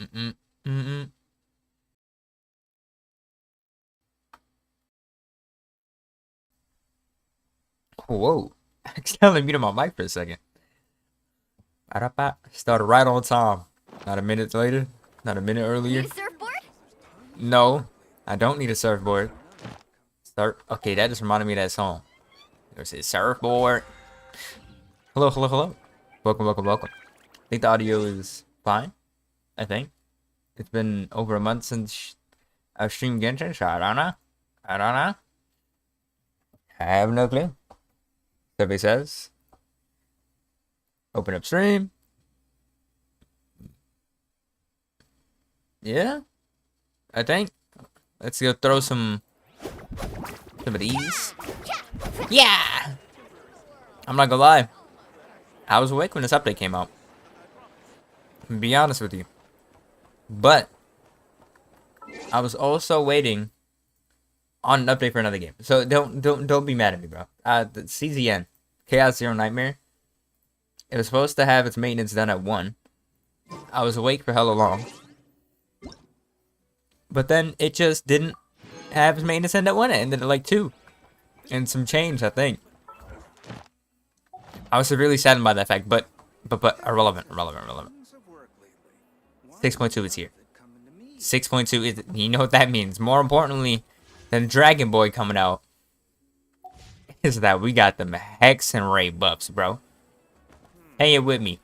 Mm-mm. Mm-mm. Whoa. I accidentally muted my mic for a second. Started right on time. Not a minute later. Not a minute earlier. Need a surfboard? No, I don't need a surfboard. Start. Okay, that just reminded me of that song. There's a surfboard. Hello, hello, hello. Welcome, welcome, welcome. I think the audio is fine. I think. It's been over a month since I've streamed Genshin, so I don't know. I don't know. I have no clue. Somebody says. Open up stream. Yeah, I think. Let's go throw some of these. Yeah! I'm not gonna lie. I was awake when this update came out. To be honest with you. But I was also waiting on an update for another game. So don't be mad at me, bro. The CZN, Chaos Zero Nightmare. It was supposed to have its maintenance done at 1. I was awake for hella long. But then it just didn't have its maintenance end at 1. It ended at like 2. And some change, I think. I was severely saddened by that fact, but irrelevant. 6.2 is here. 6.2 is, you know what that means. More importantly than Dragon Boy coming out is that we got them Hex and Ray buffs, bro. Hey, it with me.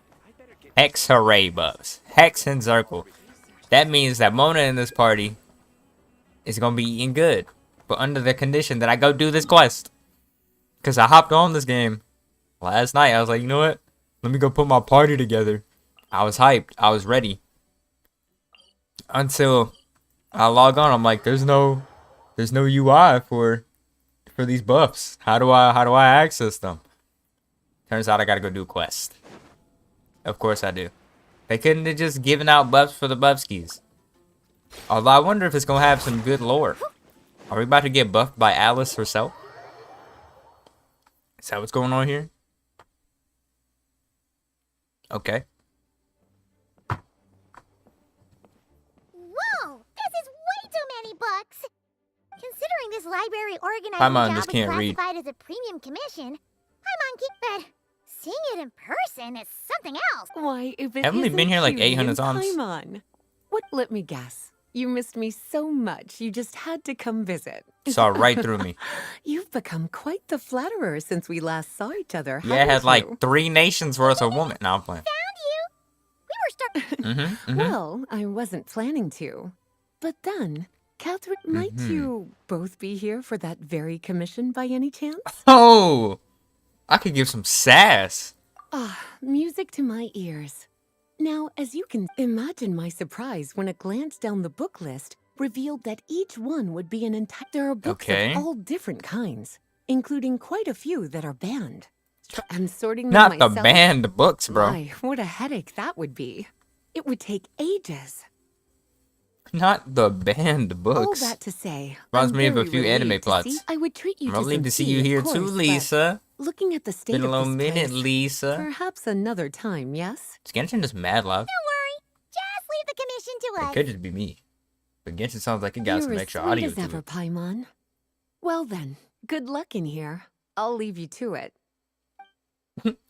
Hex and Ray buffs. Hex and Zirkle. That means that Mona in this party is gonna be eating good, but under the condition that I go do this quest. Cause I hopped on this game last night. I was like, you know what? Let me go put my party together. I was hyped. I was ready. Until I log on, I'm like, there's no UI for these buffs. How do I access them? Turns out I gotta go do a quest. Of course I do. They couldn't have just given out buffs for the buffskis. Although I wonder if it's gonna have some good lore. Are we about to get buffed by Alice herself? Is that what's going on here? Okay. Whoa! This is way too many books! Considering this library organizing Paimon job just is can't read. classified as a premium commission, Paimon keep that. Seeing it in person is something else. Why, if it Haven't we been here like isn't 800 Julian times? Paimon. What? Let me guess. You missed me so much, you just had to come visit. Saw right through me. You've become quite the flatterer since we last saw each other, Yeah, it haven't had like you? 3 nations worth of women. No, I'm playing. Found you! We were stuck. Well, I wasn't planning to. But then, Catherine, might you both be here for that very commission by any chance? Oh! I could give some sass. Ah, music to my ears. Now, as you can imagine my surprise when a glance down the book list revealed that each one would be an entire... There are books Okay. of all different kinds, including quite a few that are banned. And sorting them Not the myself... banned books, bro. My, what a headache that would be. It would take ages. Not the banned books. All that to say, Reminds I'm me of a very few anime relieved to plots. see- I would treat you I'm to relieved some to see tea, you of here course, too, but Lisa. looking at the state Been a of little this minute, place, Lisa. perhaps another time, yes? Is Genshin just mad loud? Don't worry. Just leave the commission to It us. could just be me. But Genshin sounds like it got You're some as extra sweet audio as to ever, it. Paimon. Well then, good luck in here. I'll leave you to it.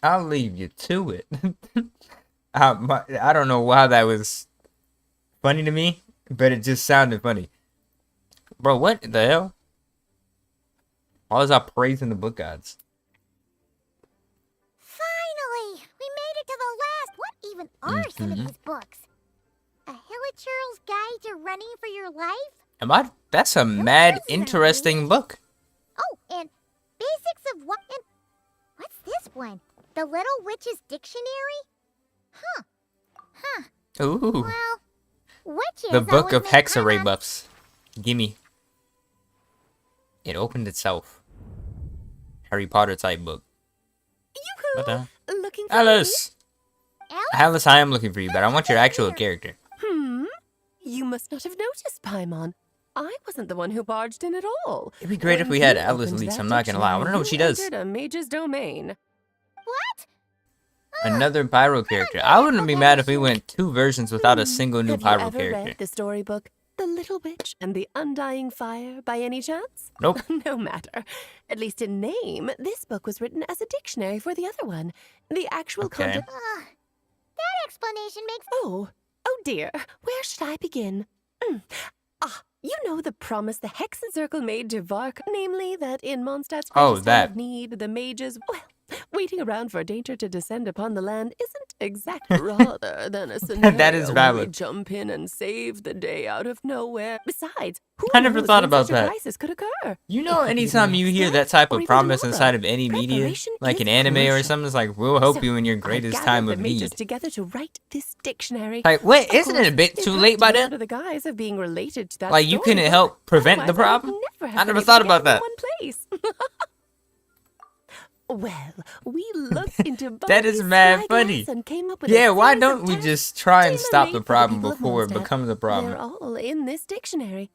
I'll leave you to it. I don't know why that was funny to me, but it just sounded funny. Bro, what the hell? Why was I praising the book gods? Finally! We made it to the last. What even are some of these books? A Hilichurl's Guide to Running for Your Life? That's a mad interesting book. Oh, and Basics of What... And what's this one? The Little Witch's Dictionary? Huh. Ooh. Well, witches The Book always of make Hexarray comments. buffs. Gimme. It opened itself. Harry Potter type book. What the hell? Looking for Alice! Alice? Alice, I am looking for you, but I want your actual character. Hmm? You must not have noticed, Paimon. I wasn't the one who barged in at all. It'd be great if When we had you Alice opened leaks, that I'm not gonna lie. I wanna know what she does. dictionary, you entered a mage's domain. What? Another Pyro character. I wouldn't be mad if we went 2 versions without a single new Have Pyro you ever character. read the storybook The Little Witch and the Undying Fire by any chance? Nope. No matter. At least in name, this book was written as a dictionary for the other one. The actual Okay. content. That explanation makes... Oh dear. Where should I begin? You know the promise the Hexen Circle made to Vark, namely that in Mondstadt's Oh, precious time of that. need, the mages, well, waiting around for danger to descend upon the land isn't exactly rather than a scenario That is where we valid. jump in and save the day out of nowhere. Besides, who I never knows thought when about such a that. crisis could occur? You know, It could be the anytime you next hear night, that type or of even promise tomorrow. inside of any media, Preparation like is an anime or crucial. something, it's like, we'll help So, you in your I greatest gathered time the of mages need. together to write this dictionary. Like, wait, Of isn't it a course, bit it too had late to by be then? under the guise of being related to that Like, you couldn't storybook. help prevent the Otherwise, I would problem? never have I been never able thought to about get that. them in one place. Well, we looked into That is Barney's mad spyglass funny. and came up with a Yeah, why series of don't we tasks just try and stop the tailor-made for problem people of before it Mondstadt. becomes a They're problem? all in this dictionary.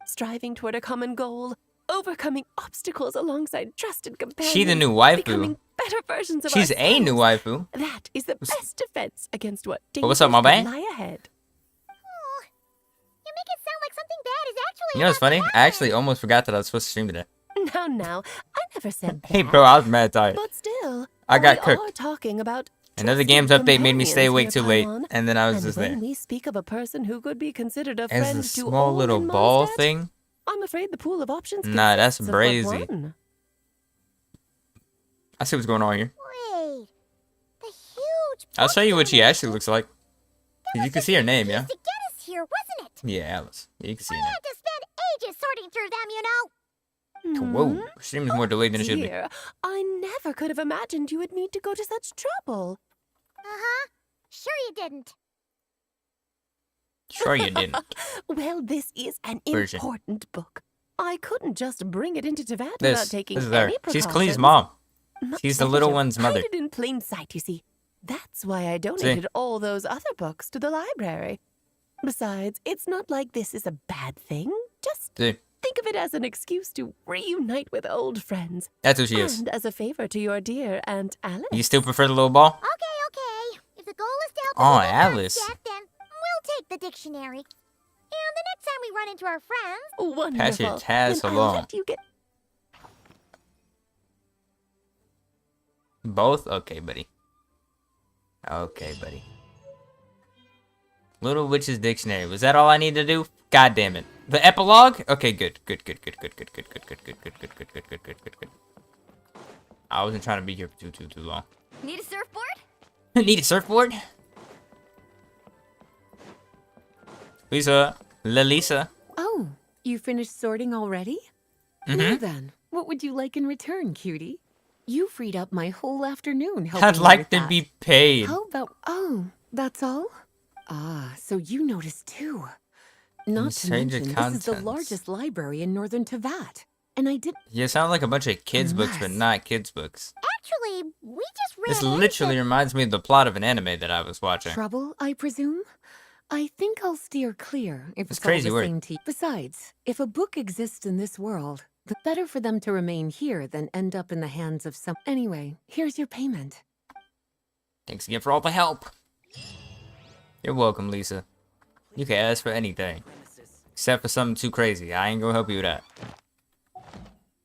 Striving toward a common goal, overcoming obstacles alongside trusted companions. She the new Becoming waifu. better versions of She's a new ourselves. waifu. That is the best defense against what But what's up, dangers my could man? lie ahead. Oh, you make it sound like something bad is actually You know what's about to funny? I happen. actually almost forgot that I was supposed to stream today. Now, I never said that. Hey, bro, I was mad tired. But still, I got we cooked. are talking about Another trusted games update made me stay companions awake here, too late, Paimon. and then I was And just when there. we speak of a person who could be considered a As friend a to small all little in ball Mondstadt, thing? I'm afraid the pool of options Nah, that's consists of but brazy. one. I see what's going on here. Wait, the huge... I'll show you what she book actually looks like. You can see her name, yeah? to get us here, wasn't it? Yeah, Alice. Yeah, you can see We her name. had to spend ages sorting through them, you know. Whoa, stream is more delayed than it should be. Dear, I never could have imagined you would need to go to such trouble. Uh-huh. Sure you didn't. Sure you didn't. Well, this is an Version. important book. I couldn't just bring it into Teyvat without taking This is any her. precautions. She's Klee's mom. Much She's the better little to one's hide mother. it in plain sight, you see. That's why I donated all those other books to the library. Besides, it's not like this is a bad thing. Just See, think of it as an excuse to reunite with old friends. that's who she is. And as a favor to your dear Aunt Alice. You still prefer the little ball? Okay. If the goal is to help Oh, the little Alice. Mondstadt, then we'll take the dictionary. And the next time we run into our friends, Wonderful. Pass your task Then I'll along. let you get Both? Okay, buddy. Okay, buddy. Little Witch's Dictionary. Was that all I need to do? God damn it. The epilogue? Okay, good. Good. I wasn't trying to be here for too long. need a surfboard? Need a surfboard? Lisa. Oh, you finished sorting already? Well then, what would you like in return, cutie? You freed up my whole afternoon helping I'd me like with to that. be paid. How about... Oh, that's all? Ah, so you noticed too. Not to Change the mention, this is the contents. largest library in Northern Teyvat. And I did... You sound like a bunch of kids' books, but Unless- not kids' books. Actually, we just ran This into- literally reminds me of the plot of an anime that I was watching. Trouble, I presume? I think I'll steer clear if It's it's all crazy the work. same to you. Besides, if a book exists in this world, the better for them to remain here than end up in the hands of some... Anyway, here's your payment. Thanks again for all the help. You're welcome, Lisa. You can ask for anything. Except for something too crazy. I ain't gonna help you with that.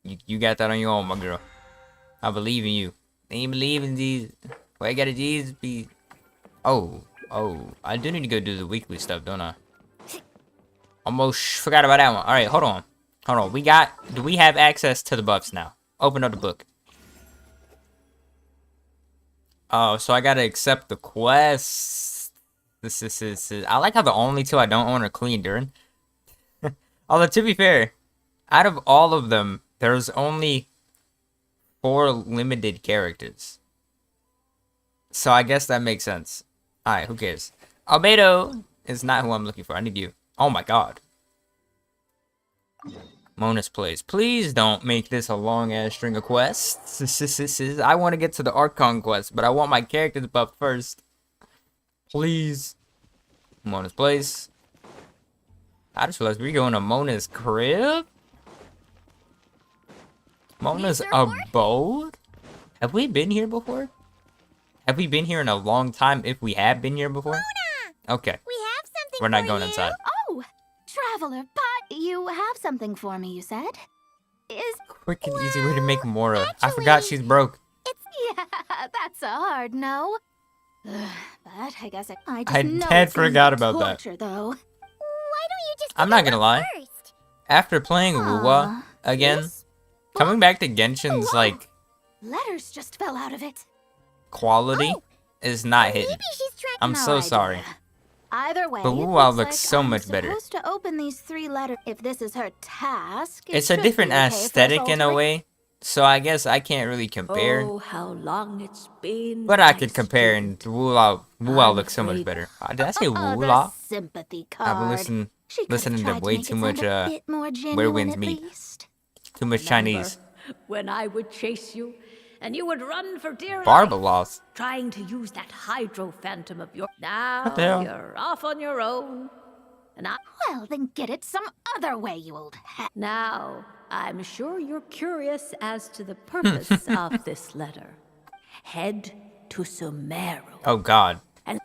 You got that on your own, my girl. I believe in you. Ain't believe in these. Why gotta these be... Oh. I do need to go do the weekly stuff, don't I? Almost forgot about that one. Alright, hold on. Do we have access to the buffs now? Open up the book. Oh, so I gotta accept the quest. This is. I like how the only two I don't own are Clean Durin. Although, to be fair, out of all of them, there's only 4 limited characters. So I guess that makes sense. Alright, who cares? Albedo is not who I'm looking for. I need you. Oh my god. Mona's Place. Please don't make this a long-ass string of quests. I want to get to the Archon quest, but I want my characters buffed first. Please. Mona's Place. I just realized we're going to Mona's crib? Mona's abode? Have we been here before? Have we been here in a long time? If we have been here before? Okay. We have something We're not for going you. inside. Oh, traveler, but you have something for me, you said? Quick and easy way to make Mora. I forgot she's broke. Yeah, that's a hard no. But I guess I just I know had it's gonna be forgot about that. torture, though. Why don't you just I'm take not a gonna look lie. first? After playing Wuwa Aw, again, this coming back to Genshin's, Whoa. like, letters just fell out of it. quality Oh, is not hitting. Maybe she's trying. I'm No so idea. sorry. Either way, But it Wuwa looks looks like so I'm much better. supposed to open these 3 letters. If this is her task, it It's a should different be okay for us aesthetic all in to a re- way, so I guess I can't really compare. Oh, how long it's been. But I I could compare, and stood. Wuwa I'm looks so much afraid- better. Did I say Oh, the Wuwa? sympathy I've card. been listening She could've listening to tried way make too it much sound a bit more Where genuine Winds at Meet. least. Too much Chinese. Remember when I would chase you, and you would run for dear life, Barbalos. trying to use that hydro phantom of yours. Now What the hell? you're off on your own, and Well, then get it some other way, you old hat. now I'm sure you're curious as to the purpose of this letter. Head to Sumeru. Oh God. And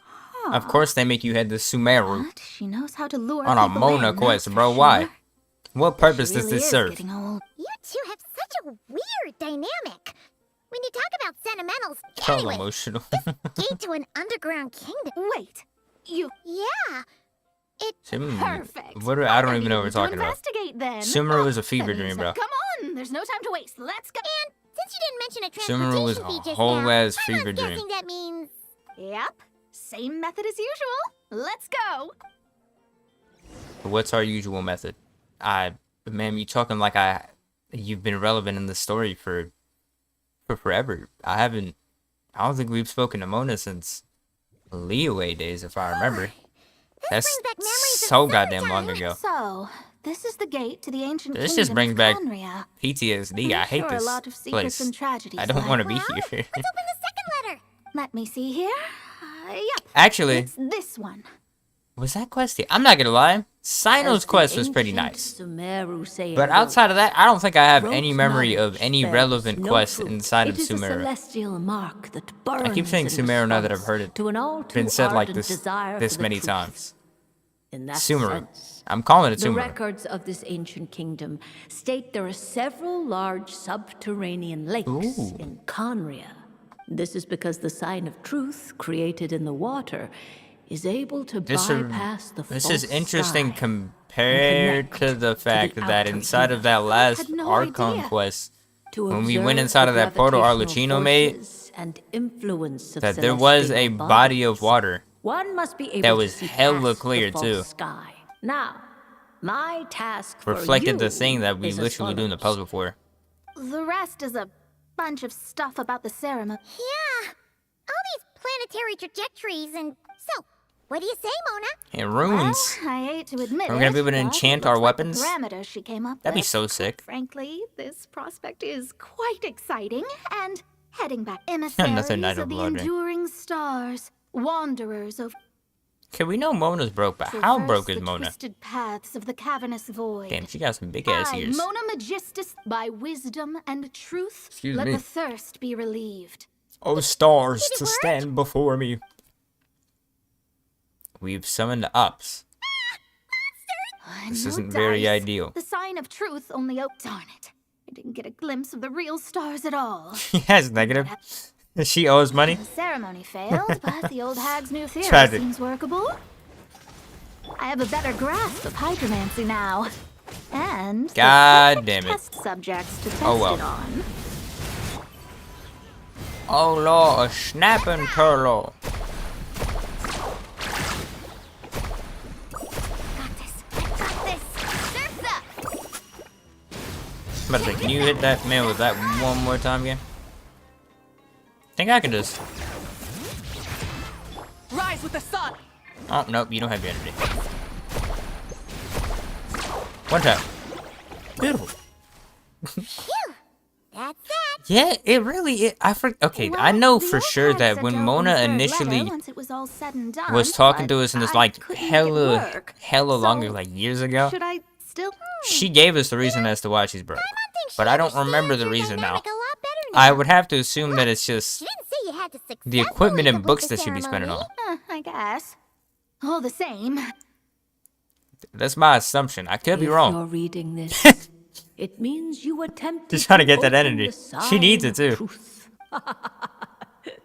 Of course they make you head to Sumeru But she knows how to lure on a people Mona in, quest, that's bro. for Why? sure. What purpose She does really this is serve? getting old. You two have such a weird dynamic. When you talk about sentimentals, So anyway, emotional. gate to an underground kingdom. Wait, you Yeah, perfect. What I don't even know what we're need to talking about. investigate then. Sumeru is a That fever means dream, that- bro. Come on, there's no time to waste. Let's go. and since you didn't mention a Sumeru was transportation a fee just whole now, ass I'm fever dream. guessing that means Yep, same method as usual. Let's go. What's our usual method? Man, you talking like you've been relevant in the story for forever. I don't think we've spoken to Mona since Leeway days, if I remember. That's brings back memories of so goddamn long summertime. ago. So, this is the gate to the ancient This kingdom just brings of back Conria. PTSD. I I'm hate sure this a lot of secrets place. and tragedies I don't lie want to be Well, here. let's open the second letter. Let me see here. Yep, Actually, it's this one. was that quest here? I'm not gonna lie. Sino's as the quest was pretty ancient nice. Sumeru saying But goes, outside of that, I don't think I have rote any memory of knowledge any bears relevant no quests fruit. inside of It is a Sumeru. celestial mark that burns keep saying in Sumeru now that I've response heard it to an all too been said like ardent this desire this for the many truth. times. In that Sumeru. sense, I'm calling it the Sumeru. records of this ancient kingdom state there are several large subterranean lakes Ooh. in Conria. This is because the sign of truth created in the water is able to bypass the This false is interesting sky compared connect to the to fact the that outer inside of that last had no Archon idea. quest, to when we went observe inside the of that portal gravitational Arlecchino made, forces and influence of that there was a celestial body of bodies. water. One must be able that to was see hella past clear, the false too. Sky. Now, my task for Reflected the you thing that we is as literally do in the follows. puzzle for. The rest is a bunch of stuff about the ceremony. Yeah, all these planetary trajectories and so. What do you say, Mona? And runes. Well, I hate to admit Are we gonna it, be able to but it enchant looks our like weapons? The parameters she came up That'd be with. so sick. Frankly, this prospect is quite exciting, and heading back emissaries Another Night of of the Blood Rain. enduring stars, wanderers of Okay, we know Mona's broke, but how traverse broke is the Mona? twisted paths of the cavernous void. Damn, she got some big ass I, ears. Mona Magistus, by wisdom and truth, Excuse let me. the thirst be relieved. Oh, stars Did it to work? stand before me. We've summoned ups. This No isn't very dice. ideal. The sign of truth only darn it. I didn't get a glimpse of the real stars at all. Yes, negative. She owes money. The ceremony failed, but the old hag's new theory Tragic. seems workable. I have a better grasp of hydromancy now. And the God perfect damn it. test subjects to test Oh, well. it on. Oh Lord, a snapping turtle. Got this. I got this. Surf's up. I'm about to say, can you hit that man with that one more time again? Think I can just. Rise with the sun! Oh nope, you don't have your energy. One tap. Beautiful. That's that. Yeah, it really is. Okay, Well, I know the for old sure hag that said when to open Mona the third initially letter once it was all said and done, was talking but to us in this I like couldn't make it work. hella longer, So, like years ago, Should I still? she gave us the reason as to why she's broke. I think she But I don't understands remember the your reason now. dynamic a lot better now. I would have to assume that it's just She didn't say you had to successfully The equipment and complete books the that she'd be spending ceremony. on. I guess. All the same. That's my assumption. I could be If wrong. you're reading this, it means you attempted Just trying to get that open energy. the She needs sign it, too. of truth.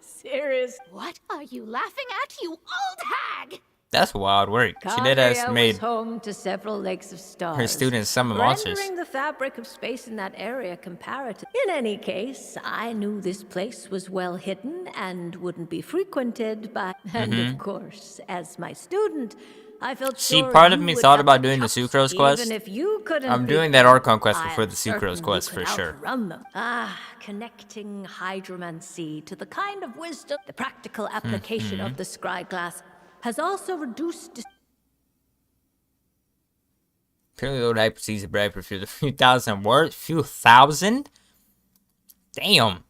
Serious. What are you laughing at, you old hag? That's wild work. She did Caria has was made home to several lakes of stars. her students summon monsters. Rendering the fabric of space in that area comparative. In any case, I knew this place was well hidden and wouldn't be frequented by. And of course, as my student, I felt See, sure part of you me would thought have about the doing the chops, Sucrose quest. Even if you couldn't I'm beat doing that them, Archon quest I before the Sucrose certainly quest for could sure. outrun them. Connecting hydromancy to the kind of wisdom, the practical application of the scry glass has also reduced. Apparently, the old hyper sees a brag for a few thousand words. Few thousand? Damn.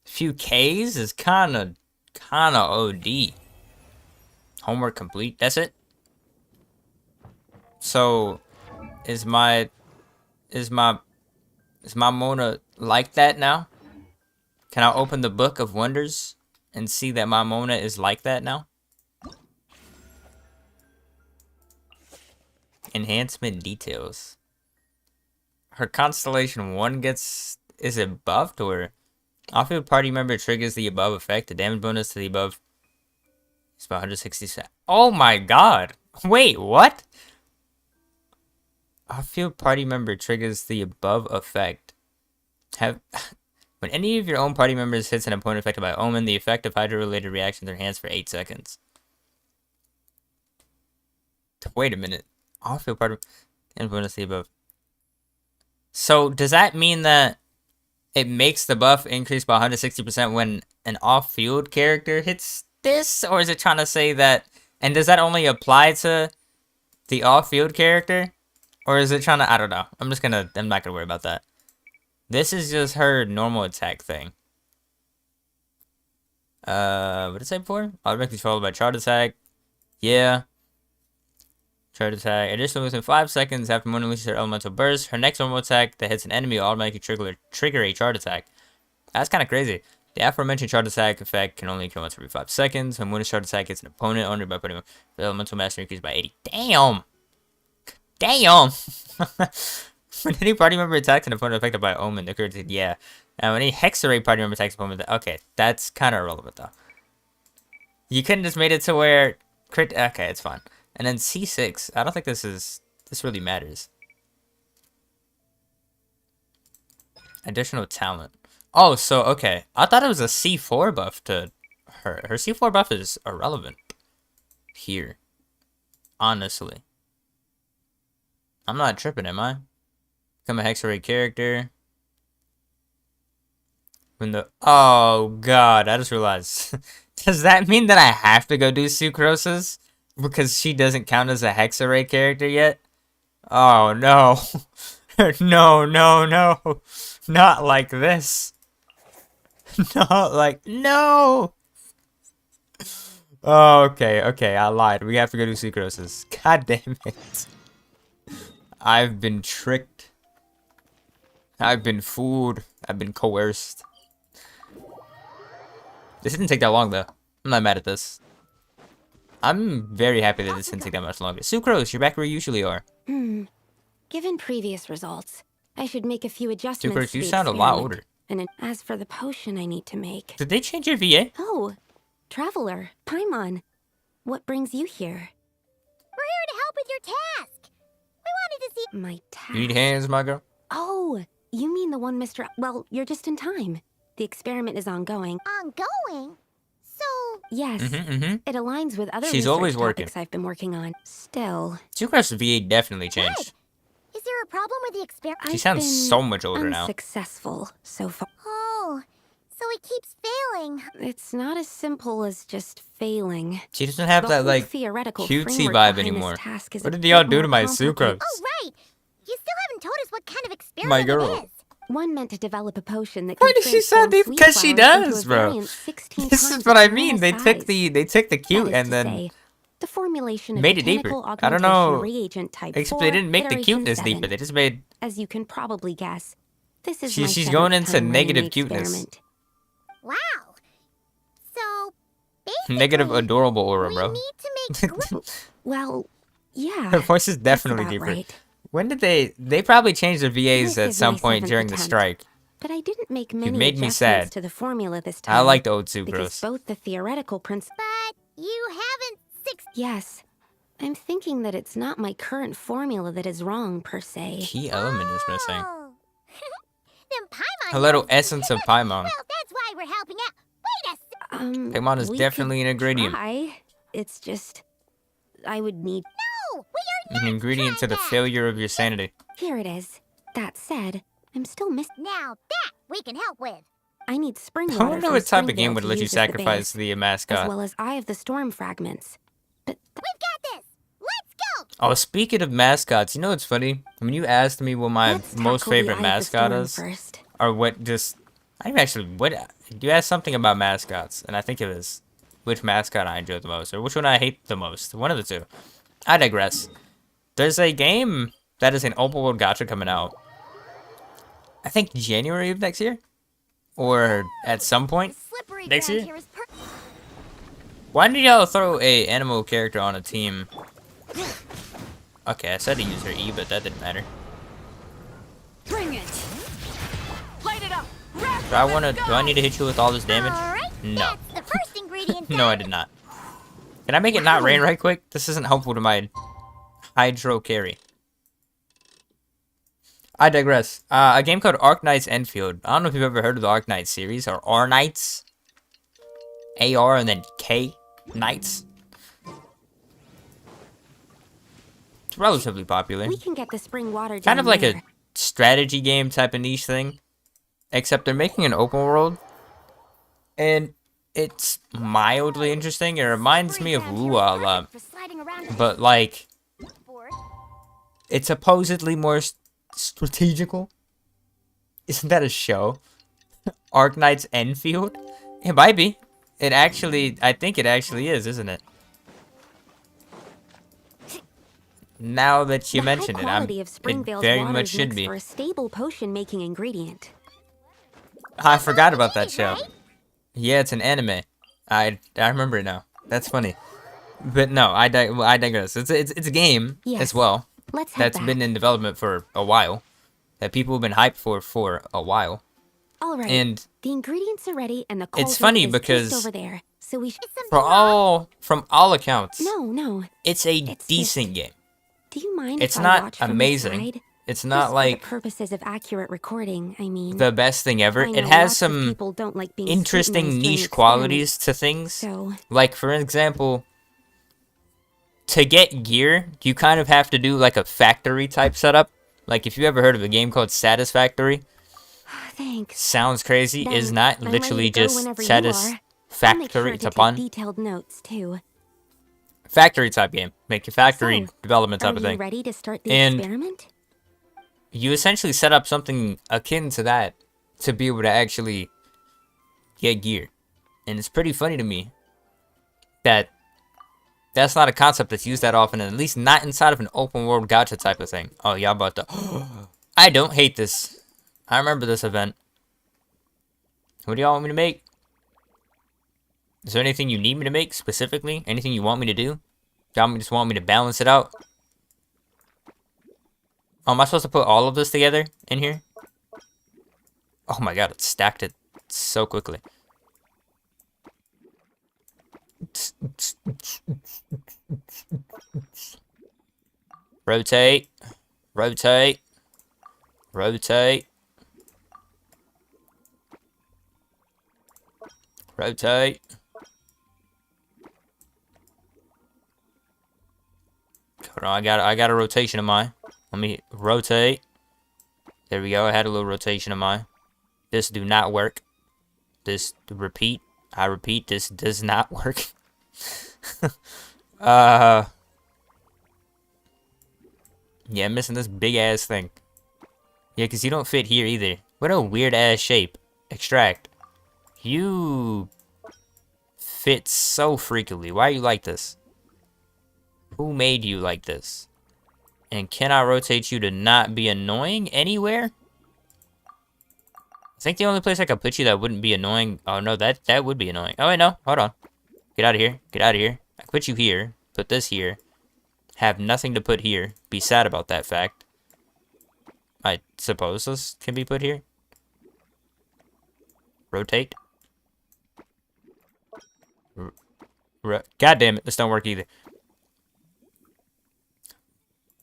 Few K's is kinda OD. Homework complete. That's it. So, is my Mona like that now? Can I open the Book of Wonders and see that my Mona is like that now? Enhancement details. Her constellation 1 is it buffed, or off-field party member triggers the above effect. The damage bonus to the above is about 167. Oh my god! Wait, what? Off-field party member triggers the above effect. When any of your own party members hits an opponent affected by Omen, the effect of Hydro-related reactions are enhanced for 8 seconds. Wait a minute. Off-field party and bonus the above. So does that mean that it makes the buff increase by 160% when an off-field character hits this, or is it trying to say that? And does that only apply to the off-field character, or is it trying to? I don't know. I'm not gonna worry about that. This is just her normal attack thing. What did I say before? Automatically followed by charge attack. Yeah. Charge attack. Additionally, within 5 seconds after Mona releases her elemental burst, her next normal attack that hits an enemy will automatically trigger a charge attack. That's kind of crazy. The aforementioned charge attack effect can only occur once every 5 seconds. When Mona's charge attack hits an opponent, only by putting the elemental mastery increased by 80. Damn! Damn! When any party member attacks an opponent affected by Omen, the curse, yeah. And when any Hexarray party member attacks an opponent, okay, that's kind of irrelevant though. You couldn't just made it to where okay, it's fine. And then C6, I don't think this really matters. Additional talent. Oh, so okay. I thought it was a C4 buff to her. Her C4 buff is irrelevant here. Honestly. I'm not tripping, am I? Become a Hexarray character. Oh god, I just realized. Does that mean that I have to go do Sucrose's? Because she doesn't count as a Hexarray character yet? Oh no. No. Not like this. Not like, no. Oh, okay, I lied. We have to go do Sucrose's. God damn it. I've been tricked. I've been fooled. I've been coerced. This didn't take that long, though. I'm not mad at this. I'm very happy that this didn't take that much longer. Sucrose, you're back where you usually are. Given previous results, I should make a few adjustments Sucrose, to you the sound a lot experiment. older. And as for the potion I need to make... Did they change your VA? Oh, Traveler, Paimon. What brings you here? We're here to help with your task. We wanted to see. My task. You need hands, my girl? Oh, you mean the one Mr. Well, you're just in time. The experiment is ongoing. Ongoing? So. Yes, it aligns with other She's research always working. topics I've been working on. Still, Sucrose's VA definitely changed. Good. Is there a problem with the experiment? She I've sounds been so much older now. unsuccessful so far. Oh, so it keeps failing. It's not as simple as just failing. She doesn't have The that, whole like, theoretical cutesy framework vibe behind this anymore. task is What a did y'all bit do to more my complicated. Sucrose? Oh, right. You still haven't told us what kind of experiment My girl. it is. One meant to develop a potion that Why could does she sound transform deep? sweet Because she flowers into does, a bro. variant 16 This times is what its I mean. normal They took size. the cute That is and to then say, the formulation of made it deeper. botanical I don't augmentation know. reagent type Except 4, they didn't make the iteration cuteness 7. deeper. They just made As you can probably guess, This is She's my going 7th into time running negative the cuteness. experiment. Wow. So, basically, Negative adorable aura, we bro. need to make Well, yeah. Her voice is that's definitely about deeper. right. When did they probably changed their VAs This at is some my point 7th during the attempt. strike. But I didn't make many made me adjustments sad. to the formula this time. I like the O2 because bros. both the theoretical principles. But you haven't Yes. I'm thinking that it's not my current formula that is wrong, per se. Key element is missing. Oh. Them Paimon A little guys- essence of Paimon. Well, that's why we're helping out. Wait a sec. Paimon is we definitely could an ingredient. try. It's just... I would need... No, we are An not ingredient to trying the that. failure of your sanity. Here it is. That said, I'm still missing... Now that we can help with. I need spring I water wonder from what type of Springvale game would to let you use as the sacrifice base, the as mascot. well as Eye of the Storm fragments. But We've got this. Let's go. Oh, speaking of mascots, you know what's funny? When you asked me what my let's most tackle the favorite Eye of the mascot Storm is, first. or what just... I didn't actually... What... You asked something about mascots, and I think it was which mascot I enjoyed the most, or which one I hate the most. One of the two. I digress. There's a game that is an open world gacha coming out. I think January of next year? Or at some point Slippery next ground year? here is Why did y'all throw a animal character on a team? Okay, I said to use her E, but that didn't matter. Bring it. Light it up. Do I need to hit you with all this damage? All right. No. That's the first ingredient. No, I did not. Can I make it not rain right quick? This isn't helpful to my hydro carry. I digress. A game called Arknights Enfield. I don't know if you've ever heard of the Arknights series, or Arknights. A-R and then K. Knights. It's relatively popular. We can get the spring water Kind down of like there. a strategy game type of niche thing. Except they're making an open world. And it's mildly interesting. It reminds me of Lua a lot. For sliding around But like, board. it's supposedly more strategical. Isn't that a show? Arknights Enfield? It might be. It actually, I think it actually is, isn't it? Now that you mention it, it very much should be. For a stable potion-making ingredient. I forgot about that show. Yeah, it's an anime. I remember it now. That's funny. But no, I digress. It's a game Yes. as well. Let's head That's back. been in development for a while. That people have been hyped for a while. All right. And the ingredients are ready, and the it's cauldron funny is because just over there. So we should. from all accounts, No. it's a It's decent game. Do you mind? It's if I not watch from the amazing. side? It's Just not for like the purposes of accurate recording. I mean, the best thing ever. I It know has lots of some people don't like being interesting scrutinized during niche qualities to things. So Like, for example, to get gear, you kind of have to do like a factory type setup. Like, if you ever heard of a game called Satisfactory, thanks. sounds crazy, Then is not I'm literally ready to go just whenever you are. I'll make sure Satisfactory. to It's a take pun. detailed notes too. Factory type game. Make your factory So, development type Are of you thing. ready to start the And- experiment? You essentially set up something akin to that to be able to actually get gear. And it's pretty funny to me that that's not a concept that's used that often, and at least not inside of an open world gacha type of thing. Oh, y'all about to... I don't hate this. I remember this event. What do y'all want me to make? Is there anything you need me to make specifically? Anything you want me to do? Y'all just want me to balance it out? Oh, am I supposed to put all of this together in here? Oh my god, it stacked it so quickly. Rotate. Rotate. Rotate. Rotate. Hold on, I got a rotation of mine. Let me rotate. There we go. I had a little rotation of mine. This do not work. This repeat. I repeat, this does not work. Yeah, I'm missing this big ass thing. Yeah, because you don't fit here either. What a weird ass shape. Extract. You fit so freakily. Why are you like this? Who made you like this? And can I rotate you to not be annoying anywhere? I think the only place I could put you that wouldn't be annoying... Oh, no, that would be annoying. Oh, wait, no. Hold on. Get out of here. Get out of here. I put you here. Put this here. Have nothing to put here. Be sad about that fact. I suppose this can be put here. Rotate. God damn it. This don't work either.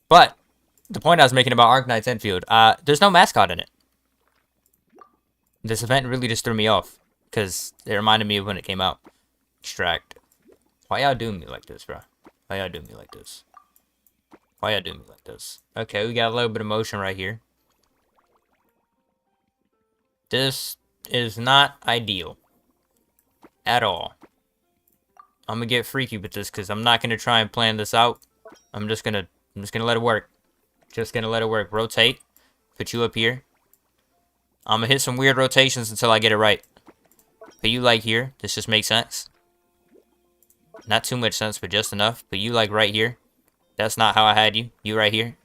But the point I was making about Arknight's Enfield, there's no mascot in it. This event really just threw me off because it reminded me of when it came out. Extract. Why y'all doing me like this, bro? Why y'all doing me like this? Why y'all doing me like this? Okay, we got a little bit of motion right here. This is not ideal at all. I'm gonna get freaky with this because I'm not gonna try and plan this out. I'm just gonna let it work. Just gonna let it work. Rotate. Put you up here. I'm gonna hit some weird rotations until I get it right. Put you like here. This just makes sense. Not too much sense, but just enough. Put you like right here. That's not how I had you. You right here.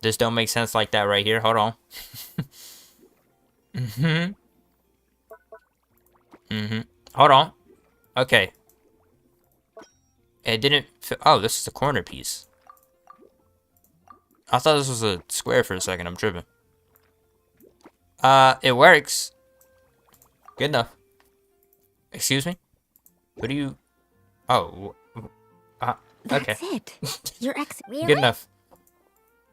This don't make sense like that right here. Hold on. Hold on. Okay. It didn't fit. Oh, this is a corner piece. I thought this was a square for a second. I'm tripping. It works. Good enough. Excuse me? What do you... Oh. Okay. That's it. Your ex. Really? Good enough.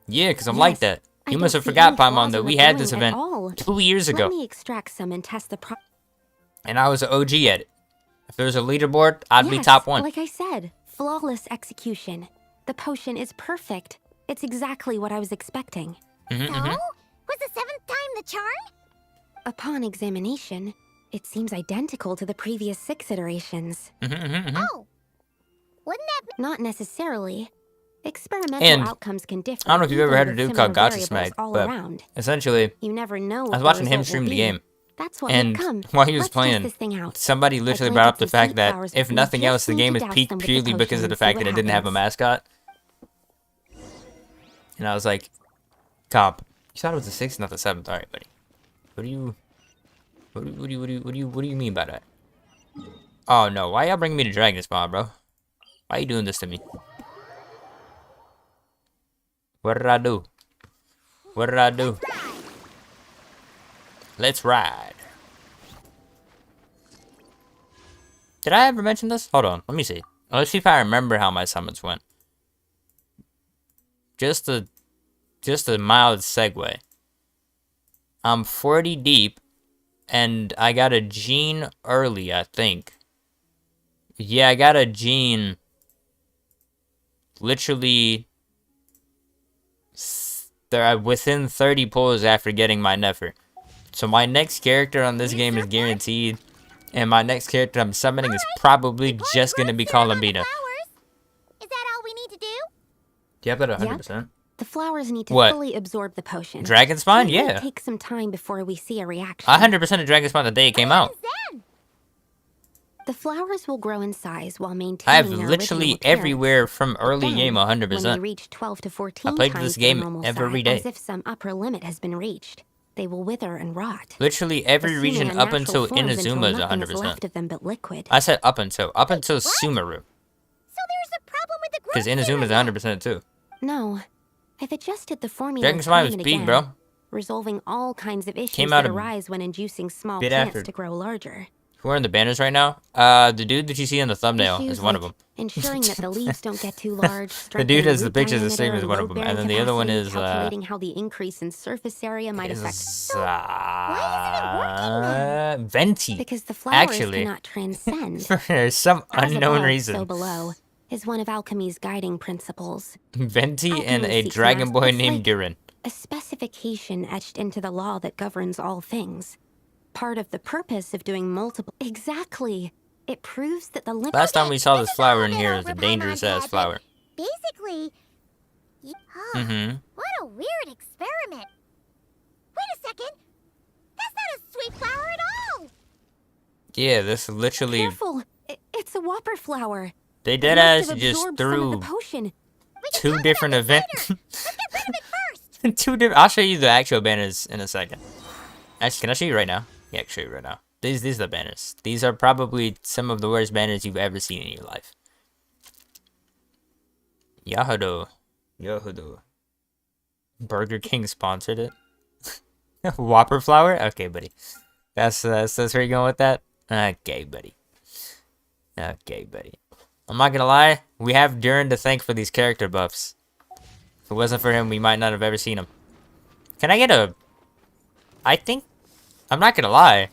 Yeah, because I'm Yes, like that. I You don't must have see forgot, any flaws Paimon, in that the we had drawing this at event all. 2 years ago. Let me extract some and test the And I was an OG at it. If there was a leaderboard, I'd be Yes, top 1. Like I said, flawless execution. The potion is perfect. It's exactly what I was expecting. So? Was the 7th time the charm? Upon examination, it seems identical to the previous 6 iterations. Oh. Wouldn't that Not necessarily. Experimental And outcomes can differ. I don't know if you've ever even had a with dude called similar Gotcha variables Smack, all but around. essentially, You never know. I was watching him stream the game. That's what And may come. while he was Let's test playing, this thing out. somebody literally planted brought up the some fact seed that, flowers if and nothing just else, the need game to is douse peaked them with the purely because potion of the and see fact what that it didn't have a happens. mascot. And I was like, Cop, you thought it was the 6th, not the 7th. Alright, buddy. What do you mean by that? Oh no, why y'all bringing me to Dragon Spawn, bro? Why you doing this to me? What did I do? What did I do? Let's ride. Did I ever mention this? Hold on, let me see. Let's see if I remember how my summons went. Just a mild segue. I'm 40 deep, and I got a gene early, I think. Yeah, I got a gene literally within 30 pulls after getting my Nefer. So my next character on this game is guaranteed, and my next character I'm summoning is probably just gonna be Columbina. Is that all we need to do? Do you have that 100%? The flowers need to What? fully absorb the potion. Dragon Spawn? It may Yeah. take some time before we see a reaction. 100% of Dragon Spawn the day it came out. Then? The flowers will grow in size while I maintaining have their literally original appearance. everywhere from early Then, game When they 100%. reach 12 to 14 I played times this their game normal every size, day. as if some upper limit has been reached. They will wither and rot. Literally every assuming region a up natural until forms Inazuma is nothing left 100%. of them but liquid. I said up until Sumeru. So there's a problem with the growth Because Inazuma is 100% too. No. I've adjusted the formula Dragon Spawn time was and peak, again, bro. resolving all kinds of issues Came out that a arise when inducing small bit plants after. to grow larger. Who are in the banners right now? The dude that you see in the thumbnail Issues is one of like them. Ensuring that the leaves don't get too large. The dude has the root pictures the same diameter as one of them, and then the other one capacity, is calculating how the increase in surface area might affect. Venti. Because the flowers Actually, cannot transcend. for some As unknown above, reason, So below is one of alchemy's guiding principles. Venti and Alchemy a seeks dragon master- boy it's named like Durin. a specification etched into the law that governs all things. Part of the purpose of doing multiple. Exactly. It proves that the limit. Last time we saw this is flower all in a here bit is a over dangerous Paimon, ass Dad, flower. but Basically, Mm-hmm. what a weird experiment. Wait a second. That's not a sweet flower at all. Yeah, this literally Careful. It's a whopper flower. they It dead must ass have just absorbed some of threw the potion. We can two talk different about this events. later. Let's get rid of it first. Two different. I'll show you the actual banners in a second. Actually, can I show you right now? Yeah, I can show you right now. These are the banners. These are probably some of the worst banners you've ever seen in your life. Yahudo. Yahudo. Burger King sponsored it. Whopper flour? Okay, buddy. That's where you're going with that? Okay, buddy. Okay, buddy. I'm not gonna lie, we have Duran to thank for these character buffs. If it wasn't for him, we might not have ever seen him. Can I get a... I think... I'm not gonna lie.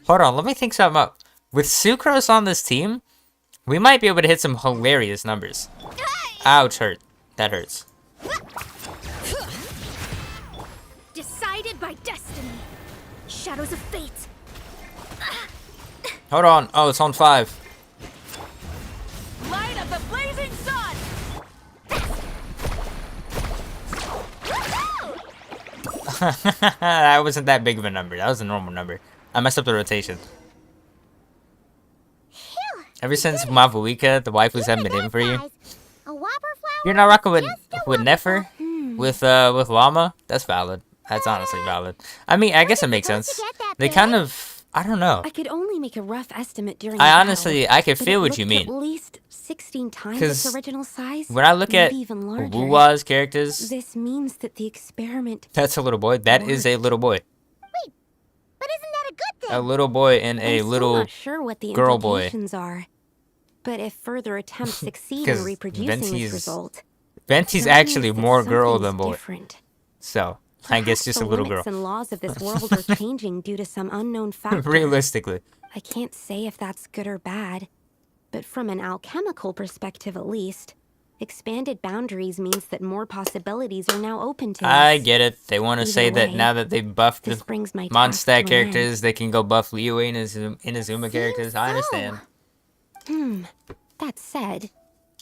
Hold on, let me think something up. With Sucrose on this team, we might be able to hit some hilarious numbers. Ouch, hurt. That hurts. Decided by destiny. Shadows of fate. Hold on. Oh, it's on 5. Light of the blazing sun! That wasn't that big of a number. That was a normal number. I messed up the rotation. Ever since Mavuika, the waifus haven't been in for you. A whopper flower. You're not rocking with Just a Nefer? With Llama? That's valid. That's honestly valid. I mean, I guess it makes sense. They kind of, I don't know. I could only make a rough estimate during I the honestly, battle, I could but feel it what you looked mean. At least 16 times 'Cause its original size. When I look at maybe even larger. Wuwa's characters, This means that the experiment. that's a little boy. That is a little boy. But isn't that a good thing? A little boy and a I'm still little not sure what the girl boy. implications are. But if further attempts succeed 'Cause in reproducing Venti's- this result, Venti's that actually means that more girl than something's boy. different. So, I guess Perhaps just the a little girl. limits and laws of this world are changing due to some unknown factor. Realistically. I can't say if that's good or bad, but from an alchemical perspective at least, expanded boundaries means that more possibilities are now open to I us. get it. They want to Either say that way, now that they've buffed the This brings my task Mondstadt to an end. characters, they can go buff Liyue and Inazuma characters. I understand. That said,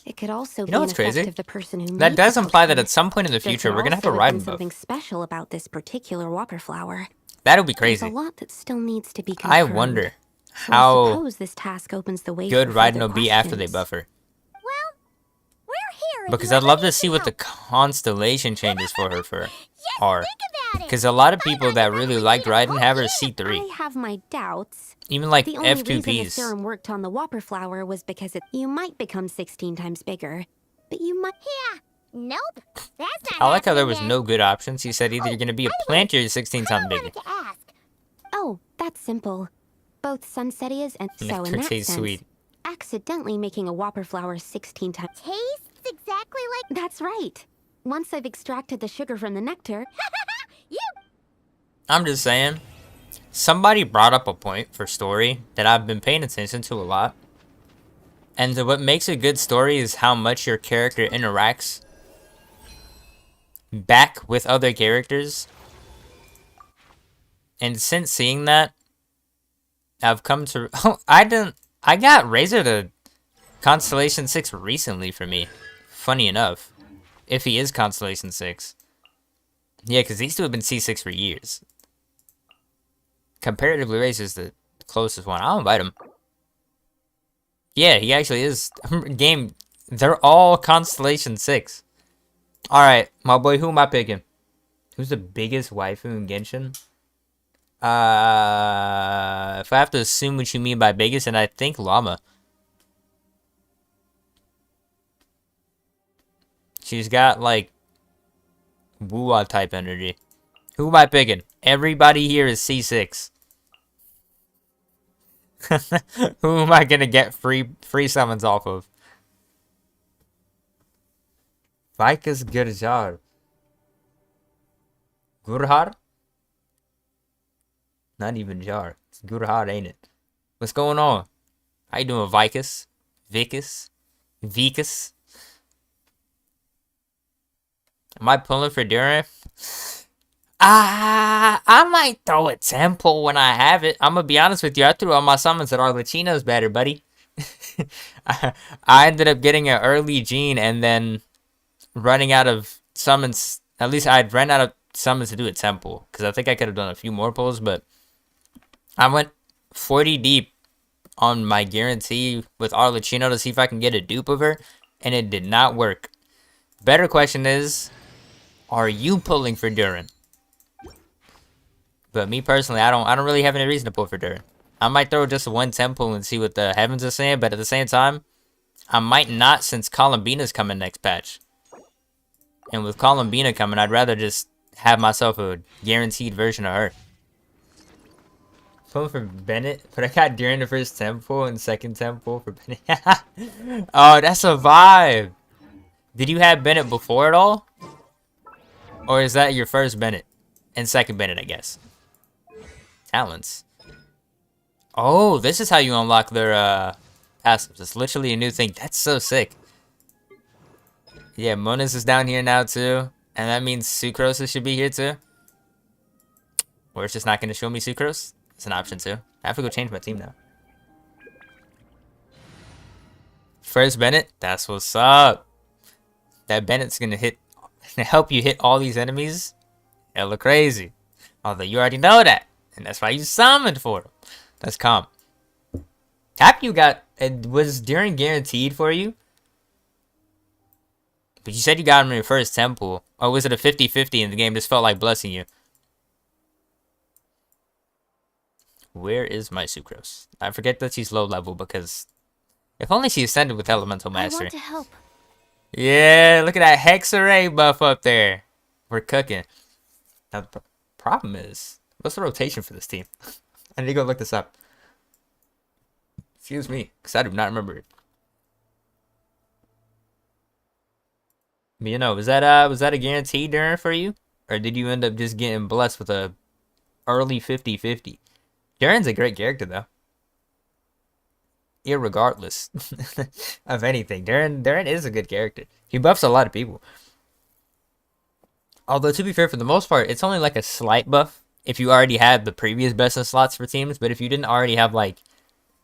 it could also be know an what's effect crazy? of the person who That made does the imply that potion. at some point in the There future, could we're going to have a also have Raiden been buff. something special about this particular whopper flower. That would be There's crazy. a lot that still needs to be I confirmed. wonder So I how suppose this task opens the way good for Raiden further will be after they questions. buff her. Well, we're here. if Because you I'd ever love to need see some what the help. constellation changes for her are. Think about it. Because a lot of people that really liked Raiden have her I C3. have my doubts. Even like The only reason the F2Ps. serum worked on the whopper flower was because you might become 16 times bigger, but you might. Yeah. Nope. That's not I like how there happening was then. no good options. He said either you're going to be a plant or you're 16 times I bigger. wanted to ask. Oh, that's simple. Both Sunsetias and so in Nectar that tastes sense, sweet. accidentally making a whopper flower 16 times. Tastes exactly like That's right. Once I've extracted the sugar from the nectar, you. I'm just saying. Somebody brought up a point for story that I've been paying attention to a lot. And what makes a good story is how much your character interacts back with other characters. And since seeing that, I've come to... Oh, I got Razor to Constellation 6 recently for me. Funny enough. If he is Constellation 6. Yeah, because these two have been C6 for years. Comparatively, Razor's the closest one. I'll invite him. Yeah, he actually is. Game, they're all Constellation 6. Alright, my boy, who am I picking? Who's the biggest waifu in Genshin? If I have to assume what you mean by biggest, and I think Llama. She's got, like, Wuwa type energy. Who am I picking? Everybody here is C6. Who am I gonna get free summons off of? Vikas Gurjar. Gurhar? Not even Jar. It's Gurhar, ain't it? What's going on? How you doing, Vikas? Vikas? Vikas? Am I pulling for Duran? I might throw a temple when I have it. I'm gonna be honest with you. I threw all my summons at Arlecchino's better, buddy. I ended up getting an early gene and then running out of summons. At least I'd run out of summons to do a temple. Because I think I could have done a few more pulls, but I went 40 deep on my guarantee with Arlecchino to see if I can get a dupe of her. And it did not work. Better question is, are you pulling for Duran? But me personally, I don't really have any reason to pull for Durin. I might throw just one temple and see what the heavens are saying, but at the same time, I might not since Columbina's coming next patch. And with Columbina coming, I'd rather just have myself a guaranteed version of her. Pulling for Bennett, but I got Durin the first temple and second temple for Bennett. Oh, that's a vibe. Did you have Bennett before at all? Or is that your first Bennett? And second Bennett, I guess. Talents. Oh, this is how you unlock their passives. It's literally a new thing. That's so sick. Yeah, Monas is down here now too. And that means Sucrose should be here too. Or it's just not going to show me Sucrose. It's an option too. I have to go change my team now. First Bennett, that's what's up. That Bennett's going to help you hit all these enemies. Hella crazy. Although you already know that. And that's why you summoned for them. That's calm. Tap you got, was Durin guaranteed for you? But you said you got him in your first temple. Or was it a 50-50 and the game just felt like blessing you? Where is my Sucrose? I forget that she's low level because if only she ascended with Elemental Mastery. I want to help. Yeah, look at that Hex Array buff up there. We're cooking. Now the problem is, what's the rotation for this team? I need to go look this up. Excuse me, because I do not remember it. But, you know, was that a guaranteed Durin for you? Or did you end up just getting blessed with a early 50-50? Durin's a great character though. Irregardless of anything. Durin is a good character. He buffs a lot of people. Although to be fair, for the most part, it's only like a slight buff if you already had the previous best in slots for teams. But if you didn't already have like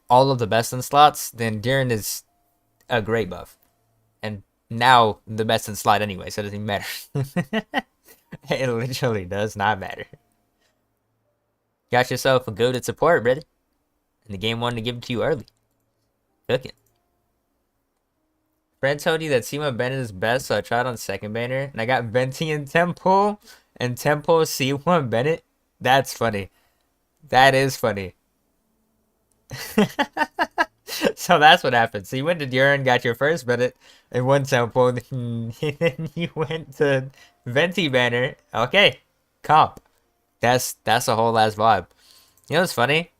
all of the best in slots, then Durin is a great buff. And now the best in slot anyway, so it doesn't even matter. It literally does not matter. Got yourself a goated support, brother. And the game wanted to give it to you early. Cooking. Fred told you that C1 Bennett is best, so I tried on second banner. And I got Venti and Temple. And Temple C1 Bennett. That's funny. That is funny. So that's what happened. So you went to Durin, got your first Bennett, and one Temple. And then you went to Venti banner. Okay. Comp. That's a whole ass vibe. You know what's funny?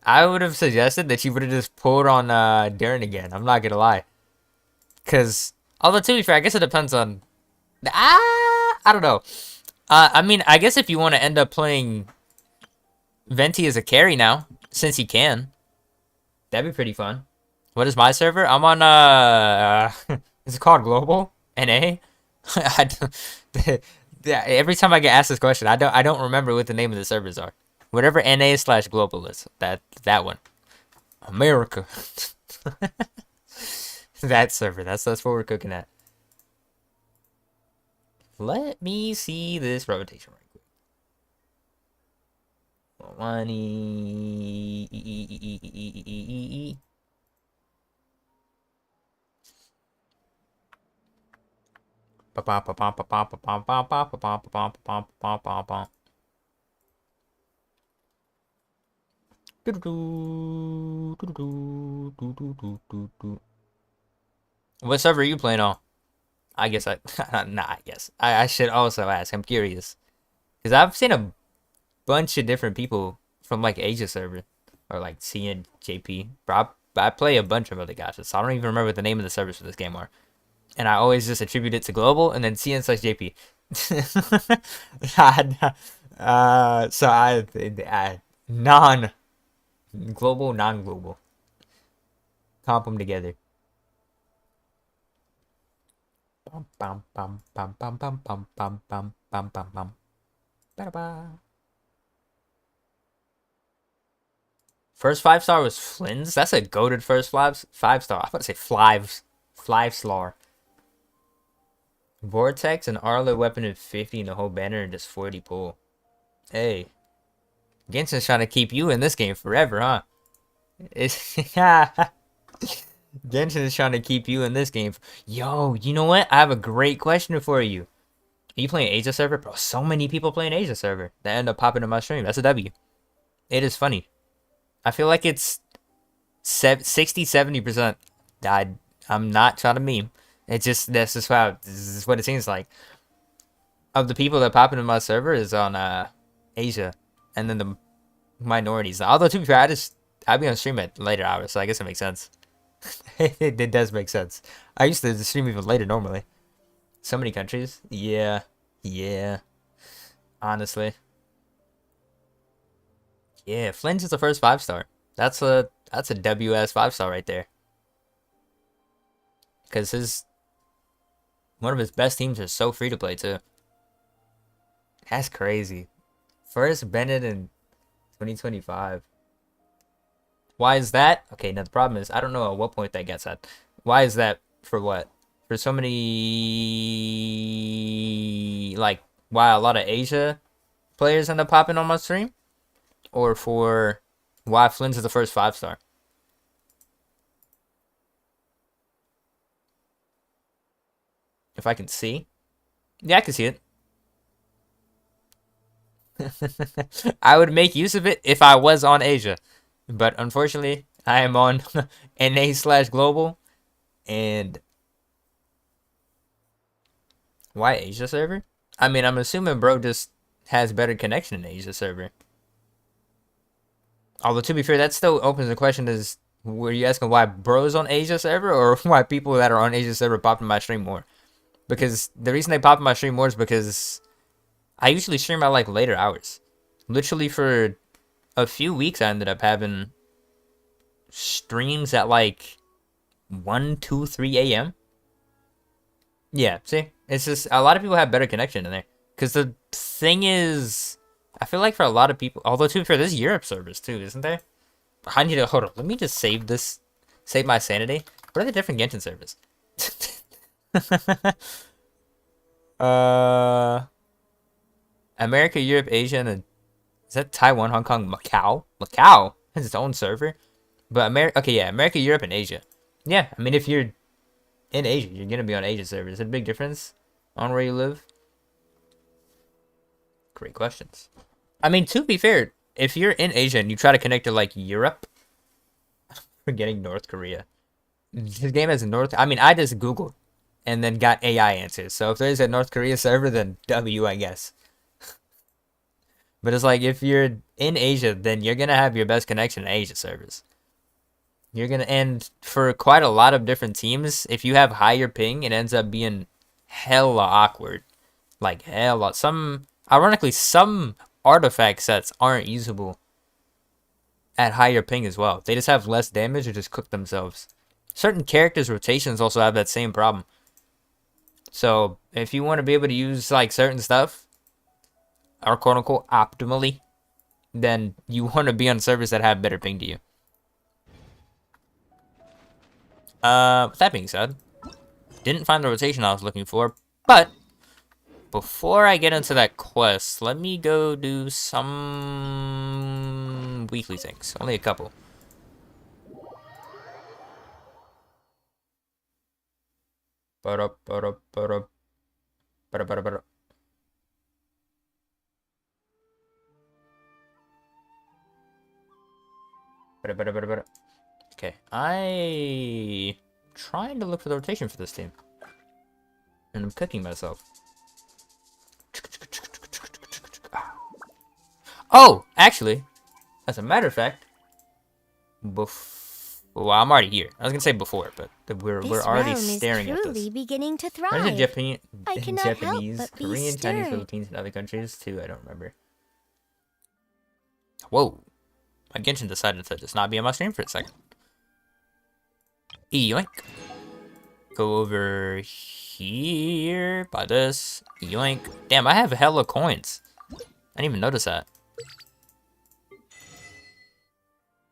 I would have suggested that you would have just pulled on Durin again. I'm not gonna lie. Cause although to be fair, I guess it depends on I don't know. I mean, I guess if you want to end up playing Venti as a carry now, since you can, that'd be pretty fun. What is my server? I'm on is it called Global? NA? Yeah, every time I get asked this question, I don't remember what the name of the servers are. Whatever NA/global is, that one. America. That server. That's what we're cooking at. Let me see this rotation right quick. Mualani. What server are you playing on? I guess I should also ask. I'm curious. Because I've seen a bunch of different people from like Asia server. Or like C and JP. Bro, I play a bunch of other guys. So I don't even remember what the name of the servers for this game are. And I always just attribute it to global and then CN/JP. So I non-global, non-global. Comp them together. Bum bum bum bum bum bum bum bum bum bum bum bum. Ba-da-ba. First 5-star was Flynn's. That's a goated first 5-star. I was about to say Flyveslar. Vortex and Arlo weapon at 50 and the whole banner and just 40 pull. Hey. Genshin's trying to keep you in this game forever, huh? Genshin is trying to keep you in this game. Yo, you know what? I have a great question for you. You playing Asia server? Bro, so many people playing Asia server that end up popping in my stream. That's a W. It is funny. I feel like it's 60-70%. I'm not trying to meme. It's just, this is what it seems like. Of the people that pop into my server is on Asia. And then the minorities. Although, to be fair, I'll be on stream at later hours, so I guess it makes sense. It does make sense. I used to stream even later normally. So many countries. Yeah. Honestly. Yeah, Flint is the first 5-star. That's a WS 5-star right there. Because one of his best teams is so free to play too. That's crazy. First Bennett in 2025. Why is that? Okay, now the problem is I don't know at what point that gets at. Why is that for what? For so many, like, why a lot of Asia players end up popping on my stream? Or for why Flynn's is the first 5-star? If I can see. Yeah, I can see it. I would make use of it if I was on Asia. But unfortunately, I am on NA/global. And why Asia server? I mean, I'm assuming bro just has better connection in Asia server. Although, to be fair, that still opens the question is, were you asking why bro's on Asia server or why people that are on Asia server pop in my stream more? Because the reason they pop in my stream more is because I usually stream at like later hours. Literally for a few weeks, I ended up having streams at like 1, 2, 3 a.m. Yeah, see? It's just, a lot of people have better connection in there. Because the thing is, I feel like for a lot of people, although to be fair, there's Europe servers too, isn't there? I need to, hold on, let me just save this, save my sanity. What are the different Genshin servers? America, Europe, Asia, and is that Taiwan, Hong Kong, Macau? Macau has its own server. But okay, yeah, America, Europe, and Asia. Yeah, I mean, if you're in Asia, you're gonna be on Asia servers. Is it a big difference on where you live? Great questions. I mean, to be fair, if you're in Asia and you try to connect to like Europe, forgetting North Korea. This game has I mean, I just Googled and then got AI answers. So if there's a North Korea server, then W, I guess. But it's like, if you're in Asia, then you're gonna have your best connection in Asia servers. And for quite a lot of different teams, if you have higher ping, it ends up being hella awkward. Like, hella. Ironically, some artifact sets aren't usable at higher ping as well. They just have less damage or just cook themselves. Certain characters' rotations also have that same problem. So, if you want to be able to use, like, certain stuff, or quote-unquote optimally, then you want to be on servers that have better ping to you. With that being said, didn't find the rotation I was looking for, but before I get into that quest, let me go do some weekly things. Only a couple. Okay, I trying to look for the rotation for this team, and I'm cooking myself. Oh, actually, as a matter of fact, well, I'm already here. I was gonna say before, but we're already staring at this. Beginning to thrive. What is it, Japanese, I cannot help but be Korean, Chinese, stirred. Philippines, and other countries too? I don't remember. Whoa, my Genshin decided to just not be on my stream for a second. Yoink. Go over here by this. Yoink. Damn, I have hella coins. I didn't even notice that.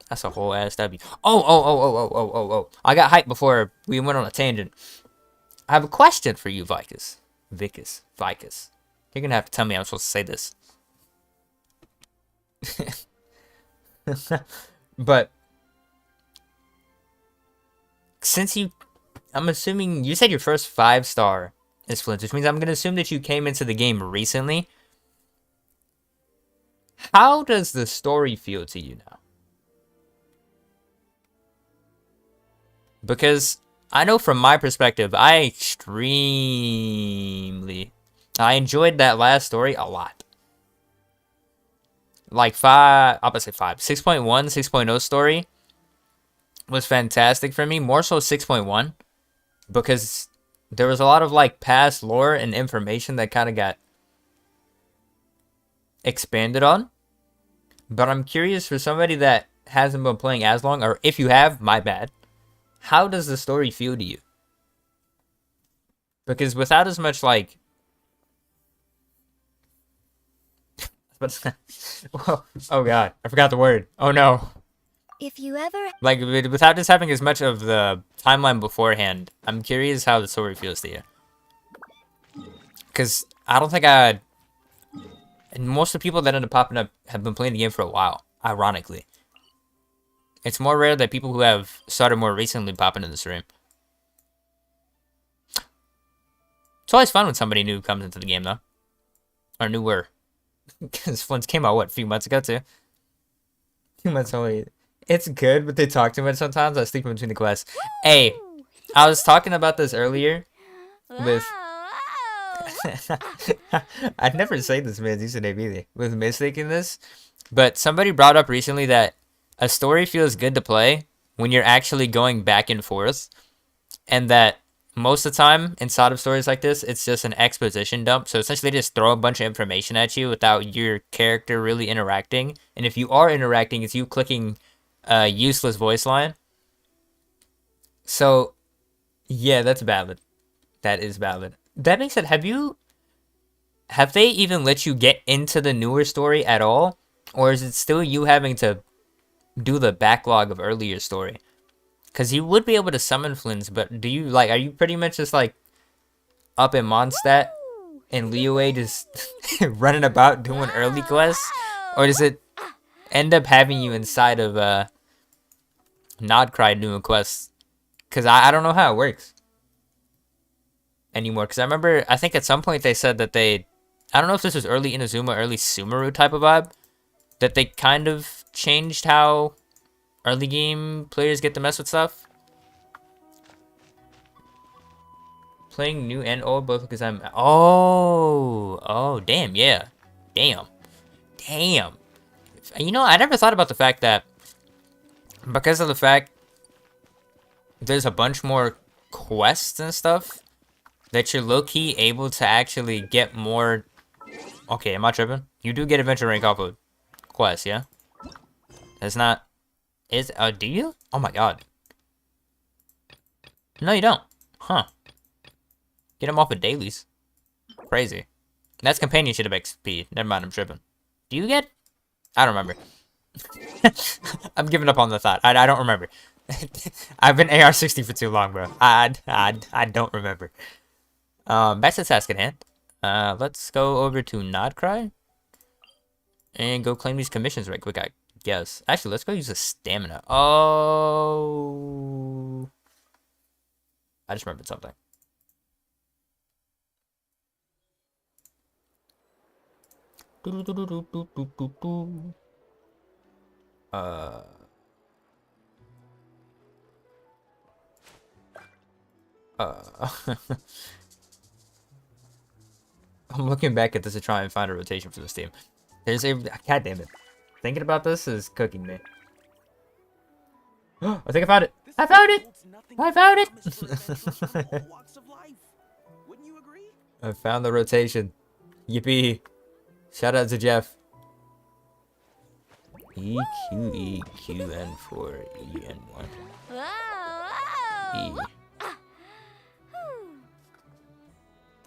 That's a whole ass W. Oh. I got hyped before we went on a tangent. I have a question for you, Vicus. Vicus. You're gonna have to tell me I'm supposed to say this. But since I'm assuming you said your first 5-star is Flint, which means I'm going to assume that you came into the game recently. How does the story feel to you now? Because I know from my perspective, I enjoyed that last story a lot. Like 6.1, 6.0 story was fantastic for me. More so 6.1, because there was a lot of like past lore and information that kind of got expanded on. But I'm curious, for somebody that hasn't been playing as long, or if you have, my bad, how does the story feel to you? Because without as much like oh god, I forgot the word. Oh no. If you ever... Like, without just having as much of the timeline beforehand, I'm curious how the story feels to you. Because I don't think and most of the people that end up popping up have been playing the game for a while, ironically. It's more rare that people who have started more recently pop into the stream. It's always fun when somebody new comes into the game, though. Or newer. Because Flint's came out, what, a few months ago, too? 2 months only. It's good, but they talk too much sometimes. I sleep in between the quests. Hey, I was talking about this earlier with... I'd never say this man's username either. With mistaking this. But somebody brought up recently that a story feels good to play when you're actually going back and forth. And that most of the time, inside of stories like this, it's just an exposition dump. So essentially they just throw a bunch of information at you without your character really interacting. And if you are interacting, it's you clicking a useless voice line. So, yeah, that's valid. That is valid. That being said, have they even let you get into the newer story at all? Or is it still you having to do the backlog of earlier story? Because you would be able to summon Flints, but do you, like, are you pretty much just, like, up in Mondstadt and Liyue just running about doing early quests? Or does it end up having you inside of, Nodcry doing quests? Because I don't know how it works anymore. Because I remember, I think at some point they said that I don't know if this was early Inazuma, early Sumeru type of vibe, that they kind of changed how early game players get to mess with stuff. Playing new and old both because I'm... Oh, damn, yeah. Damn. You know, I never thought about the fact that because of the fact there's a bunch more quests and stuff that you're low-key able to actually get more... Okay, am I tripping? You do get adventure rank off of quests, yeah? That's not... do you? Oh my god. No, you don't. Huh. Get them off of dailies. Crazy. That's companionship XP. Never mind, I'm tripping. Do you get... I don't remember. I'm giving up on the thought. I don't remember. I've been AR-60 for too long, bro. I don't remember. Back to the task at hand. Let's go over to Nodcry. And go claim these commissions right quick, I guess. Actually, let's go use the stamina. Oh. I just remembered something. I'm looking back at this to try and find a rotation for this team. There's a... God damn it. Thinking about this is cooking me. I think I found it! I found it! I found it! I found the rotation. Yippee. Shout out to Jeff. EQEQN4EN1. E.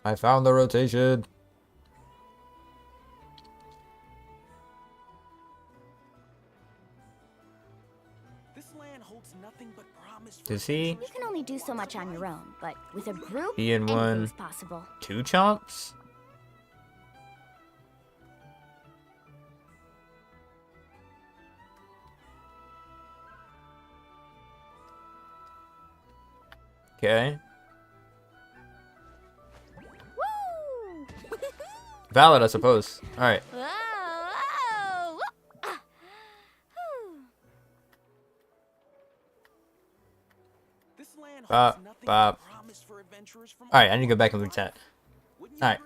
I found the rotation. Does he? You can only do so much on your own, but with a group, EN1. anything's possible. 2 chomps? Okay. Valid, I suppose. Alright. Bop, bop. Alright, I need to go back and look chat. Alright.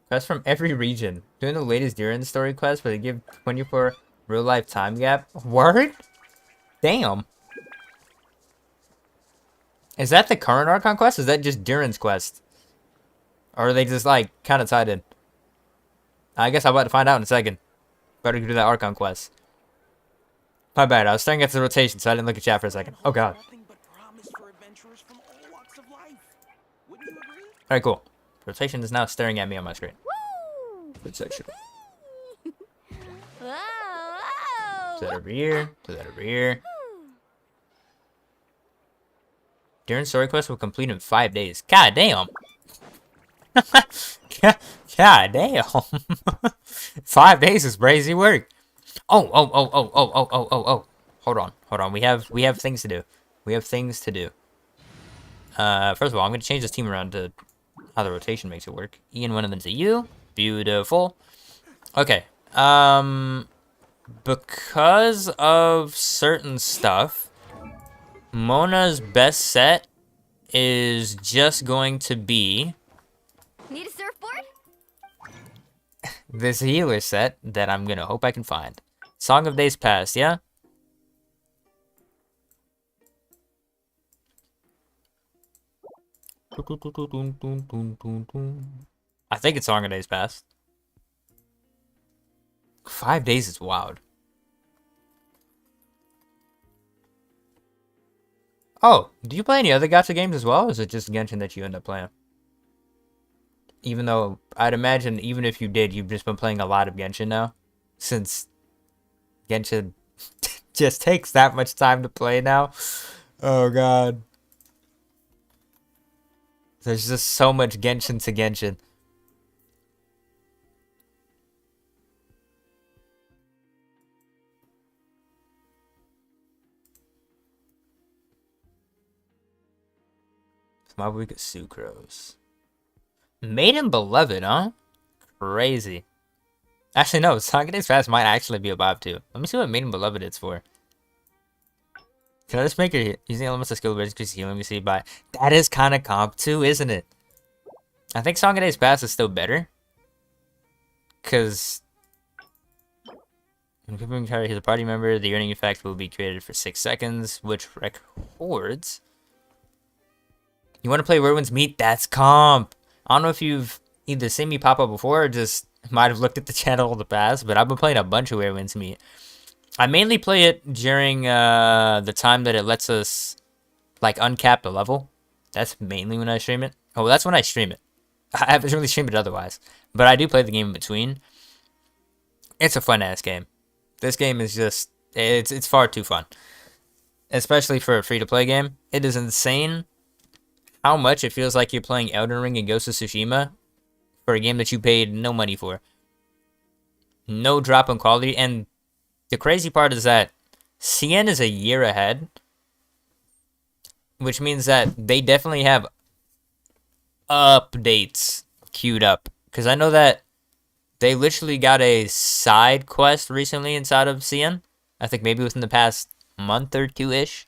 Quest from every region. Doing the latest Duran story quest, but they give 24 real life time gap. Word? Damn. Is that the current Archon quest? Or is that just Duran's quest? Or are they just like kind of tied in? I guess I'm about to find out in a second. Better do that Archon quest. My bad, I was staring at the rotation, so I didn't look at chat for a second. Oh god. Alright, cool. Rotation is now staring at me on my screen. Rotation. To that over here. To that over here. During story quest will complete in 5 days. God damn. God damn. 5 days is crazy work. Oh. Hold on. We have things to do. First of all, I'm gonna change this team around to how the rotation makes it work. Ian went into you. Beautiful. Okay. Because of certain stuff, Mona's best set is just going to be Need a surfboard? this healer set that I'm gonna hope I can find. Song of Days Past, yeah? I think it's Song of Days Past. 5 days is wild. Oh, do you play any other gacha games as well, or is it just Genshin that you end up playing? Even though, I'd imagine, even if you did, you've just been playing a lot of Genshin now. Since Genshin just takes that much time to play now. Oh god. There's just so much Genshin to Genshin. My week of Sucrose. Maiden Beloved, huh? Crazy. Actually, no. Song of Days Past might actually be a vibe too. Let me see what Maiden Beloved is for. Can I just make it using elements of skill abilities increase healing we see by? That is kind of comp too, isn't it? I think Song of Days Past is still better. Because when people carry his party member, the earning effect will be created for 6 seconds, which records. You want to play Whirlwind's Meet? That's comp. I don't know if you've either seen me pop up before or just might have looked at the channel in the past, but I've been playing a bunch of Whirlwind's Meet. I mainly play it during the time that it lets us like uncap the level. That's mainly when I stream it. Oh, that's when I stream it. I haven't really streamed it otherwise, but I do play the game in between. It's a fun ass game. This game is just it's far too fun, especially for a free to play game. It is insane how much it feels like you're playing Elden Ring and Ghost of Tsushima for a game that you paid no money for. No drop in quality, and the crazy part is that CN is a year ahead, which means that they definitely have updates queued up. Because I know that they literally got a side quest recently inside of CN. I think maybe within the past month or two-ish.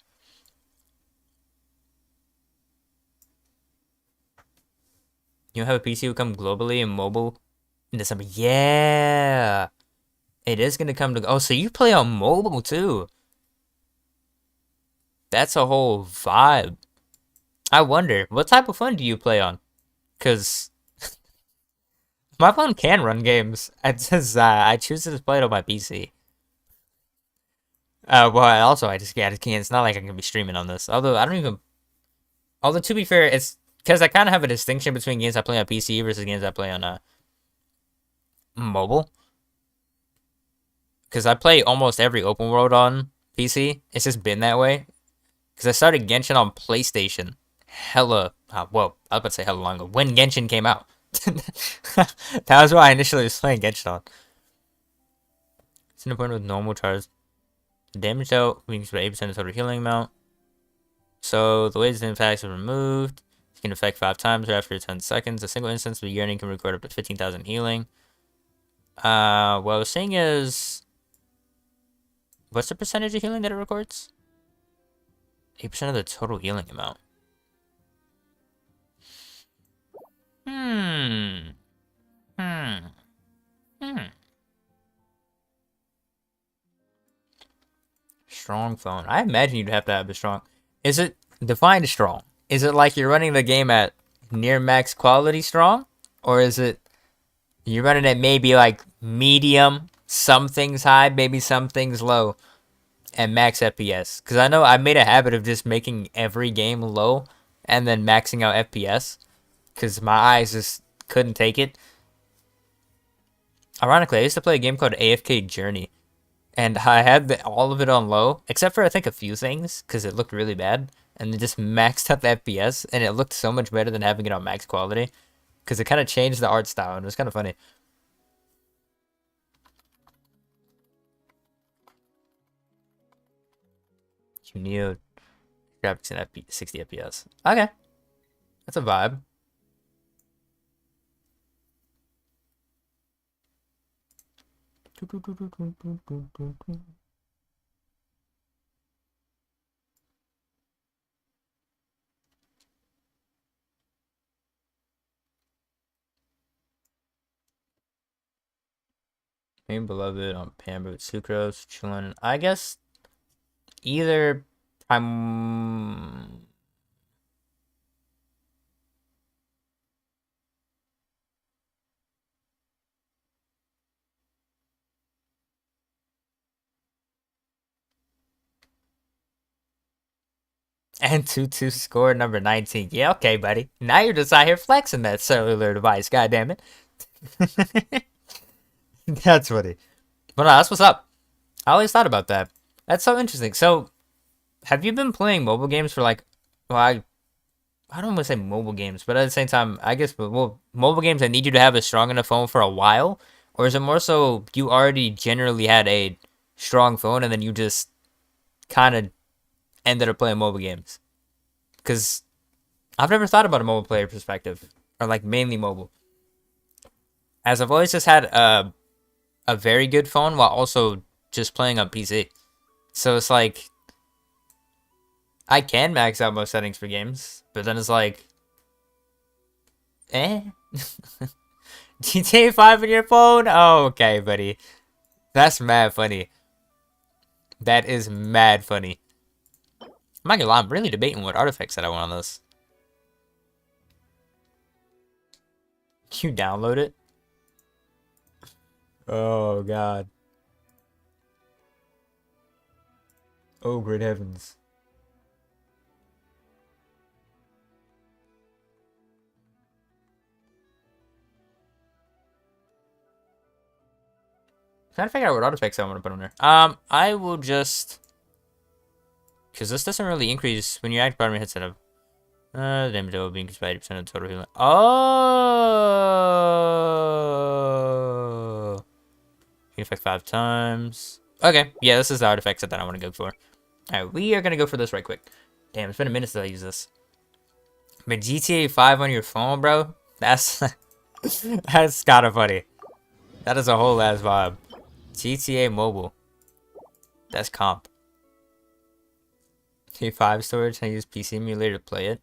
You have a PC will come globally and mobile in December. Yeah. It is going to come to... Oh, so you play on mobile too. That's a whole vibe. I wonder, what type of phone do you play on? Because my phone can run games. It's just, I choose to play it on my PC. Well, also, I just can't. It's not like I can be streaming on this. Although, I don't even... Although, to be fair, it's... Because I kind of have a distinction between games I play on PC versus games I play on mobile. Because I play almost every open world on PC. It's just been that way. Because I started Genshin on PlayStation. Well, I was about to say hella long ago. When Genshin came out. That was what I initially was playing Genshin on. It's an point with normal charge. Damage out, weakness by 8% of total healing amount. So the ways the impacts are removed. Can affect 5 times or after 10 seconds. A single instance of yearning can record up to 15,000 healing. What I was saying is, what's the percentage of healing that it records? 8% of the total healing amount. Strong phone. I imagine you'd have to have a strong. Is it defined strong? Is it like you're running the game at near max quality strong? Or is it you're running at maybe like medium, some things high, maybe some things low, and max FPS? Because I know I made a habit of just making every game low and then maxing out FPS. Because my eyes just couldn't take it. Ironically, I used to play a game called AFK Journey. And I had all of it on low, except for I think a few things, because it looked really bad. And it just maxed out the FPS, and it looked so much better than having it on max quality. Because it kind of changed the art style, and it was kind of funny. You need graphics in 60 FPS. Okay. That's a vibe. Main beloved on Pamber with Sucrose, chillin'. I guess either I'm and 2-2 score number 19. Yeah, okay, buddy. Now you're just out here flexing that cellular device, goddammit. That's funny. But no, that's what's up. I always thought about that. That's so interesting. So, have you been playing mobile games for like, well, I don't want to say mobile games, but at the same time, I guess mobile games that need you to have a strong enough phone for a while? Or is it more so you already generally had a strong phone and then you just kind of ended up playing mobile games? Because I've never thought about a mobile player perspective, or like mainly mobile, as I've always just had a very good phone while also just playing on PC. So it's like I can max out most settings for games, but then it's like, GTA 5 on your phone? Oh, okay, buddy. That's mad funny. That is mad funny. I'm not gonna lie, I'm really debating what artifacts that I want on this. Can you download it? Oh, God. Oh, great heavens. Trying to figure out what artifacts I want to put on there. I will just... Because this doesn't really increase when you activate primary hit setup. The damage will be increased by 80% of total healing. Oh! You can affect 5 times. Okay, yeah, this is the artifact set that I want to go for. Alright, we are going to go for this right quick. Damn, it's been a minute since I use this. But GTA 5 on your phone, bro? That's... that's kind of funny. That is a whole ass vibe. GTA Mobile. That's comp. K5 storage, I use PC emulator to play it.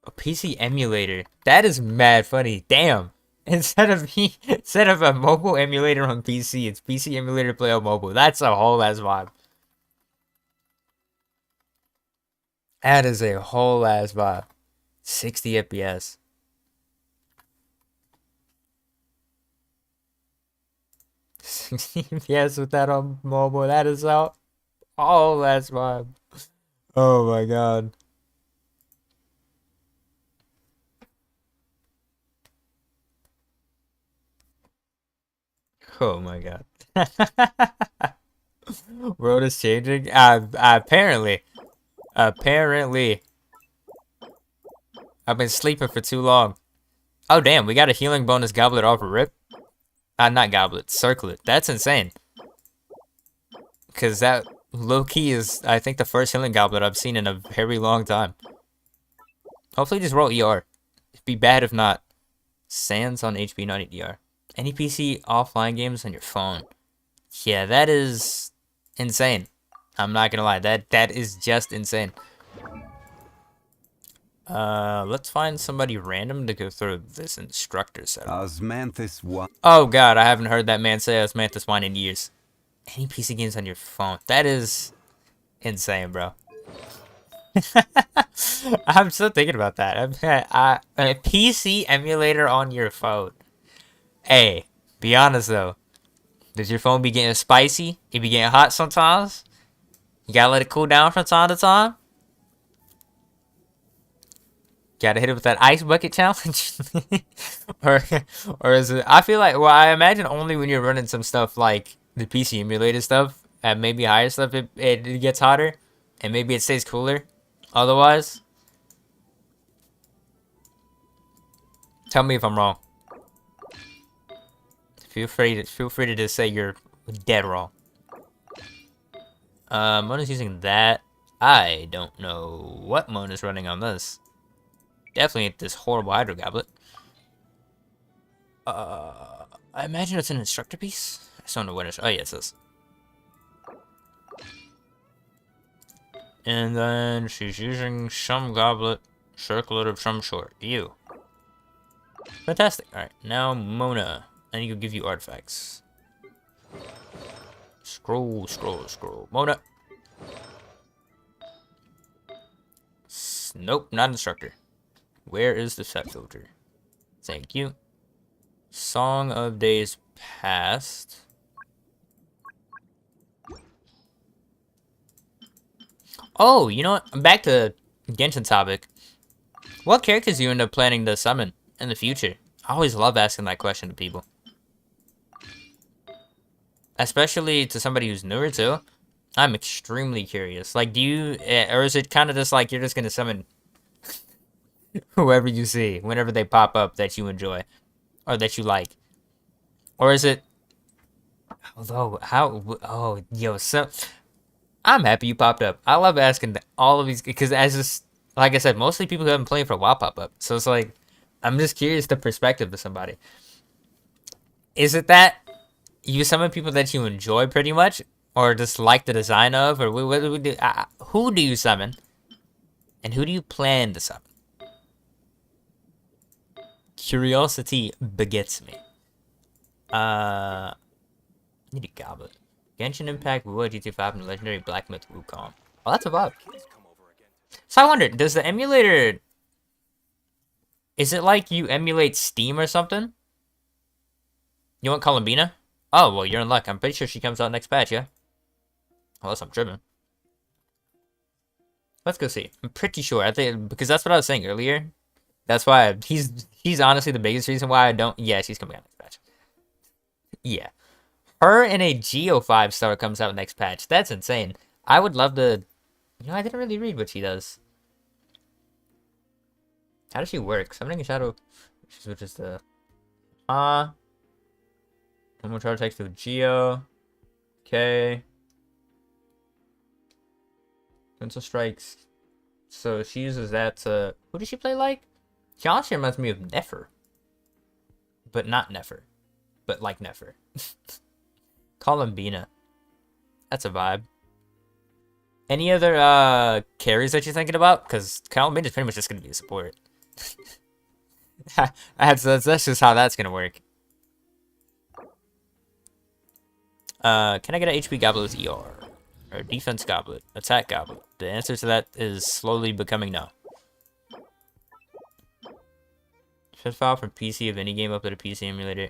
A PC emulator. That is mad funny. Damn. Instead of a mobile emulator on PC, it's PC emulator to play on mobile. That's a whole ass vibe. That is a whole ass vibe. 60 FPS. 60 FPS with that on mobile. That is a whole ass vibe. Oh my god. Oh my god. World is changing? Apparently. Apparently. I've been sleeping for too long. Oh damn, we got a healing bonus goblet off a rip. Not goblet, circlet. That's insane. Cause that low-key is, I think, the first healing goblet I've seen in a very long time. Hopefully just roll ER. It'd be bad if not. Sans on HP, not ER. Any PC offline games on your phone. Yeah, that is insane. I'm not gonna lie, that is just insane. Let's find somebody random to go through this instructor setup. Osmanthus one. Oh god, I haven't heard that man say Osmanthus wine in years. Any PC games on your phone. That is insane, bro. I'm still thinking about that. A PC emulator on your phone. Hey, be honest though. Does your phone be getting spicy? It be getting hot sometimes? You gotta let it cool down from time to time? Gotta hit it with that ice bucket challenge? or is it... I feel like... Well, I imagine only when you're running some stuff like the PC emulator stuff, and maybe higher stuff, it gets hotter. And maybe it stays cooler. Otherwise... Tell me if I'm wrong. Feel free to just say you're dead wrong. Mona's using that. I don't know what Mona's running on this. Definitely this horrible Hydro Goblet. I imagine it's an instructor piece. I just don't know what it's. Oh yeah, it says. And then she's using some goblet, circlet of some sort. You. Fantastic. All right, now Mona. I need to give you artifacts. Scroll, scroll, scroll. Mona. Nope, not instructor. Where is the set filter? Thank you. Song of Days Past. Oh, you know what? Back to Genshin topic. What characters do you end up planning to summon in the future? I always love asking that question to people. Especially to somebody who's newer too. I'm extremely curious. Like, do you... Or is it kind of just like you're just going to summon whoever you see, whenever they pop up that you enjoy? Or that you like? Or is it... Although, how... Oh, yo, so... I'm happy you popped up. I love asking all of these... Because as just... Like I said, mostly people who haven't played for a while pop up. So it's like... I'm just curious the perspective of somebody. Is it that you summon people that you enjoy pretty much? Or just like the design of? Or what do we do? Who do you summon? And who do you plan to summon? Curiosity begets me. Need a goblet. Genshin Impact, Wu GT 5, and Legendary Black Myth Wukong. Oh, that's a vibe. So I wonder, does the emulator... Is it like you emulate Steam or something? You want Columbina? Oh, well, you're in luck. I'm pretty sure she comes out next patch, yeah? Unless I'm tripping. Let's go see. I'm pretty sure. I think because that's what I was saying earlier. That's why he's honestly the biggest reason why I don't... Yeah, she's coming out next patch. Yeah. Her and a Geo 5-star comes out next patch. That's insane. I would love to... You know, I didn't really read what she does. How does she work? Summoning a shadow... Which is the... One more charge text to Geo. Okay. Pencil strikes. So she uses that to... Who does she play like? She honestly reminds me of Nefer. But not Nefer. But like Nefer. Columbina. That's a vibe. Any other carries that you're thinking about? Because Columbina's pretty much just going to be a support. that's just how that's going to work. Can I get an HP goblet with ER? Or defense goblet? Attack goblet? The answer to that is slowly becoming no. Fit file from PC of any game up to the PC emulator.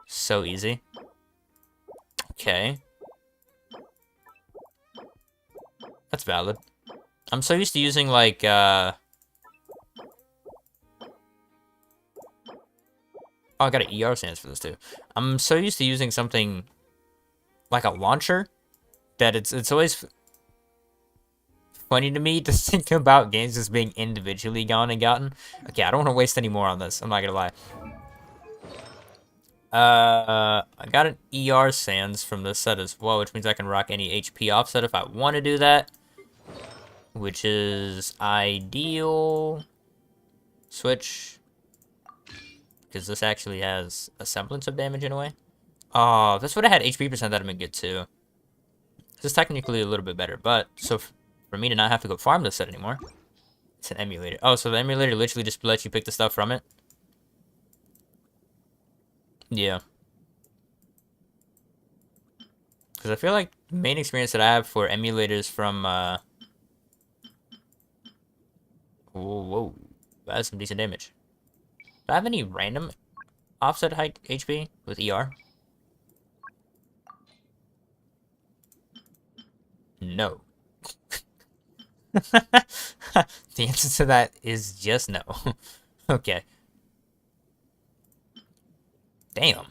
So easy. Okay. That's valid. I'm so used to using like oh, I got an ER stance for this too. I'm so used to using something like a launcher that it's always funny to me to think about games just being individually gone and gotten. Okay, I don't want to waste any more on this. I'm not gonna lie. I got an ER Sands from this set as well, which means I can rock any HP offset if I want to do that. Which is ideal. Switch. Because this actually has a semblance of damage in a way. Oh, if this would have had HP percent, that would have been good too. This is technically a little bit better, but so for me to not have to go farm this set anymore, it's an emulator. Oh, so the emulator literally just lets you pick the stuff from it? Yeah. Because I feel like the main experience that I have for emulators from, whoa, that's some decent damage. Do I have any random offset height HP with ER? No. The answer to that is just no. Okay. Damn.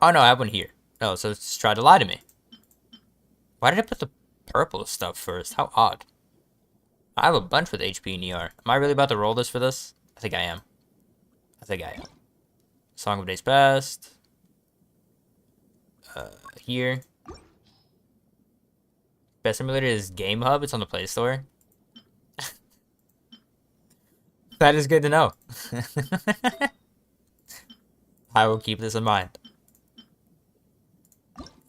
Oh no, I have one here. Oh, so it's tried to lie to me. Why did I put the purple stuff first? How odd. I have a bunch with HP and ER. Am I really about to roll this for this? I think I am. Song of Days Past. Here. Best simulator is Game Hub. It's on the Play Store. That is good to know. I will keep this in mind.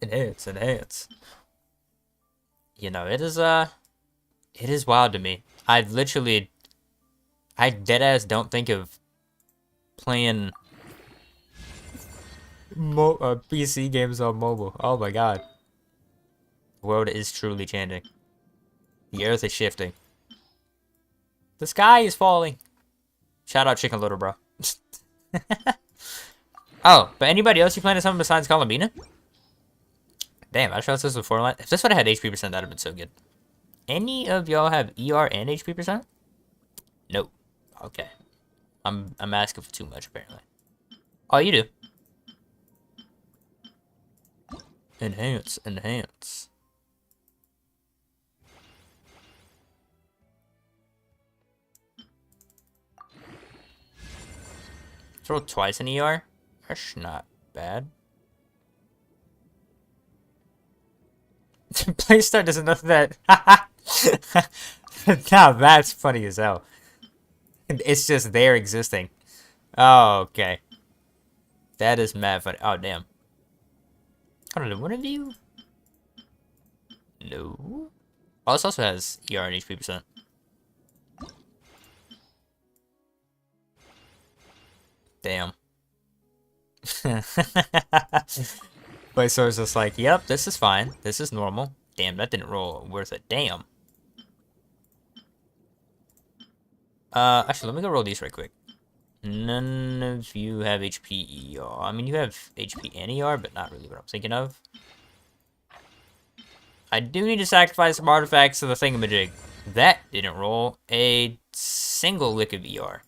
Enhance. You know, it is wild to me. I deadass don't think of playing PC games on mobile. Oh my god. The world is truly changing. The earth is shifting. The sky is falling. Shout out Chicken Little, bro. Oh, but anybody else you playing as something besides Columbina? Damn, I chose this before. If this would have had HP percent, that'd have been so good. Any of y'all have ER and HP percent? No. Okay. I'm asking for too much apparently. Oh, you do. Enhance. Throw twice in ER? That's not bad. Playstart doesn't know that. Now that's funny as hell. It's just there existing. Oh, okay. That is mad funny. Oh, damn. I don't know, one of you? No. Oh, this also has ER and HP percent. Damn. My source is like, yep, this is fine. This is normal. Damn, that didn't roll worth a damn. Actually, let me go roll these right quick. None of you have HP ER. I mean, you have HP and ER, but not really what I'm thinking of. I do need to sacrifice some artifacts to the thingamajig. That didn't roll a single lick of ER.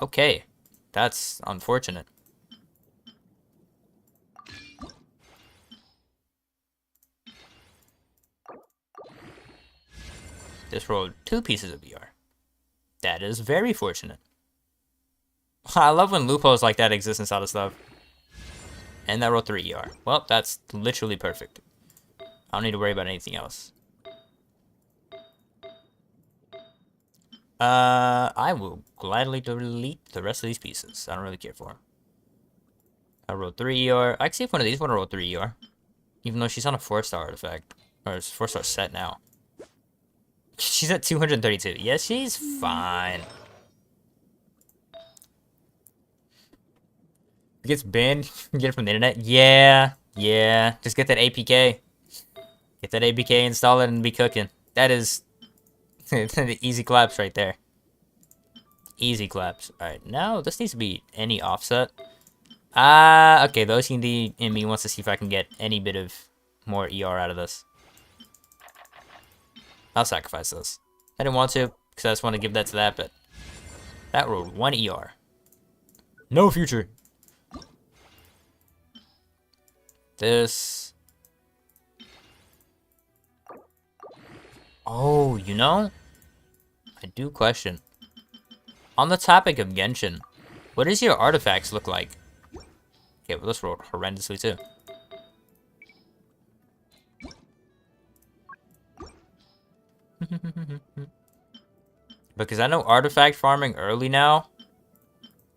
Okay, that's unfortunate. This rolled 2 pieces of ER. That is very fortunate. I love when loopholes like that exist inside of stuff. And that rolled 3 ER. Well, that's literally perfect. I don't need to worry about anything else. I will gladly delete the rest of these pieces. I don't really care for them. I rolled 3 ER. I can see if one of these want to roll 3 ER. Even though she's on a 4-star artifact. Or it's 4-star set now. She's at 232. Yeah, she's fine. It gets banned. Get it from the internet. Yeah. Just get that APK. Get that APK, install it, and be cooking. That is the easy claps right there. Easy claps. Alright, now this needs to be any offset. Okay, the OCD in me wants to see if I can get any bit of more ER out of this. I'll sacrifice this. I didn't want to, because I just want to give that to that, but that rolled 1 ER. No future. This. Oh, you know? I do question. On the topic of Genshin, what does your artifacts look like? Okay, well, this rolled horrendously too. Because I know artifact farming early now,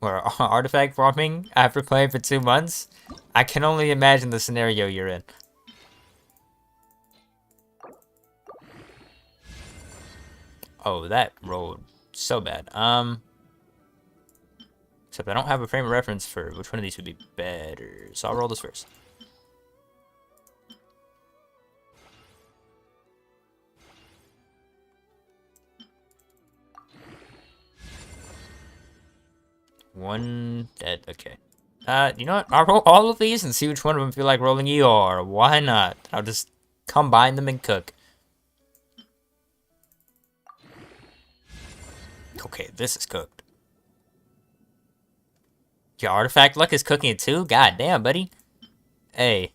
or artifact farming after playing for 2 months, I can only imagine the scenario you're in. Oh, that rolled so bad. Except I don't have a frame of reference for which one of these would be better. So I'll roll this first. One dead. Okay. You know what? I'll roll all of these and see which one of them feel like rolling ER. Why not? I'll just combine them and cook. Okay, this is cooked. Your artifact luck is cooking it too? God damn, buddy. Hey,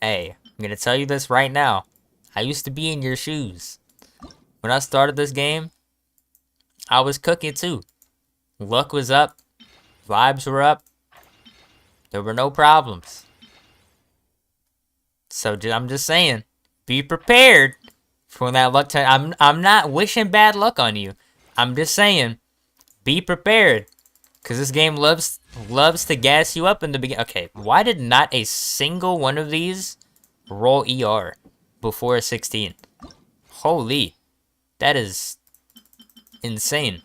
I'm gonna tell you this right now. I used to be in your shoes. When I started this game, I was cooking too. Luck was up. Vibes were up. There were no problems. So I'm just saying, be prepared for when that luck time. I'm not wishing bad luck on you. I'm just saying, be prepared. Because this game loves to gas you up in the beginning. Okay, why did not a single one of these roll ER before a 16? Holy, that is insane.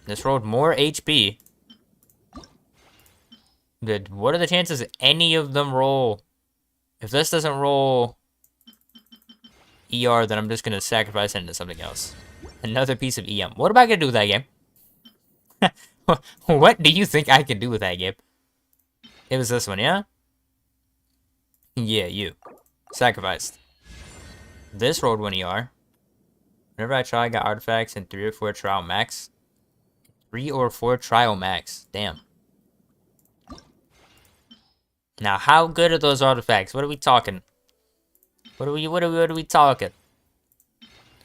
This rolled more HP. What are the chances any of them roll? If this doesn't roll ER, then I'm just going to sacrifice it into something else. Another piece of EM. What am I going to do with that game? What do you think I can do with that game? It was this one, yeah? Yeah, you. Sacrificed. This rolled 1 ER. Whenever I try, I got artifacts in 3 or 4 trial max. 3 or 4 trial max. Damn. Now, how good are those artifacts? What are we talking? What are we talking?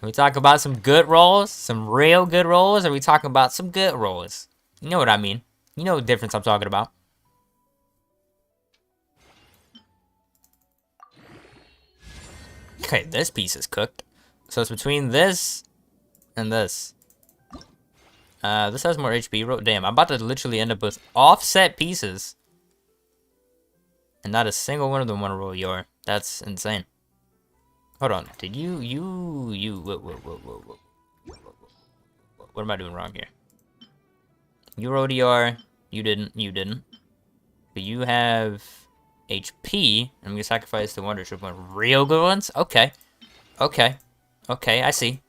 Are we talking about some good rolls? Some real good rolls? Or are we talking about some good rolls? You know what I mean. You know the difference I'm talking about. Okay, this piece is cooked. So it's between this and this. This has more HP. Damn, I'm about to literally end up with offset pieces. And not a single one of them want to roll ER. That's insane. Hold on. Did whoa. What am I doing wrong here? You rolled ER. You didn't. But you have HP. I'm gonna sacrifice the Wonder Strip one. Real good ones? Okay, I see.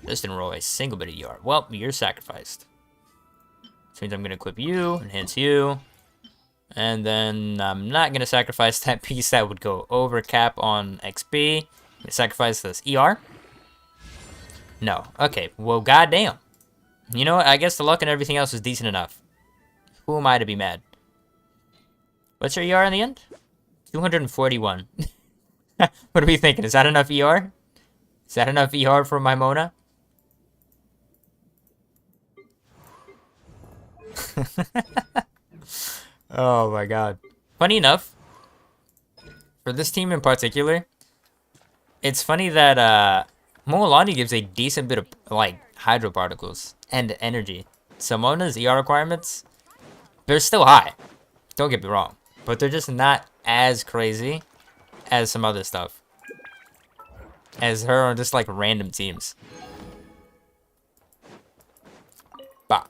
Just didn't roll a single bit of ER. Well, you're sacrificed. Which means I'm gonna equip you, enhance you. And then I'm not going to sacrifice that piece that would go over cap on XP. I'm going to sacrifice this ER. No. Okay. Well, goddamn. You know what? I guess the luck and everything else is decent enough. Who am I to be mad? What's your ER in the end? 241. What are we thinking? Is that enough ER? Is that enough ER for my Mona? Oh my god. Funny enough, for this team in particular, it's funny that Mualani gives a decent bit of like hydro particles and energy. So Mona's ER requirements, they're still high. Don't get me wrong, but they're just not as crazy as some other stuff. As her on just like random teams. Bah.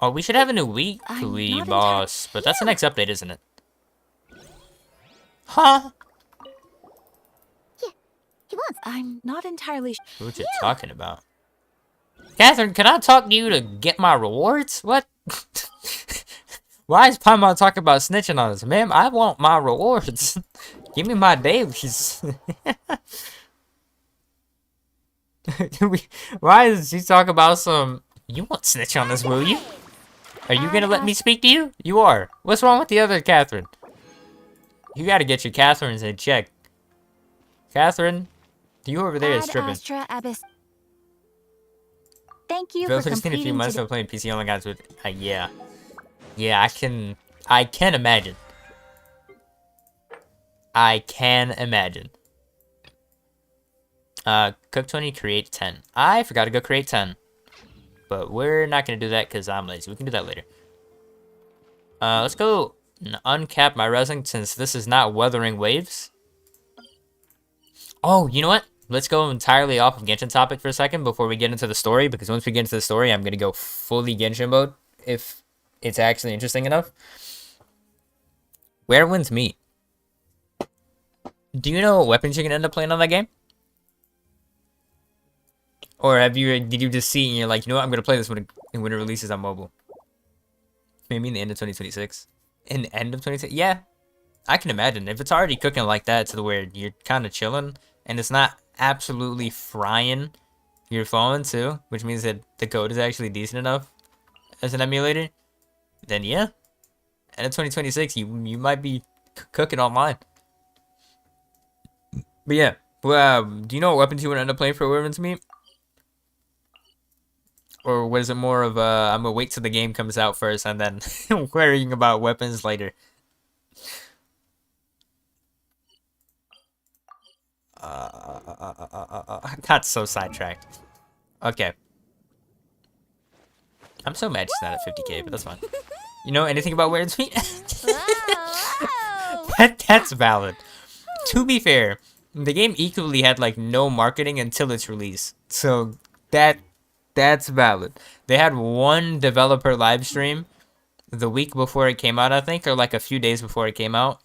Oh, we should have a new weekly boss, but that's the next update, isn't it? Huh? Yeah, he wants. I'm not entirely sure. What you talking about? Catherine, can I talk to you to get my rewards? What? Why is Paimon talking about snitching on us? Ma'am, I want my rewards. Give me my dailies. Why is she talking about some... You won't snitch on us, will you? Are you gonna let me speak to you? You are. What's wrong with the other Catherine? You gotta get your Catherines in check. Catherine, you over there is tripping. Thank you Phil for 16 a few completing months today. of playing PC only guys with yeah. Yeah, I can imagine. I can imagine. Cook 20, create 10. I forgot to go create 10. But we're not gonna do that because I'm lazy. We can do that later. Let's go uncap my resin since this is not weathering waves. Oh, you know what? Let's go entirely off of Genshin topic for a second before we get into the story, because once we get into the story, I'm gonna go fully Genshin mode if it's actually interesting enough. Where wins meat? Do you know what weapons you're gonna end up playing on that game? Or did you just see and you're like, you know what, I'm gonna play this when it releases on mobile? Maybe in the end of 2026. In the end of 2026? Yeah, I can imagine. If it's already cooking like that to the where you're kind of chilling, and it's not absolutely frying your phone too, which means that the code is actually decent enough as an emulator, then yeah. And in 2026, you might be cooking online. But yeah, do you know what weapons you want to end up playing for Women's Meet? Or was it more of I'm gonna wait till the game comes out first and then worrying about weapons later? I got so sidetracked. Okay. I'm so mad she's not at 50k, but that's fine. You know anything about Weird Sweet? That's valid. To be fair, the game equally had like no marketing until its release. So that's valid. They had one developer live stream the week before it came out, I think, or like a few days before it came out.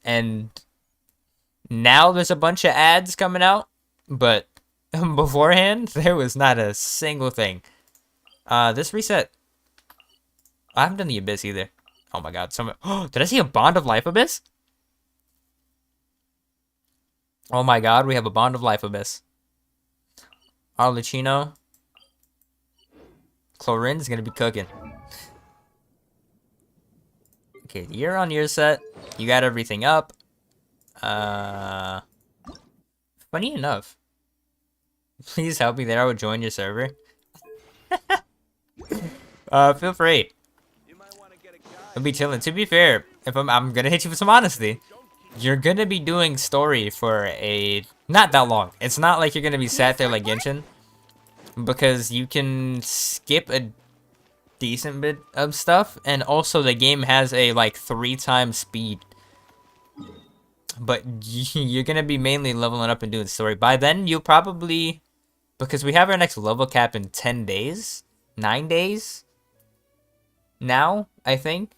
And now there's a bunch of ads coming out, but beforehand, there was not a single thing. This reset, I haven't done the Abyss either. Oh my god, did I see a Bond of Life Abyss? Oh my god, we have a Bond of Life Abyss. Arlecchino. Chlorine's gonna be cooking. Okay, you're on your set. You got everything up. Funny enough. Please help me there. I would join your server. Feel free. I'll be chilling. To be fair, if I'm gonna hit you with some honesty. You're gonna be doing story for not that long. It's not like you're gonna be sat there like Genshin, because you can skip a decent bit of stuff, and also the game has a like 3x speed. But you're gonna be mainly leveling up and doing story. By then, you'll probably, because we have our next level cap in 10 days, 9 days. Now, I think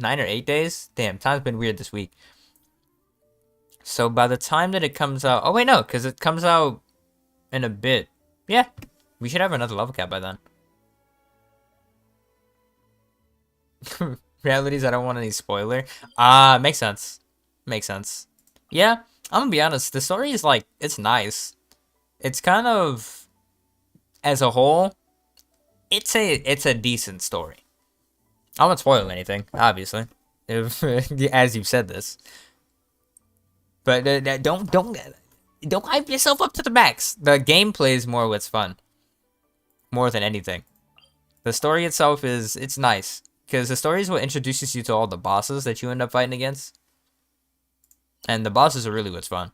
9 or 8 days. Damn, time's been weird this week. So by the time that it comes out... Oh, wait, no, because it comes out in a bit. Yeah, we should have another level cap by then. Realities, I don't want any spoiler. Makes sense. Makes sense. Yeah, I'm gonna be honest. The story is, like, it's nice. It's kind of... As a whole, it's a decent story. I won't spoil anything, obviously. As you've said this. But don't hype yourself up to the max. The gameplay is more what's fun, more than anything. The story itself it's nice, because the story is what introduces you to all the bosses that you end up fighting against, and the bosses are really what's fun.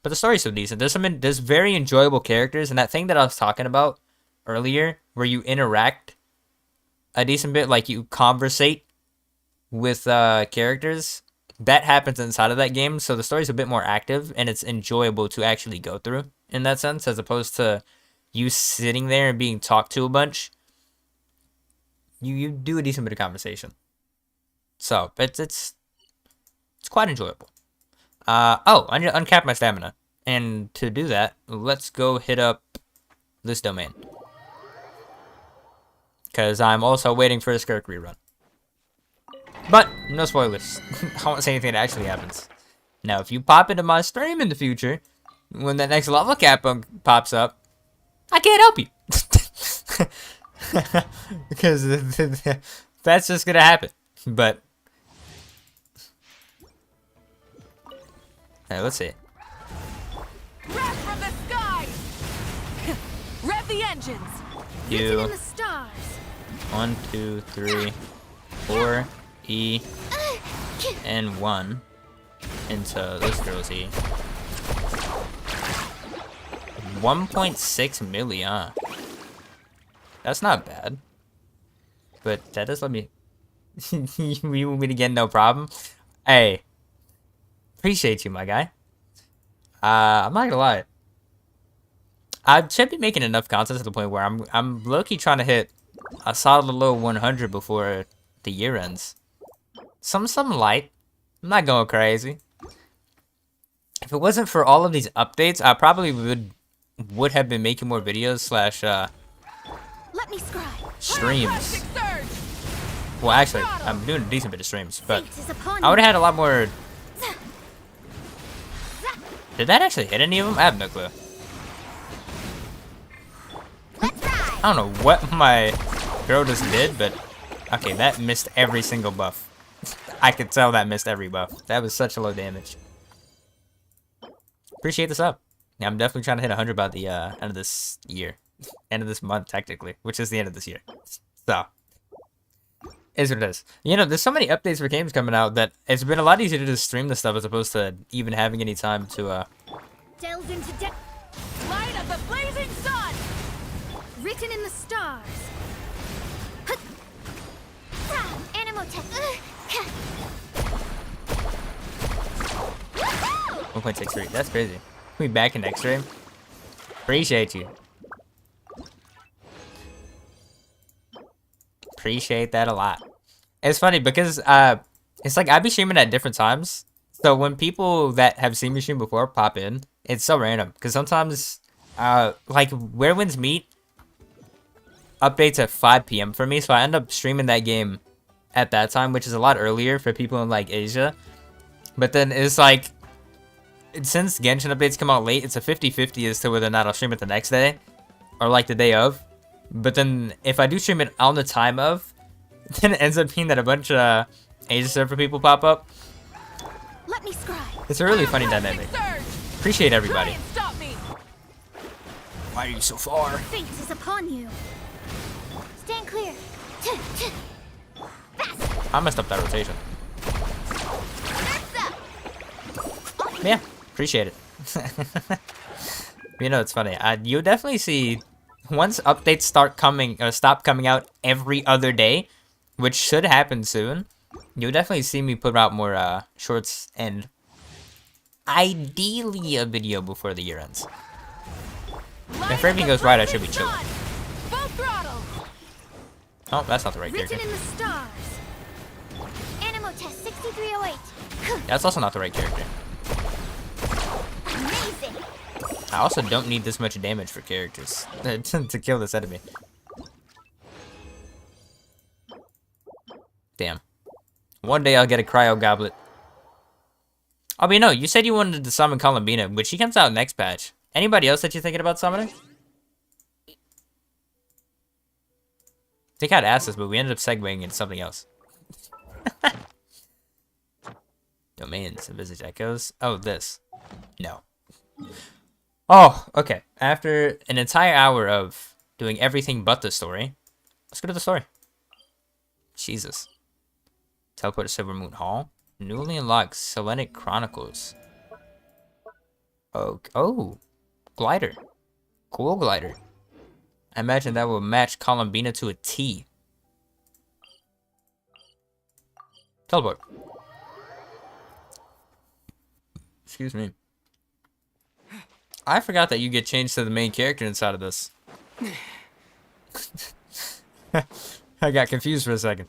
But the story's so decent. There's very enjoyable characters, and that thing that I was talking about earlier, where you interact a decent bit, like you conversate with characters. That happens inside of that game, so the story's a bit more active, and it's enjoyable to actually go through, in that sense, as opposed to you sitting there and being talked to a bunch. You do a decent bit of conversation. So, it's quite enjoyable. I need to uncap my stamina. And to do that, let's go hit up this domain. Because I'm also waiting for a Skirk rerun. But, no spoilers. I won't say anything that actually happens. Now, if you pop into my stream in the future, when that next level cap pops up, I can't help you. Because that's just gonna happen. But, let's see. Wrath from the sky! Rev the end! vengeance. Written Q. in the stars. 1, 2, 3, 4, E, and 1 into this girl's E. 1.6 million, huh? That's not bad. But that does let me... We want me to get no problem? Hey. Appreciate you, my guy. I'm not gonna lie. I should be making enough content to the point where I'm low-key trying to hit a solid low 100 before the year ends. Some light. I'm not going crazy. If it wasn't for all of these updates, I probably would have been making more videos slash Let me scribe. streams. Well, actually, I'm doing a decent bit of streams, but Fate is upon I would you. have had a lot more. Did that actually hit any of them? I have no clue. Let's ride. I don't know what my girl just did, but okay, that missed every single buff. I could tell that missed every buff. That was such a low damage. Appreciate the sub. Yeah, I'm definitely trying to hit 100 by the end of this year. End of this month, technically, which is the end of this year. So, is what it is. You know, there's so many updates for games coming out that it's been a lot easier to just stream this stuff as opposed to even having any time to, Delves into depth. Light of the blazing sun. Written in the stars. Hut. Ah, Animal tech. 1.63. That's crazy. We back in next stream. Appreciate you. Appreciate that a lot. It's funny because it's like I be streaming at different times. So when people that have seen me stream before pop in, it's so random. Because sometimes like Where Winds Meet updates at 5 p.m. for me, so I end up streaming that game at that time, which is a lot earlier for people in like Asia. But then it's like, since Genshin updates come out late, it's a 50-50 as to whether or not I'll stream it the next day or like the day of. But then if I do stream it on the time of, then it ends up being that a bunch of Asia server people pop up. Let me scribe. It's a really funny dynamic. Appreciate everybody. Stop me. Why are you so far? Fate is upon you. Stand clear. Fast. I messed up that rotation. Yeah, appreciate it. You know, it's funny. You'll definitely see once updates start coming or stop coming out every other day, which should happen soon. You'll definitely see me put out more shorts and ideally a video before the year ends. If everything goes right, I should be chilling. Full throttle. Oh, that's not the right Written character. in the stars. Animal test 6308. That's also not the right character. Amazing. I also don't need this much damage for characters to kill this enemy. Damn. One day I'll get a cryo goblet. Oh, but no, you said you wanted to summon Columbina, which she comes out next patch. Anybody else that you're thinking about summoning? I think I'd ask this, but we ended up segueing into something else. Domains, Visage Echoes. Oh, this. No. Oh, okay. After an entire hour of doing everything but the story, let's go to the story. Jesus. Teleport to Silver Moon Hall. Newly unlocked Selenic Chronicles. Oh. Glider. Cool glider. I imagine that will match Columbina to a T. Teleport. Excuse me. I forgot that you get changed to the main character inside of this. I got confused for a second.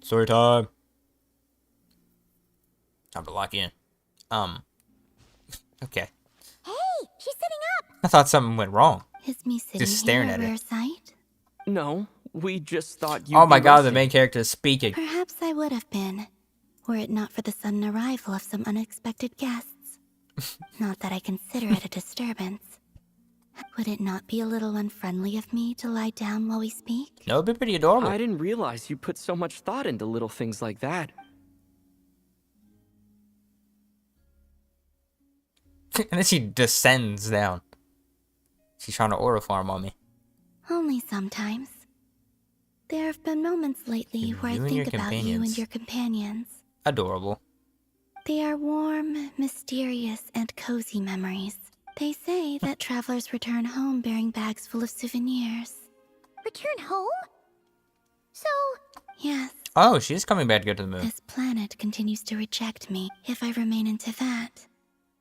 Story time. Time to lock in. Okay. Hey, she's sitting up. I thought something went wrong. Is me sitting Just staring here at a it. rare sight? No, we just thought you. Oh my god, the main character is speaking. Perhaps I would have been, were it not for the sudden arrival of some unexpected guests. Not that I consider it a disturbance. Would it not be a little unfriendly of me to lie down while we speak? No, it'd be pretty adorable. I didn't realize you put so much thought into little things like that. And then she descends down. She's trying to aura farm on me. Only sometimes. There have been moments lately where I You and your think about you and companions. your companions. Adorable. They are warm, mysterious, and cozy memories. They say that travelers return home bearing bags full of souvenirs. Return home? So, Yes, Oh, she's coming back to go to the moon. this planet continues to reject me. If I remain into that,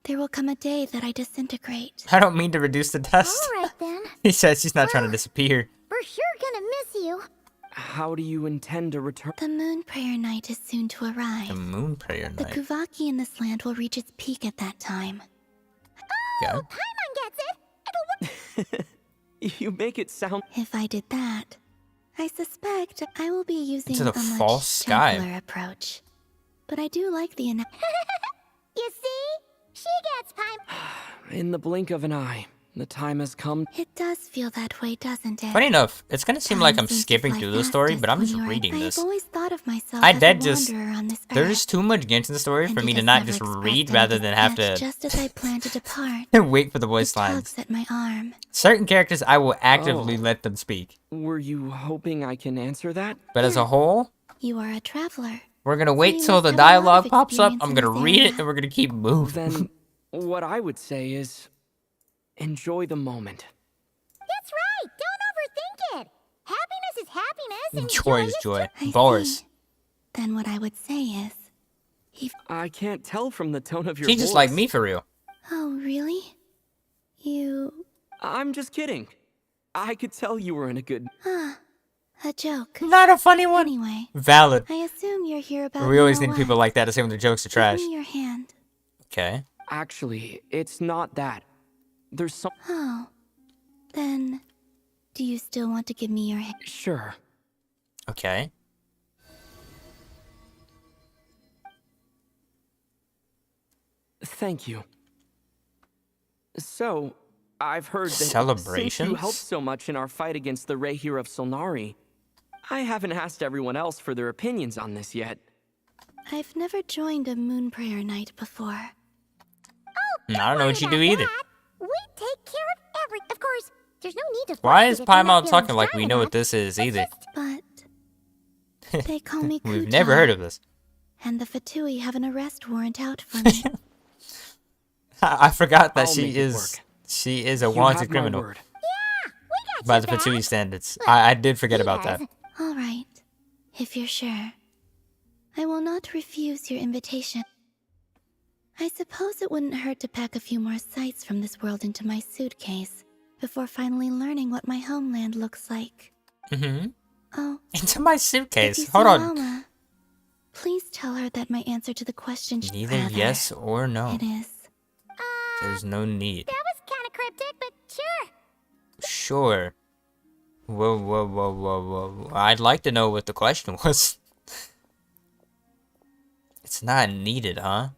there will come a day that I disintegrate. I don't mean to reduce the dust. alright then. He says she's not trying to disappear. For sure gonna miss you. How do you intend to return? The moon prayer night is soon to arrive. The moon prayer The night. Kuvaki in this land will reach its peak at that time. Okay. Paimon gets it. You make it sound. If I did that, I suspect I will be using Into the a much false sky. gentler approach. But I do like the You see? She gets Paimon. In the blink of an eye, the time has come. It does feel that way, doesn't it? Funny enough, it's gonna seem like I'm Time seems to skipping fly through the story, fastest but I'm when just you're- reading I this. have always thought of myself I as did a just- wanderer on this There's earth, too much Genshin story for and me it to has not never just expressed read any rather than have disgust to Just as I plan to depart, wait for the it voice lines. tugs at my arm. Certain characters, I will actively Oh. let them speak. Were you hoping I can answer that? But as a whole, You are a traveler. we're gonna wait you till must the have a lot of dialogue pops up. experience I'm in gonna this read it area. and we're gonna keep moving. Then, what I would say is, enjoy the moment. That's right. Don't overthink it. Happiness is happiness and Joy is joy. I Boris. see. Then what I would say is, I can't tell from the tone of your She's voice. just like me for real. oh really? You, I'm just kidding. I could tell you were in a good. a joke. Not a funny one. Anyway, Valid. I assume you're here about. We always you know need people what? like that to say when the jokes are Give trash. me your hand. Okay. Actually, it's not that. There's some. Oh, then, do you still want to give me your hand? Sure. Okay. Thank you. So, I've heard that since you Celebrations? helped so much in our fight against the Rehir of Solnari, I haven't asked everyone else for their opinions on this yet. I've never joined a moon prayer night before. I don't know what you do About either. that, we take care of every. Of course, there's no need to. Why force is it if you're not Paimon feeling talking like we strong know what enough. this is It's either? just- But they call me We've Kuta, never heard of this. and the Fatui have an arrest warrant out for me. I forgot that I'll she make it is work. she is a You wanted have my criminal word. We got by you the back. Fatui standards. I did forget about Yes. that. All right, if you're sure. I will not refuse your invitation. I suppose it wouldn't hurt to pack a few more sights from this world into my suitcase before finally learning what my homeland looks like. Mm-hmm. Oh, Into my if you suitcase. see Hold on. Alma, please tell her that my answer to the question. Neither Rather, yes or no. It is. There's no need. That was kind of cryptic, but sure. Sure. Whoa, whoa, whoa, whoa, whoa. I'd like to know what the question was. It's not needed, huh?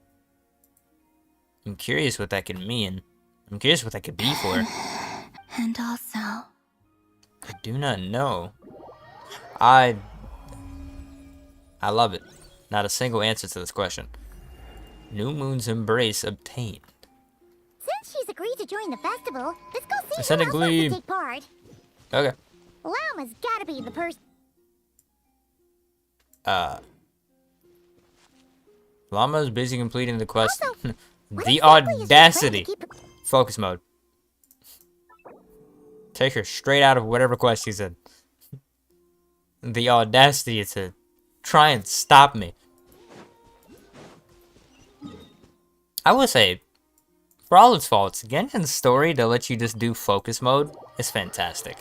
I'm curious what that could mean. I'm curious what that could be for. And also, I do not know. I love it. Not a single answer to this question. New Moon's embrace obtained. Since she's agreed to join the festival, let's go see Send who a else wants gleam. to take part. Okay. Lauma's gotta be the person. Llama's busy completing the quest. Also, what The exactly is she trying to audacity. keep- Focus mode. Take her straight out of whatever quest she's in. The audacity to try and stop me. I will say, for all its faults, Genshin's story to let you just do focus mode is fantastic.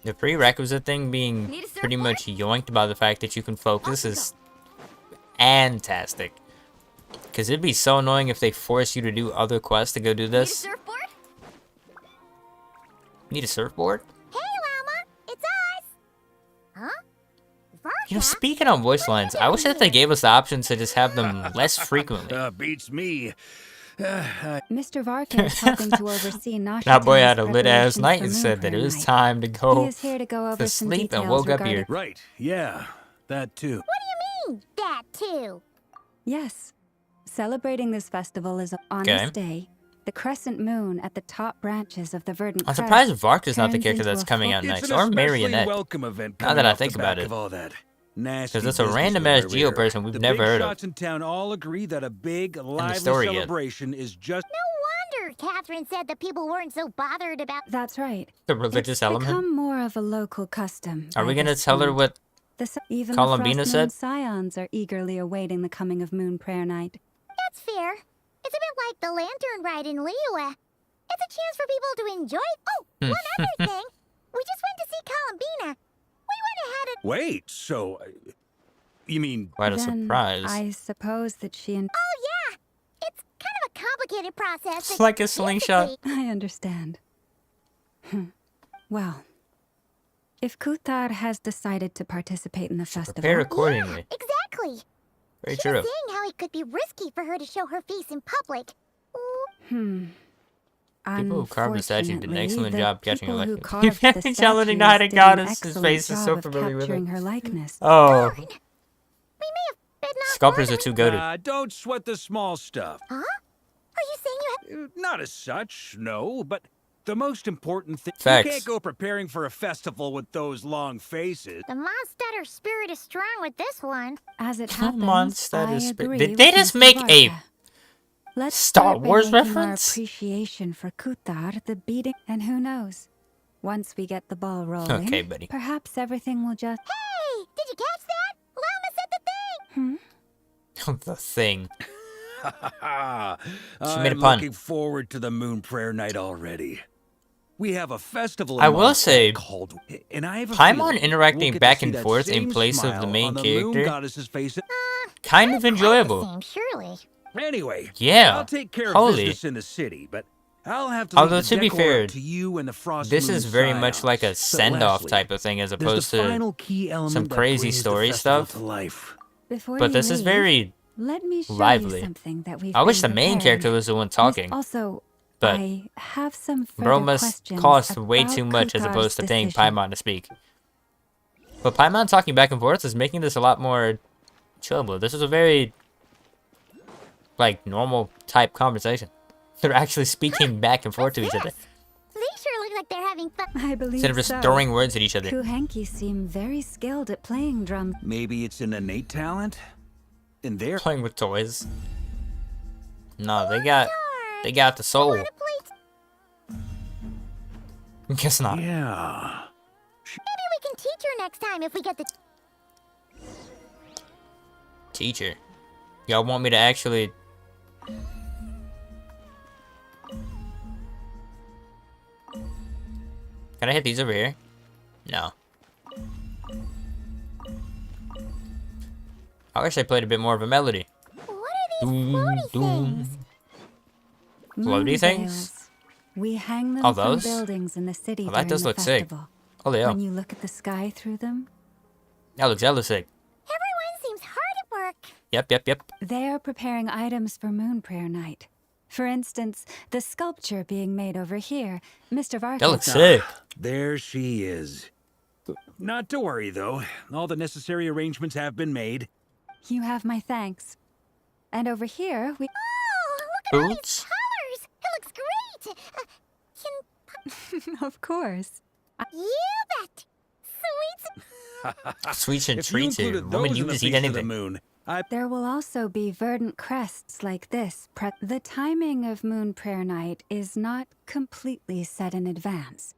The prerequisite thing being pretty much yoinked by the fact that you can focus is fantastic. Because it'd be so annoying if they force you to do other quests to go do this. Surfboard? Need a surfboard? Hey, Lauma, it's us. Huh? You know, Varka? speaking on voice lines, I wish that they gave us the option to just have them less frequently. Beats me. Mr. Varka is helping to oversee Nasha. That boy had a lit ass preparations night for and Moon said that it Prayer was Night. time to He go is here to go over to some sleep and details woke up regarding... here. Right, yeah, that too. What do you mean, that too? Yes. Celebrating this festival is on this day. The crescent moon at the top branches of the verdant I'm crest surprised Vark is not the turns character into that's a coming full- out It's next, an or especially Marionette. welcome event Now coming that I off the think about back it. of all that nasty Because it's a random business ass over Geo here. person we've The never big heard of. shots in town all agree that a big, lively story yet. celebration is just. No wonder Catherine said that people weren't so bothered about. That's right. The religious It's element. become more of a local custom. Are by we gonna this tell her point. what Even Columbina the Frost said? Moon Scions are eagerly awaiting the coming of Moon Prayer Night. That's fair. It's a bit like the lantern ride in Liyue. It's a chance for people to enjoy. Oh, one other thing. We just went to see Columbina. We went ahead and. Wait, so. You mean. Quite a Then surprise. I suppose that she and Oh, yeah. It's kind of a complicated process. It's but like a slingshot. basically- I understand. Well, if Kuthar has decided to participate in the festival, Prepare accordingly. Yeah, exactly. Very She true. was saying how it could be risky for her to show her face in public. Ooh, People who carved the statue did an excellent Unfortunately, job the catching her people who likeness. carved the Challenging the hiding statues did an goddess. His excellent face is so job of familiar with it. capturing her likeness. Oh, we may have bitten off sculptors more are than too we- goated. Don't sweat the small stuff. Huh? Are you saying you have... Not as such, no, but the most important thing. Facts. You can't go preparing for a festival with those long faces. The Monstetter spirit is strong with this one. As it Come happens, on, status I spirit. agree Did with they just Mr. make a Varka. Let's Star start by Wars making reference? Our appreciation for Kuthar, the beating, and who knows? Once we get the ball rolling, Okay, buddy. perhaps everything will just. Hey, did you catch that? Llama said the thing. the thing? I'm made a pun. looking forward to the Moon Prayer Night already. We have a festival. I in will Mondstadt say, called, and I have a Paimon feeling interacting we'll get to back see and that forth in same place of the smile main on the character. Moon Goddess's face. Kind Not of quite enjoyable. the same, surely. Anyway, Yeah. I'll take care of Holy. business in the city, but I'll have to. Although leave the to be decor fair, up to you and the Frost This Moon is very much like a Scions. So send-off Leslie, type of thing as there's opposed the to final key element some that crazy brings the story festival stuff. to life. Before But you this is leave, very let me show lively. you something that we've I wish the been main preparing. character was the one talking. Also, But I have some further Bro must questions cost way about too much as Kuthar's opposed to paying decision. Paimon to speak. But Paimon talking back and forth is making this a lot more chillable. This is a very, like, normal type conversation. They're actually speaking back and forth to each other They sure look like they're having fun. I believe instead of just so. throwing words at each other. Kuhenki seem very skilled at playing drums. Maybe it's an innate talent in there. Playing with toys. No, they got the soul. Wanna play Guess not. Yeah. Maybe we can teach her next time if we get the... Teacher. Y'all want me to actually... Can I hit these over here? No. I wish I played a bit more of a melody. What are these Doom, floaty doom. things? Floaty Moon things? veils. We hang them Oh, from those? buildings in the city Oh, that during does the look sick. festival. Holy hell. When you look at the sky through them, That looks hella sick. Everyone seems hard at work. Yep. they are preparing items for Moon Prayer Night. For instance, the sculpture being made over here. Mr. Varka. That looks sick. There she is. Not to worry, though. All the necessary arrangements have been made. You have my thanks. And over here, we. Oh, look at all these Boots? colors. It looks great. Of course. You bet. Sweets. Sweets and If you treats here. included Woman, those you in the just eat Feast of the anything. Moon, There will also be verdant crests like this. The timing of Moon Prayer Night is not completely set in advance.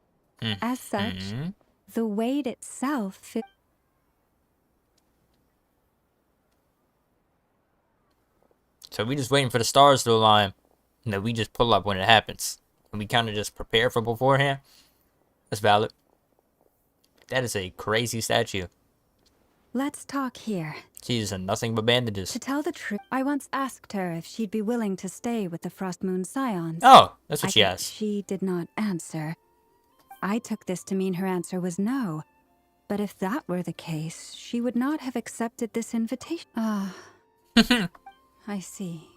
As such, the weight itself. So we just waiting for the stars to align. And then we just pull up when it happens. And we kind of just prepare for beforehand. That's valid. That is a crazy statue. Let's talk here. She's in nothing but bandages. To tell the truth, I once asked her if she'd be willing to stay with the Frost Moon Scions. Oh, that's what I she guess asked. She did not answer. I took this to mean her answer was no. But if that were the case, she would not have accepted this invitation. Ah. I see.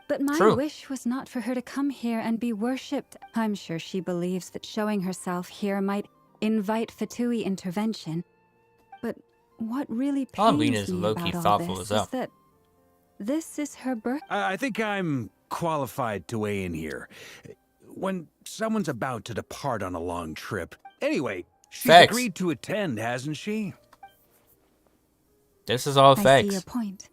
But my True. wish was not for her to come here and be worshipped. I'm sure she believes that showing herself here might invite Fatui intervention. But what really pains Columbina's me low-key about all thoughtful this as hell. is that This is her birth. I think I'm qualified to weigh in here. When someone's about to depart on a long trip. Anyway, she's Facts. agreed to attend, hasn't she? This is all I see facts. your point.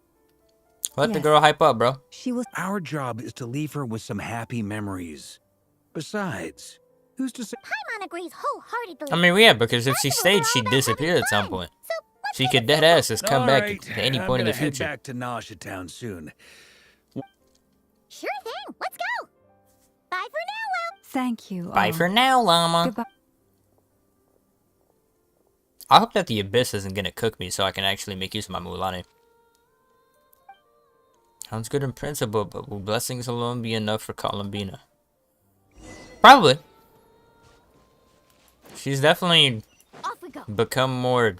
Let the Yes. girl hype up, bro. She will. Our job is to leave her with some happy memories. Besides, who's to say? Paimon agrees wholeheartedly. I mean, yeah, because if she stayed, she'd disappear at some point. So let's She make could it dead ass just come All back right, at any I'm point in the gonna head future. back to Nausea Town soon. Sure thing. Let's go. Bye for now, Will. Thank you. Bye all. for now, llama. Goodbye. I hope that the Abyss isn't gonna cook me so I can actually make use of my Mualani. Sounds good in principle, but will blessings alone be enough for Columbina? Probably. She's definitely Off we go. become more,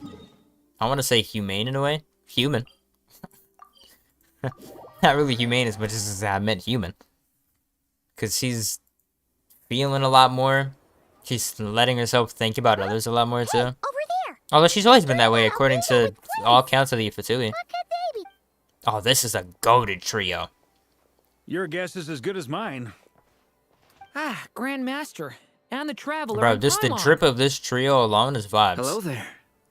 I want to say humane in a way. Human. Not really humane as much as I meant human. Because she's feeling a lot more. She's letting herself think about others a lot more too. Over there. Although she's always been that way according to all accounts of the Fatui. Look at baby. Oh, this is a goated trio. Your guess is as good as mine. Ah, Grandmaster. And the Traveler. Bro, and just the Paimon. drip of this trio alone is vibes. Hello there.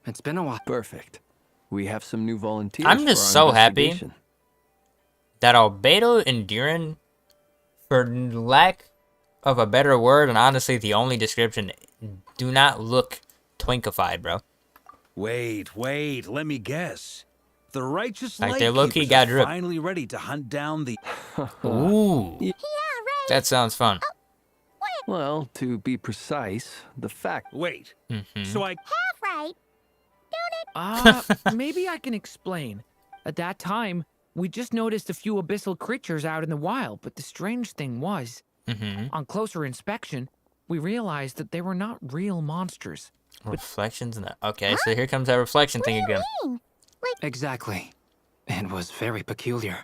It's been a while. Perfect. We have some new volunteers. I'm just for so our happy investigation. that Albedo and Durin, for lack of a better word, and honestly the only description, do not look twinkified, bro. Wait, let me guess. The righteous Like, they low-key Lightkeepers got are drip. finally ready to hunt down the... Ooh, Yeah, right. that sounds fun. Well, to be precise, the fact. Wait, Mhm. so I... Half right. Maybe I can explain. At that time, we just noticed a few abyssal creatures out in the wild, but the strange thing was, on closer inspection, we realized that they were not real monsters. Reflections in that. Okay, so here comes that reflection thing again. Exactly. It was very peculiar.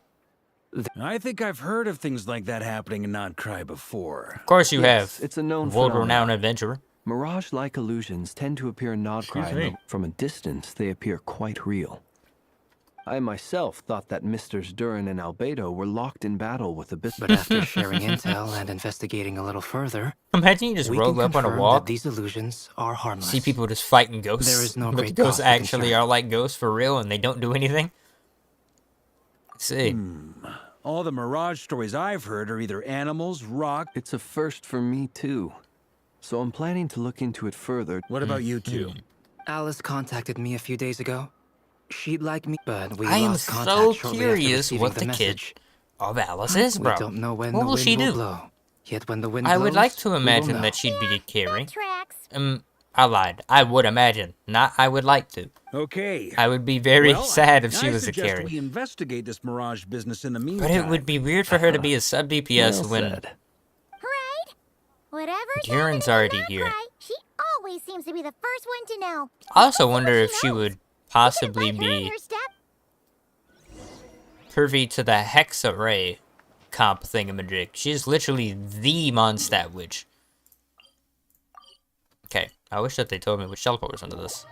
I think I've heard of things like that happening in Not Cry before. Of course you Yes, have. it's a known World-renowned phenomenon. adventurer. Mirage-like illusions tend to appear in Nodcry, me. and from a distance they appear quite real. I myself thought that Misters Durin and Albedo were locked in battle with Abyss. But after sharing intel and investigating a little further, Imagine you just we roll can up on a confirm walk, that these illusions are harmless. see people just fighting ghosts. There is no but great the ghosts cause for actually concern. are like ghosts for real and they don't do anything. Let's see. All the Mirage stories I've heard are either animals, rock... It's a first for me too, so I'm planning to look into it further. What about you two? Alice contacted me a few days ago. She'd like me, but we I am lost contact so shortly curious after receiving what the the message. kid of Alice is, bro. We don't know when What the will wind she will do? blow. Yet when the wind I blows, would like to we will imagine know. that she'd be a carry. Tracks. I lied. I would imagine. Not I would like to. Okay. I would be very Well, sad if she I was a suggest carry. we investigate this Mirage business in the meantime. But it would be weird for her to be a sub DPS Well when said. Right? Whatever's Durin's happening already in here. Notcry, she always seems to be the first one to know. I also Let's see wonder what if she knows. would We possibly can invite her in be her step. privy to the Hex Array comp thingamajig. She's literally the Mondstadt witch. Okay, I wish that they told me which teleport was under this.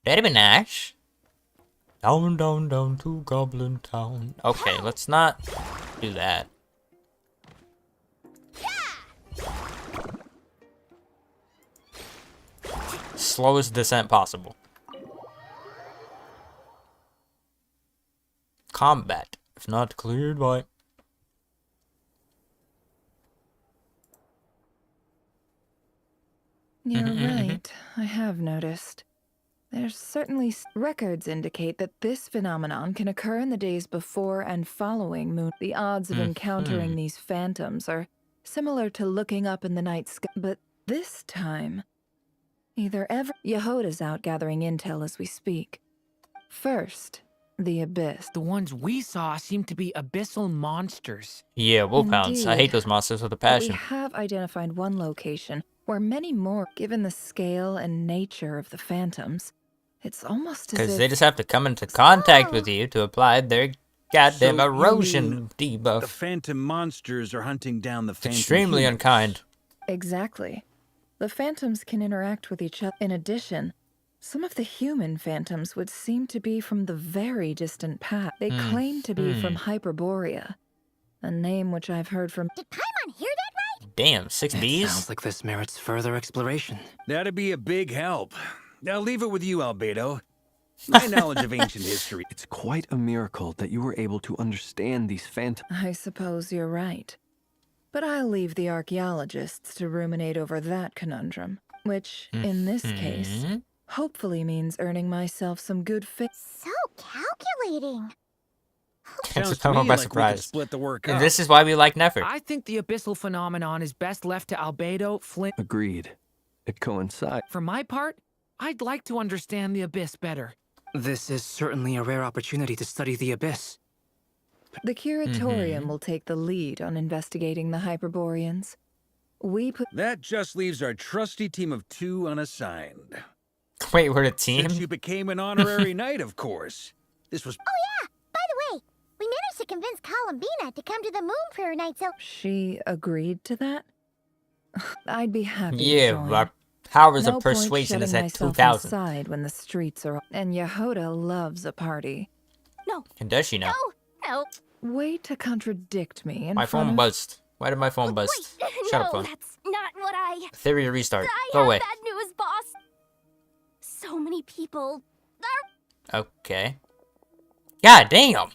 That'd be nice. Down, down, down to Goblin Town. Okay, let's not do that. Slowest descent possible. Combat, if not cleared by... You're right. I have noticed. There's certainly records indicate that this phenomenon can occur in the days before and following moon. The odds of encountering these phantoms are similar to looking up in the night sky. But this time, Yehoda's out gathering intel as we speak. First, the Abyss. The ones we saw seem to be abyssal monsters. Yeah, wolfhounds. I hate Indeed. those monsters with a But we passion. have identified one location where many more, given the scale and nature of the phantoms, it's almost as Because if they just have to come into contact with you to apply their goddamn So you erosion mean debuff. The phantom monsters are hunting down the phantom Extremely humans. unkind. Exactly. The phantoms can interact with each other. In addition, Some of the human phantoms would seem to be from the very distant past. They claim to be from Hyperborea, a name which I've heard from. Did Paimon hear that right? Damn, 6 Bs? Sounds like this merits further exploration. That'd be a big help. I'll leave it with you, Albedo. My knowledge of ancient history. It's quite a miracle that you were able to understand these phantoms. I suppose you're right. But I'll leave the archaeologists to ruminate over that conundrum, which, in this case, hopefully means earning myself some good So calculating. Sounds to I'm me by like we could surprise. split the work And up. this is why we like Nefer. I think the abyssal phenomenon is best left to Albedo, Flint. Agreed. It coincides. For my part, I'd like to understand the abyss better. This is certainly a rare opportunity to study the abyss. The curatorium will take the lead on investigating the Hyperboreans. We put. That just leaves our trusty team of 2 unassigned. Wait, we're a team? Since you became an honorary knight, of course. This was... Oh yeah, by the way, we managed to convince Columbina to come to the Moon Prayer Night, so... She agreed to that? I'd be happy to Yeah, join. our powers No of point persuasion is shutting at myself 2,000. inside when the streets are... And Yehoda loves a party. No. And does she know? No. Way to contradict me in My front phone of... buzzed. Why did my phone bust? Shut up, phone. That's not what I... Theory to restart. I Go have away. bad news, boss. So many people are... Okay. God damn!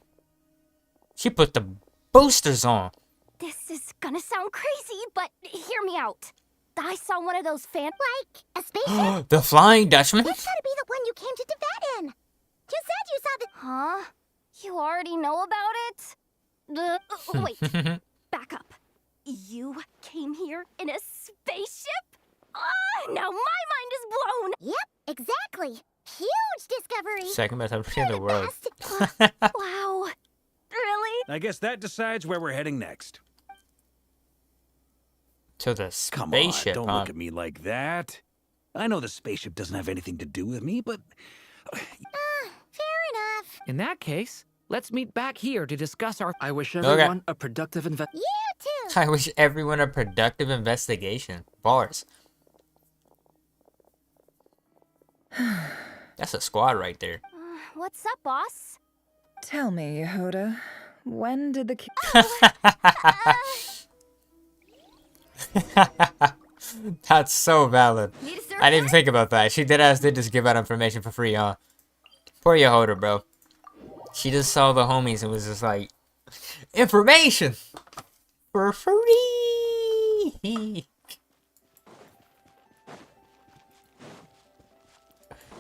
She put the boosters on. This is gonna sound crazy, but hear me out. I saw one of those like a spaceship. The Flying Dutchman? That's gotta be the one you came to Tibet in. You said you saw the... Huh? You already know about it? Wait. Back up. You came here in a spaceship? Now my mind is blown. Yep, exactly. Huge discovery. Second best ever in the world. Wow. Really? I guess that decides where we're heading next. To the Come spaceship, on, don't huh? look at me like that. I know the spaceship doesn't have anything to do with me, but... Fair enough. In that case, let's meet back here to discuss our... I wish Okay. everyone a productive You too. I wish everyone a productive investigation. Bars. That's a squad right there. What's up, boss? Tell me, Yehoda, when did the... That's so valid. Need a survey? I didn't even think about that. She did just give out information for free, huh? Poor Yehoda, bro. She just saw the homies and was just like, information for free.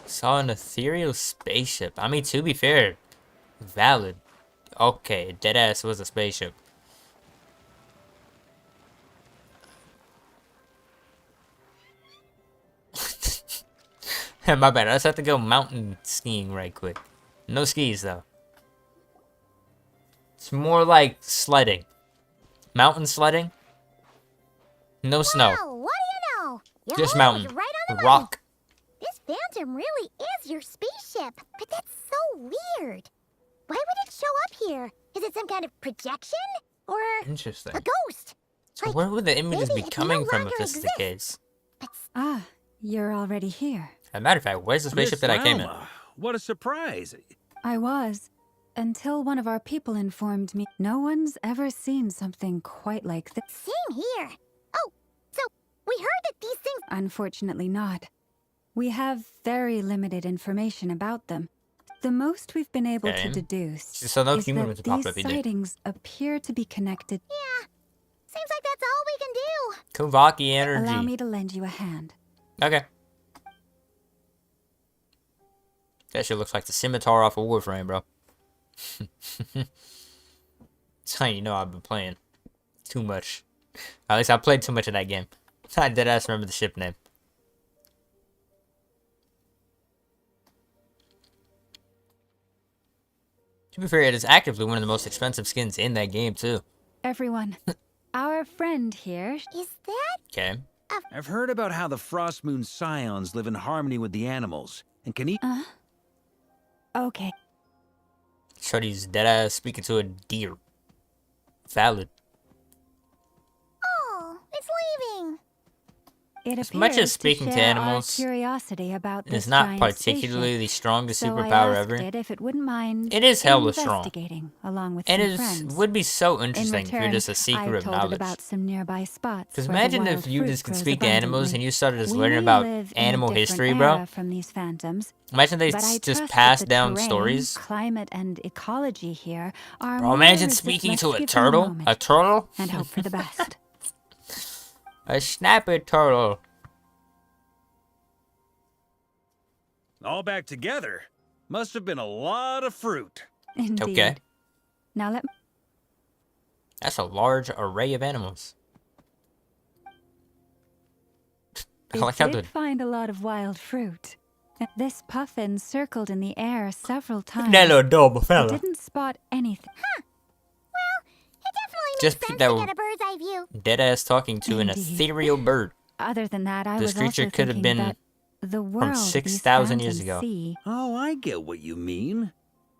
Saw an ethereal spaceship. I mean, to be fair, valid. Okay, deadass was a spaceship. My bad. I just have to go mountain skiing right quick. No skis though. It's more like sledding. Mountain sledding. No snow. Well, what do you know? Your Just hole mountain. was right on the money. Rock. This phantom really is your spaceship, but that's so weird. Why would it show up here? Is it some kind of projection? Or Interesting. a ghost? So where would the images maybe be it coming no from if longer this is the exists. case? Ah, you're already here. As a matter of fact, where's the spaceship that I came in? Alma, what a surprise. I was. Until one of our people informed me. No one's ever seen something quite like this. Same here. Oh, so we heard that these things... Unfortunately not. We have very limited information about them. The most we've been able Okay. to deduce So no is human that was to pop these up either. sightings appear to be connected. Yeah, seems like that's all we can do. Kuvaki energy. Allow me to lend you a hand. Okay. That shit looks like the scimitar off of Warframe, bro. That's how you know I've been playing too much. At least I played too much of that game. I deadass remember the ship name. To be fair, it is actively one of the most expensive skins in that game, too. Everyone, our friend here. Is that... Okay. I've heard about how the Frost Moon Scions live in harmony with the animals and can eat... Okay. Shorty's deadass speaking to a deer. Valid. Oh, it's leaving. It As much appears as speaking to share our animals curiosity about is this not giant particularly spaceship. the strongest So I superpower asked ever. it if it wouldn't mind It is hella strong. investigating along with And some it friends. would be so In interesting if you're return, just a seeker I of told it knowledge. about some nearby spots. Because where the imagine if wild you fruit just could grows speak to animals abundantly. and you started just We learning may about live in a animal different history, bro. era from these phantoms, Imagine they but I just trust pass that the down terrain, stories. climate, and ecology here are Bro, more imagine resi- speaking let's to a give them turtle. moment A turtle? and hope for the best. A snappy turtle. All back together. Must have been a lot of fruit. Indeed. Okay. Now let That's a large array of animals. I like how It the did find a lot of wild fruit. This puffin circled in the air several times. that little adorable I fella. didn't spot anything. It definitely Just makes sense that to get a bird's eye view. dead ass talking to an Indeed. ethereal bird. Other than that, I This was creature also could have thinking been that the world 6,000 years ago. See, Oh, I get what you mean.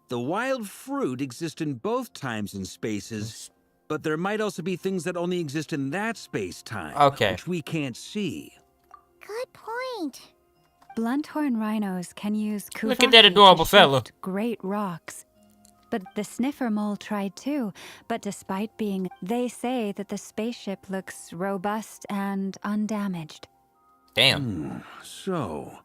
The wild fruit exist in both times and spaces, but there might also be things that only exist in that space-time, Okay. which we can't see. Good point. blunt-horn rhinos can use Look at that kuvaki adorable to fella. shift great rocks. But the sniffer mole tried too. But despite being, they say that the spaceship looks robust and undamaged. Damn. So,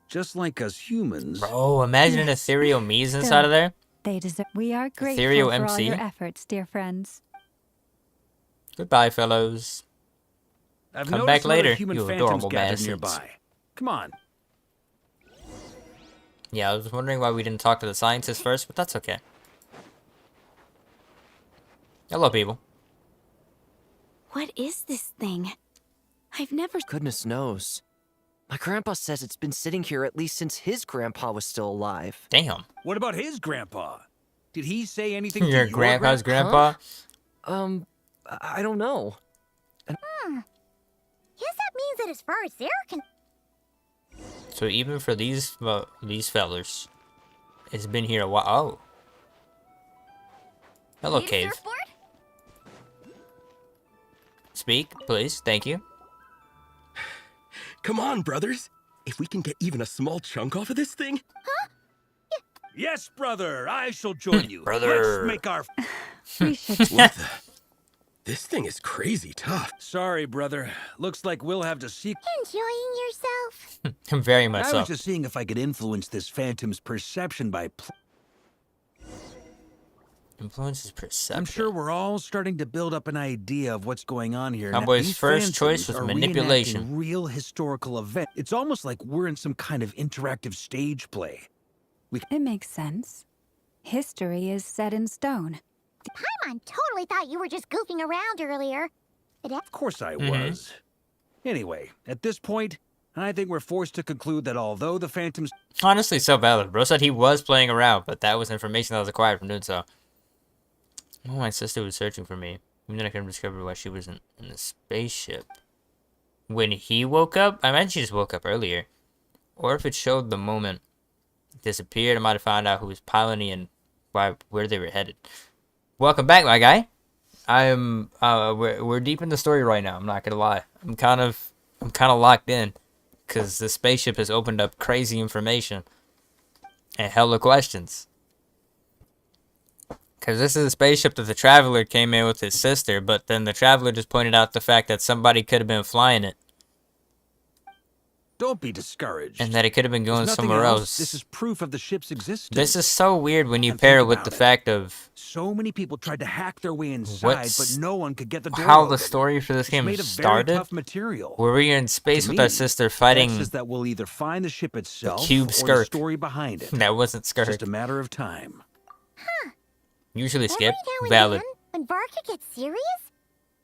just like us humans... Bro, imagine an Yes. ethereal Mies Still, inside of there. They deserve. We are grateful Ethereal for all MC. your efforts, dear friends. Goodbye, fellows. I've Come noticed back some other later, human you phantoms adorable gathered bastards. nearby. Come on. Yeah, I was wondering why we didn't talk to the scientists first, but that's okay. Hello, people. What is this thing? I've never... Goodness knows. My grandpa says it's been sitting here at least since his grandpa was still alive. Damn. What about his grandpa? Did he say anything to Your your grandpa's grandpa? I don't know. Guess that means that as far as Sarah can... So even for these fellers, it's been here a while. Oh. Hello, Need a cave. surfboard? Speak, please. Thank you. Come on, brothers. If we can get even a small chunk off of this thing. Yes, brother. I shall join you. Brother. Let's make our... We should. What the? This thing is crazy tough. Sorry, brother. Looks like we'll have to seek... Enjoying yourself? Very much I so. was just seeing if I could influence this phantom's perception by... Influences perception. I'm sure we're all starting to build up an idea of what's going on here. and that Cowboy's these first choice phantoms was are manipulation. reenacting real historical event. It's almost like we're in some kind of interactive stage play. It makes sense. History is set in stone. Paimon totally thought you were just goofing around earlier. Of course I Mm-hmm. was. Anyway, at this point, I think we're forced to conclude that although the phantoms... Honestly, so valid. Bro said he was playing around, but that was information that was acquired from doing so. Oh, my sister was searching for me. And then I couldn't discover why she wasn't in the spaceship. When he woke up? I imagine she just woke up earlier. Or if it showed the moment it disappeared, I might have found out who was piloting and where they were headed. Welcome back, my guy. We're deep in the story right now. I'm not gonna lie. I'm kind of locked in, cause the spaceship has opened up crazy information and hella questions. Cause this is a spaceship that the Traveler came in with his sister, but then the Traveler just pointed out the fact that somebody could have been flying it. Don't be discouraged. And that it could have been going There's nothing somewhere else. This is proof of the ship's existence. This is so weird when you And pair think it with about the it. fact of So many people tried to hack their way inside, What's- but no one could get the door how open. the story for this It's game made of started. very tough material. Where we are in space To with our me, sister fighting that says that we'll either find the ship itself cube or the skirt. story behind it. That wasn't It's skirt. just a matter of time. Usually skip. Every now and Valid. then, when Varka gets serious,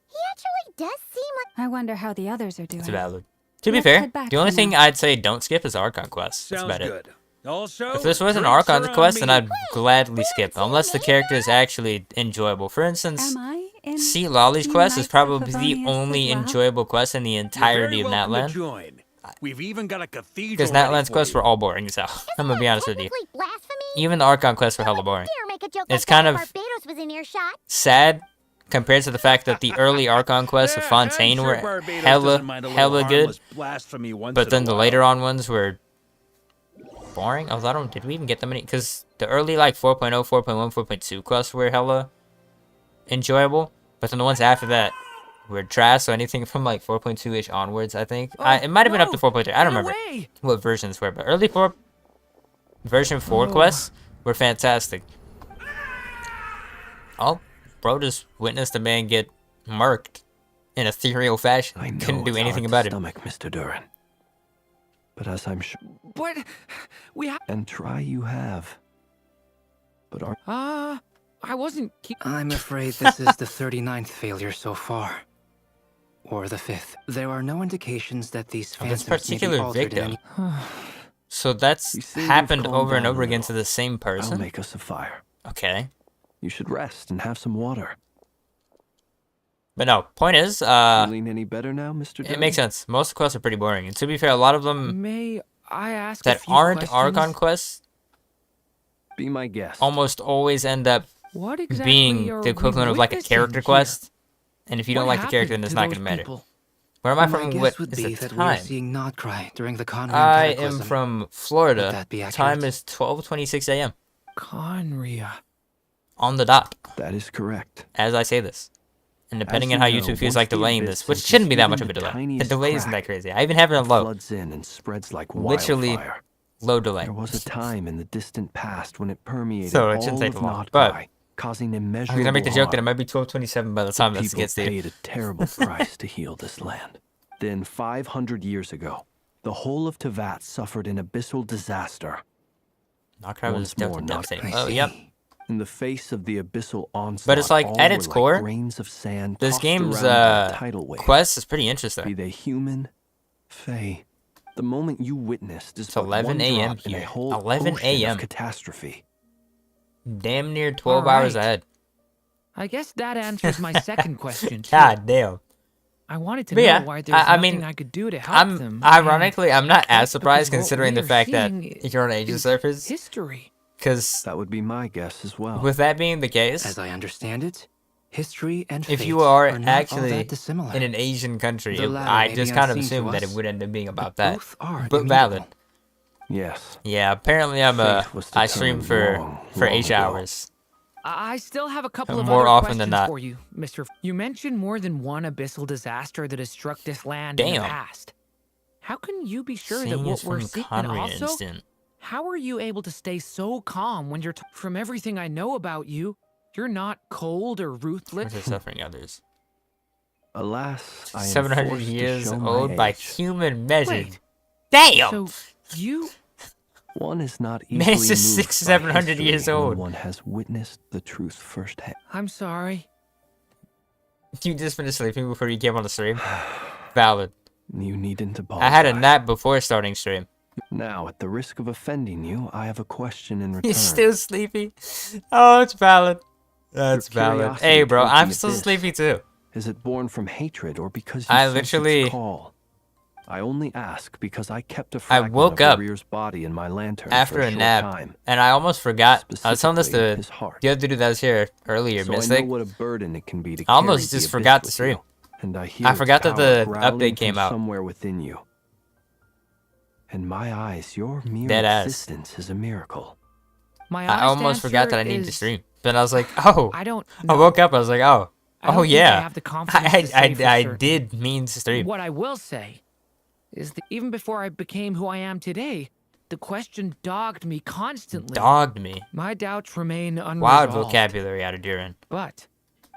he actually does seem like... I wonder how the others are doing. It's valid. To be Let's fair, head back the only for thing now. I'd say don't skip is Archon quest. That's Sounds about good. it. Also, If this was an drinks Archon are on quest, then me. I'd gladly skip, unless the character is actually enjoyable. For instance, Am I in See Lolly's Team quest is Knights of probably the Favonius only as well? enjoyable quest in the You're entirety very of welcome to Natlan. join. We've even got a cathedral. Because ready Natlan's for quests you. were all boring as hell. I'm gonna be honest with you. technically blasphemy. Even the Archon quests were hella boring. Dare make a joke It's like that kind if of Barbados was in earshot. sad, compared to the fact that the early Archon quests of Fontaine were hella good, but then the later on ones were boring. Although did we even get that many? Because the early like 4.0, 4.1, 4.2 quests were hella enjoyable, but then the ones after that were trash. So anything from like 4.2-ish onwards, I think. It might have been up to 4.3. I don't remember what versions were, but early version 4 quests were fantastic. Oh, bro just witnessed a man get murked in ethereal fashion. Couldn't do anything about it. Mr. Durin. But as I'm sure... But we have... And try you have. But are... I wasn't... I'm afraid this is the 39th failure so far. Or the 5th. There are no indications that these phantoms this particular may be altered victim. in any... So that's happened over and over again to the same person? I'll make us a fire. Okay. You should rest and have some water. But no, point is, feeling any better now, Mr. Durin? It makes sense. Most of the quests are pretty boring. And to be fair, a lot of them May I ask that a few aren't questions? Archon quests be my guest. Almost always end up What exactly being are the equivalent we of like a witnessing character here? quest. And if you What don't like the character, then happened it's to not those going to matter. people? Where am I My from? guess What would is be the that we're time? seeing Notcry during the Conrian I am Cataclysm. from Florida. Would that be accurate? Time is 12:26 a.m. Conria. On the dot. That is correct. As I say this. And depending As on how you know, YouTube feels once like the delaying abyss this, which senses shouldn't be that even much of a the delay. The tiniest delay isn't crack, that crazy. I even have it on low. Floods in and spreads like Literally wildfire. low delay. There was a time in the distant past when it permeated So it all shouldn't take of long. Notcry, But causing I was immeasurable gonna make the joke that it harm. might be 12:27 by the time this People gets to you. paid a terrible price to heal this land. Then 500 years ago, the whole of Tevat suffered an abyssal disaster. Notcry was Once more, devastating. Notcry. Oh, yep. In the face of the abyssal onslaught, But it's like, all at were its like core, grains of sand this tossed game's around by a tidal wave. quest is pretty interesting. Be they human, fey, the moment you witnessed is It's but 11 one a.m. drop in a here. whole 11 ocean a.m. of catastrophe. Damn near 12 All hours right. ahead. I guess that answers my second question, too. God damn. I wanted to But know yeah, why there's I nothing mean, I could do to help them. Ironically, I'm not as surprised because what considering the we are fact that seeing you're on Aegis is surface. history. Because that would be my guess as well. With that being the case, As I understand it, history and if fate you are not all actually that dissimilar. in an Asian country, The latter I may just be kind of unseen to assumed that it us, would end up being about but that. both are But valid. immutable. Yes. Yeah, apparently Fate was I stream determined for long 8 ago. hours. I still have a couple of More other often questions than not. for you, Mr. You mentioned more than one abyssal disaster that has struck this land in Damn. the past. How can you be sure that Seeing what is we're from seeing, and Conrian also, instant. how are you able to stay so calm when you're from everything I know about you, you're not cold or ruthless? Versus suffering others. Alas, I am 700 forced to years show my old by age. human measure. Wait. Damn! So you One is not easily Man, it's just moved 600, by 700 history years when old. One has witnessed the truth firsthand. I'm sorry. You just finished sleeping before you came on the stream? Valid. You needn't apologize. I had a nap before starting stream. Now, at the risk of offending you, I have a question in return. You're still sleepy? Oh, it's valid. That's valid. Curiosity Hey, bro, towards I'm the still abyss. sleepy too. Is it born from hatred or because you I sense its literally- call? I only ask because I kept a I fragment woke of up Rear's body in my lantern after for a a short nap, time. and I almost forgot. I was telling this Specifically to his heart. the other dude that was here earlier, So I Mystic. know what a burden it can be to I almost carry the just abyss forgot to with stream. you, and I hear I its forgot that power the growling update came from out. somewhere within you. In my eyes, your mere Dead ass. existence is a miracle. My I almost honest forgot that I answer needed to is, stream. Then I was like, oh. I don't I woke up, I was like, oh. I don't Oh, think I yeah. have the confidence to say for I certain. did mean to stream. What I will say is that even before I became who I am today, the question dogged me constantly. Dogged me. My doubts remain unresolved. Wild vocabulary out of Durin. But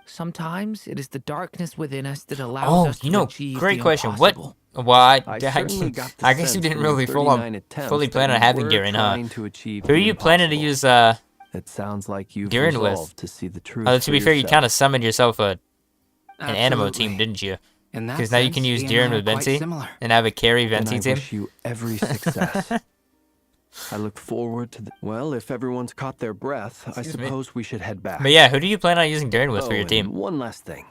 sometimes it is the darkness within us that allows Oh, us to you know, achieve great the question. impossible. What? Well, I certainly got the I guess you sense didn't from the really 39 attempts fully that plan on you having were Durin, huh? trying to achieve Who are the you planning to impossible. use It sounds like you've Durin with? resolved to see the truth. To for be fair, you yourself. kind of summoned yourself an Animo Absolutely. team, didn't you? In that Because now you sense, can use he and Durin I with are quite Venti similar. and have a carry And Venti I team. wish you every success. I look forward to the... Well, if everyone's caught their breath, I Excuse me. suppose we should head back. But yeah, who do you plan on using Durin with Oh, for your and team? one last thing.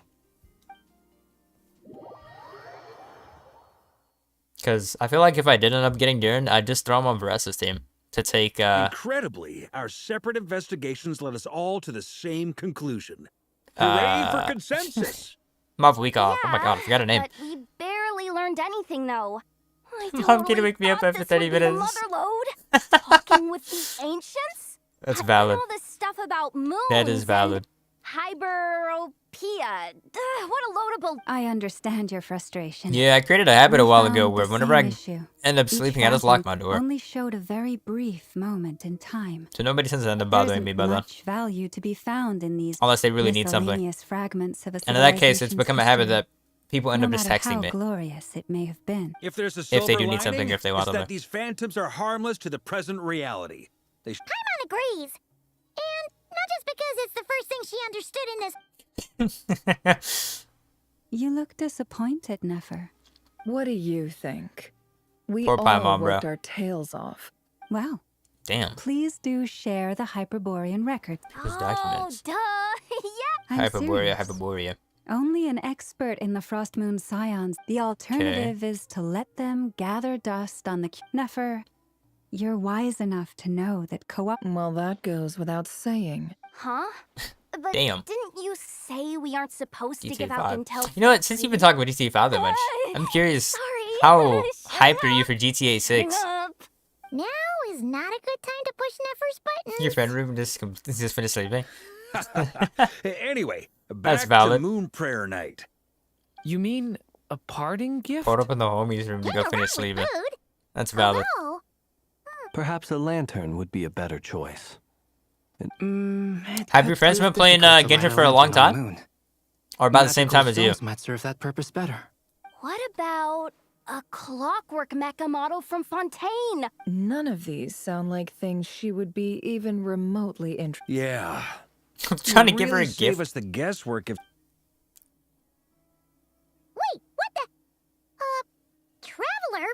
Because I feel like if I did end up getting Durin, I'd just throw him on Varessa's team to take. Incredibly, our separate investigations led us all to the same conclusion. Hooray for consensus! I'm off week off. Oh my god, I forgot her name. But we barely learned anything, though. I Mom, totally can you wake me up thought after this 30 would be a minutes? mother load. Talking with the ancients? That's Having valid. all this stuff about moons. That is valid. Hyperopia. What a loadable. I understand your frustration. Yeah, I created a habit a while ago found where the whenever same I issue. end up Each sleeping, I just lock phantom my door. Only showed a very brief moment in time. So nobody tends to end up There bothering isn't me by that. much value to be found in these Unless they really need something. miscellaneous fragments of a And in that case, it's civilization's become a habit history. that people end No up just matter texting how me. glorious it may have been. If there's a If they silver do need something, lining, if they want it's that something. these phantoms are harmless to the present reality. They Paimon agrees. And not just because it's the first thing she understood in this. You look disappointed, Nefer. What do you think? We Poor all Paimon, bro. worked our tails off. Well, Damn. please do share the Hyperborean record. Those documents. Duh. Yeah. I'm Hyperborea, serious. Hyperborea. Only an expert in the Frost Moon Scions. The alternative is to let them gather dust on the Nefer. You're wise enough to know that co-op. Well, that goes without saying. Huh? But Damn. didn't you say we aren't supposed to give GTA out 5. intel? You know what? Since you've been talking about GTA 5 that much, I'm curious how hyped are you for GTA 6? Now is not a good time to push Nefer's buttons. Your friend Ruben just finished sleeping. Anyway, That's back valid. to Moon Prayer Night. You mean a parting gift? Hold up in the homies room to go finish sleeping. That's valid. Perhaps a lantern would be a better choice. Have your friends been playing Genshin for a long time? Or about the same time as you? Might serve that purpose better. What about a clockwork mecha model from Fontaine? None of these sound like things she would be even remotely interested. Yeah. I'm trying to You'd give her a really save gift. us the guesswork if. Wait, what the? Traveler?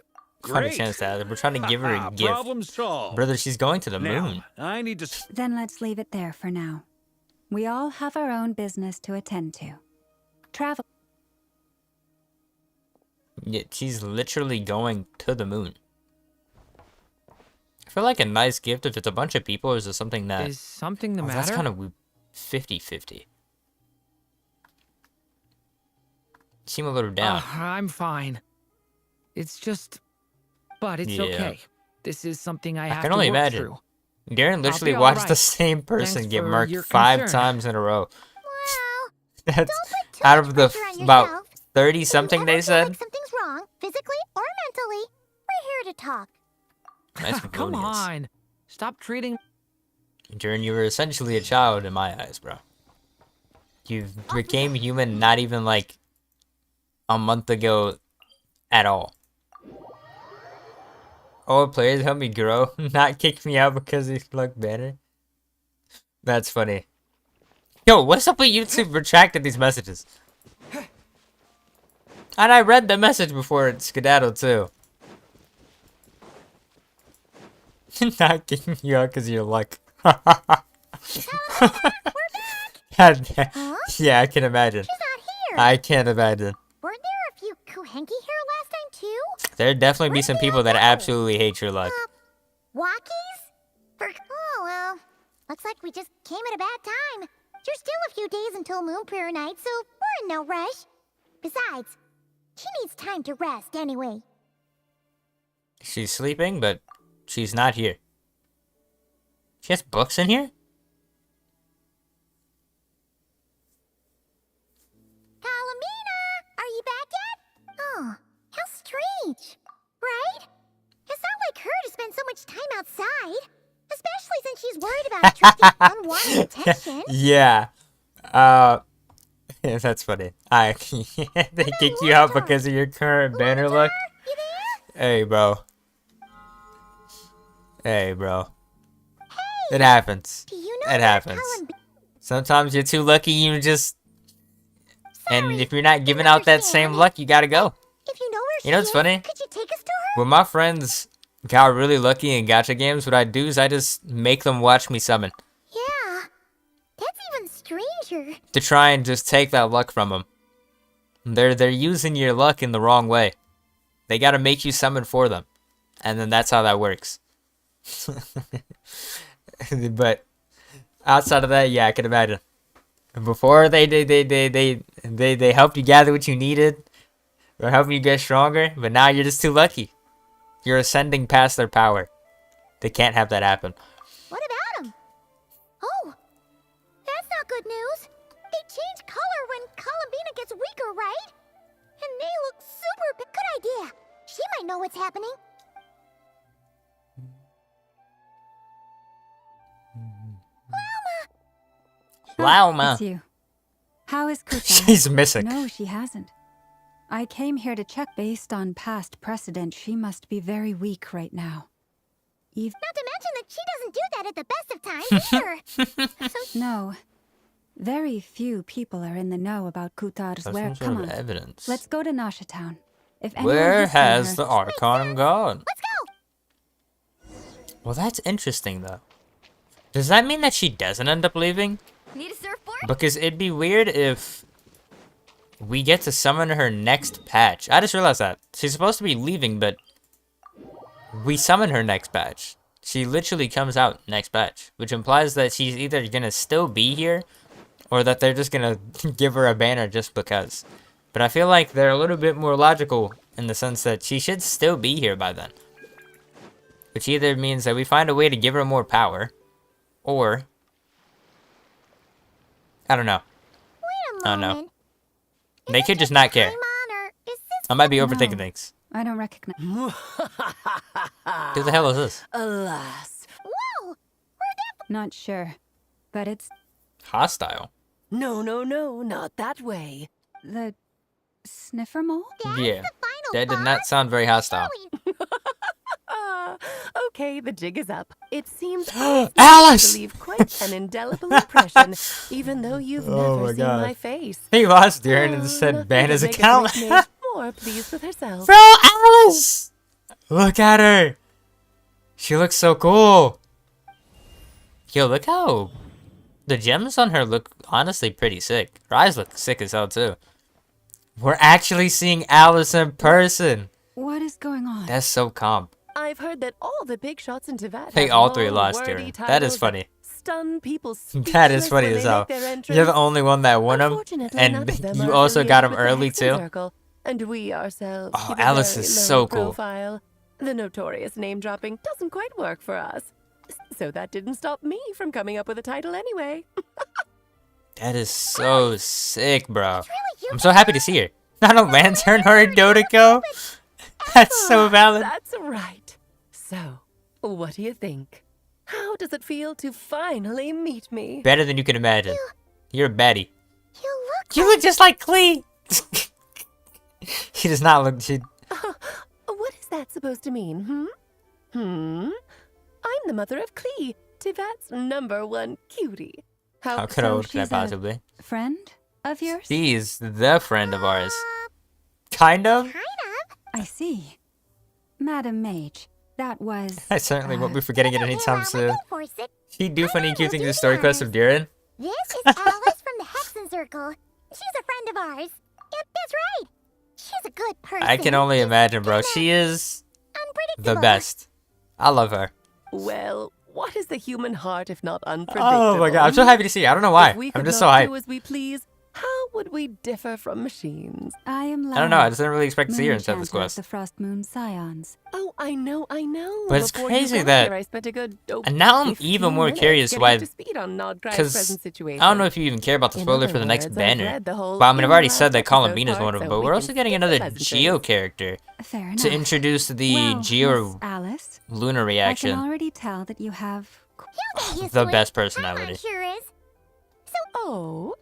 Not a chance to ask. We're trying to give her a gift. Problem solved. Brother, she's going to the Now, moon. I need to. Then let's leave it there for now. We all have our own business to attend to. Travel. Yeah, she's literally going to the moon. I feel like a nice gift if it's a bunch of people, or is it something that... Is something the Oh, that's matter? kind of 50-50. Seem a little down. I'm fine. It's just... But it's Yeah. okay. This is something I have can to only work imagine. through. Garen literally be watched the alright. same person Thanks get for murked your 5 concern. times in a row. Well, That's don't put too out much of the pressure on about yourself. 30 something they If you ever feel said. like something's wrong, physically or mentally, we're here to talk. Nice Come melodious. on. Stop treating... Jaren, you were essentially a child in my eyes, bro. You became human not even like a month ago at all. Oh, players help me grow, not kick me out because he look better. That's funny. Yo, what's up with YouTube retracted these messages? And I read the message before it skedaddled too. Not kicking you out because of your luck. Yeah, I can imagine. She's not here. I can't imagine. Weren't there a few Kuhenki here last time too? There'd definitely be some people that absolutely hate your luck. Walkies? Oh well, looks like we just came at a bad time. There's still a few days until Moon Prayer Night, so we're in no rush. Besides, she needs time to rest anyway. She's sleeping, but she's not here. She has books in here? Kalamina, are you back yet? Oh, how strange, right? It's not like her to spend so much time outside, especially since she's worried about attracting unwanted attention. Yeah. Yeah, that's funny. They kick you out because of your current banner look? Hey, bro. Hey, bro. It happens. Do you know It happens. Sometimes you're too lucky, you just... And if you're not giving out that same luck, you gotta go. If you know where You know what's funny? could you take us to her? When my friends got really lucky in gacha games, what I do is I just make them watch me summon. Yeah, that's even stranger. To try and just take that luck from them. They're using your luck in the wrong way. They gotta make you summon for them. And then that's how that works. But outside of that, yeah, I can imagine. Before they helped you gather what you needed, or helping you get stronger, but now you're just too lucky. You're ascending past their power. They can't have that happen. What about them? Oh, that's not good news. They change color when Columbina gets weaker, right? And they look super big. Good idea. She might know what's happening. Lauma. It's you. How is Kuta? She's missing. No, she hasn't. I came here to check. Based on past precedent, she must be very weak right now. Not to mention that she doesn't do that at the best of times either. No. Very few people are in the know about Kutar's That's where. some sort Come of on. evidence. Let's go to Nasha Town. If anyone Where has seen has her- the Archon gone? Let's go. Well, that's interesting, though. Does that mean that she doesn't end up leaving? Need a surfboard? Because it'd be weird if we get to summon her next patch. I just realized that. She's supposed to be leaving, but we summon her next patch. She literally comes out next patch, which implies that she's either gonna still be here, or that they're just gonna give her a banner just because. But I feel like they're a little bit more logical in the sense that she should still be here by then. Which either means that we find a way to give her more power, or I don't know. I don't know. They could just not care. I might be overthinking things. I don't recognize. Who the hell is this? Alas. Whoa! Not sure, but it's Hostile. No, not that way. the sniffer mole. Yeah. That did not sound very hostile. Okay, the jig is up. It seems Alice! to leave quite an indelible impression, even though you've Oh never my seen God. my face. He lost Darren and said ban his Make a account. great mate more pleased with herself. Bro, Alice! Look at her. She looks so cool. Yo, look how the gems on her look honestly pretty sick. Her eyes look sick as hell too. We're actually seeing Alice in person. What is going on? That's so calm. I've heard that all the big shots in Tibet They have all three long, lost wordy here. That titles is funny. Stun people. That is funny when as they hell. make their entrance. You're the only one that won him, Unfortunately, none and of them you are also got him affiliated with the early Hexen too. Circle, and we ourselves Oh, keep a Alice very is low so cool. profile. The notorious name dropping doesn't quite work for us. So that didn't stop me from coming up with a title anyway. That is so sick, bro. I'm so happy to see her. Not a lantern or a Dodiko. That's so valid. That's right. So, what do you think? How does it feel to finally meet me? Better than you can imagine. You're a baddie. You look just like Klee. She does not look. She. What is that supposed to mean, I'm the mother of Klee, Tibet's #1 cutie. How could I she's a possibly? friend of yours? She's the friend of ours. Kind of. I see. Madam Mage, that was. I certainly won't be forgetting it anytime soon. Force it. She do funny and cute things in story quest of Darren. This is Alice from the Hexen Circle. She's a friend of ours. Yep, that's right. She's a good person. I can only imagine, bro. She is the best. I love her. Well, what is the human heart if not unpredictable? Oh my god, I'm so happy to see her. I don't know why. If we I'm could just so not do hyped. as we please, how would we differ from machines? I am. I don't know. I just didn't really expect to see her Moon inside this Chanter of quest. The Frost Moon Scions. Oh, I know. But it's Before you crazy got that- here, I spent a good, And now I'm 15 even more minutes curious getting why. up to speed on Nodgride's Because present situation. I don't know if you even care about the In spoiler other for the next words, I've banner. read the whole Well, I mean, I've already in-depth said that episode Columbina's one part, of them, so but we we're can also getting skip the another pleasantries. Geo character Fair enough. to introduce the Well, Geo Miss Alice, lunar I reaction. can already tell that you have. The best personality. Sure is. Oh,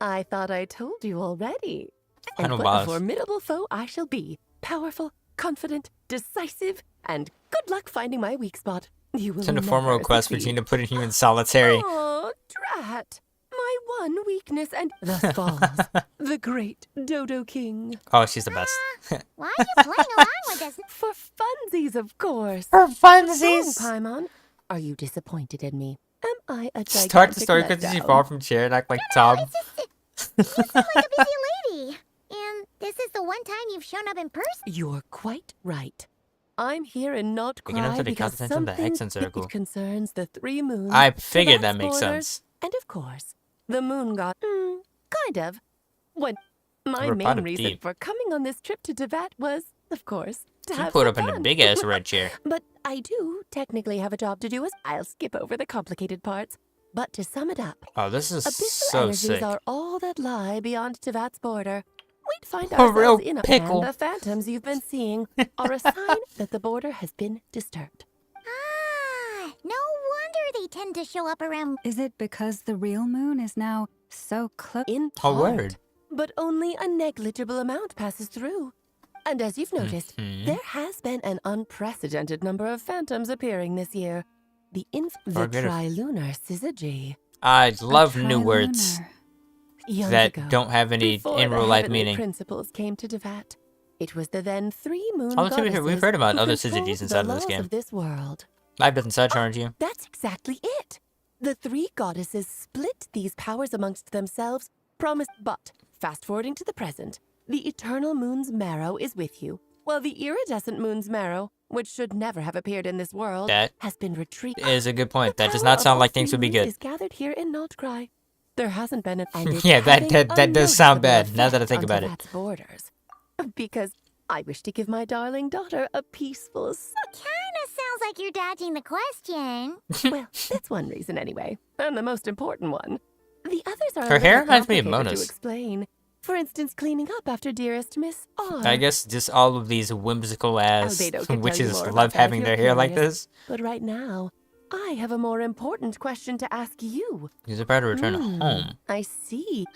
I thought I told you already. I And know, what boss. a formidable foe I shall be. Powerful, confident, decisive, and good luck finding my weak spot. You will Send a never formal request for succeed. Gina putting you in solitary. Oh, drat. My one weakness and thus falls the great Dodo King. Oh, she's the best. Why are you playing along with us? For funsies, of course. For funsies. What's wrong, Paimon? Are you disappointed in me? Am I a Start the gigantic story because she letdown? fall from chair and act like Tom. You seem like a busy lady. And this is the one time you've shown up in person. You're quite right. I'm here in Not Picking up Cry to the because content of the something Hexen Circle. big concerns the 3 moons. I figured that Tibet's makes borders, sense. And of course, The moon god. Kind of. What? My We're pot main of reason deep. for coming on this trip to Tibet was, of course, to You have put some up in a fun. big ass red chair. But I do technically have a job to do. I'll skip over the complicated parts. But to sum it up, Oh, this is abyssal so energies sick. are all that lie beyond Tibet's border. We'd find A real ourselves in a pickle. and the phantoms you've been seeing are a sign that the border has been disturbed. No wonder they tend to show up around. Is it because the real moon is now so close? In A part, word. but only a negligible amount passes through. And as you've noticed, there has been an unprecedented number of phantoms appearing this year. The trilunar syzygy. I love new words Eons that ago, don't have any before in the real life heavenly meaning. principles came to Devat, it was the then three moon Oh, let's see, we've goddesses heard about who other controlled syzygies the inside of this laws game. of this world. Live doesn't such, aren't you? That's exactly it. The three goddesses split these powers amongst themselves, promised. But fast forwarding to the present, the eternal moon's marrow is with you, while the iridescent moon's marrow, which should never have appeared in this world, That has been retrieved. is a good point. That does Power not of sound all like things three would be moons good. Is gathered here in Notcry. There hasn't been an and it's Yeah, that having that does sound unnoticeable bad. Now that I effect think on about it. Devat's borders. Because I wish to give my darling daughter a peaceful. Kinda sounds like you're dodging the question. Well, that's one reason anyway, and the most important one. The others are Her a hair little reminds me of complicated to Mona's. explain. For instance, cleaning up after dearest Miss R. I guess just all of these whimsical ass Albedo can tell you witches more about love that if having you're their hair like curious. this. But right now, I have a more important question to ask you. He's about to return home. I see.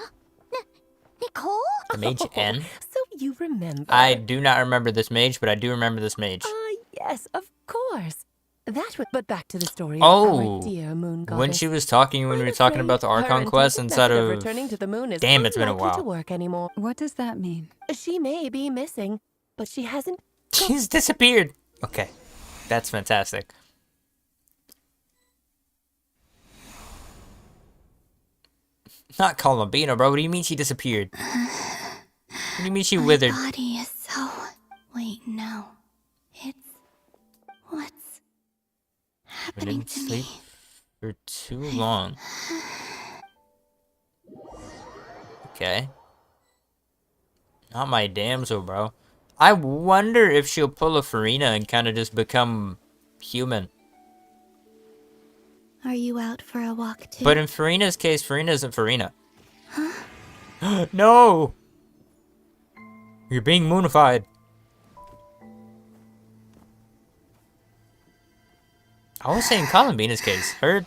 Nicole? The mage N. So you remember? I do not remember this mage, but I do remember this mage. Yes, of course. That was. But back to the story Oh, of our dear moon goddess. when she was talking, when we were talking about the Her Archon quest intended inside method of... returning to the moon is Damn, it's been a unlikely to while. work anymore. What does that mean? She may be missing, but she hasn't. She's disappeared. Okay, that's fantastic. Not Columbina, bro. What do you mean she disappeared? What do you mean she withered? My body is so... Wait, no. It's... What's I happening didn't to sleep me? for too long. Okay. Not my damsel, bro. I wonder if she'll pull a Farina and kind of just become human. Are you out for a walk too? But in Farina's case, Farina isn't Farina. No! You're being moonified. I was saying Columbina's case. Her...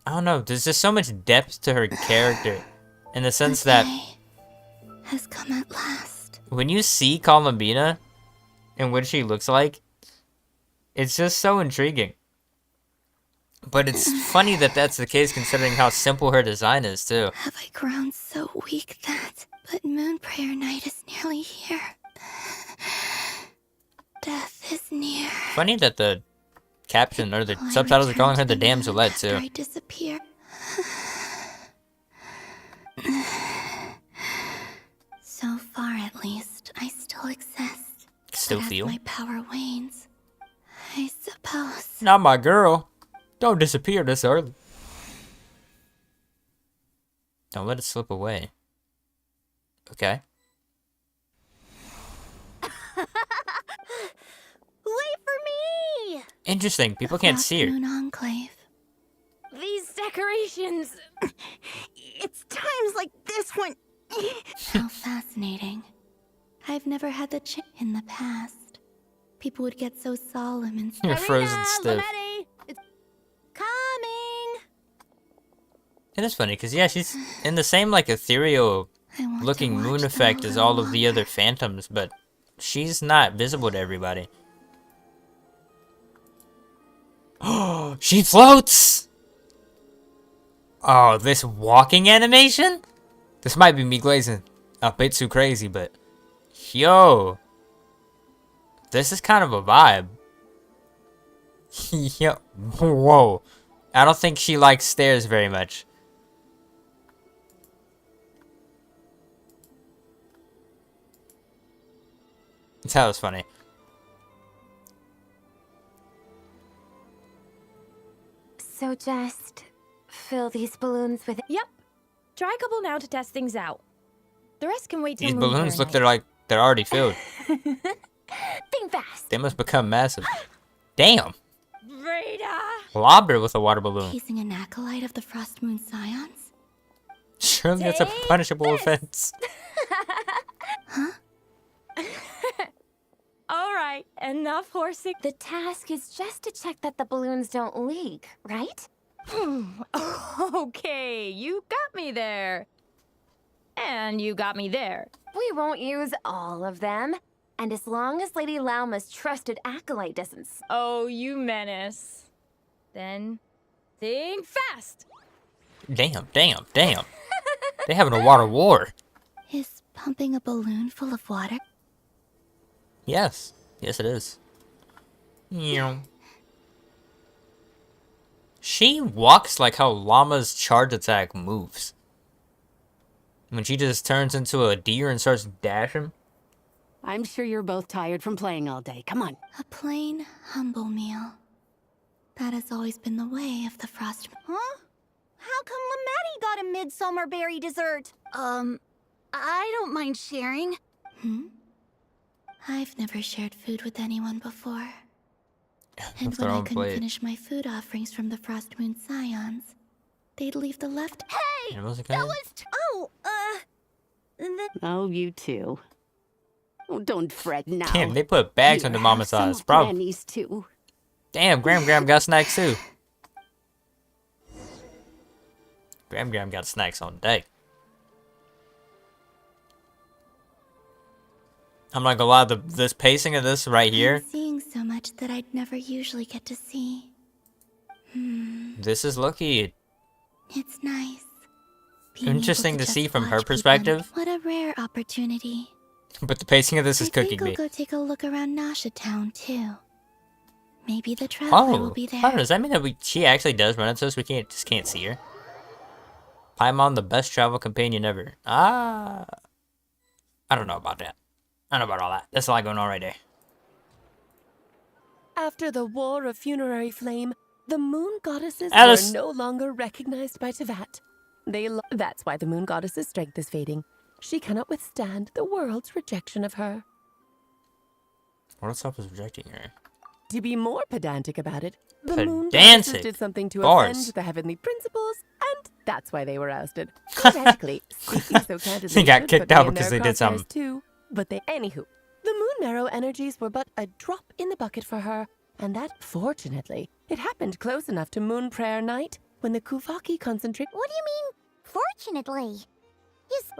I don't know. There's just so much depth to her character. In the sense that... has come at last. When you see Columbina and what she looks like, it's just so intriguing. But it's funny that that's the case considering how simple her design is, too. Have I grown so weak that... But Moon Prayer Night is nearly here. Death is near. Funny that the caption or the subtitles are calling her the damselette, too. I disappear. So far, at least, I still exist. Still But feel? as my power wanes, I suppose. Not my girl. Don't disappear this early. Don't let it slip away. Okay. Wait for me! Interesting. People can't see her. Moon Enclave. These decorations. It's times like this when. How fascinating. I've never had the in the past. People would get so solemn and You're frozen stiff. It's coming. It is funny because yeah, she's in the same like ethereal looking moon effect as all of the other phantoms, but she's not visible to everybody. Oh, she floats! Oh, this walking animation? This might be me glazing a bit too crazy, but yo, this is kind of a vibe. Yo, whoa. I don't think she likes stairs very much. That was funny. So just fill these balloons with it. Yep. Try a couple now to test things out. The rest can wait till These Moon balloons Prayer look like they're already filled. Think fast. They must become massive. Damn. Rita! Lobbed her with a water balloon. Chasing an acolyte of the Frost Moon Scions? Surely that's a punishable offense. All right, enough horsing. The task is just to check that the balloons don't leak, right? Okay, you got me there. And you got me there. We won't use all of them. And as long as Lady Lauma's trusted acolyte doesn't... Oh, you menace. Then, think fast. Damn. They having a water war. Is pumping a balloon full of water? Yes it is. She walks like how Llama's charge attack moves. When she just turns into a deer and starts dashing. I'm sure you're both tired from playing all day. Come on. A plain, humble meal. That has always been the way of the Frost. Huh? How come Lamatti got a midsummer berry dessert? I don't mind sharing. I've never shared food with anyone before. And With when their I own couldn't plate. finish my food offerings from the Frost Moon Scions, they'd leave the left. Hey! And was it That good? was... Oh, you too. Oh, don't fret now. Damn, they put bags Here, under Mama's have some eyes, of bro. Granny's too. Damn, Gram got snacks too. Gram got snacks on deck. I'm not gonna lie, this pacing of this right here, I'm seeing so much that I'd never usually get to see. this is lucky. It's nice. Being able Interesting to just see from watch her people perspective. What a rare opportunity. But the pacing of this is I cooking think I'll me. go take a look around Nasha Town too. Maybe the traveler will be there. Does that mean that she actually does run into us? We just can't see her. Paimon, the best travel companion ever. I don't know about that. I don't know about all that. That's a lot going on right there. After the War of Funerary Flame, the Moon Goddesses Alice. were no longer recognized by Tevat. That's why the Moon Goddess's strength is fading. She cannot withstand the world's rejection of her. What itself is rejecting her? To be more pedantic about it, the Moon Pedantic. Goddesses did something to Bars. offend the heavenly principles, and that's why they were ousted. Theoretically, speaking so candidly, They got should kicked put me out in because their they did crosshairs something. Too, but anywho, the Moon Marrow energies were but a drop in the bucket for her, and that, fortunately, it happened close enough to Moon Prayer Night when the Kuvaki concentrate. What do you mean, fortunately?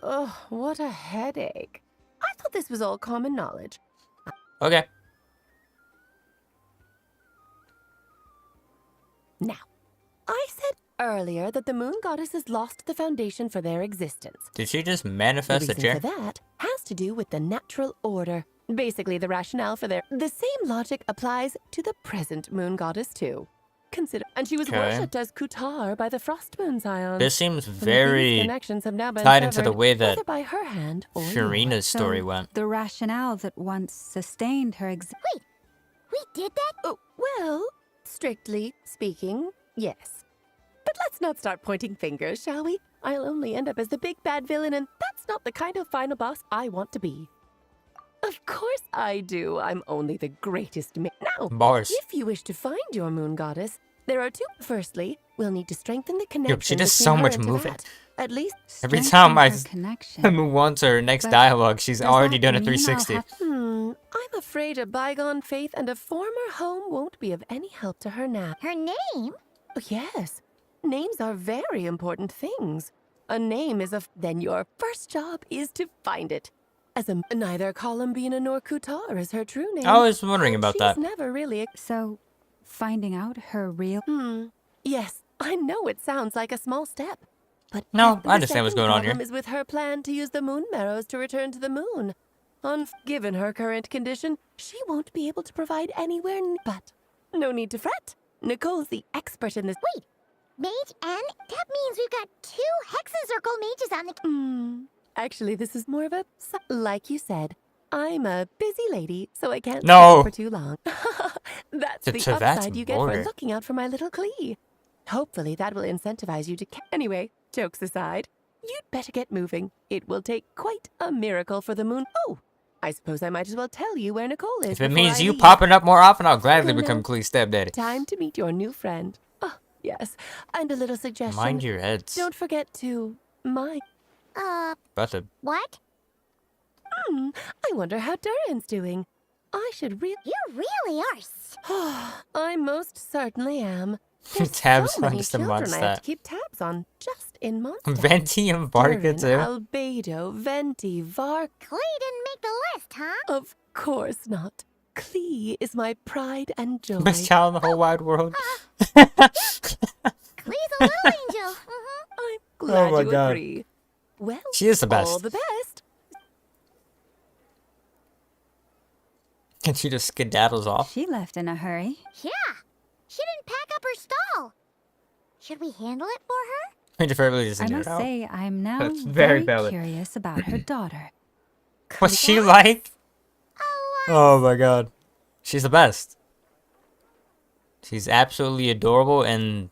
Oh, what a headache. I thought this was all common knowledge. Okay. Now, I said earlier that the Moon Goddesses lost the foundation for their existence. Did she just manifest The a reason chair? for that has to do with the natural order. Basically, the rationale for the same logic applies to the present Moon Goddess too. And she was Okay. worshipped as Kutar by the Frost Moon Scions. This seems And these very connections have now been tied into the severed, way that whether by her hand or Furina's story went. The rationale that once sustained her Wait, we did that? Oh, well, strictly speaking, yes. But let's not start pointing fingers, shall we? I'll only end up as the big bad villain, and that's not the kind of final boss I want to be. Of course I do. I'm only the greatest Now, Bars. if you wish to find your Moon Goddess, there are two. Firstly, we'll need to strengthen the connection. Yo, she does between so her much and moving. Tevat. At least Every time I connection. move on to her next But dialogue, she's does already that done a mean I'll 360. have- I'm afraid a bygone faith and a former home won't be of any help to her now. Her name? Oh, yes. Names are very important things. A name is then your first job is to find it. As neither Columbina nor Kutar is her true name. I was wondering and about she's that. Never really. So, finding out her real. Yes, I know it sounds like a small step. But No, the I understand what's second going on problem here. is with her plan to use the moon marrows to return to the moon. Given her current condition, she won't be able to provide anywhere but no need to fret. Nicole's the expert in this. Wait, Mage N? That means we've got 2 Hexacircle mages on the... Actually, this is more of a... Like you said, I'm a busy lady, so I can't No. stay for too long. That's The the Tevat's upside you get border. for looking out for my little Klee. Hopefully that will incentivize you to anyway, jokes aside, you'd better get moving. It will take quite a miracle for the moon. Oh, I suppose I might as well tell you where Nicole is. If it before means I you leave. popping up more often, I'll gladly Oh, no. become Clee's stepdaddy. Time to meet your new friend. Oh, yes. And a little suggestion. Mind your heads. Don't forget to mind. About to What? I wonder how Durin's doing. I should really. You really are. I most certainly am. tabs So on many just a children I have monster. to keep tabs on just in Mondstadt. Venti and Varka Durin, too. Albedo, Venti, Vark. Clee didn't make the list, huh? Of course not. Clee is my pride and joy. Best child in the whole wide world. Clee's a little angel. I'm glad my you God. agree. Well, She is the best. all the best. And she just skedaddles off. She left in a hurry. Yeah. She didn't pack up her stall. Should we handle it for her? Major Fairly just I into must it out. say, I'm now That's very very valid. curious about her daughter. What's she like? Oh my god. She's the best. She's absolutely adorable and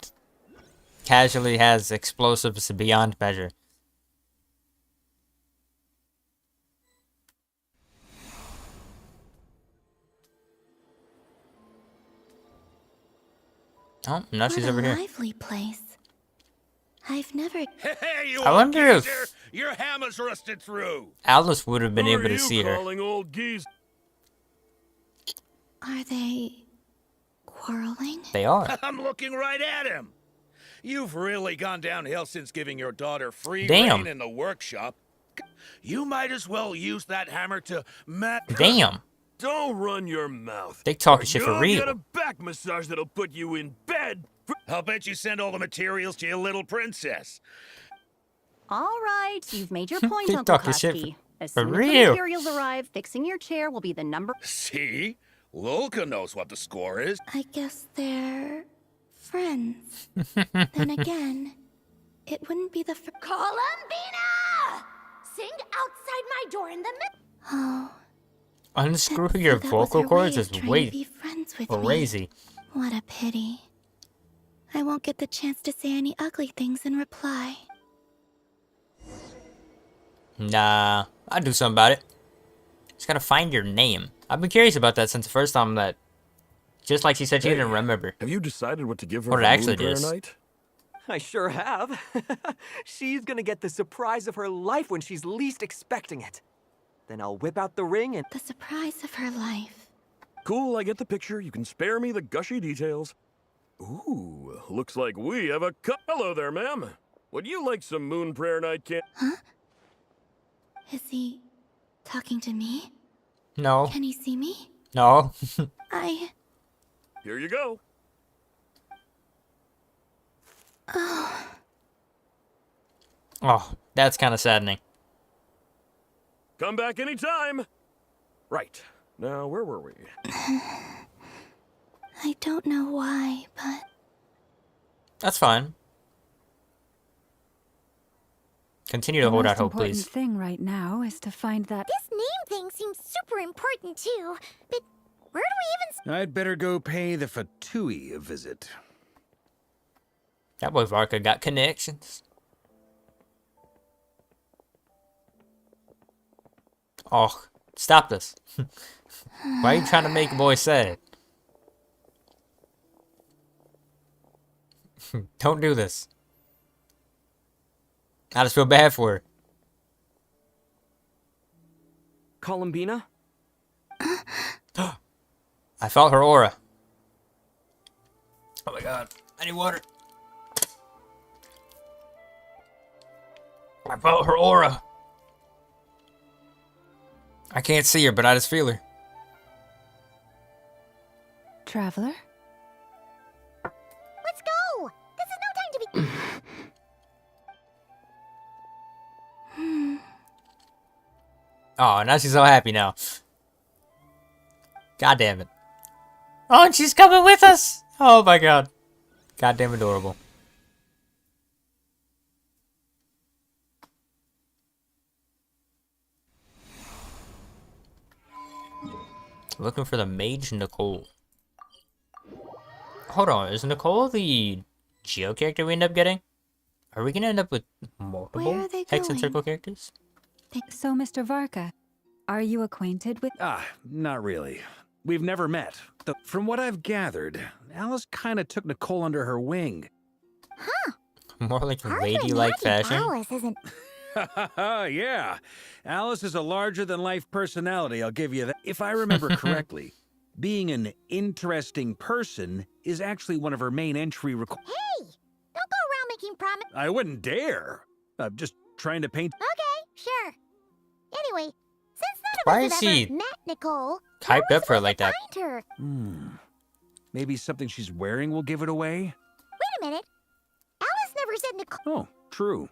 casually has explosives beyond measure. Oh, now she's over here. Lively place. I've never. Hey, you I old wonder if- geezer! Your hammer's rusted through. Alice would have been Who able are to you see her. calling old geese? Are they quarreling? They are. I'm looking right at him. You've really gone downhill since giving your daughter free Damn. rein in the workshop. You might as well use that hammer to Damn. Don't run your mouth. They talking or shit for you'll real. Get a back massage that'll put you in bed. I'll bet you send all the materials to your little princess. All right, you've made your point, They Uncle talking shit Koski. As for soon as the real. materials arrive, fixing your chair will be the number. See? Lolka knows what the score is. I guess they're friends. Then again, it wouldn't be the Columbina! Sing outside my door in the middle. Oh, Unscrew so your that was vocal her cords way is of trying to way be friends with me. crazy. What a pity. I won't get the chance to say any ugly things in reply. Nah, I'll do something about it. Just gotta find your name. I've been curious about that since the first time that, just like she said, she didn't remember. Have you decided what to give her What for it actually Moon Prayer is. Night? I sure have. She's gonna get the surprise of her life when she's least expecting it. Then I'll whip out the ring and... The surprise of her life. Cool, I get the picture. You can spare me the gushy details. Ooh, looks like we have a Hello there, ma'am. Would you like some Moon Prayer Night candy? Huh? Is he talking to me? No. Can he see me? No. Here you go. Oh, Oh, that's kind of saddening. Come back anytime. Right. Now, where were we? I don't know why, but That's fine. Continue to hold out hope, The most please. important thing right now is to find that. This name thing seems super important too. But where do we even? I'd better go pay the Fatui a visit. That boy Varka got connections. Oh, stop this. Why are you trying to make a boy sad? Don't do this. I just feel bad for her. Columbina? I felt her aura. Oh my god. I need water. I felt her aura. I can't see her, but I just feel her. Traveler? Let's go. This is no time to be. Oh, now she's so happy now. God damn it. Oh, and she's coming with us. Oh my god. Goddamn adorable. Looking for the mage Nicole. Hold on, is Nicole the Geo character we end up getting? Are we gonna end up with Where multiple are they Hex and going? Circle characters? So, Mr. Varka, are you acquainted with... Not really. We've never met. Though, from what I've gathered, Alice kind of took Nicole under her wing. More like ladylike fashion. Alice isn't. Yeah. Alice is a larger-than-life personality, I'll give you that. If I remember correctly, being an interesting person is actually one of her main entry requirements. Hey! Don't go around making promises. I wouldn't dare. I'm just trying to paint... Okay, sure. Anyway, since Why none of is us she have ever met Nicole, hyped up for it like that? find her. Maybe something she's wearing will give it away? Wait a minute. Alice never said Nicole. Oh, true.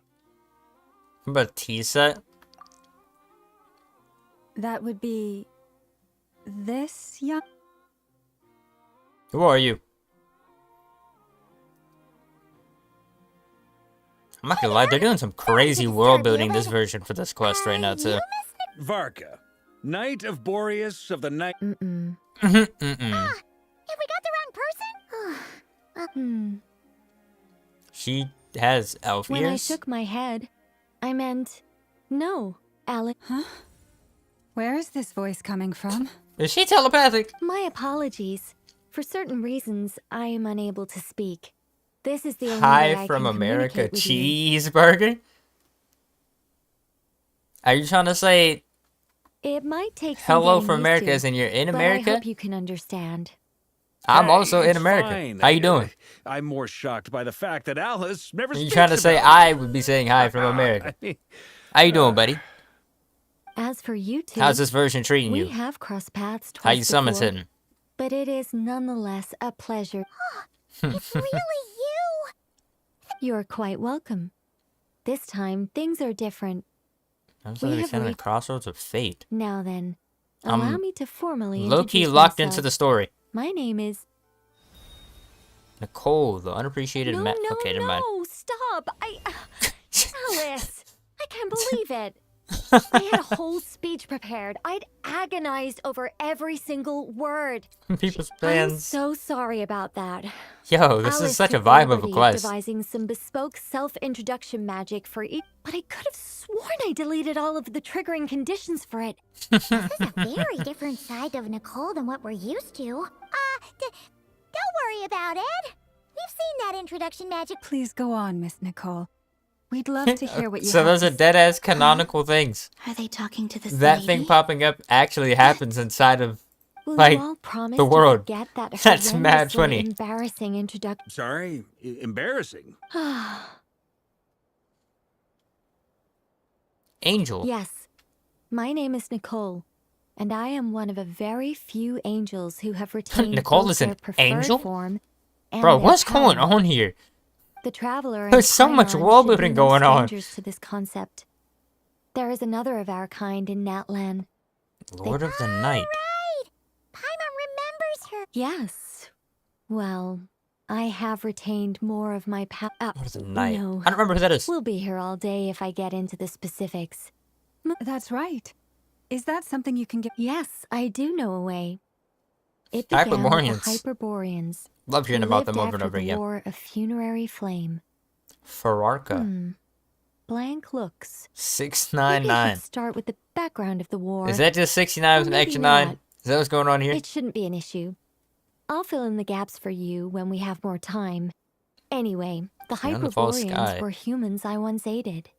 But tea set? That would be... this young... Who are you? I'm not gonna lie, they're doing some crazy world building this version for this quest right now too. Varka, Knight of Boreas of the Night. Have we got the wrong person? She has elf When I ears. shook my head, I meant no, Alex. Huh? Where is this voice coming from? Is she telepathic? My apologies. For certain reasons, I am unable to speak. This is the only way Hi I from can America, communicate with you. cheeseburger. Are you trying to say It might take some hello getting from used America to, as in you're in but America? I hope you can understand. I'm Hey, also in it's America. fine. How you doing? I'm more shocked by the fact that Alice never Are you speaks trying to say about I would be saying hi from America? How you doing, buddy? As for you two, How's this version treating we you? have crossed paths twice How you summons before, hitting? but it is nonetheless a pleasure. It's really you. You're quite welcome. This time, things are different. I was We like have kind of reached- crossroads of fate. Now then, I'm allow me to formally Low-key introduce locked myself. into the story. My name is... Nicole, the unappreciated No, okay, never mind. no, stop! Alice! I can't believe it! I had a whole speech prepared. I'd agonized over every single word. People's I'm plans. so sorry about that. Yo, this Alice is such a took the vibe of a liberty quest. devising some bespoke self-introduction magic for each, but I could have sworn I deleted all of the triggering conditions for it. This is a very different side of Nicole than what we're used to. Don't worry about it. We've seen that introduction magic. Please go on, Miss Nicole. We'd love to hear what you So have those to are dead ass canonical things. Are they talking to this That lady? thing popping up actually happens inside of Will like you all promise the to world. forget that That's mad horrendously funny. embarrassing introduction? Sorry, embarrassing. Angel. Yes, my name is Nicole, and I am one of a very few angels who have retained Nicole both is an their preferred angel? form and Bro, their what's going power. on here? The traveler and There's so much Chiron world should be building no going on. strangers to this concept. There is another of our kind in Natlan. Lord of the Night. Paimon remembers her. Yes. Well, I have retained more of my power. Lord of the Night. No. I don't remember who that is. We'll be here all day if I get into the specifics. That's right. Is that something you can get? Yes, I do know a way. It began with the Hyperboreans. Hyperboreans. Love hearing who about them lived over and after over the again. War of Funerary Flame. Fararka. Blank looks. Maybe I 699. should start with the background of the war. Is that just 69 with an Maybe extra not. 9? Is that what's going on here? It shouldn't be an issue. I'll fill in the gaps for you when we have more time. Anyway, the Beyond the false Hyperboreans sky. were humans I once aided.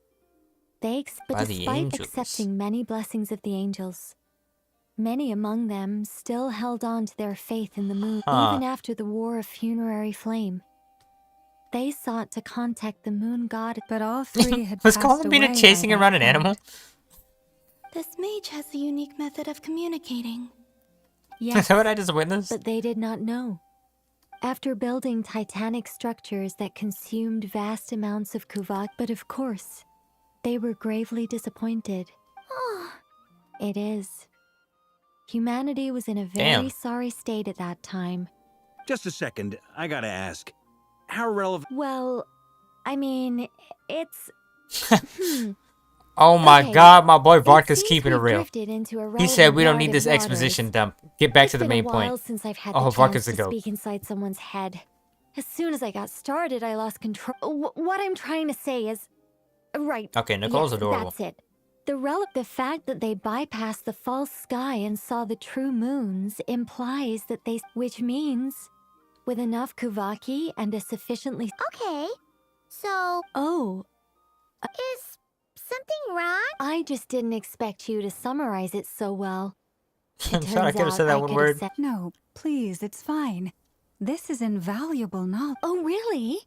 But By the despite angels. accepting many blessings of the angels, many among them still held on to their faith in the moon Huh. even after the War of Funerary Flame. They sought to contact the moon god, but all three had Was passed Columbina away by chasing that around an point. animal? This mage has a unique method of communicating. Yes, Is that what I just witnessed? but they did not know. After building titanic structures that consumed vast amounts of kuvak, but of course, they were gravely disappointed. It is. Humanity was in a very Damn. sorry state at that time. Just a second, I gotta ask. How relevant? Well, I mean, it's... Oh my Okay. god, my boy Varka's seems keeping it we've real. drifted into a He said relevant we don't need narrative this waters. exposition dump. Get back to the It's main been a while point. since I've had Oh, the Varka's chance the to goat. speak inside someone's head. As soon as I got started, I lost control. What I'm trying to say is... Right. Okay, Nicole's yes, adorable. That's it. The fact that they bypassed the false sky and saw the true moons implies that they... Which means, with enough Kuvaki and a sufficiently... Okay. So... Oh. Is something wrong? I just didn't expect you to summarize it so well. I'm sorry, I could have said that one word. No, please, it's fine. This is invaluable knowledge. Oh, really?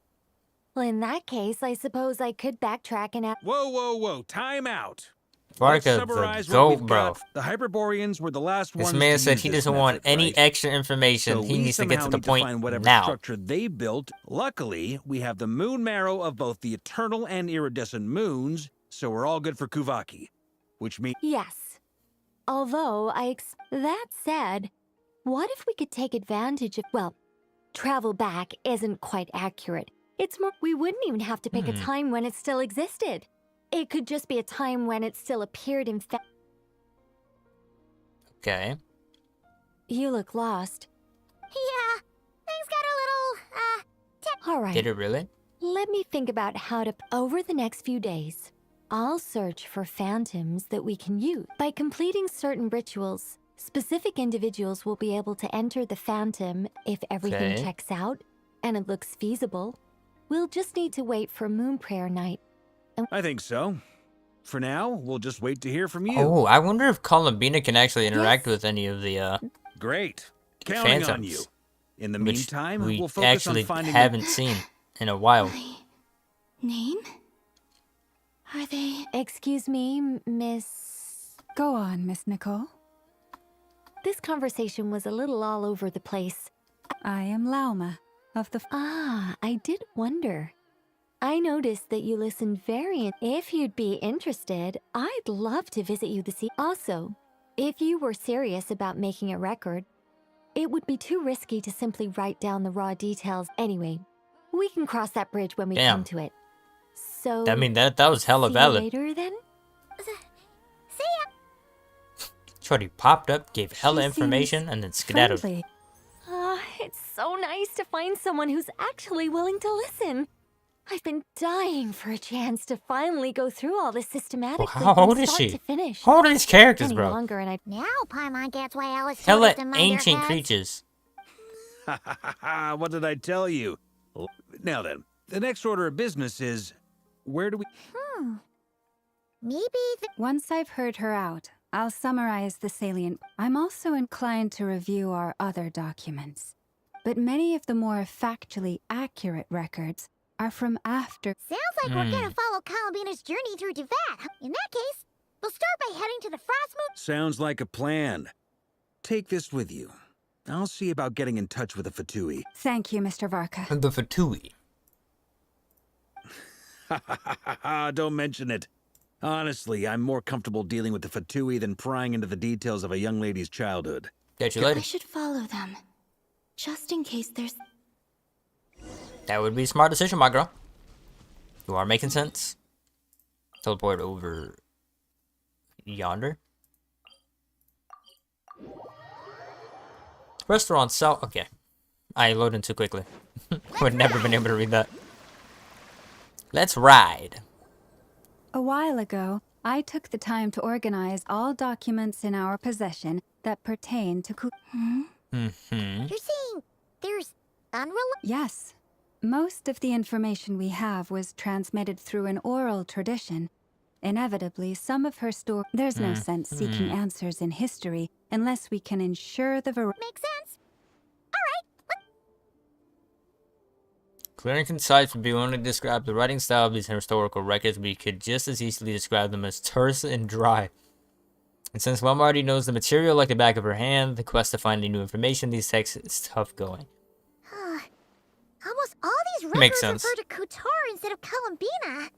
Well, in that case, I suppose I could backtrack and... Whoa, whoa, whoa. Time out. Varka, Let's summarize the what we've goat, bro. got. The Hyperboreans were the last ones This man to said use he this doesn't want method, any right? extra information. So He we needs to get to somehow the need to point find whatever now. structure they built. Luckily, we have the moon marrow of both the eternal and iridescent moons, so we're all good for Kuvaki. Which means... Yes. Although, that said, what if we could take advantage of... Well, travel back isn't quite accurate. It's more... We wouldn't even have to pick a time when it still existed. It could just be a time when it still appeared in fact. Okay. You look lost. Yeah, things got a little, All right. Did it really? Let me think about how to... Over the next few days, I'll search for phantoms that we can use. By completing certain rituals, specific individuals will be able to enter the phantom if everything Okay. checks out and it looks feasible. We'll just need to wait for Moon Prayer Night. I think so. For now, we'll just wait to hear from you. Oh, I wonder if Columbina can actually interact with any of the Great. Counting on phantoms. you. In the Which meantime, we we'll focus actually on finding... haven't seen in a while. Name? Are they... Excuse me, Miss... Go on, Miss Nicole. This conversation was a little all over the place. I am Lauma of the... Ah, I did wonder. I noticed that you listened very... If you'd be interested, I'd love to visit you this evening. Also, if you were serious about making a record, it would be too risky to simply write down the raw details. Anyway, we can cross that bridge when we Damn. come to it. So... I mean, that was hella see you valid. later, then? See ya. Shorty popped up, gave hella She information, and then skedaddled. Friendly. It's so nice to find someone who's actually willing to listen. I've been dying for a chance to finally go through all this systematically How old from is start she? to finish. How old are these characters, Any bro? longer and Now Paimon gets why Alice Hella told us to mind ancient our heads. creatures. What did I tell you? Now then, the next order of business is... Where do we... Maybe the... Once I've heard her out, I'll summarize the salient. I'm also inclined to review our other documents. But many of the more factually accurate records are from after... Sounds like we're gonna follow Columbina's journey through Devat. In that case, we'll start by heading to the Frost Moon. Sounds like a plan. Take this with you. I'll see about getting in touch with the Fatui. Thank you, Mr. Varka. The Fatui. Don't mention it. Honestly, I'm more comfortable dealing with the Fatui than prying into the details of a young lady's childhood. Catch you I later. should follow them. Just in case there's... That would be a smart decision, my girl. You are making sense. Teleport over yonder. Restaurant south. Okay. I loaded in too quickly. Would never been able to read that. Let's ride. A while ago, I took the time to organize all documents in our possession that pertain to You're saying there's Yes. Most of the information we have was transmitted through an oral tradition. Inevitably, some of her story... There's no sense seeking answers in history unless we can ensure the Makes sense. Clear and concise would be only describe the writing style of these historical records. We could just as easily describe them as terse and dry. And since Lum already knows the material like the back of her hand, the quest to find any new information, these texts is tough going. Almost all these Makes records sense. refer to Kotar instead of Columbina.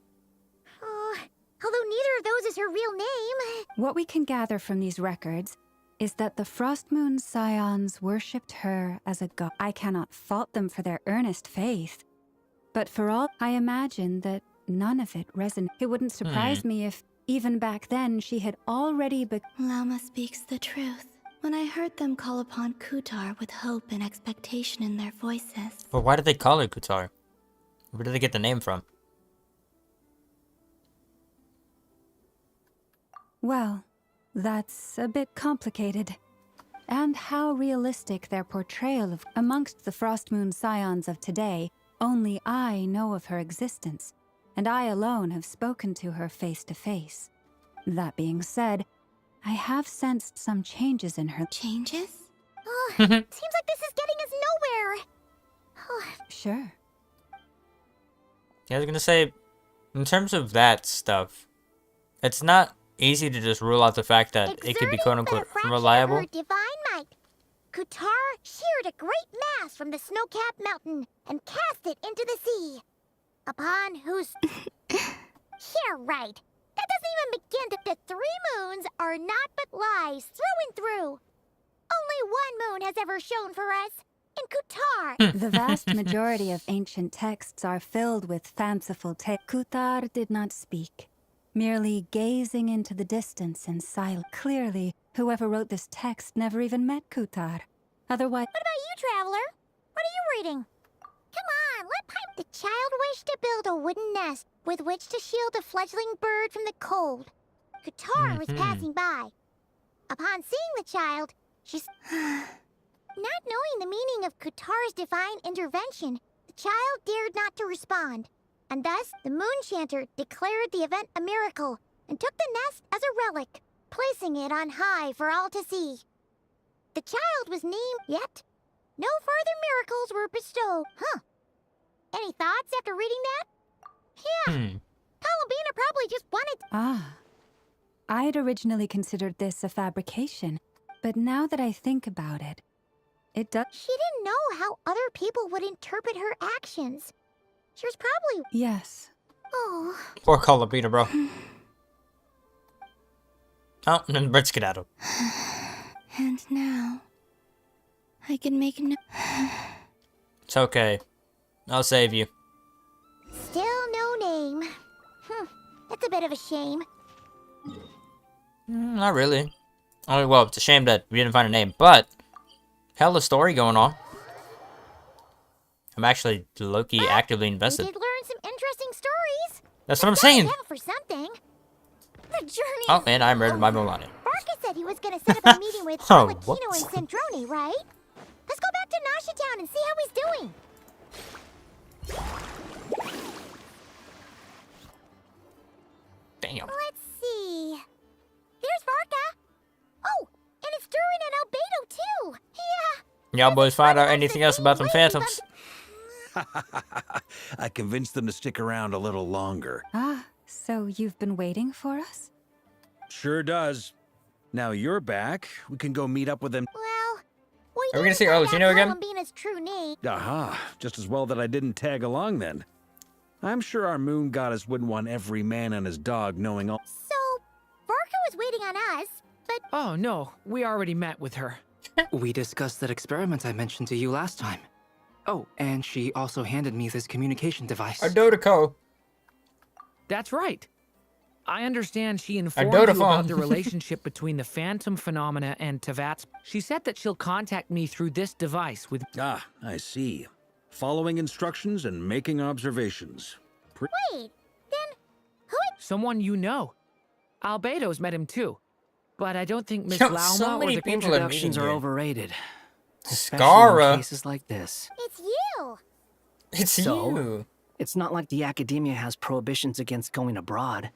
Although neither of those is her real name. What we can gather from these records is that the Frost Moon Scions worshipped her as a god. I cannot fault them for their earnest faith. But for all, I imagine that none of it resonated. It wouldn't surprise me if, even back then, she had already Lama speaks the truth. when I heard them call upon Kutar with hope and expectation in their voices. But why did they call her Kutar? Where did they get the name from? Well, that's a bit complicated. And how realistic their portrayal of amongst the Frostmoon Scions of today, only I know of her existence, and I alone have spoken to her face to face. That being said, I have sensed some changes in her. Changes? Oh, seems like this is getting us nowhere. Sure. Yeah, I was gonna say, in terms of that stuff, it's not easy to just rule out the fact that it could be quote-unquote unreliable. Her divine might, Kutar sheared a great mass from the snow-capped mountain and cast it into the sea. Upon whose... Yeah, right. That doesn't even begin to... The 3 moons are not but lies through and through. Only 1 moon has ever shone for us, in Kutar. The vast majority of ancient texts are filled with fanciful tales. Kutar did not speak, merely gazing into the distance in silence. Clearly, whoever wrote this text never even met Kutar. Otherwise... What about you, Traveler? What are you reading? Come on, let Pipe. The child wished to build a wooden nest with which to shield a fledgling bird from the cold. Kutar was passing by. Upon seeing the child, she... Not knowing the meaning of Kutar's divine intervention, the child dared not to respond. And thus, the Moon Chanter declared the event a miracle and took the nest as a relic, placing it on high for all to see. The child was named, yet no further miracles were bestowed. Huh. Any thoughts after reading that? Yeah. Columbina probably just wanted... Ah. I'd originally considered this a fabrication, but now that I think about it, it does... She didn't know how other people would interpret her actions. She was probably... Yes. Oh. Poor Columbina, bro. Oh, and then bird skedaddled. And now, I can make no... It's okay. I'll save you. Still no name. That's a bit of a shame. Not really. Oh, well, it's a shame that we didn't find a name, but... Hell, a story going on. I'm actually low-key actively invested. We did learn some interesting stories. That's what I'm saying. For something. The journey. Oh, and I murdered my Mualani. Barca said he was going to set up a meeting with Alakino and Sandroni, right? Let's go back to Nasha Town and see how he's doing. Damn. Let's see. There's Barca. Oh, and it's Durin and Albedo too. Yeah. Y'all boys find out anything else about them phantoms? I convinced them to stick around a little longer. Ah, so you've been waiting for us? Sure does. Now you're back. We can go meet up with them. Well, are we gonna see Archon again? Columbina's true name. Aha, just as well that I didn't tag along then. I'm sure our moon goddess wouldn't want every man and his dog knowing all. So, Barca was waiting on us, but... Oh, no. We already met with her. We discussed that experiment I mentioned to you last time. Oh, and she also handed me this communication device. A Dodoco. That's right. I understand she informed you about the relationship between the phantom phenomena and Tavats. She said that she'll contact me through this device with... Ah, I see. Following instructions and making observations. Wait, then who... Someone you know. Albedo's met him too. But I don't think Miss Yo, Lauma so or many the people introductions are overrated. Scara. In cases like this. It's you. It's you. It's not like the academia has prohibitions against going abroad.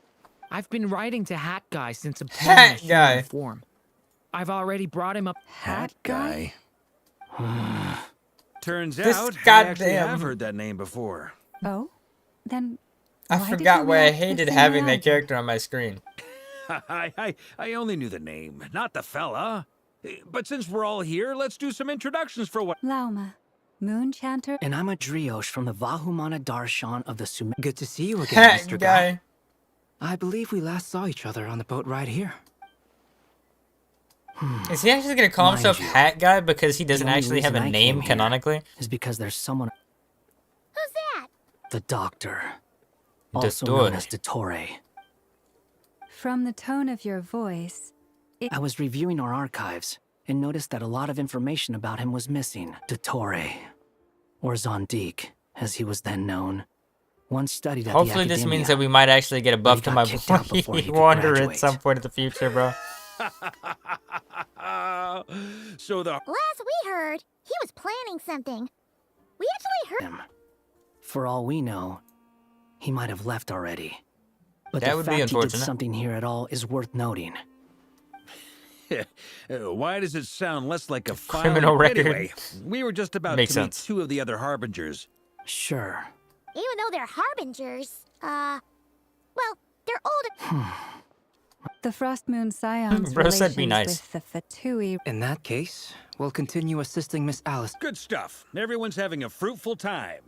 I've been writing to Hat Guy since obtaining a human form. I've already brought him up. Hat Guy? Turns This out, I goddamn- actually have heard that name before. Oh? Then I why did forgot you why I react the hated same having way? that character on my screen. I only knew the name, not the fella. But since we're all here, let's do some introductions for what... Lauma, Moon Chanter. And I'm a Drioche from the Vahumana Darshan of the Sumer. Good to see you again, Mr. Guy. I believe we last saw each other on the boat ride here. Is he actually gonna call himself Hat Guy because he doesn't The only actually have a reason I name came here canonically? Is because there's someone... Who's that? The Doctor. Also known as Dottore. From the tone of your voice, I was reviewing our archives, and noticed that a lot of information about him was missing. Dottore, or Zondique, as he was then known, once studied at Hopefully the this means Academia, that we might actually get a buff he to got my kicked out before he could Wander at graduate. some point in the future, bro. So the Last we heard, he was planning something. We actually heard. him. For all we know, he might have left already. But That the would be fact he did unfortunate. something here at all is worth noting. Why does it sound less like a Criminal record. Anyway, we were just about Makes to meet sense. 2 of the other harbingers. Sure. Even though they're harbingers, well, they're old. The Frost Moon Scion's Bro said relations be nice. with the Fatui. In that case, we'll continue assisting Miss Alice. Good stuff. Everyone's having a fruitful time.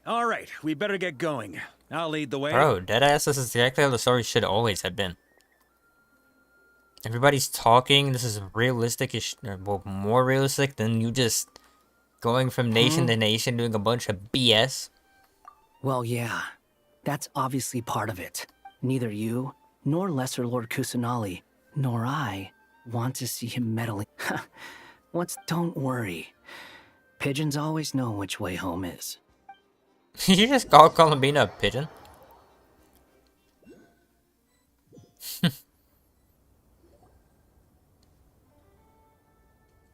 All right, we better get going. I'll lead the way. Bro, deadass, this is exactly how the story should always have been. Everybody's talking. This is realistic, well, more realistic than you just going from nation to nation doing a bunch of BS. Well, yeah. That's obviously part of it. Neither you, nor Lesser Lord Kusanali, nor I want to see him meddling. Don't worry. Pigeons always know which way home is. Did you just call Columbina a pigeon?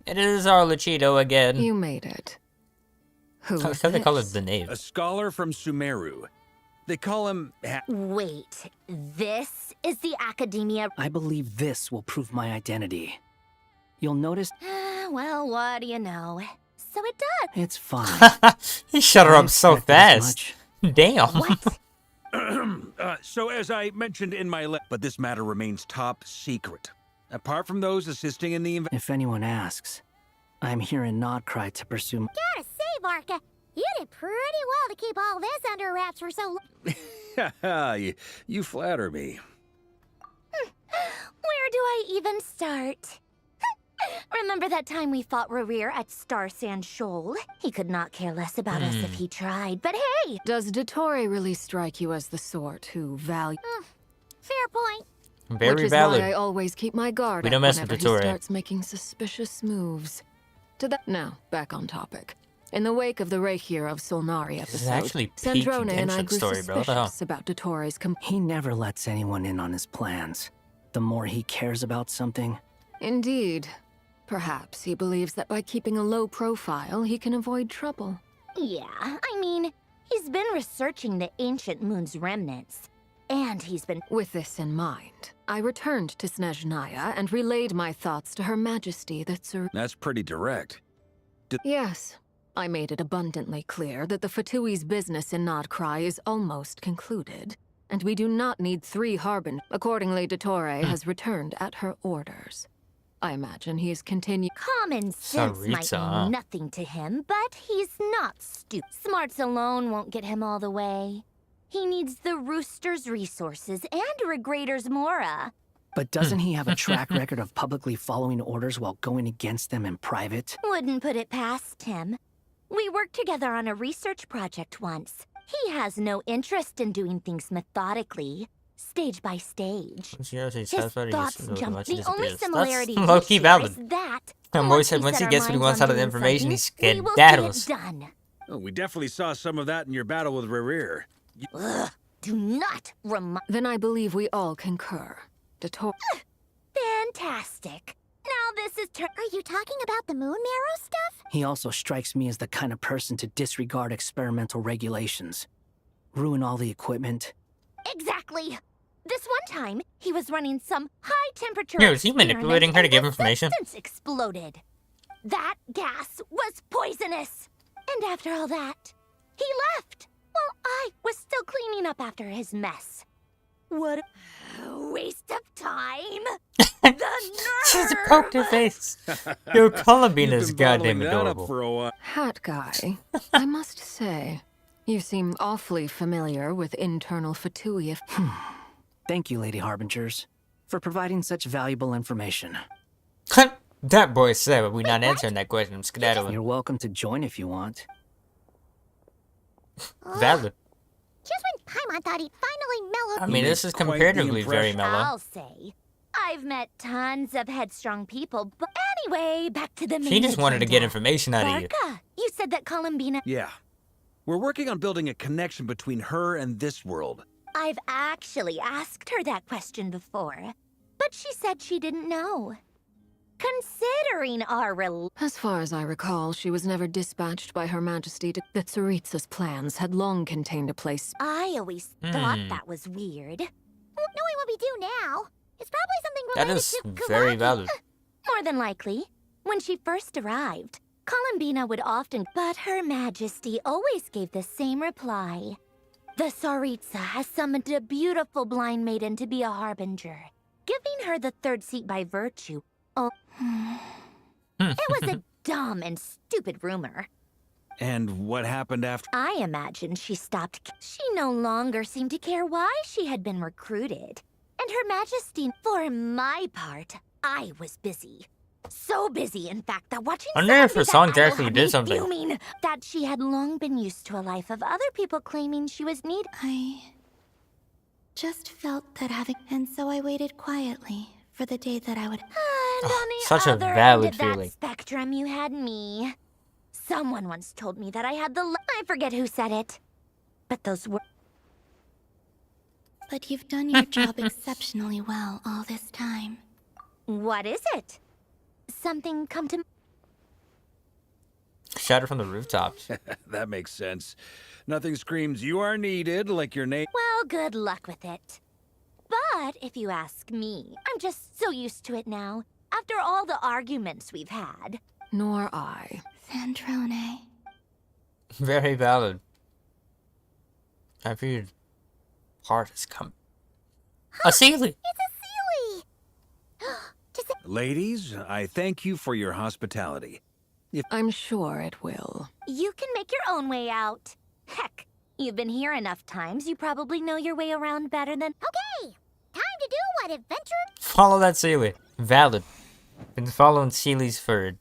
It is our Luchito again. You made it. Who How is they call it this? the knave? A scholar from Sumeru. They call him... Wait, this is the Academia. I believe this will prove my identity. You'll notice Well, what do you know? So it does. it's fine. He shut her I up so expected as fast. Damn. What? So as I mentioned in my but this matter remains top secret. Apart from those assisting in the If anyone asks, I'm here in Nodcry to pursue. Gotta say, Varka, you did pretty well to keep all this under wraps for so long. you flatter me. Where do I even start? Remember that time we fought Rerir at Star Sand Shoal? He could not care less about us if he tried, but hey! Does Dottore really strike you as the sort who value? Fair point. Very Which is valid. why I always keep my guard We up don't mess with whenever Dottore. he starts making suspicious moves. Now, back on topic. In the wake of the Reikir of Solnari This is episode, actually peak Sandrone and I Genshin grew story, bro. What the hell? suspicious about Dottore's He never lets anyone in on his plans. The more he cares about something, Indeed. Perhaps he believes that by keeping a low profile, he can avoid trouble. Yeah, I mean, he's been researching the ancient moon's remnants. And he's been... With this in mind, I returned to Snezhnaya and relayed my thoughts to Her Majesty that Sir... That's pretty direct. Yes, I made it abundantly clear that the Fatui's business in Nodcry is almost concluded, and we do not need 3 Harbin. Accordingly, Dottore has returned at her orders. I imagine he is continuing... Common sense might Saritza, huh? mean nothing to him, but he's not stupid. Smarts alone won't get him all the way. He needs the Rooster's resources and Regrator's Mora. but doesn't he have a track record of publicly following orders while going against them in private? Wouldn't put it past him. We worked together on a research project once. He has no interest in doing things methodically, stage by stage. His thoughts jump. The only similarity we low-key share valid. is that Boy said once he gets what he wants out of the information, he skedaddles. Done. Oh, we definitely saw some of that in your battle with Rerir. Ugh, do not remind. Then I believe we all concur. Dottore... Fantastic. Now this is Are you talking about the moon marrow stuff? He also strikes me as the kind of person to disregard experimental regulations. Ruin all the equipment. Exactly. This one time, he was running some high-temperature Yo, is he manipulating her to give information? substance exploded. That gas was poisonous. And after all that, he left. While I was still cleaning up after his mess. What a waste of time. The nerve! Just poked her face. Yo, Columbina's goddamn adorable. For a while. Hat guy, I must say, you seem awfully familiar with internal Fatui. Thank you, Lady Harbingers, for providing such valuable information. That boy said, but we're not answering that question. I'm skedaddling. You're welcome to join if you want. Valid. Just when Paimon thought he'd finally mellowed. I mean, this is comparatively very mellow. I'll say. I've met tons of headstrong people, but anyway, back to the main She just wanted to get agenda. information out of you. Barca, you said that Columbina... Yeah. We're working on building a connection between her and this world. I've actually asked her that question before, but she said she didn't know. Considering our As far as I recall, she was never dispatched by Her Majesty to... that Tsaritsa's plans had long contained a place... I always thought that was weird. Knowing what we do now, it's probably something related That is to very Kawaki. valid. More than likely. When she first arrived, Columbina would often... But Her Majesty always gave the same reply. The Tsaritsa has summoned a beautiful blind maiden to be a harbinger, giving her the third seat by virtue. Oh, it was a dumb and stupid rumor. And what happened after? I imagine she stopped. She no longer seemed to care why she had been recruited. And Her Majesty, for my part, I was busy. So busy, in fact, that watching I wonder if her someone songs be that actually idol did had me something. fuming that she had long been used to a life of other people claiming she was needed. I just felt that having... And so I waited quietly for the day that I would... And on the Such a other valid end of that feeling. spectrum, you had me. Someone once told me that I had the... I forget who said it. But those were... But you've done your job exceptionally well all this time. What is it? Something come to... Shout it from the rooftops. That makes sense. Nothing screams you are needed like your name. Well, good luck with it. But if you ask me, I'm just so used to it now. After all the arguments we've had. Nor I. Sandrone. Very valid. I figured heart is coming. A Sealy! It's a Sealy! Ladies, I thank you for your hospitality. I'm sure it will. You can make your own way out. Heck, you've been here enough times, you probably know your way around better than... Okay, time to do what adventure... Follow that Sealy. Valid. Been following Sealy's for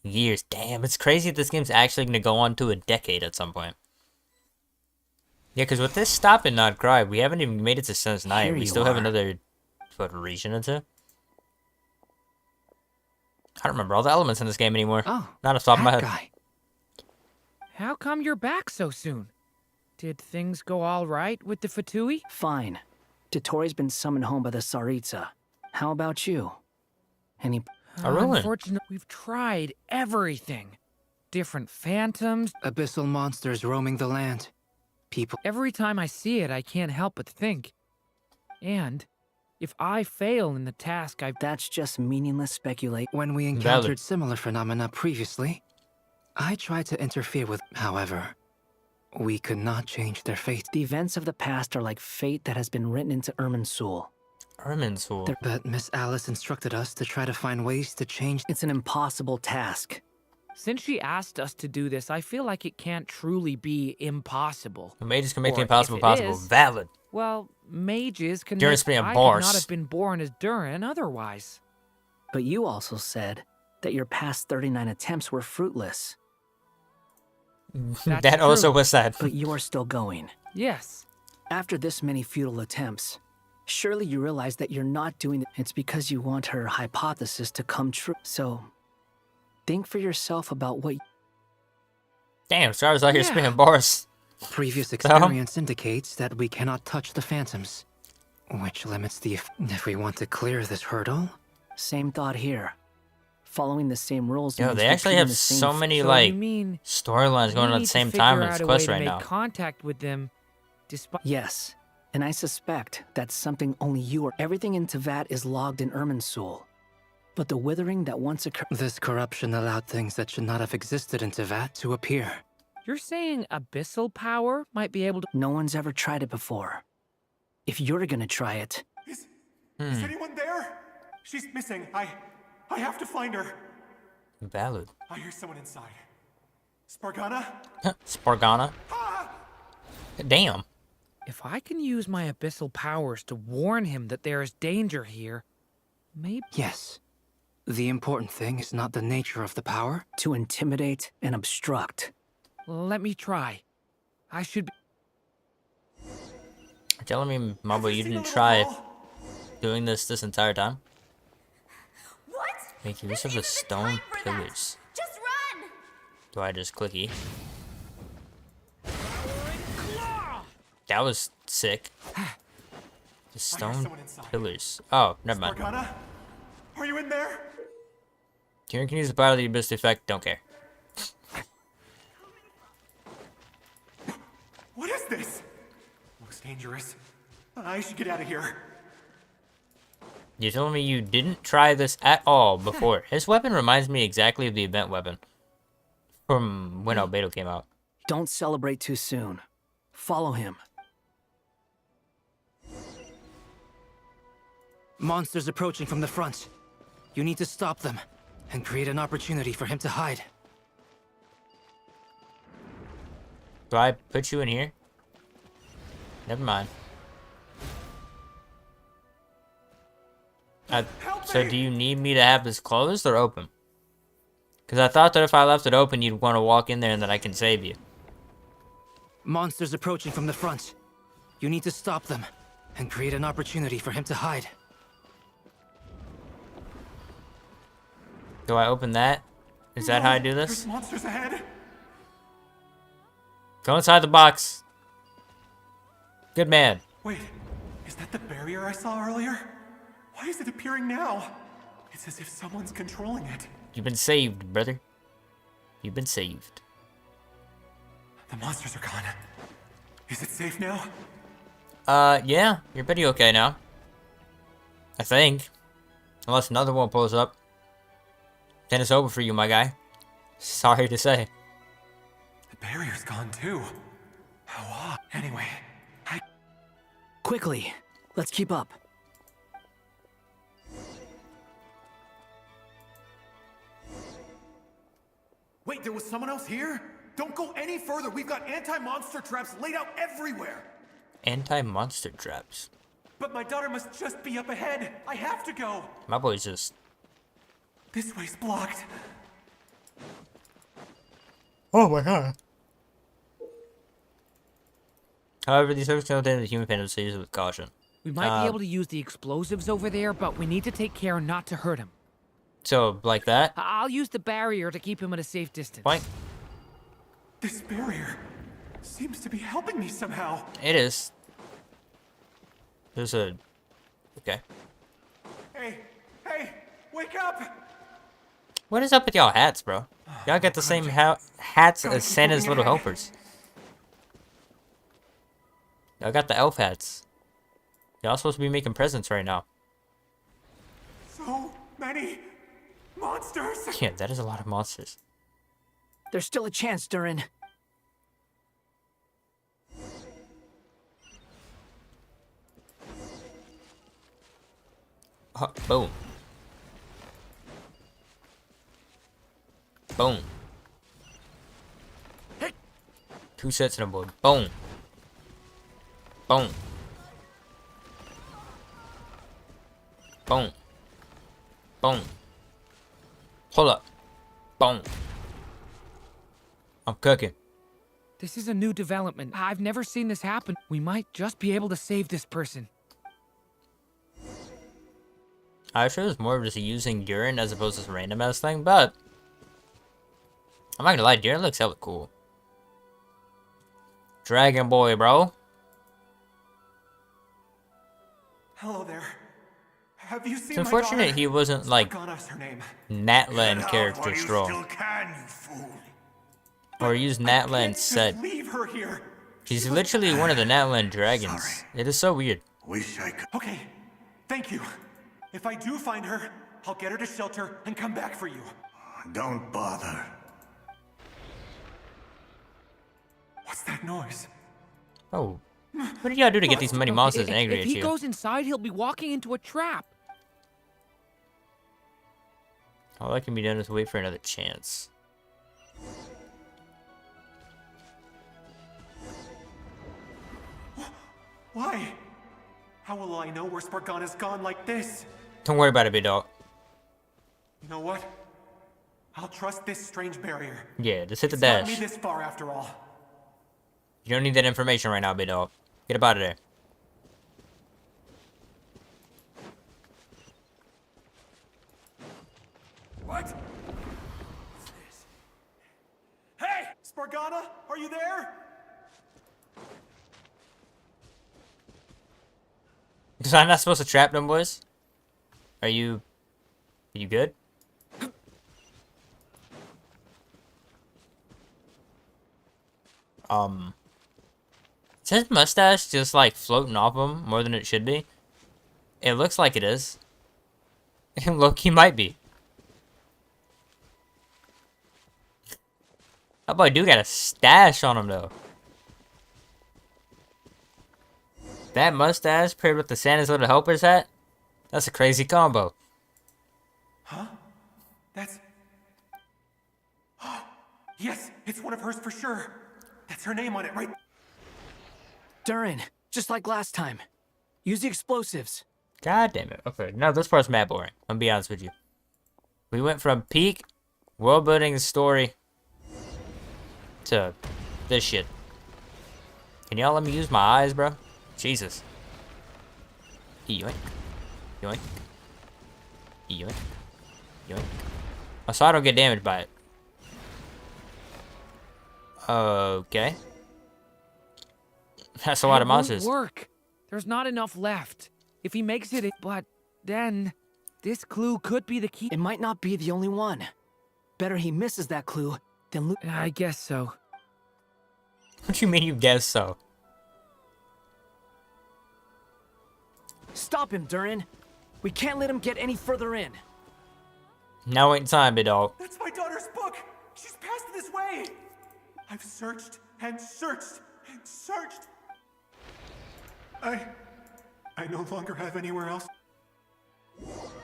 years. Damn, it's crazy this game's actually going to go on to a decade at some point. Yeah, because with this Stop and Not Cry, we haven't even made it to Sun's Night. Here We you still have are. another, what, region or two? I don't remember all the elements in this game anymore. Oh, not off the top of my that head. guy. How come you're back so soon? Did things go all right with the Fatui? Fine. Dotori's been summoned home by the Tsaritsa. How about you? Any... Unfortunately, we've tried everything. Different phantoms. Abyssal monsters roaming the land. People. Every time I see it, I can't help but think. And if I fail in the task I've... That's just meaningless speculation. When we encountered similar phenomena previously, I tried to interfere with... However, we could not change their fate. The events of the past are like fate that has been written into Irminsul. Irminsul? But Miss Alice instructed us to try to find ways to change... It's an impossible task. Since she asked us to do this, I feel like it can't truly be impossible. The mages can make the Or impossible if it possible. is, Valid. Well, mages can Durin's make... being I Boris. could not have been born as Durin otherwise. But you also said that your past 39 attempts were fruitless. That's That true. also was said. But you are still going. Yes. After this many futile attempts, surely you realize that you're not doing it. It's because you want her hypothesis to come true. So, think for yourself about what... Damn, so I was out here spinning bars. Previous experience indicates that we cannot touch the phantoms, which limits the... If we want to clear this hurdle... Same thought here. Following the same rules... Yo, means they actually repeating have the same so many, So like, you mean storylines going on at the same time in this quest right now. Contact with them, despite... Yes, and I suspect that's something only you or... Everything in Tevat is logged in Irminsul. But the withering that once occurred... This corruption allowed things that should not have existed in Tevat to appear. You're saying abyssal power might be able to... No one's ever tried it before. If you're gonna try it... Is anyone there? She's missing. I have to find her. Valid. I hear someone inside. Spargana? Spargana? Damn. If I can use my abyssal powers to warn him that there is danger here, maybe... Yes. The important thing is not the nature of the power. To intimidate and obstruct. Let me try. I should be... You're telling me, Mumbo, you didn't try doing this entire time? Make use of the stone pillars. Just run! Do I just click E? That was sick. The stone pillars. Oh, never mind. Morgana? Are you in there? Kieran can use the power of the abyss effect. Don't care. What is this? Looks dangerous. I should get out of here. You're telling me you didn't try this at all before? His weapon reminds me exactly of the event weapon from when Albedo came out. Don't celebrate too soon. Follow him. Monsters approaching from the front. You need to stop them and create an opportunity for him to hide. Do I put you in here? Never mind. So do you need me to have this closed or open? Because I thought that if I left it open, you'd want to walk in there and then I can save you. Monsters approaching from the front. You need to stop them and create an opportunity for him to hide. Do I open that? Is that how I do this? There's monsters ahead. Go inside the box. Good man. Wait, is that the barrier I saw earlier? Why is it appearing now? It's as if someone's controlling it. You've been saved, brother. You've been saved. The monsters are gone. Is it safe now? Yeah. You're pretty okay now. I think. Unless another one pulls up. Then it's over for you, my guy. Sorry to say. The barrier's gone too. How odd. Anyway, Quickly, let's keep up. wait, there was someone else here? Don't go any further. We've got anti-monster traps laid out everywhere. Anti-monster traps. But my daughter must just be up ahead. I have to go. My boy's just... This way's blocked. Oh my god. However, these folks contain the human phantom, so use it with caution. We might be able to use the explosives over there, but we need to take care not to hurt him. So, like that? I'll use the barrier to keep him at a safe distance. Fine. This barrier seems to be helping me somehow. It is. There's a... Okay. Hey, wake up! What is up with y'all hats, bro? Y'all got the same hats as Santa's little helpers. Y'all got the elf hats. Y'all supposed to be making presents right now. So many monsters. Yeah, that is a lot of monsters. There's still a chance, Durin. Boom. Boom. Hey. 2 sets on the board. Boom. Boom. Boom. Boom. Hold up. Boom. I'm cooking. This is a new development. I've never seen this happen. We might just be able to save this person. I wish it was more of just using Durin as opposed to this random ass thing, but I'm not gonna lie, Durin looks hella cool. Dragon Boy, bro. Hello there. Have you seen It's unfortunate he wasn't like Natlan character strong. Or use Natlan instead. Leave her here. He's literally one of the Natlan dragons. It is so weird. Okay, thank you. If I do find her, I'll get her to shelter and come back for you. Don't bother. What's that noise? Oh. What did y'all do to get these many monsters angry If at he you? goes inside, he'll be walking into a trap. All that can be done is wait for another chance. Why? How will I know where Spargana's gone like this? Don't worry about it, big dog. You know what? I'll trust this strange barrier. Yeah, just hit the It's got dash. me this far after all. You don't need that information right now, big dog. Get up out of there. What? What's this? Hey! Spargana, are you there? Because I'm not supposed to trap them, boys. Are you good? Is his mustache just like floating off him more than it should be? It looks like it is. And look, he might be. That boy do got a stash on him though. That mustache paired with the Santa's Little Helper's hat? That's a crazy combo. Huh? That's... Yes, it's one of hers for sure. That's her name on it, right? Durin, just like last time. Use the explosives. God damn it. Okay, no, this part's mad boring. I'm gonna be honest with you. We went from peak world building story to this shit. Can y'all let me use my eyes, bro? Jesus. Yoink. Yoink. Yoink. Yoink. Oh, so I don't get damaged by it. Okay. That's a lot of monsters. It won't work. There's not enough left. If he makes it, but then this clue could be the key. It might not be the only one. Better he misses that clue than I guess so. What do you mean you guess so? Stop him, Durin. We can't let him get any further in. Now ain't time, big dog. That's my daughter's book! She's passed this way! I've searched and searched and searched. I no longer have anywhere else.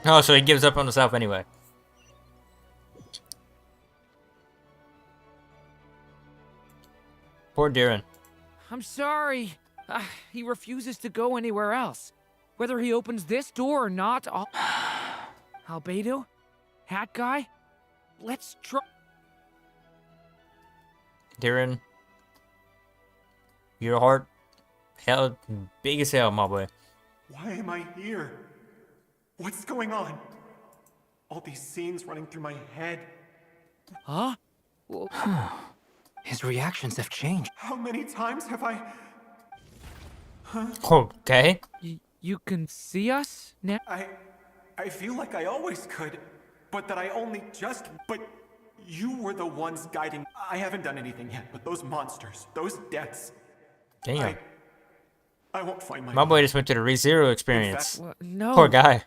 Oh, so he gives up on himself anyway. Poor Durin. I'm sorry. He refuses to go anywhere else. Whether he opens this door or not, I'll... Albedo? Hat guy? Let's try... Durin. Your heart held big as hell, my boy. Why am I here? What's going on? All these scenes running through my head. Huh? His reactions have changed. How many times have I... Huh? Okay. You can see us now? I feel like I always could, but that I only just... But you were the ones guiding... I haven't done anything yet, but those monsters, those deaths... Damn. I won't find my boy just went to the ReZero experience. No. Poor guy.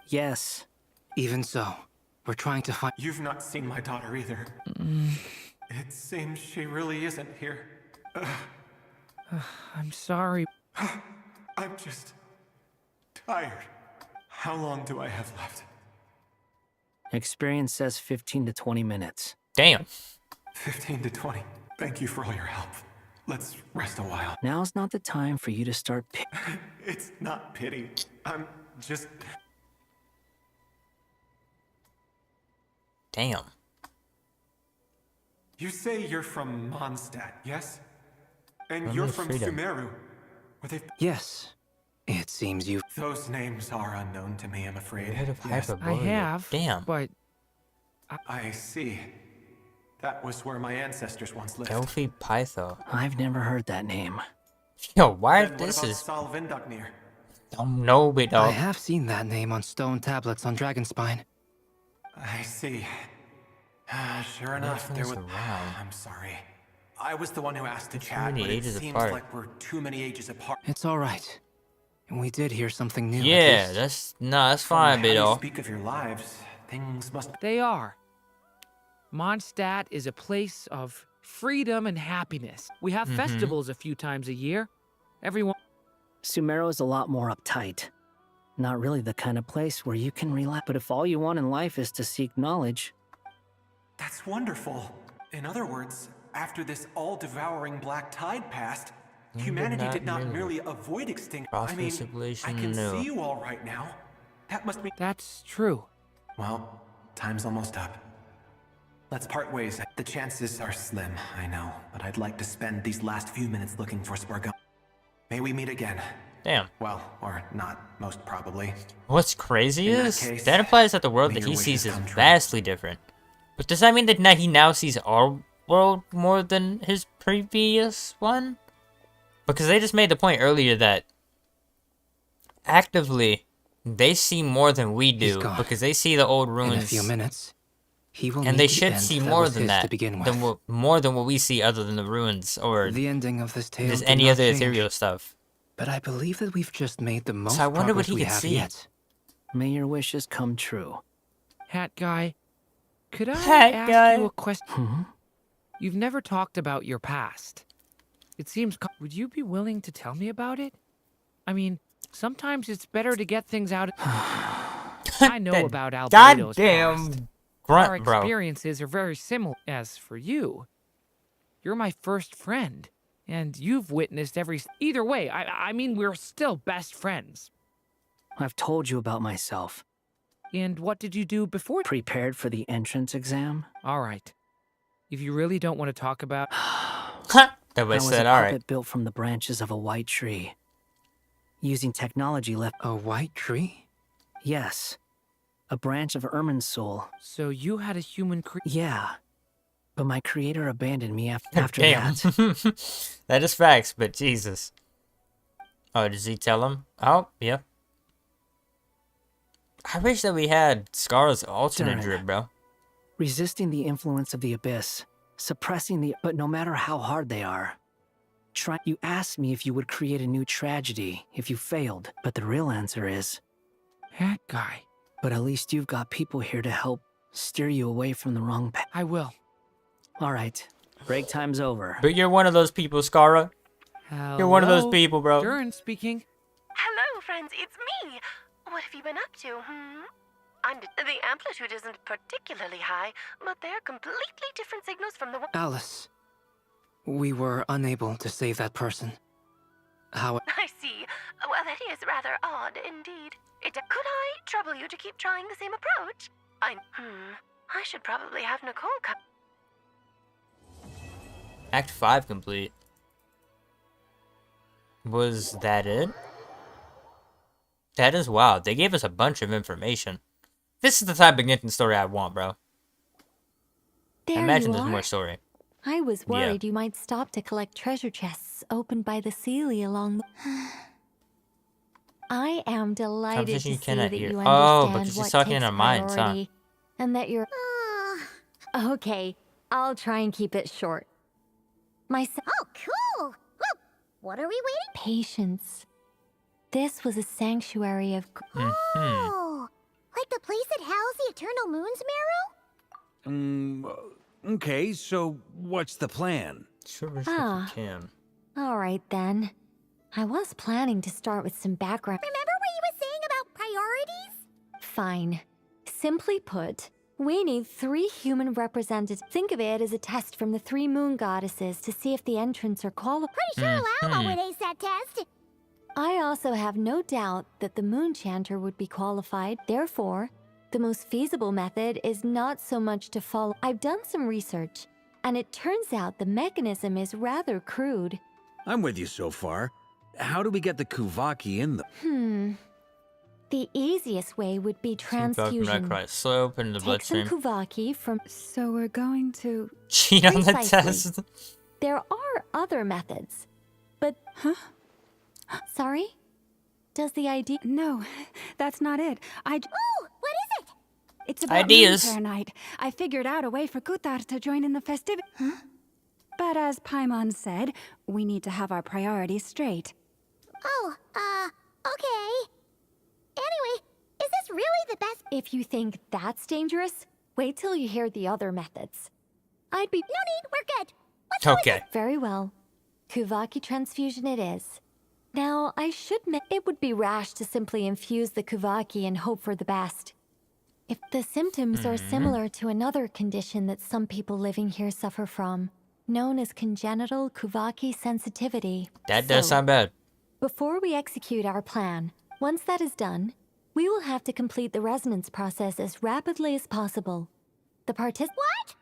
Yes. Even so, we're trying to find... You've not seen my daughter either. It seems she really isn't here. I'm sorry. I'm just... tired. How long do I have left? Experience says 15 to 20 minutes. Damn. 15 to 20. Thank you for all your help. Let's rest a while. Now's not the time for you to start It's not pity. I'm just... Damn. You say you're from Mondstadt, yes? And I'm you're not from afraid of- Sumeru. Were they... Yes. It seems you... Those names are unknown to me, I'm afraid. Head of Yes. I have. Damn. But... I see. That was where my ancestors once lived. Delphi Pytho. I've never heard that name. Yo, why Then what this about is... Salvindagnir? Don't know, big I dog. have seen that name on stone tablets on Dragonspine. I see. Sure enough, there was... I'm sorry. I was the one who asked to chat, many but it ages seems apart. like we're too many ages apart. It's all right. And we did hear something new. at Yeah, least. that's... No, that's From fine, how big you dog. speak of your lives, things must... They are. Mondstadt is a place of freedom and happiness. We have festivals a few times a year. Everyone... Sumeru is a lot more uptight. Not really the kind of place where you can relax. But if all you want in life is to seek knowledge... That's wonderful. In other words, after this all-devouring black tide passed, humanity did not merely avoid extinction. I mean, I can see you all right now. That must be... That's true. Well, time's almost up. Let's part ways. The chances are slim, I know, but I'd like to spend these last few minutes looking for Spargana. May we meet again, Damn. Well, or not, most probably. What's crazy In that is case, that implies that the world may that your he sees wishes is come true. vastly different. But does that mean that he now sees our world more than his previous one? Because they just made the point earlier that actively they see more than we He's do gone. because they see the old ruins. In a few minutes, he will And meet they the should end see that more was than his that, to begin than with. more than what we see other than the ruins or The ending of this tale just did any not other change. ethereal stuff. But I believe that we've just made the most So I wonder what progress he we could have see. yet. May your wishes come true. Hat guy, could I Hat ask guy. you a question? You've never talked about your past. It seems. Would you be willing to tell me about it? I mean, sometimes it's better to get things out. I know about Albedo's past. Goddamn grunt, Our bro. experiences are very similar. As for you, you're my first friend, and you've witnessed every. Either way, I mean, we're still best friends. I've told you about myself. And what did you do before? Prepared for the entrance exam. All right. If you really don't want to talk about. That I way was said, a all puppet right. built from the branches of a white tree. Using technology left. A white tree? Yes. A branch of Ermin's soul. So you had a human Yeah. But my creator abandoned me after Damn. that. That is facts, but Jesus. Oh, does he tell him? Oh, yeah. I wish that we had Scar's alternate Darn. drip, bro. Resisting the influence of the abyss. Suppressing the. But no matter how hard they are. You asked me if you would create a new tragedy if you failed. But the real answer is. Hat guy. But at least you've got people here to help steer you away from the wrong path. I will. All right. Break time's over. But you're one of those people, Scara. You're one of those Hello? people, bro. Durin speaking. Hello, friends, it's me. What have you been up to, The amplitude isn't particularly high, but they're completely different signals from the one. Alice, we were unable to save that person. How? I see. Well, that is rather odd indeed. Could I trouble you to keep trying the same approach? I should probably have Nicole come. Act 5 complete. Was that it? That is wild. They gave us a bunch of information. This is the type of Genshin story I want, bro. There I imagine you there's are. more story. I was Yeah. worried you might stop to collect treasure chests opened by the Sealy along the... I am delighted to Conversation see you cannot that hear. you Oh, understand because what she's talking in takes our minds, huh? priority, and that you're... Okay, I'll try and keep it short. Oh, cool! Look, what are we waiting? Patience. This was a sanctuary of... Oh, like the place that housed the Eternal Moon's marrow? Okay, so what's the plan? Sure, Ah. can. All right, then. I was planning to start with some background... Remember what you were saying about priorities? Fine. Simply put, we need 3 human representatives. Think of it as a test from the 3 moon goddesses to see if the entrants are qualified. Pretty sure Alma would ace that test. I also have no doubt that the moon chanter would be qualified. Therefore, the most feasible method is not so much to follow. I've done some research, and it turns out the mechanism is rather crude. I'm with you so far. How do we get the Kuvaki in them? The easiest way would be transfusion. Slope in the Take some bloodstream. Kuvaki from... So we're going to... Cheat on the Precisely. test. There are other methods, but... Huh? Sorry? Does the idea... No, that's not it. Oh, what is it? It's about Ideas. Moon Fair night. I figured out a way for Kutar to join in the festivity. But as Paimon said, we need to have our priorities straight. Oh, okay. Anyway, is this really the best? If you think that's dangerous, wait till you hear the other methods. I'd be... No need, we're good. Okay. Very well. Kuvaki transfusion it is. Now, I should admit, it would be rash to simply infuse the Kuvaki and hope for the best. If the symptoms are similar to another condition that some people living here suffer from, known as congenital Kuvaki sensitivity. That does So, sound bad. Before we execute our plan, once that is done, we will have to complete the resonance process as rapidly as possible. The What?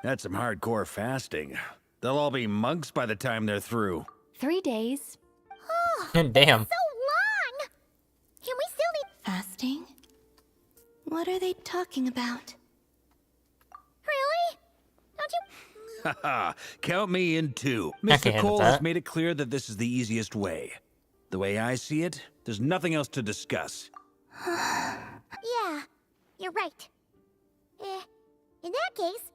That's some hardcore fasting. They'll all be monks by the time they're through. 3 days. Oh, Damn. So long! Can we still eat? Fasting? What are they talking about? Really? Don't you? Haha, count me in too. I can Mr. handle Cole has that. made it clear that this is the easiest way. The way I see it, there's nothing else to discuss. Yeah, you're right. In that case,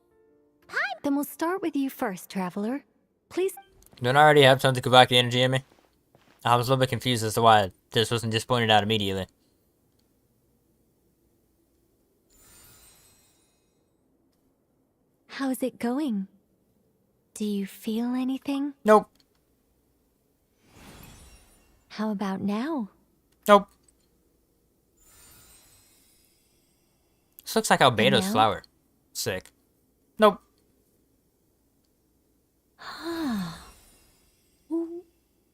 Then we'll start with you first, Traveler. Please. Don't I already have tons of Kavaki energy in me? I was a little bit confused as to why this wasn't just pointed out immediately. How's it going? Do you feel anything? Nope. How about now? Nope. This looks like Albedo's now? flower. Sick. Nope.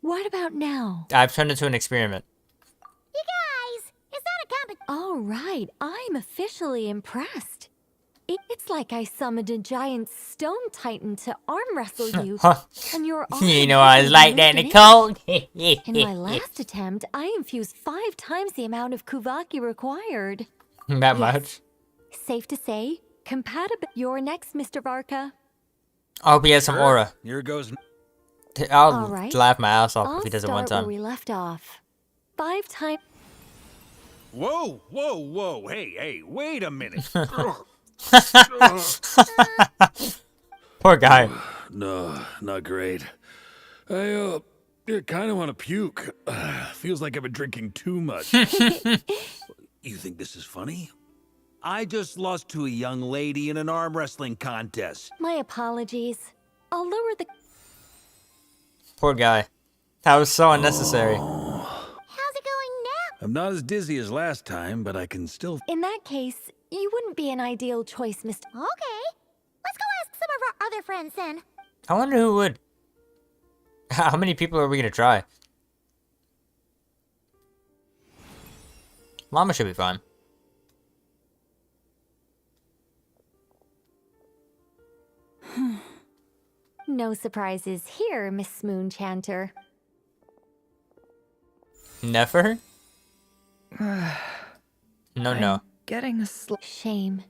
What about now? I've turned into an experiment. you guys, it's not a competition. All right, I'm officially impressed. It's like I summoned a giant stone titan to arm wrestle you, Huh. and you're You know I was like that, Nicole. In my last attempt, I infused 5 times the amount of Kuvaki required. That Yes. much? Safe to say, compatible. You're next, Mr. Varka. I hope he has some aura. Here goes. I'll All right. laugh my ass off I'll if he does it one start time. where we left off. 5 times. Whoa, whoa, whoa. Hey, wait a minute. Poor guy. No, not great. I kind of want to puke. Feels like I've been drinking too much. You think this is funny? I just lost to a young lady in an arm wrestling contest. My apologies. I'll lower the. Poor guy. That was so unnecessary. How's it going now? I'm not as dizzy as last time, but I can still. In that case, you wouldn't be an ideal choice, Mr. Okay. Let's go ask some of our other friends then. I wonder who would. How many people are we gonna try? Llama should be fine. No surprises here, Miss Moonchanter. Never? No. Getting a Shame.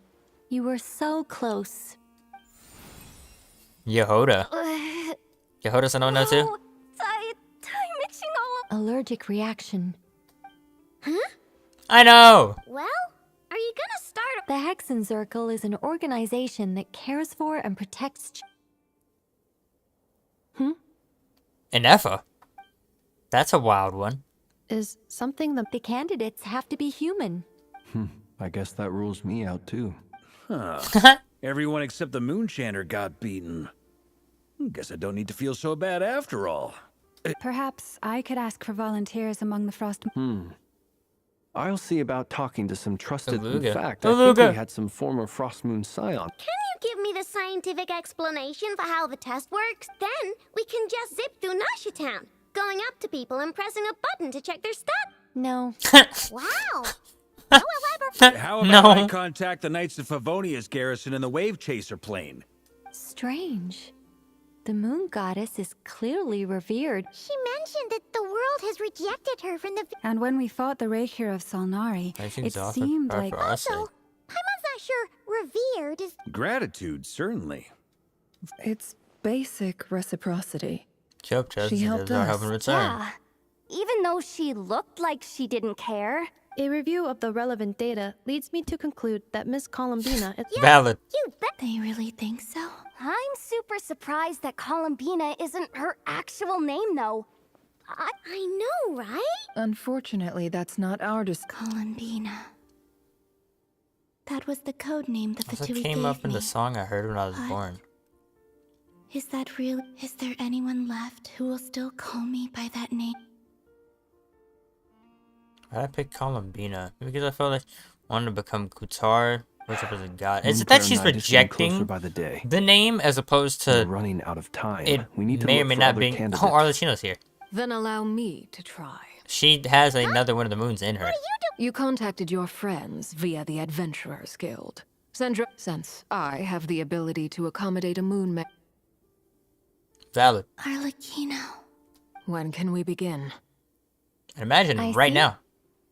You were so close. Yehoda. Yehoda's a no-no too? Time itching all Allergic reaction. I know! Well, are you gonna start? The Hexen Circle is an organization that cares for and protects. An Effa? That's a wild one. Is something that the candidates have to be human. I guess that rules me out too. Huh. Everyone except the Moonshanter got beaten. Guess I don't need to feel so bad after all. Perhaps I could ask for volunteers among the Frost. I'll see about talking to some trusted. Beluga. In fact, I think Beluga. we had some former Frost Moon Scion. Can you give me the scientific explanation for how the test works? Then we can just zip through Nasha Town, going up to people and pressing a button to check their stat. No. Wow. How about No. I contact the Knights of Favonia's garrison in the Wave Chaser plane? Strange. The moon goddess is clearly revered. She mentioned that the world has rejected her from the. And when we fought the Reikir of Solnari, it seemed like Also, Paimon's not sure revered is. Gratitude, certainly. It's basic reciprocity. Yep, just She helped our us. help in return. Yeah. Even though she looked like she didn't care. A review of the relevant data leads me to conclude that Miss Columbina is Valid. You bet. They really think so? I'm super surprised that Columbina isn't her actual name, though. I know, right? Unfortunately, that's not our Columbina. That was the code name the Also Fatui came gave up in me. the song I heard when I was But- born. Is that real? Is there anyone left who will still call me by that name? Why'd I pick Columbina? Because I felt like I wanted to become Kutar, worship as a god. Is Moon it that Prayer she's Night is getting rejecting closer by the day. the name as opposed We're to running out of time. it We need to may or look may for not other being... candidates. Oh, Arlecchino's here. Then allow me to try. She has another one of the moons in her. You contacted your friends via the Adventurers Guild. Sandra, since I have the ability to accommodate a moon Valid. Arlecchino. When can we begin? And imagine I right see. now.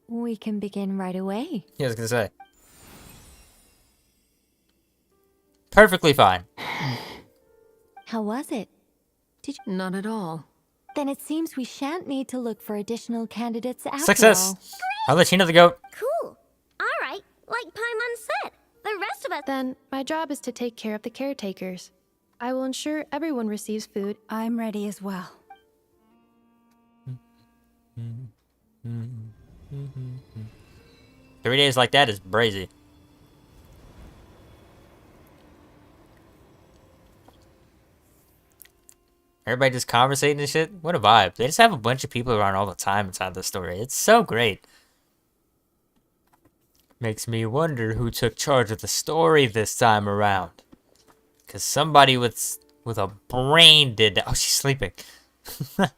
We can begin right away. Yeah, I was gonna say. Perfectly fine. How was it? Did you? Not at all. Then it seems we shan't need to look for additional candidates after Success. all. I'll let you know the goat. Cool. All right, like Paimon said, the rest of us. Then my job is to take care of the caretakers. I will ensure everyone receives food. I'm ready as well. 3 days like that is brazy. Everybody just conversating and shit. What a vibe. They just have a bunch of people around all the time inside the story. It's so great. Makes me wonder who took charge of the story this time around. Because somebody with a brain did that. Oh, she's sleeping. I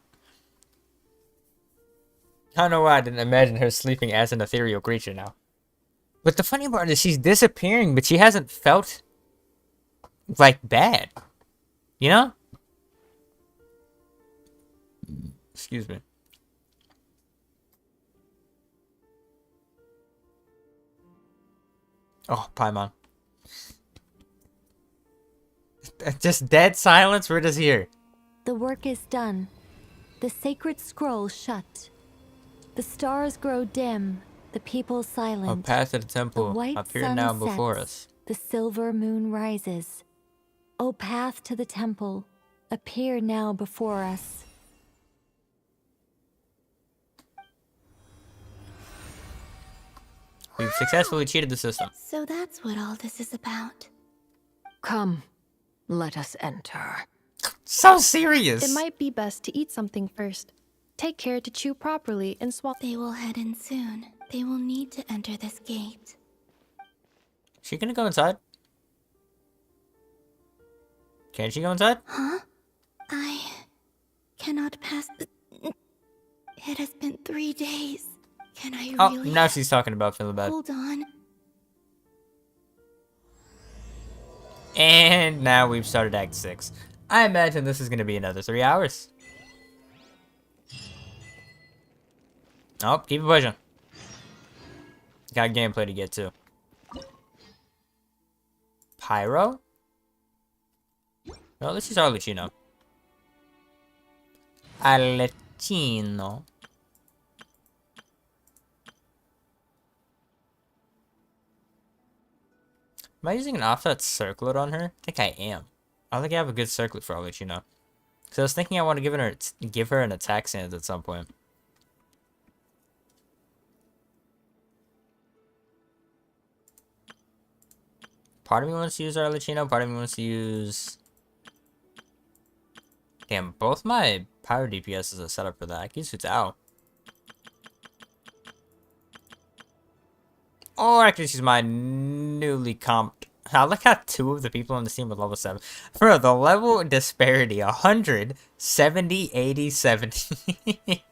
don't know why I didn't imagine her sleeping as an ethereal creature now. But the funny part is she's disappearing, but she hasn't felt like bad. You know? Excuse me. Oh, Paimon. Just dead silence. We're just here. The work is done. The sacred scroll shut. The stars grow dim. The people silent. Our path to the temple The white appear sun now before sets. us. The silver moon rises. O path to the temple, appear now before us. We've successfully cheated the system. So that's what all this is about. Come, let us enter. So serious. It might be best to eat something first. Take care to chew properly and swallow. They will head in soon. They will need to enter this gate. She gonna go inside? Can she go inside? Huh? I cannot pass. It has been 3 days. Can I Oh, really? now she's talking about feeling bad. Hold on. And now we've started Act 6. I imagine this is gonna be another 3 hours. Oh, keep it pushing. Got gameplay to get to. Pyro? Well, this is Arlecchino. Arlecchino. Am I using an offset circlet on her? I think I am. I don't think I have a good circlet for Arlecchino. Because I was thinking I want to give her an attack stance at some point. Part of me wants to use Arlecchino, part of me wants to use... Damn, both my power DPS are set up for that. I can use Futao. Or I can just use my newly comped... I like how 2 of the people on the team are level 7. Bro, the level disparity, 100, 70, 80, 70.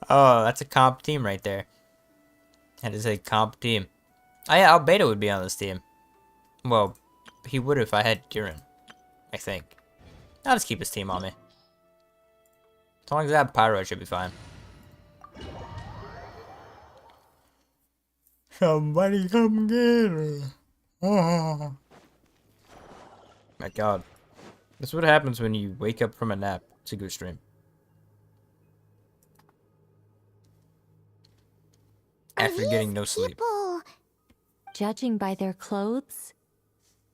Oh, that's a comp team right there. That is a comp team. Oh yeah, Albedo would be on this team. Well, he would if I had Durin, I think. I'll just keep his team on me. As long as I have Pyro, it should be fine. Somebody come get her. Oh. My god. This is what happens when you wake up from a nap. It's a good stream. After getting no sleep. Judging by their clothes,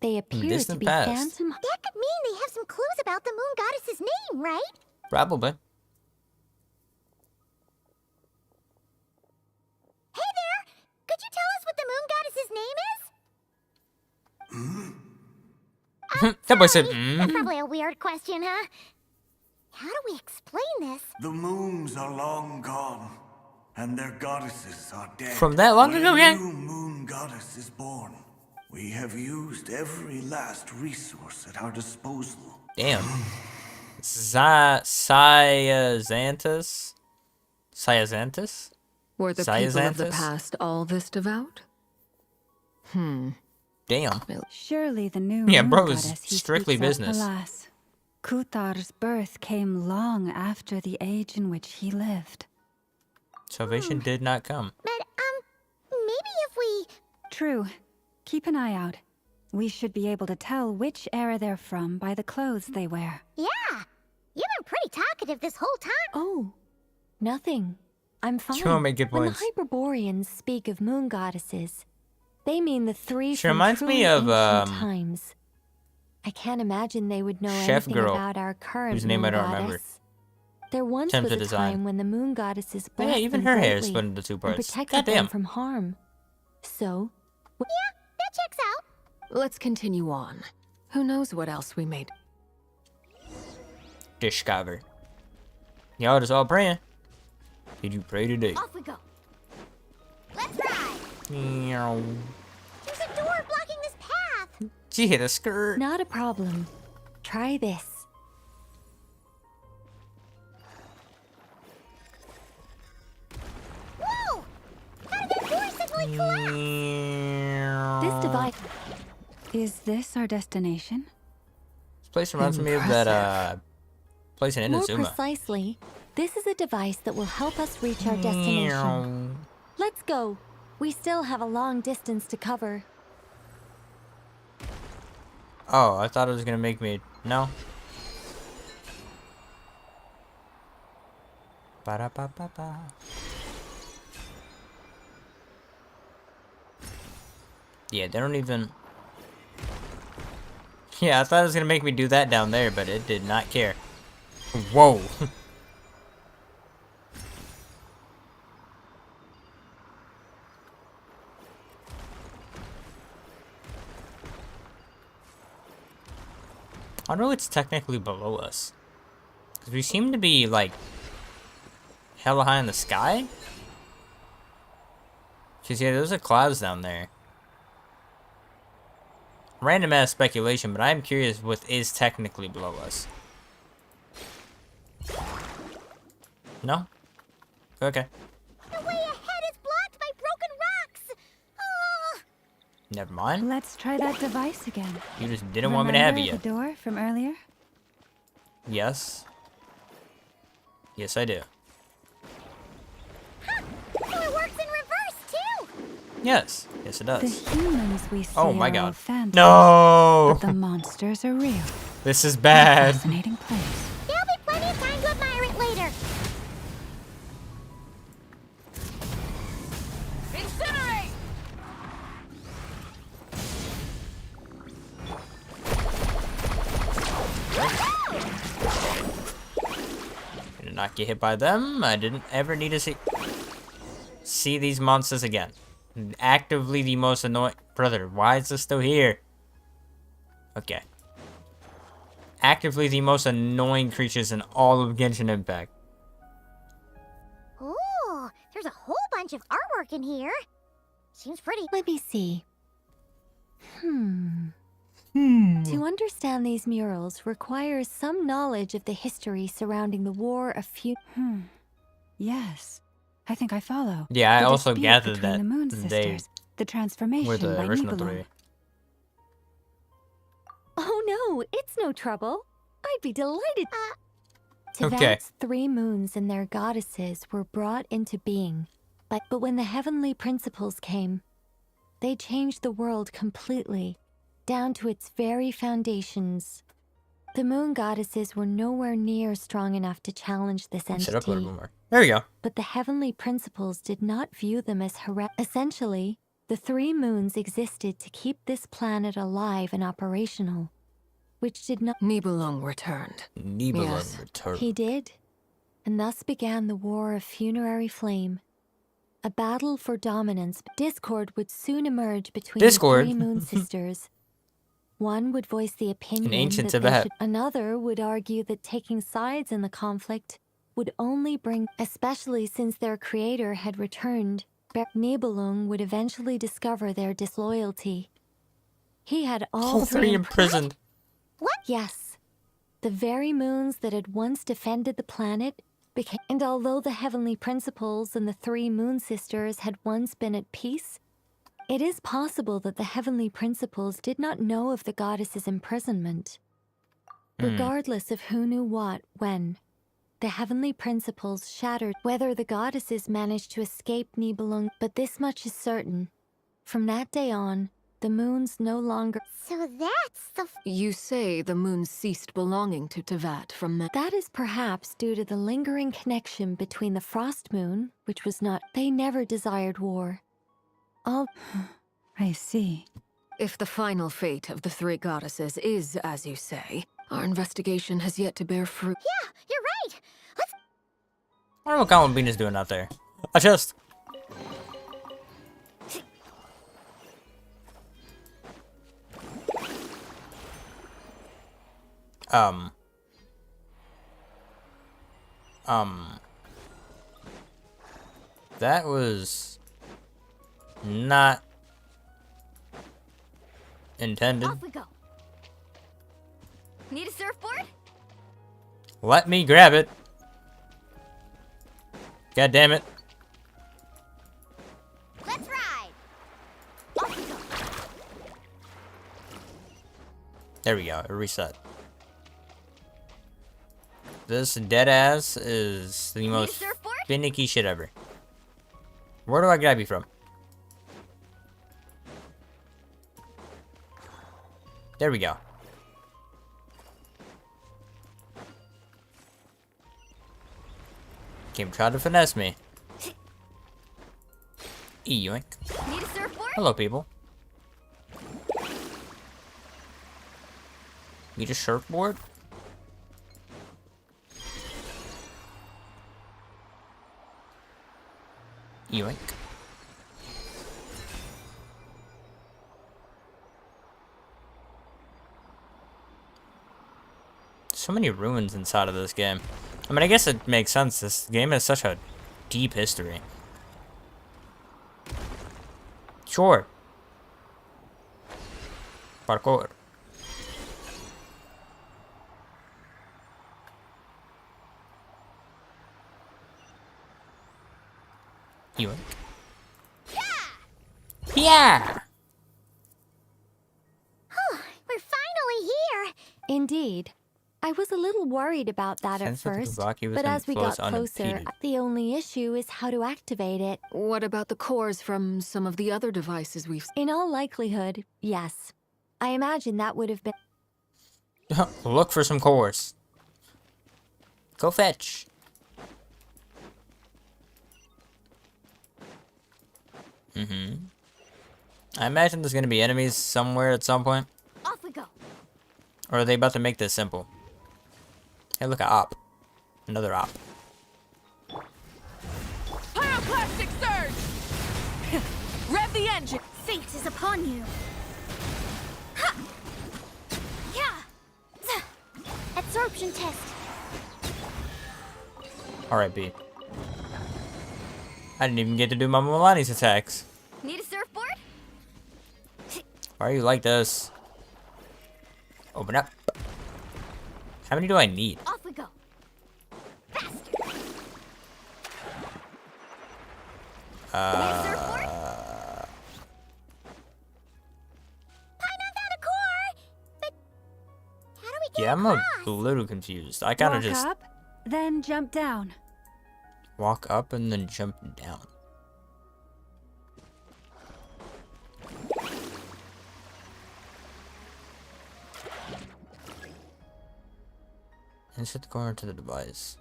they appear to distant be past. phantom. That could mean they have some clues about the moon goddess's name, right? Probably. Hey there! Could you tell us what the moon goddess's name is? That boy said, That's probably a weird question, huh? How do we explain this? The moons are long gone, and their goddesses are dead. From that long When ago, a gang? new moon goddess is born, we have used every last resource at our disposal. Damn. Siazantus? Siazantus? Were the people of the Siazantus? past all this devout? Damn. Surely the new Yeah, moon bro, it's goddess he strictly speaks of, business. Alas, Kuthar's birth came long after the age in which he lived. Salvation did not come. But, maybe if we... True. Keep an eye out. We should be able to tell which era they're from by the clothes they wear. Yeah, you've been pretty talkative this whole time. Oh, nothing. I'm fine. She won't make good When the points. Hyperboreans speak of moon goddesses, they mean the three She from reminds truly me of, ancient times. I can't imagine they would know Chef anything Girl, about our current whose name moon I don't goddess. remember. There once Terms was of a design. time when the moon goddesses Oh, yeah, blessed even them her hair is greatly split into two and parts. protected them Goddamn. from harm. So, Yeah, that checks out. Let's continue on. Who knows what else we made? Discover. Y'all just all praying. Did you pray today? Off we go. Let's ride. Meow. There's a door blocking this path. She hit a skirt. not a problem. Try this. Whoa! How did that door suddenly collapse? This device. Is this our destination? This place reminds me of that place in More Inazuma. precisely, this is a device that will help us reach our destination. Let's go. We still have a long distance to cover. Oh, I thought it was gonna make me. No. Ba-da-ba-ba-ba. Yeah, they don't even. Yeah, I thought it was gonna make me do that down there, but it did not care. Whoa. I know it's technically below us. Because we seem to be, like, hella high in the sky? Because, yeah, those are clouds down there. Random ass speculation, but I'm curious what is technically below us. No? Okay. The way ahead is blocked by broken rocks. Oh. Never mind. Let's try that device again. You just didn't want me to have it Remember yet. the door from earlier? Yes. Yes, I do. So it works in reverse too. Yes. Yes, it The does. humans we see Oh my are all god. phantoms, No! but the monsters are real. This is bad. Fascinating place. There'll be plenty of time to admire it later. Incinerate! I did not get hit by them. I didn't ever need to see these monsters again. Actively the most annoying. Brother, why is this still here? Okay. Actively the most annoying creatures in all of Genshin Impact. Ooh, there's a whole bunch of artwork in here. Seems pretty. Let me see. To understand these murals requires some knowledge of the history surrounding the War of Yes, I think I follow. Yeah, I The also dispute gathered between that the Moon they Sisters, the transformation were the by original Nibelung. three. Oh no, it's no trouble. I'd be delighted. Okay. Tivat's 3 moons and their goddesses were brought into being. But when the heavenly principles came, they changed the world completely, down to its very foundations. The moon goddesses were nowhere near strong enough to challenge this Set up a little entity. bit more. There we go. But the heavenly principles did not view them as Essentially, the 3 moons existed to keep this planet alive and operational, which did not. Nibelung returned. Nibelung Yes. returned. He did, and thus began the War of Funerary Flame, a battle for dominance. Discord would soon emerge between Discord. the 3 moon sisters. One would voice the opinion ancient that they Tibet. another would argue that taking sides in the conflict would only bring, especially since their creator had returned. Nibelung would eventually discover their disloyalty. He had all 3 imprisoned. What? Yes. The very moons that had once defended the planet became. And although the heavenly principles and the 3 moon sisters had once been at peace, it is possible that the heavenly principles did not know of the goddess's imprisonment. Regardless of who knew what, when, The heavenly principles shattered. Whether the goddesses managed to escape Nibelung, but this much is certain. From that day on, the moons no longer... So that's the... You say the moon ceased belonging to Tevat from... That is perhaps due to the lingering connection between the frost moon, which was not... They never desired war. All... I see. If the final fate of the three goddesses is, as you say, our investigation has yet to bear fruit. Yeah, you're right. Let's... I don't know what Colin Bean is doing out there. I just... That was not intended. Off we go. Need a surfboard? Let me grab it. God damn it. Let's ride. Off we go. There we go. Reset. This dead ass is the most finicky shit ever. Where do I grab you from? There we go. Came try to finesse me. Yoink. Need a surfboard? Hello, people. Need a surfboard? Yoink. So many ruins inside of this game. I mean, I guess it makes sense. This game has such a deep history. Sure. Parkour. Yoink. Yeah! We're finally here. Indeed. I was a little worried about that at first, but as we got closer, the only issue is how to activate it. What about the cores from some of the other devices we've... In all likelihood, yes. I imagine that would have been... Look for some cores. Go fetch. I imagine there's gonna be enemies somewhere at some point. Off we go. Or are they about to make this simple? Hey, look at Op. Another Op. Pyroclastic surge! Rev the engine! Fate is upon you! Ha! Yeah! Absorption test! Alright, B. I didn't even get to do my Mualani's attacks. Need a surfboard? Why are you like this? Open up. How many do I need? Off we go. Faster. Yeah, I'm a little confused. I kind of just walk up, then jump down. Walk up and then jump down. Insert the corner to the device.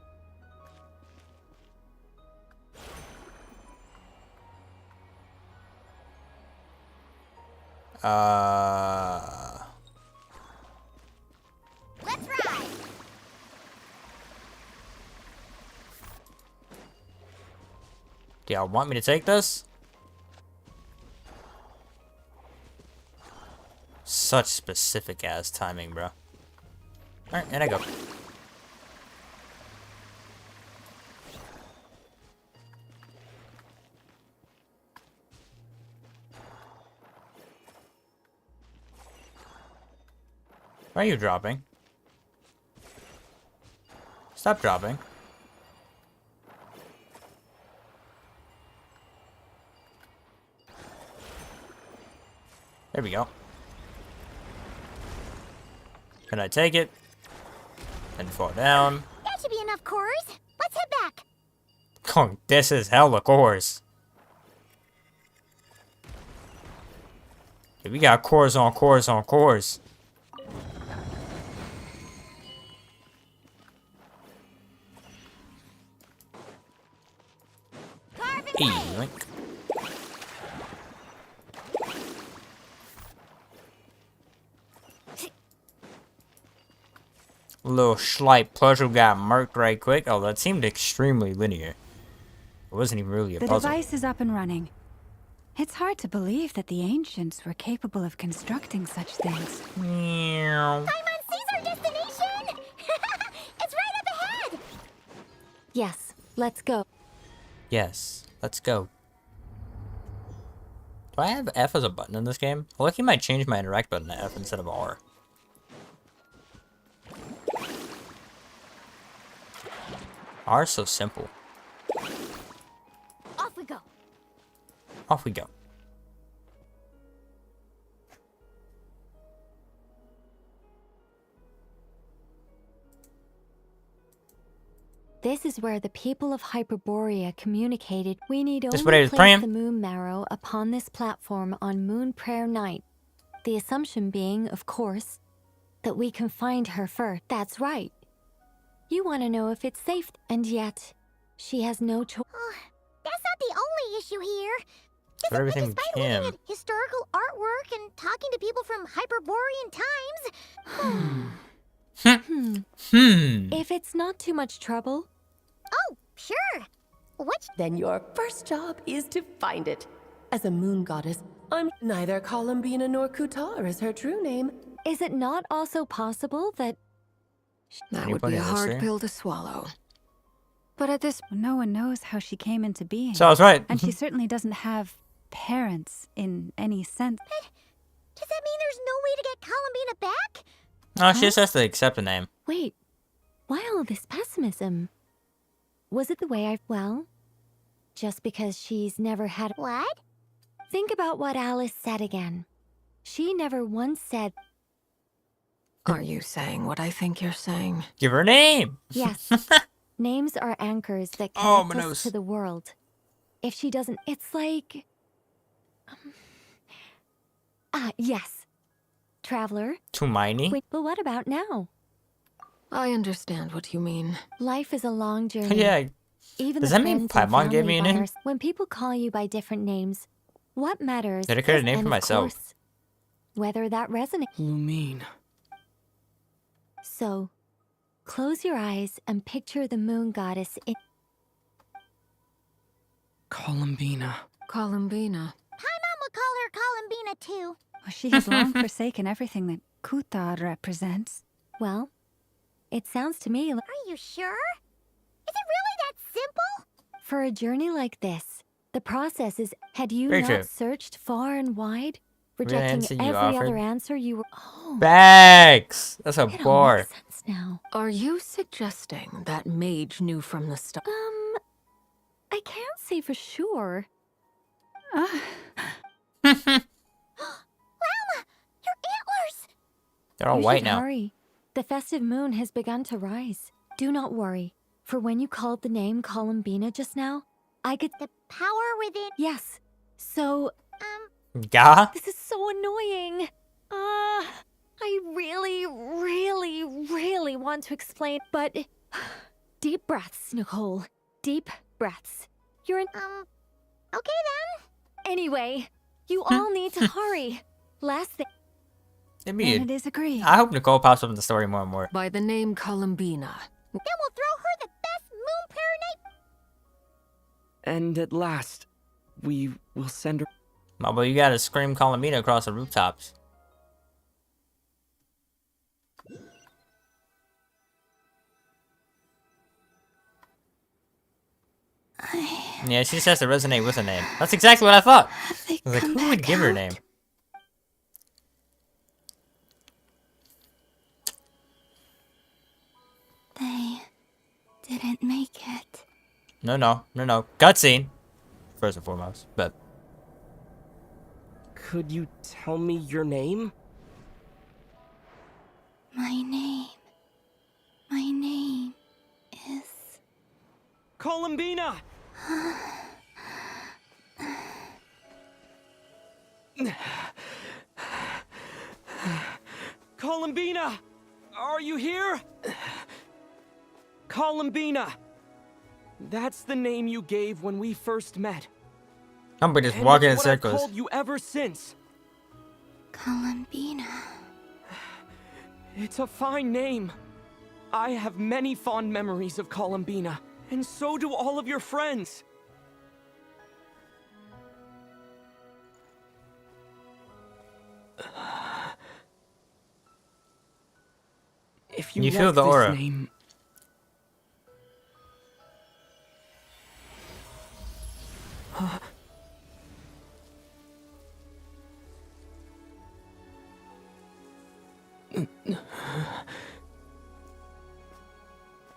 Let's ride. Do y'all want me to take this? Such specific ass timing, bro. Alright, and I go. Why are you dropping? Stop dropping. There we go. Can I take it? And fall down. Gotcha! should be enough cores. Let's head back. Oh, this is hella cores. We got cores on cores on cores. Yoink. Little slight puzzle got marked right quick. Oh, that seemed extremely linear. It wasn't even really a The puzzle. device is up and running. It's hard to believe that the ancients were capable of constructing such things. Paimon sees our destination! It's right up ahead! Yes, let's go. Yes, let's go. Do I have F as a button in this game? I like you might change my interact button to F instead of R. R is so simple. Off we go. Off we go. This is where the people of Hyperborea communicated. We need This is what I only was place praying. the moon marrow upon this platform on Moon Prayer Night. The assumption being, of course, that we can find her first. That's right. You want to know if it's safe, and yet she has no choice. That's not the only issue here. For everything we Despite can. looking at historical artwork and talking to people from Hyperborean times. If it's not too much trouble. Oh, sure. What? Then your first job is to find it. As a moon goddess, I'm neither Columbina nor Kutar is her true name. Is it not also possible that... That would be a hard pill to swallow. But at this, no one knows how she came into being. So I was right. And she certainly doesn't have parents in any sense. Does that mean there's no way to get Columbina back? No, she just has to accept the name. Wait, why all this pessimism? Was it the way I... Well, just because she's never had... What? Think about what Alice said again. She never once said... Are you saying what I think you're saying? Give her a name. Yes. Names are anchors that Oh, connect my us nose. to the world. If she doesn't... It's like... yes. Traveler. Too miney. Wait, but what about now? I understand what you mean. Life is a long journey. Yeah. Even Does the that mean friends and Paimon gave me a family name? buyers- When people call you by different names, what matters Did I create a is- name and for of myself? course, whether that resonates. Lumine. So, close your eyes and picture the moon goddess in... Columbina. Columbina. Paimon would call her Columbina too. She has long forsaken everything that Kutar represents. Well, it sounds to me like... Are you sure? Is it really that simple? For a journey like this, the process is... Had you Very not true. searched far and wide, Every answer rejecting you every offered. other answer you were... Oh, Bags. That's a it all bar. makes sense now. Are you suggesting that mage knew from the start? I can't say for sure. Llama! Your antlers! They're all You white should now. hurry. The festive moon has begun to rise. Do not worry, for when you called the name Columbina just now, I could... The power within... Yes. So... Gah? This is so annoying. I really, really, really want to explain, but... Deep breaths, Nicole. Deep breaths. You're in... Okay then. Anyway, you all need to hurry. Last thing... It'd be And it is agreed. I hope Nicole pops up in the story more and more. By the name Columbina. Then we'll throw her the best moon prayer night. And at last, we will send her. Oh, but you gotta scream Columbina across the rooftops. Yeah, she just has to resonate with a name. That's exactly what I thought. I was like, who would give her a name? They didn't make it. No. Cutscene. First and foremost, but... Could you tell me your name? My name Columbina! Columbina! Are you here? Columbina! That's the name you gave when we first met. I'm just And walking in it's what I've circles. called you ever since. Columbina. It's a fine name. I have many fond memories of Columbina, and so do all of your friends. If you, feel like the this aura. name,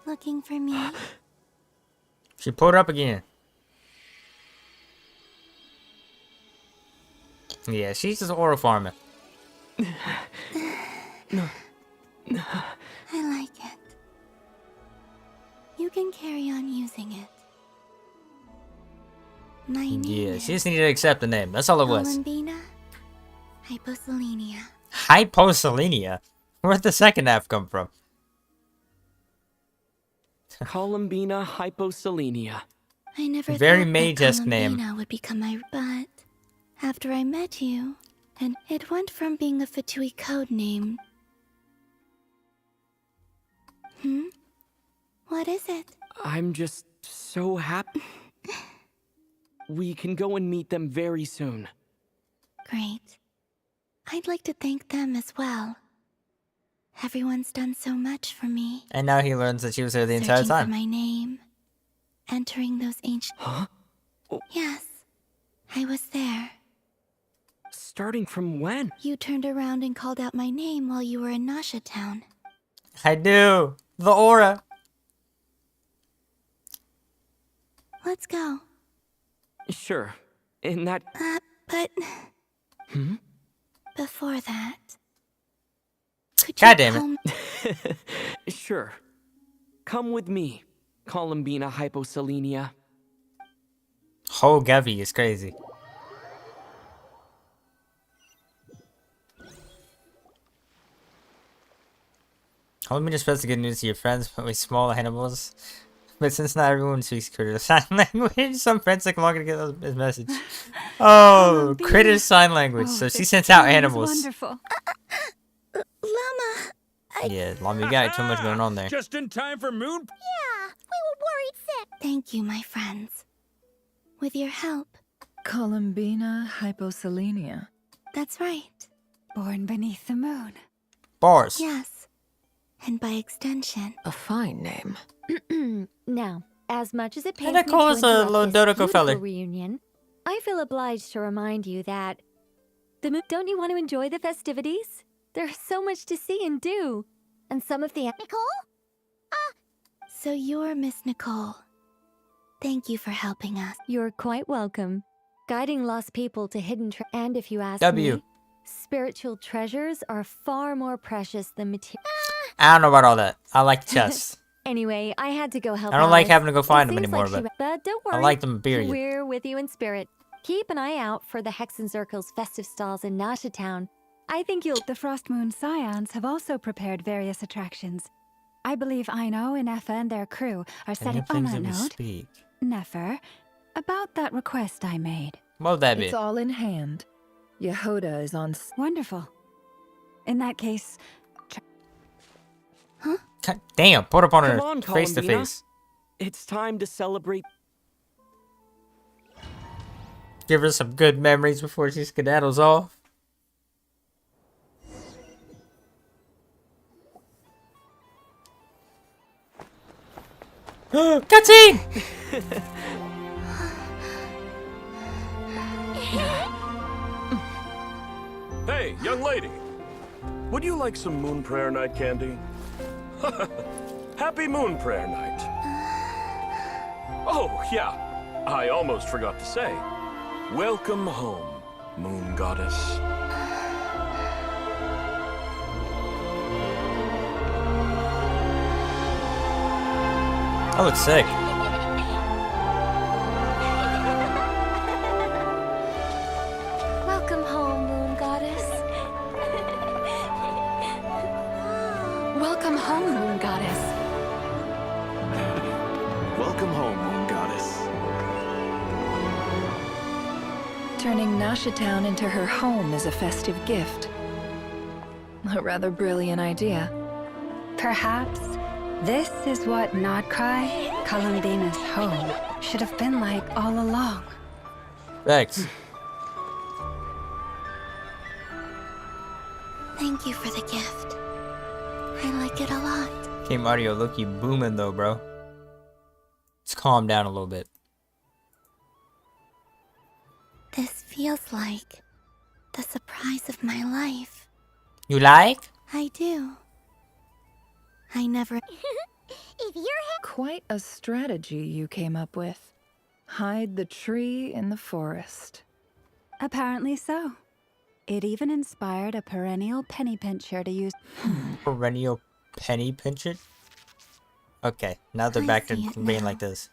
Looking for me? She pulled up again. Yeah, she's just aura farming. I like it. You can carry on using it. My name Yeah, she just needed to accept the name. That's all it was. Columbina Hyposelenia. Hyposelenia? Where'd the second half come from? Columbina Hyposelenia. I never Very thought mage-esque that name. Columbina would become my... But after I met you, and it went from being a Fatui code name. What is it? I'm just so happy. We can go and meet them very soon. Great. I'd like to thank them as well. Everyone's done so much for me. And now he learns that she was there the entire Searching for time. my name. Entering those ancient... Huh? Yes. I was there. Starting from when? You turned around and called out my name while you were in Nasha Town. I do. The aura. Let's go. Sure. In that... But... Hmm? Before that... Could God you damn it. call Sure. Come with me, Columbina Hyposelenia. Whole Gavi is crazy. Let me just supposed to get news to your friends with small animals. But since not everyone speaks Critter sign language, some friends take longer to get his message. Oh, Critter sign language. So she sent out animals. Wonderful. Llama. Yeah, Llama, you got too much going on there. Just in time for moon. Yeah, we were worried sick. Thank you, my friends. With your help. Columbina Hyposelenia. That's right. Born beneath the moon. Bars. Yes. And by extension. A fine name. Now, as much as it pains And me I call to us a little interrupt this Dodoco feller. beautiful reunion, I feel obliged to remind you that don't you want to enjoy the festivities? There's so much to see and do, and some of the Nicole? So you're Miss Nicole. Thank you for helping us. You're quite welcome. Guiding lost people to hidden and if you ask W. me, spiritual treasures are far more precious than material. I don't know about all that. I like chests. Anyway, I had to go help I don't like Alice. having to go find It them seems anymore, like but don't worry. I like them, period. We're with you in spirit. Keep an eye out for the Hexen Circle's festive stalls in Nasha Town. I think you'll... The Frost Moon Scions have also prepared various attractions. I believe Aino, Ineffa, and their crew are setting... On that note, speak. Nefer, about that request I made. What would that be? It's all in hand. Yehoda is on... Wonderful. In that case... God damn, put up on Come her on, face to Columbina. face. It's time to celebrate. Give her some good memories before she skedaddles off. Cutscene! Hey, young lady. Would you like some Moon Prayer Night candy? Happy Moon Prayer Night. Oh, yeah. I almost forgot to say. Welcome home, Moon Goddess. That looks sick. Welcome home, Moon Goddess. Welcome home, Moon Goddess. Turning Nashatown into her home is a festive gift. A rather brilliant idea. Perhaps this is what Nodcry, Columbina's home, should have been like all along. Thanks. Thank you for the gift. I like it a lot. Okay, Mario, look, you booming though, bro. Let's calm down a little bit. This feels like the surprise of my life. You like? I do. I never... If you're Quite a strategy you came up with. Hide the tree in the forest. Apparently so. It even inspired a perennial penny pincher to use. Perennial penny pincher? Okay, now they're back to being like this.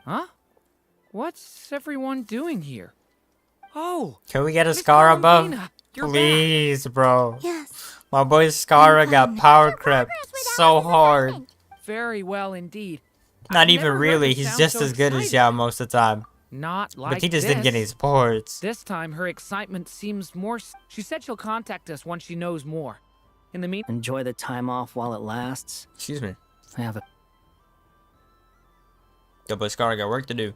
Huh? What's everyone doing here? Oh! Can we get a Miss Scar above? Columbina, you're Please, bro. Yes. My boy Scara got power crept so hard. Very well indeed. Not I've even never heard really. her He's sound just so as good as excited. Xiao most of the time. Not like But he just this. didn't get any supports. This time, her excitement seems more... She said she'll contact us once she knows more. In the meantime... Enjoy the time off while it lasts. Excuse me. I have a... Yo, but Scara got work to do.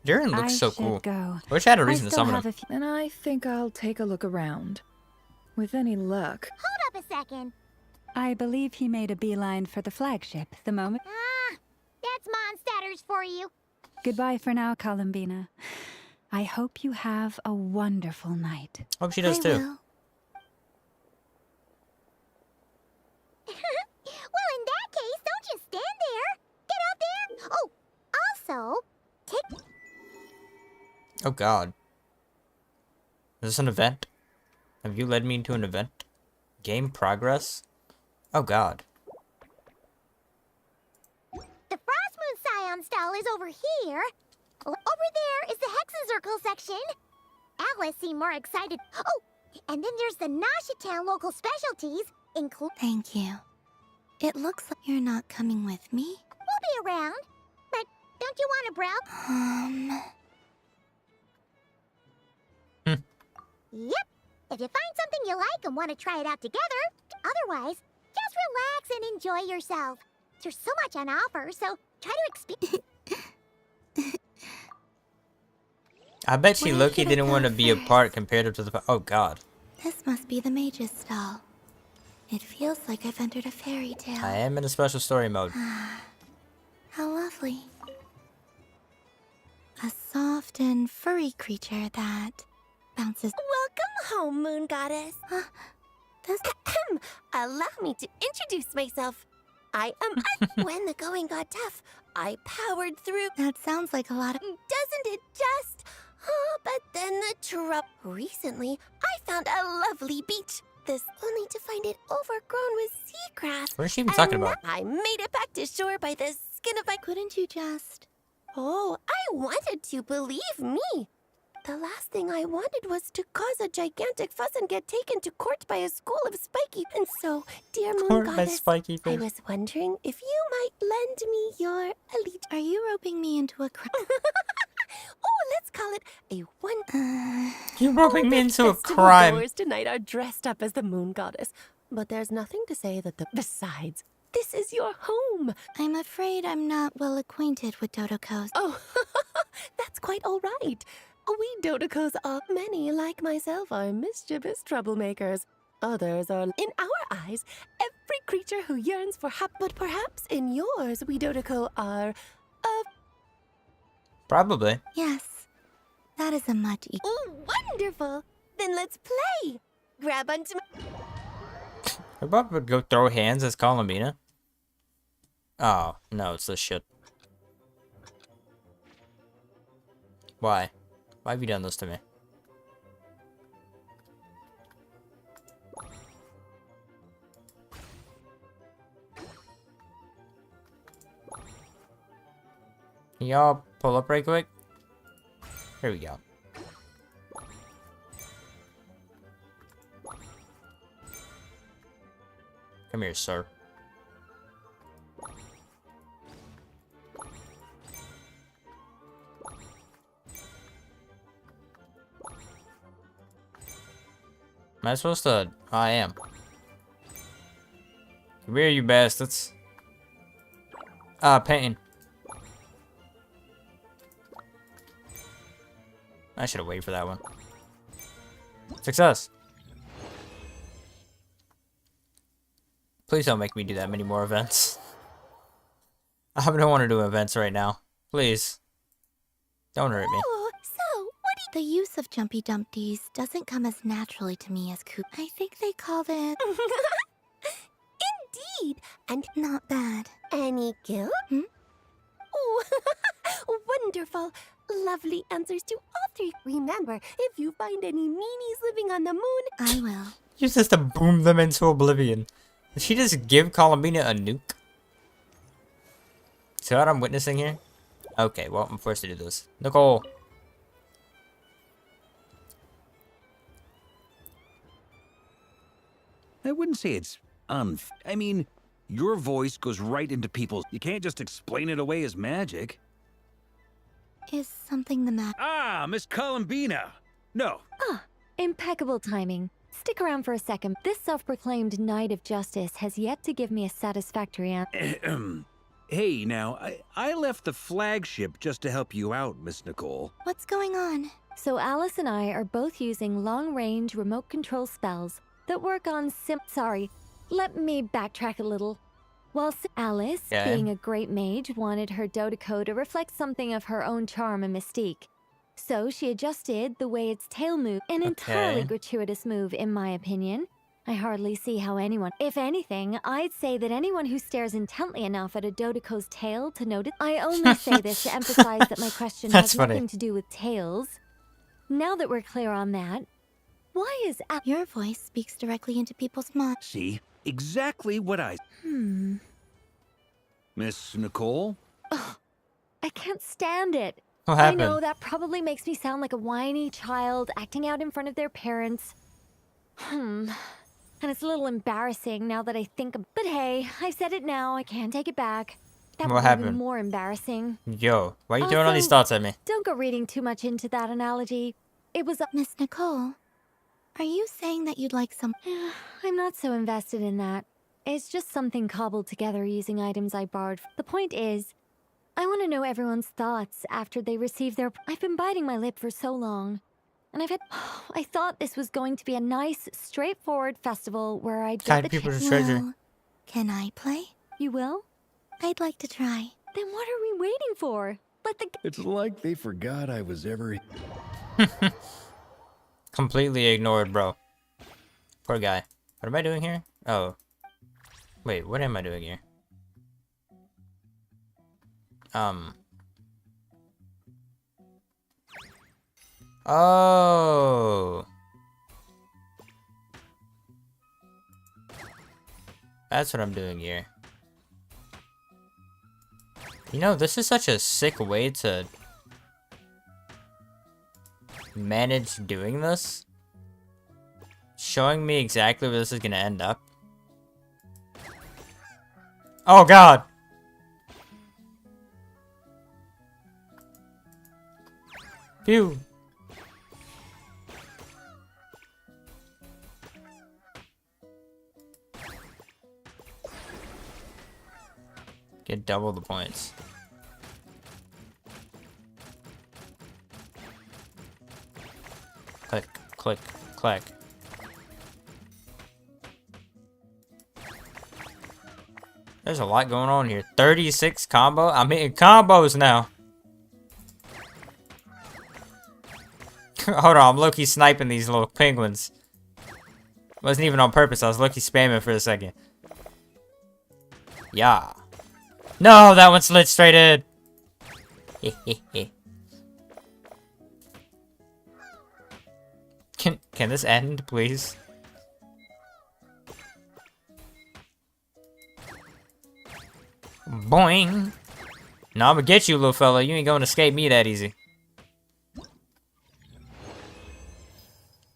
Darren looks I so should cool. go. Wish I had a reason to summon him. And I think I'll take a look around. With any luck. Hold up a second. I believe he made a beeline for the flagship the moment. Ah, that's Monstatters for you. Goodbye for now, Columbina. I hope you have a wonderful night. Hope she does too. Well, in that case, don't just stand there. Get out there. Oh, also, take... Oh god. Is this an event? Have you led me into an event? Game progress? Oh god. The Frostmoon Scion stall is over here. Over there is the Hexen section. Alice seemed more excited. Oh, and then there's the Nashatown local specialties, include... Thank you. It looks like you're not coming with me. We'll be around. But don't you want to browse? Yep. If you find something you like and want to try it out together. Otherwise, just relax and enjoy yourself. There's so much on offer, so try to experience... I bet she Loki didn't want to be a part compared to the... Oh god. This must be the mage's stall. It feels like I've entered a fairy tale. I am in a special story mode. How lovely. A soft and furry creature that bounces. Welcome home, Moon Goddess. Allow me to introduce myself. I am when the going got tough, I powered through. That sounds like a lot of... Doesn't it just? Oh, but then the trouble. Recently, I found a lovely beach. This only to find it overgrown with seagrass. What is she even talking about? I made it back to shore by the skin of my... Couldn't you just... Oh, I wanted to, believe me. The last thing I wanted was to cause a gigantic fuss and get taken to court by a school of spiky. And so, dear Moon Court by Goddess, spiky I fish. was wondering if you might lend me your elite... Are you roping me into a crime? Oh, let's call it a one... You're roping me into a Festival crime. goers tonight are dressed up as the Moon Goddess. But there's nothing to say that the... Besides, this is your home. I'm afraid I'm not well acquainted with Dodokos. Oh, that's quite all right. We Dodokos are many, like myself, are mischievous troublemakers. Others are, in our eyes, every creature who yearns for but perhaps in yours, we Dodoko are, Probably. Yes, that is a much... Oh, wonderful! Then let's play! Grab onto my... We're about to go throw hands as Columbina. Oh, no, it's this shit. Why? Why have you done this to me? Can y'all pull up right quick? Here we go. Come here, sir. Am I supposed to? Oh, I am. Come here, you bastards. Painting. I should have waited for that one. Success. Please don't make me do that many more events. I don't want to do events right now. Please. Don't hurt me. Oh, so, what do you— The use of jumpy dumpties doesn't come as naturally to me as I think they call them... Indeed. And not bad. any guilt? Oh, wonderful. Lovely answers to all three. Remember, if you find any meanies living on the moon... I will. Use this to boom them into oblivion. Did she just give Columbina a nuke? See what I'm witnessing here? Okay, well, I'm forced to do this. Nicole. I wouldn't say it's I mean, your voice goes right into people's... You can't just explain it away as magic. Is something the matter? Ah, Miss Columbina! No. Ah, impeccable timing. Stick around for a second. This self-proclaimed Knight of Justice has yet to give me a satisfactory answer. Hey, now, I left the flagship just to help you out, Miss Nicole. What's going on? So Alice and I are both using long-range remote control spells that work on Sorry, let me backtrack a little. While Alice, being a great mage, wanted her Dodeko to reflect something of her own charm and mystique. So she adjusted the way its tail moved, an entirely gratuitous move in my opinion. I hardly see how anyone... If anything, I'd say that anyone who stares intently enough at a Dodeko's tail to notice... I only say this to emphasize that my question has nothing to do with tails. Now that we're clear on that, why is... Your voice speaks directly into people's minds. See? Exactly what I... Miss Nicole? Ugh, I can't stand it. What happened? I know that probably makes me sound like a whiny child acting out in front of their parents. And it's a little embarrassing now that I think of... But hey, I've said it now, I can't take it back. That What would be happened? more embarrassing. Yo, why are you throwing all these thoughts at me? Don't go reading too much into that analogy. It was... Miss Nicole, are you saying that you'd like some... I'm not so invested in that. It's just something cobbled together using items I borrowed. The point is, I want to know everyone's thoughts after they receive their... I've been biting my lip for so long. And I've had... I thought this was going to be a nice, straightforward festival where I'd get the people to treasure. Well, can I play? You will? I'd like to try. Then what are we waiting for? Let the... It's like they forgot I was ever... Completely ignored, bro. Poor guy. What am I doing here? Oh. Wait, what am I doing here? Oh. That's what I'm doing here. You know, this is such a sick way to manage doing this. Showing me exactly where this is gonna end up. Oh god! Phew! Get double the points. Click, click, click. There's a lot going on here. 36 combo? I'm hitting combos now. Hold on, I'm low-key sniping these little penguins. Wasn't even on purpose, I was low-key spamming for a second. Yeah. No, that one slid straight in. Can this end, please? Boing! No, I'm gonna get you, little fella. You ain't gonna escape me that easy.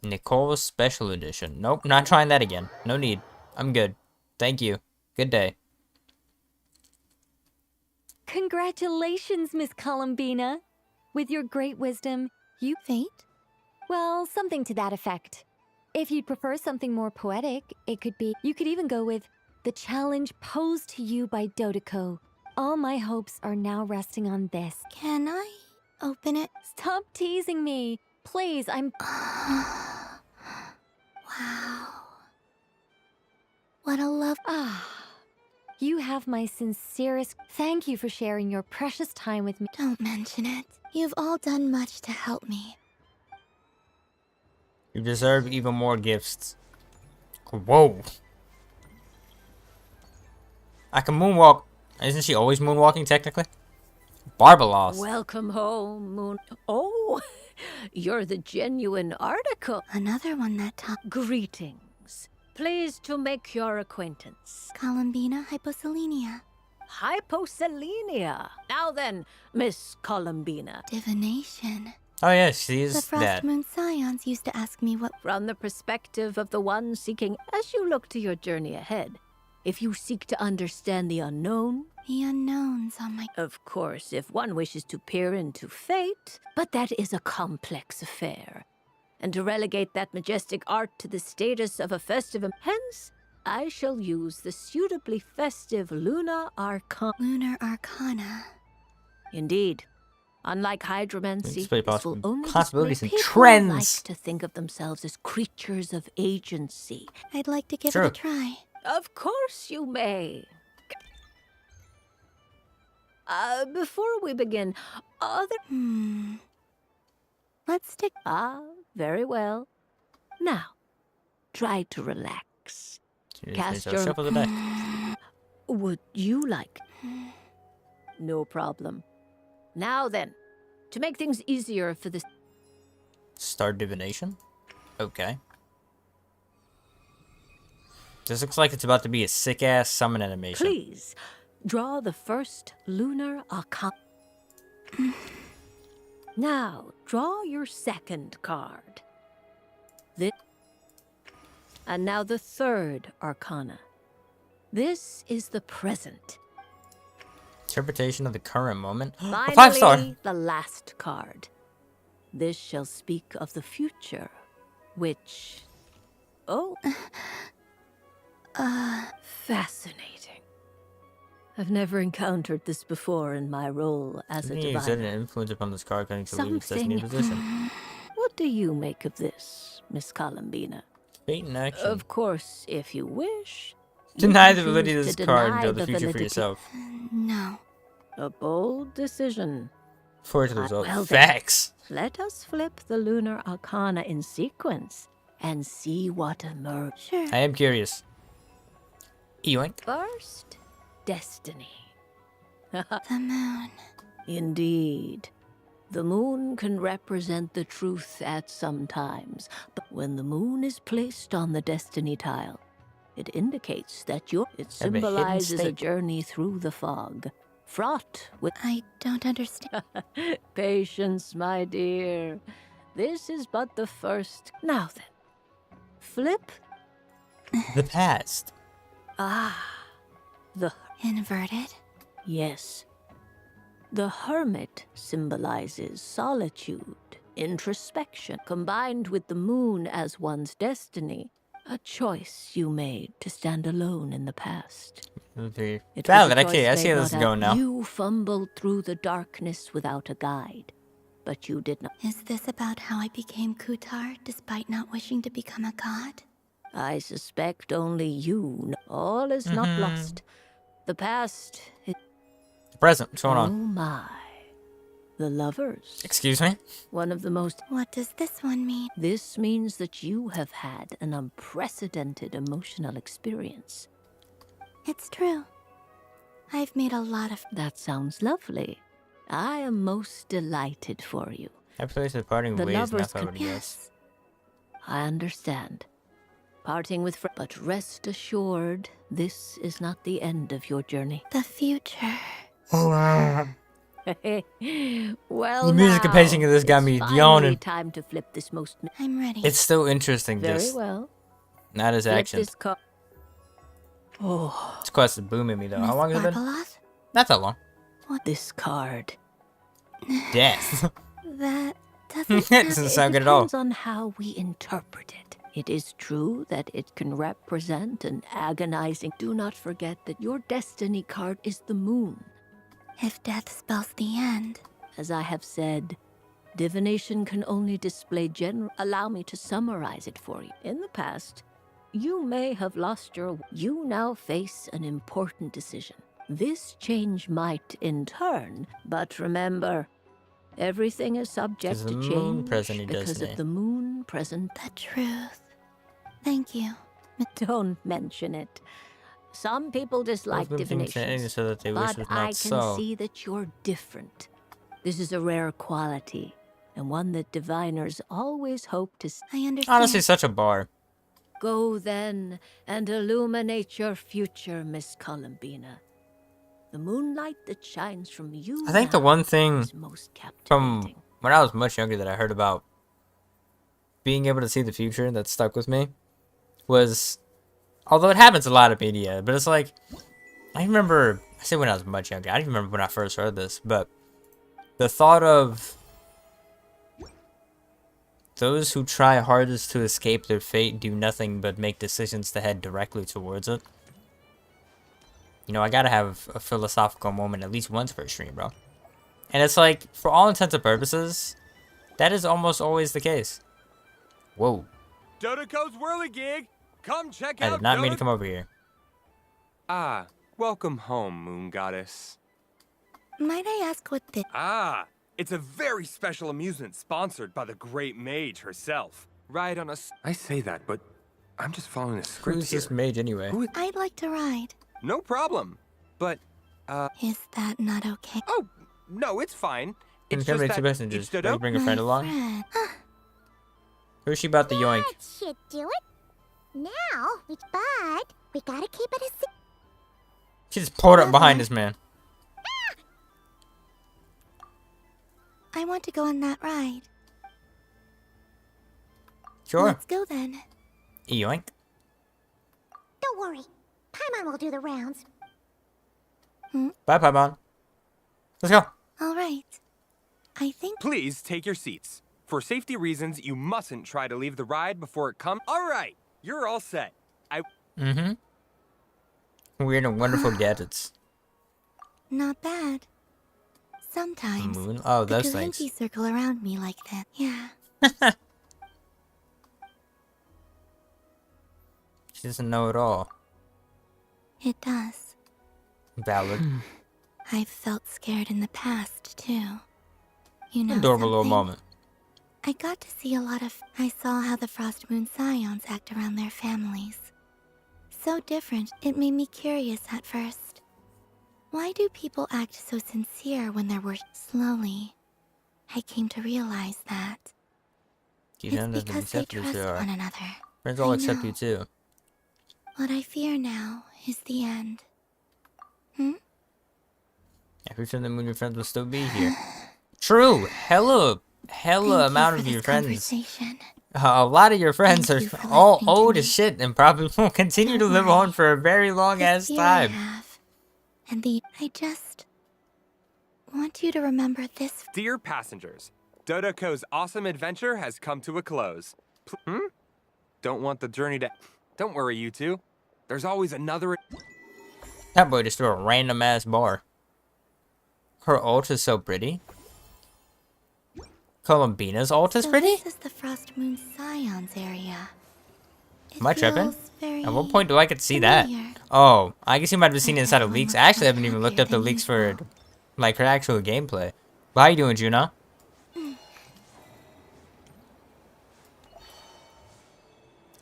Nicole's Special Edition. Nope, not trying that again. No need. I'm good. Thank you. Good day. Congratulations, Miss Columbina. With your great wisdom, you... Fate? Well, something to that effect. If you'd prefer something more poetic, it could be... You could even go with the challenge posed to you by Dodeko. All my hopes are now resting on this. Can I open it? Stop teasing me. Please, I'm... Wow. What a love... You have my sincerest... Thank you for sharing your precious time with me. Don't mention it. You've all done much to help me. You deserve even more gifts. Whoa. I can moonwalk. Isn't she always moonwalking, technically? Barbalos. Welcome home, Moon. Oh, you're the genuine article. Another one that talks. Greetings. Pleased to make your acquaintance. Columbina hyposelenia. Hyposelenia. Now then, Miss Columbina. Divination. Oh yeah, she is The Frost that. Moon Scions used to ask me what... From the perspective of the one seeking, as you look to your journey ahead, if you seek to understand the unknown... The unknowns on my... Of course, if one wishes to peer into fate, but that is a complex affair. And to relegate that majestic art to the status of a festive... Hence, I shall use the suitably festive Lunar Arcana. Lunar Arcana. Indeed. Unlike hydromancy, this will only possibilities display and people who trends. like to think of themselves as creatures of agency. I'd like to give it a try. Of course you may. Before we begin, Let's stick... very well. Now, try to relax. Cast your... Shuffle the dice. Would you like? No problem. Now then, to make things easier for this... Start divination? Okay. This looks like it's about to be a sick-ass summon animation. Please, draw the first Lunar Arcana. Now, draw your second card. And now the third Arcana. This is the present. Interpretation of the current moment. Finally, A 5-star. the last card. This shall speak of the future, which... Oh. Fascinating. I've never encountered this before in my role as a You diviner. said an influence upon this card can leave its destiny position. What do you make of this, Miss Columbina? Fate in action. Of course, if you wish. you Deny can the validity of choose this to card deny until the future for validity. yourself. No. A bold decision. For it to result. Well then, Facts. let us flip the Lunar Arcana in sequence and see what emerges. Sure. I am curious. Yoink. First, destiny. The moon. Indeed. The moon can represent the truth at some times, but when the moon is placed on the destiny tile, it indicates that it Have a hidden symbolizes a state. journey through the fog, fraught with... I don't understand. Patience, my dear. This is but the first... Now then, flip. The past. The... Inverted? Yes. The hermit symbolizes solitude, introspection, combined with the moon as one's destiny. A choice you made to stand alone in the past. Okay. It was Valid. a Okay, I choice see how made this is not going out- now. You fumbled through the darkness without a guide, but you did not. Is this about how I became Kutar despite not wishing to become a god? I suspect only you know. All is not lost. The past is... Present. What's going Oh on? my. The lovers. Excuse me? One of the most... What does this one mean? This means that you have had an unprecedented emotional experience. It's true. I've made a lot of... That sounds lovely. I am most delighted for you. Happy place of parting The ways, lovers not already yes. I understand. Parting with friends. But rest assured, this is not the end of your journey. The future. Well, The music and pacing of this got it's me finally yawning. time to flip this most... I'm ready. It's still interesting, Very just well. not as Flip action. this card. Oh, This quest is booming me though. How long has it been? Barbalos? Not that long. what this card? Death. That It doesn't doesn't have... sound good at all. Depends on how we interpret it. It is true that it can represent an agonizing. Do not forget that your destiny card is the moon. If death spells the end. As I have said, divination can only display general. Allow me to summarize it for you. In the past, you may have lost your. You now face an important decision. This change might in turn, but remember, everything is subject to change because of the moon present. The truth. Thank you. Don't mention it. Some people dislike divination, so that they wish but it was I not can so. see that you're different. This is a rare quality, and one that diviners always hope to. I understand. Honestly, such a bar. Go then and illuminate your future, Miss Columbina. The moonlight that shines from you. I think the one thing most from when I was much younger that I heard about being able to see the future that stuck with me was, although it happens a lot of media, but it's like, I remember, I say when I was much younger, I don't even remember when I first heard this, but the thought of those who try hardest to escape their fate do nothing but make decisions to head directly towards it. You know, I gotta have a philosophical moment at least once per stream, bro. And it's like, for all intents and purposes, that is almost always the case. Whoa. Dodoco's Whirligig! Come check I out did not mean Dodo- to come over here. Ah, welcome home, Moon Goddess. Might I ask what this... Ah, it's a very special amusement sponsored by the great mage herself. Ride on a... I say that, but I'm just following a script Who's here. this mage anyway? I'd like to ride. No problem. But, Is that not okay? Oh, no, it's fine. It's Can just two that passengers. each Can Dodo... you bring a friend along? Friend. Who's she about to yoink? That should do it. Now, but we gotta keep it a secret. She just pulled up behind this man. I want to go on that ride. Sure. Let's go then. Yoink. Don't worry. Paimon will do the rounds. Bye, Paimon. Let's go. All right. I think... Please take your seats. For safety reasons, you mustn't try to leave the ride before it comes. All right, you're all set. Mm-hmm. Weird and wonderful gadgets. Not bad. Sometimes Moon? Oh, the those Kalinki things. circle around me like that. Yeah. She doesn't know it all. It does. Valid. I've felt scared in the past, too. You know Adorable little something? moment. I got to see a lot of... I saw how the Frost Moon Scions act around their families. So different, it made me curious at first. Why do people act so sincere when they're Slowly, I came to realize that. Keep It's on doesn't because they accept you trust too. one another. Friends all I accept know. you too. What I fear now is the end. Every time the moon your friends will still be here. True. Hella amount of your friends. A lot of your friends are all old as shit and probably will continue to live on for a very long ass time. And I just want you to remember this. Dear passengers, Dodoco's awesome adventure has come to a close. Don't want the journey to... Don't worry, you two. There's always another... That boy just threw a random ass bar. Her ult is so pretty. Columbina's ult is So pretty? This is the Frost Moon Scions area. Am I tripping? very At what point do I get to see that? Oh, I guess you might have seen it inside of leaks. I actually haven't even looked up the leaks for like her actual gameplay. But how you doing, Juno?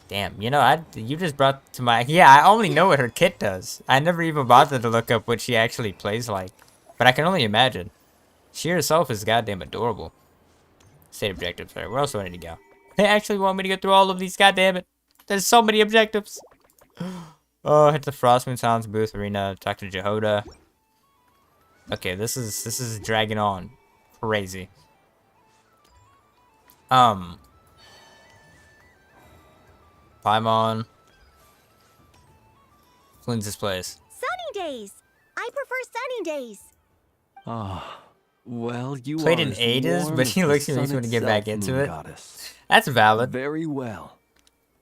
Damn, you know, you just brought to my... Yeah, I only know what her kit does. I never even bothered to look up what she actually plays like. But I can only imagine. She herself is goddamn adorable. State objectives. Right, where else do I need to go? They actually want me to go through all of these, goddammit. There's so many objectives. Oh, hit the Frostmoon Silence booth arena. Talk to Jehoda. Okay, this is dragging on. Crazy. Paimon. Flynn's place. Sunny days. I prefer sunny days. Ah, well, you Played are in as Adas, warm but as he the looks at me sun when to get back itself, into Moon it. Goddess. That's valid. Very well.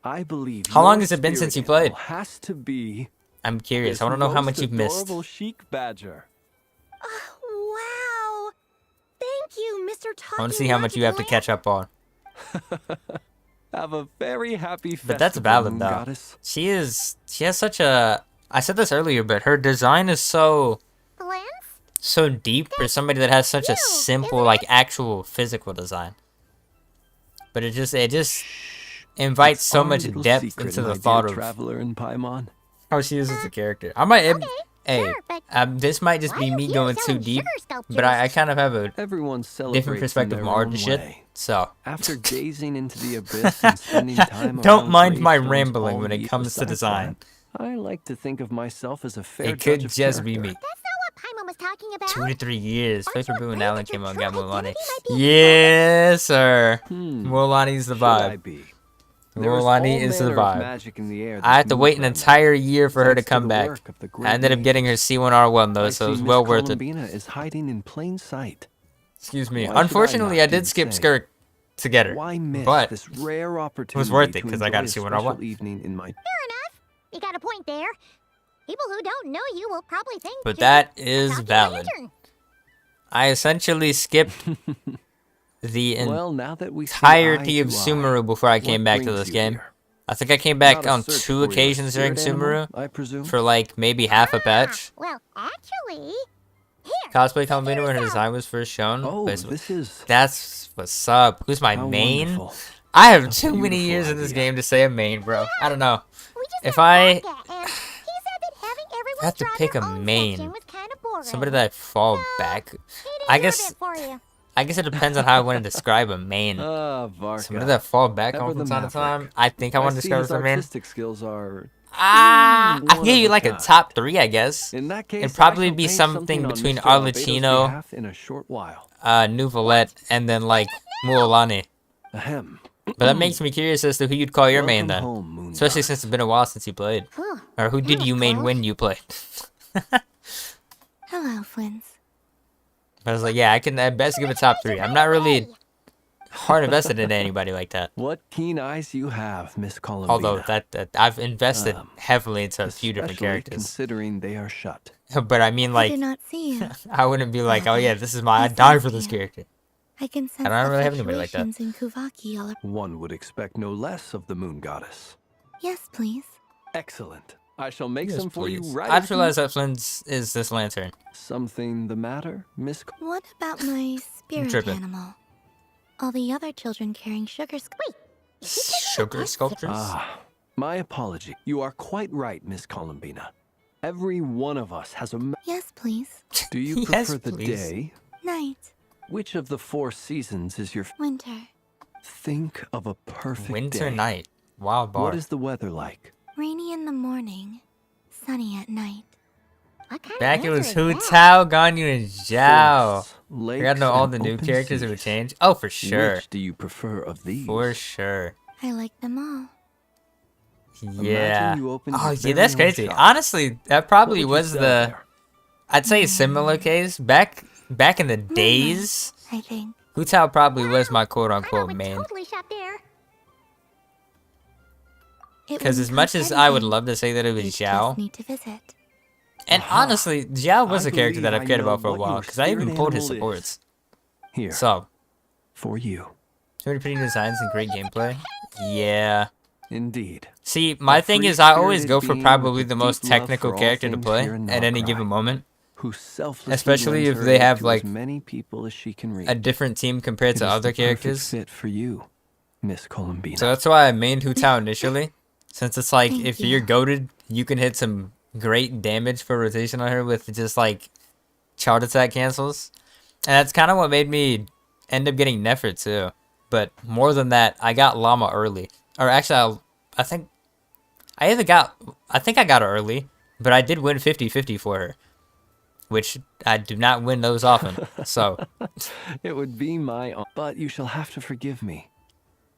I believe. How long your has it been since you spirit played? animal has to be. I'm curious. This I want to know how most much you've missed. adorable chic badger. Wow. Thank you, Mr. I want to see how much you have to catch up on. Have a very happy festival, But that's valid Moon though. Goddess. She has such a. I said this earlier, but her design is so deep for somebody that has such a simple, like actual physical design. But it just invites so Our much little depth secret, into my the dear thought of traveler in Paimon. how she is as a character. I might. This might just be me going too deep, but I kind of have a Everyone different celebrates perspective in from their art own and shit. way. So After gazing into the abyss and spending time don't around mind my gravestones rambling all when it week comes to besides design. that, I like to think of myself as a fair It judge could of just be character. me. Paimon was talking about. 2 to 3 years. Play for Boo and Alan came on, got Mualani. Yes, sir. Mualani's the vibe. Mualani is the vibe. I had to wait an entire year for her to come back. I ended up getting her C1R1 though, so it was well worth it. Is hiding in plain sight. Excuse me. Why should I Unfortunately, not I do did the skip same? Skirt to get her, Why miss but this rare it opportunity was worth it to because I got to enjoy see a what I special want. evening in my You got a point there. People who don't know you will probably think. But you're that a is cocky valid. lantern. I essentially skipped the Well, now that we see entirety eye of to eye, Sumeru before I what came back to brings this you game. here? I think I came back Not a on search 2 for your occasions during spirit animal, Sumeru I presume? for like maybe half a patch. Well, actually, Cosplay Columbina when her design was first shown. Oh, but this is that's what's up. Who's my how main? wonderful. I have too many years in this game to say a main, bro. I don't know. If I have to pick a main, somebody that I fall back, I guess it depends on how I want to describe a main. Somebody that fall back Ever on from the time to maverick. time. I think I want to see describe his as a main. artistic skills are I one give of you a like a kind. top 3, I guess. In that case, It'd probably I shall be paint something on between Mr. Albedo's Arlecchino, behalf in a short while. Nuvolette, and then like Mualani. Ahem. But that makes me curious as to who you'd call your main Welcome then. home, Moon Especially Goddess. since it's been a while since you played. Or who did you main when you played? Hello, Flynn's. I was like, yeah, I'd best give a top 3. I'm not really hard invested in anybody like that. What keen eyes you have, Miss Columbina. Although that I've invested heavily into a few different Especially characters. considering they are shut. But I mean, I like, did not see you. I wouldn't be like, oh yeah, this is my, I die for this character. I can sense I don't the really have anybody like that. fluctuations in Kuvaki all One would expect no less of the Moon Goddess. Yes, please. Excellent. I shall make Yes, some for you please. right I as just realized that Flynn's is this lantern. Something the matter, Miss? What about my spirit tripping. animal? All the other children carrying sugar Sugar sculptures? Ah, my apology. You are quite right, Miss Columbina. Every one of us has a. Yes, please. Do you Yes, prefer the please. day? Night. Which of the 4 seasons is your? Winter. Think of a perfect Winter day. night. Wild bar. What is the weather like? Rainy in the morning. Sunny at night. Back it was Hu Tao, Ganyu, and Zhao. Lakes, I gotta know all and the new open characters that would seas. change. Oh, for sure. Which do you prefer of these? For sure. I like them all. Yeah. you opened Oh, your yeah, very that's own crazy. shop. Honestly, that probably What would you was sell the. there? I'd say a similar case. Back in the days, I think. Hu Tao probably was my quote unquote main. Totally shop there. Because as much as I would love to say that it was Zhao, Need to visit. and honestly, Zhao was I a character that believe I've cared I know about for a what while. your Because I even spirit pulled his animal is. supports. Here. So, For you. so many pretty designs and great gameplay. Yeah. Indeed. See, my A thing free is I always spirited go for being probably with the a most deep love technical for all character to things play here in at any Nograi, given moment. Who selflessly Especially lends if her they aid have, to like, as many people as she can reach. A different team compared It to is other the perfect characters. fit for you, Miss Columbina. So that's why I mained Hu Tao initially. Since it's like, Thank if you. you're goated, you can hit some great damage for rotation on her with just like child attack cancels. And that's kind of what made me end up getting Nefer too. But more than that, I got Llama early. Or actually, I think I got her early, but I did win 50-50 for her. Which I do not win those often. So It would be my honor, but you shall have to forgive me.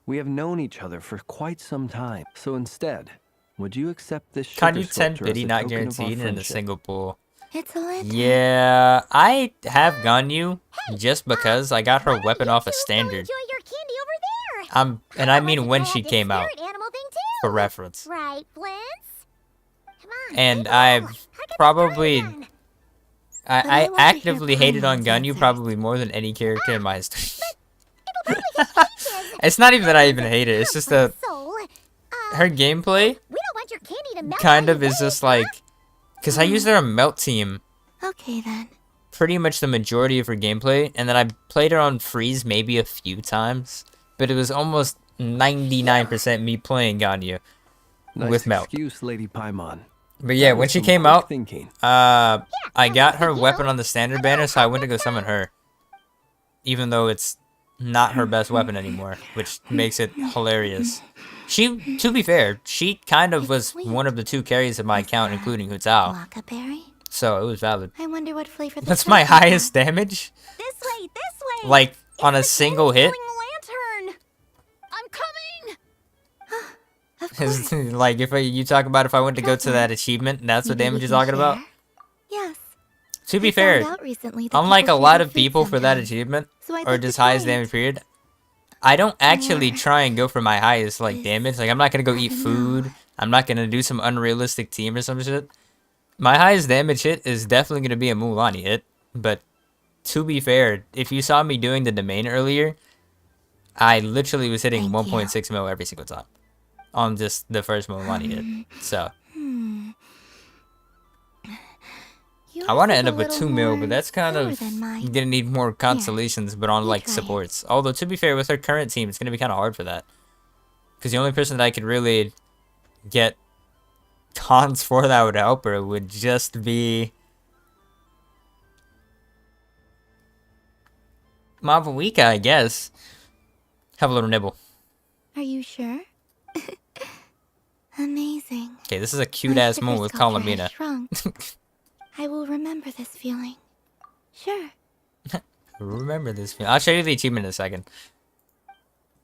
We have known each other for quite some time, so instead, Would you accept this Can sugar you 10 sculpture as pity a not token of our guaranteed in a friendship? single pool? It's a lantern. Yeah, I have Ganyu just because I got her weapon off a standard. Enjoy your candy over there. And I mean when she came out, Spirit animal thing too. for reference. Right, Flint's? Come on. And I've probably, I actively hated on Ganyu probably more than any character in my history. It's not even that I even hate it. It's just that her gameplay We don't want your candy to melt kind on of your is just like, because I used her on Melt Team Okay then. pretty much the majority of her gameplay, and then I played her on Freeze maybe a few times, but it was almost 99% me playing Ganyu Nice with Melt. excuse, Lady Paimon. But yeah, That when was she some came quick out, thinking. I got her weapon on the standard banner, so I went to go summon her. Even though it's not her best weapon anymore, which makes it hilarious. She, to be fair, she kind of was one of the 2 carries of my account, including Hu Tao. Waka berry? So it was valid. I wonder what flavor the That's my chocolate highest damage, This way. like on a single hit. Lantern. I'm coming. Is like if you talk about if I went to go to that achievement, that's what damage you're talking about. Yes. To be I fair, found out recently that unlike a people lot share of food people for that sometimes. achievement, So I'd or like to just try highest it. damage period, I don't actually try and go for my highest like damage. Like I'm not gonna go eat food. I'm not gonna do some unrealistic team or some shit. My highest damage hit is definitely gonna be a Mualani hit. But to be fair, if you saw me doing the domain earlier, I literally was hitting 1.6 mil every single time on just the first Mualani hit. So I want to end up with 2 mil, but that's kind of gonna need more constellations, but on like supports. Although to be fair, with her current team, it's gonna be kind of hard for that, because the only person that I could really get cons for that would help her would just be Mavawika, I guess. Have a little nibble. Are you sure? Amazing. Okay, this is a cute ass moment with Columbina. I will remember this feeling. Sure. Remember this feeling. I'll show you the achievement in a second.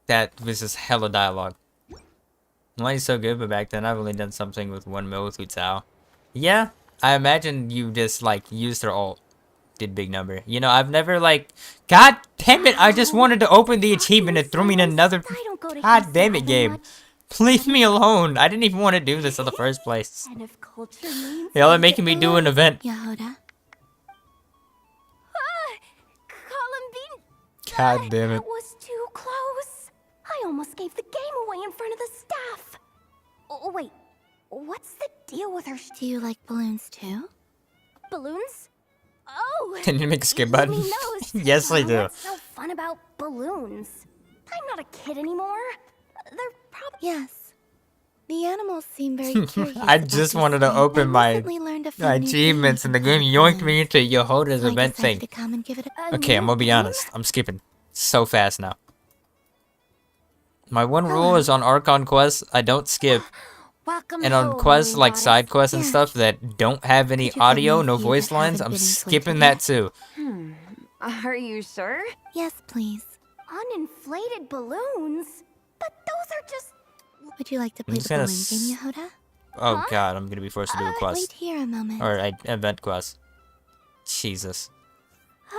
That was just hella dialogue. Mualani's so good, but back then I've only done something with 1 mil with Hu Tao. Yeah, I imagine you just like used her ult. Did big number. You know, I've never like, god damn it, I just wanted to open the achievement and threw me in another, god damn it game. Leave me alone. I didn't even want to do this in the first place. Y'all are making me do an event. Yehuda. God damn it. That was too close. I almost gave the game away in front of the staff. Oh, wait. What's the deal with her? Do you like balloons too? Balloons? Oh. Can you make a skip button? Yes, I do. What's so fun about balloons? I'm not a kid anymore. They're probably... Yes. The animals seem very curious. I just wanted to open my learned a few new achievements and the game yoinked me into Yehuda's So I event decided thing. to come and give it a Okay, I'm gonna be honest. I'm skipping so fast now. My one rule is on Archon quests, I don't skip. Welcome And on home, quests like goddess. side quests and stuff that don't have any audio, no voice lines, I'm skipping that too. Are you sure? Yes, please. Uninflated balloons? But those are just... Would you like to play just the gonna balloon game, Yehuda? Oh god, I'm gonna be forced to do a Wait quest. here a moment. Or event quest. Jesus.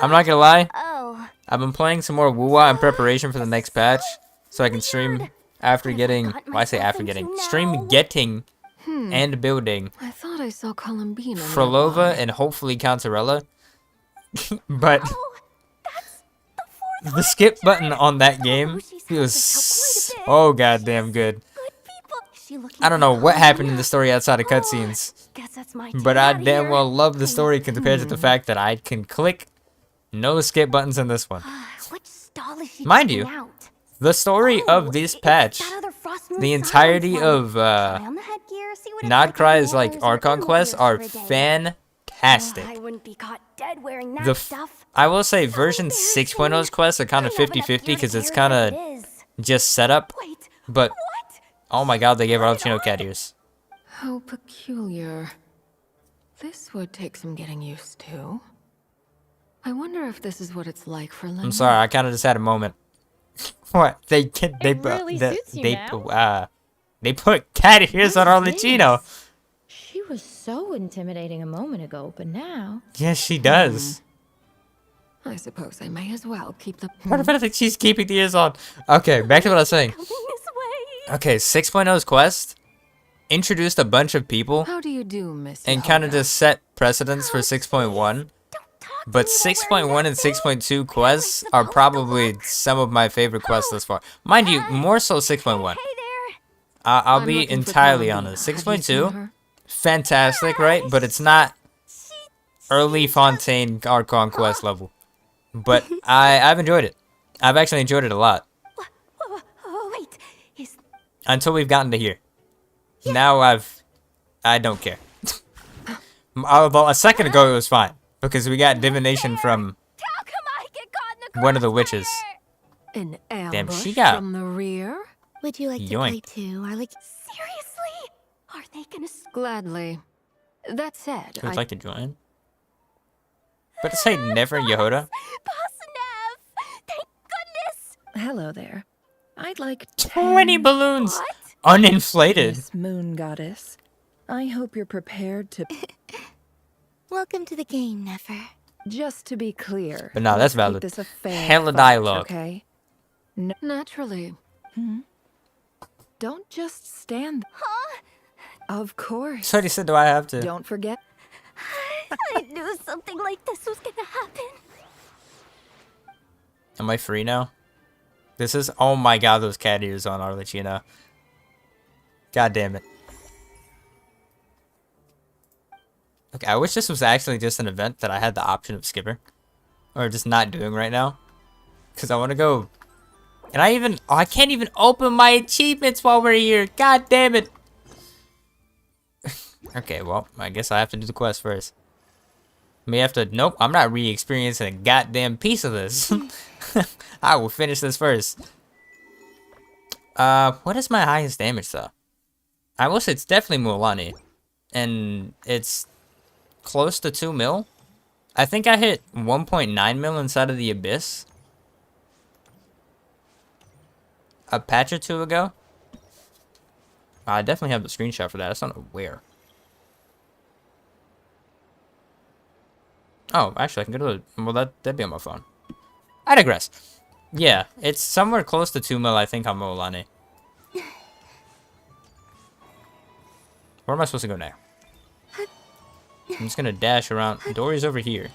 I'm not gonna lie. Oh. I've been playing some more Wuwa in preparation for the next patch, so I can stream after getting. Well, I say after getting. Stream getting and building I thought I saw Columbina. Frolova and hopefully Cantarella. But the skip button on that game feels so goddamn good. I don't know what happened in the story outside of cutscenes, but I damn well love the story compared to the fact that I can click no skip buttons in this one. Mind you, the story of this patch, the entirety of Nodcry's like Archon quests are fantastic. I wouldn't be caught dead wearing that stuff. I will say version 6.0's quests are kind of 50-50 because it's kind of just set up, but oh my god, they gave Archon cat ears. How peculiar. This would take some getting used to. I wonder if this is what it's like for Lynn. I'm sorry, I kind of just had a moment. What? They They put cat ears on Arlecchino. She was so intimidating a moment ago, but now... Yes, she does. I suppose I may as well keep the... What if I think she's keeping the ears on? Okay, back to what I was saying. Okay, 6.0's quest introduced a bunch of people How do you do, Miss? and kind of just set precedents for 6.1. But 6.1 and 6.2 quests are probably some of my favorite quests thus far. Mind you, more so 6.1. I'll be entirely honest. 6.2, fantastic, right? But it's not early Fontaine Archon quest level. But I've enjoyed it. I've actually enjoyed it a lot. Wait, Until we've gotten to here. Now I don't care. Although a second ago it was fine. Because we got divination from one of the witches. An Damn, she ambush got from the rear? Would you like to play too? Or like seriously? Are they gonna... Gladly. That said, Who would like to join? But to say never, Yehoda. Hello there. I'd like 20 balloons! Uninflated. Miss Moon Goddess. I hope you're prepared to... Welcome to the game, Nefer. Just to be clear. But no, that's let's valid. keep this a fair Hella fight, dialogue. Okay? Naturally. Don't just stand. Of course. So he said, do I have to? Don't forget. I knew something like this was gonna happen. Am I free now? This is... Oh my god, those cat ears on Arlecchino. God damn it. Okay, I wish this was actually just an event that I had the option of skipping. Or just not doing right now. Because I want to go... And I can't even open my achievements while we're here. God damn it. Okay, well, I guess I have to do the quest first. May have to... Nope, I'm not re-experiencing a goddamn piece of this. I will finish this first. What is my highest damage, though? I will say it's definitely Mualani. And it's close to 2 mil. I think I hit 1.9 mil inside of the Abyss. A patch or two ago. I definitely have the screenshot for that. I just don't know where. Oh, actually, I can go to the... Well, that'd be on my phone. I digress. Yeah, it's somewhere close to 2 mil, I think, on Mualani. Where am I supposed to go now? I'm just gonna dash around. Dory's over here.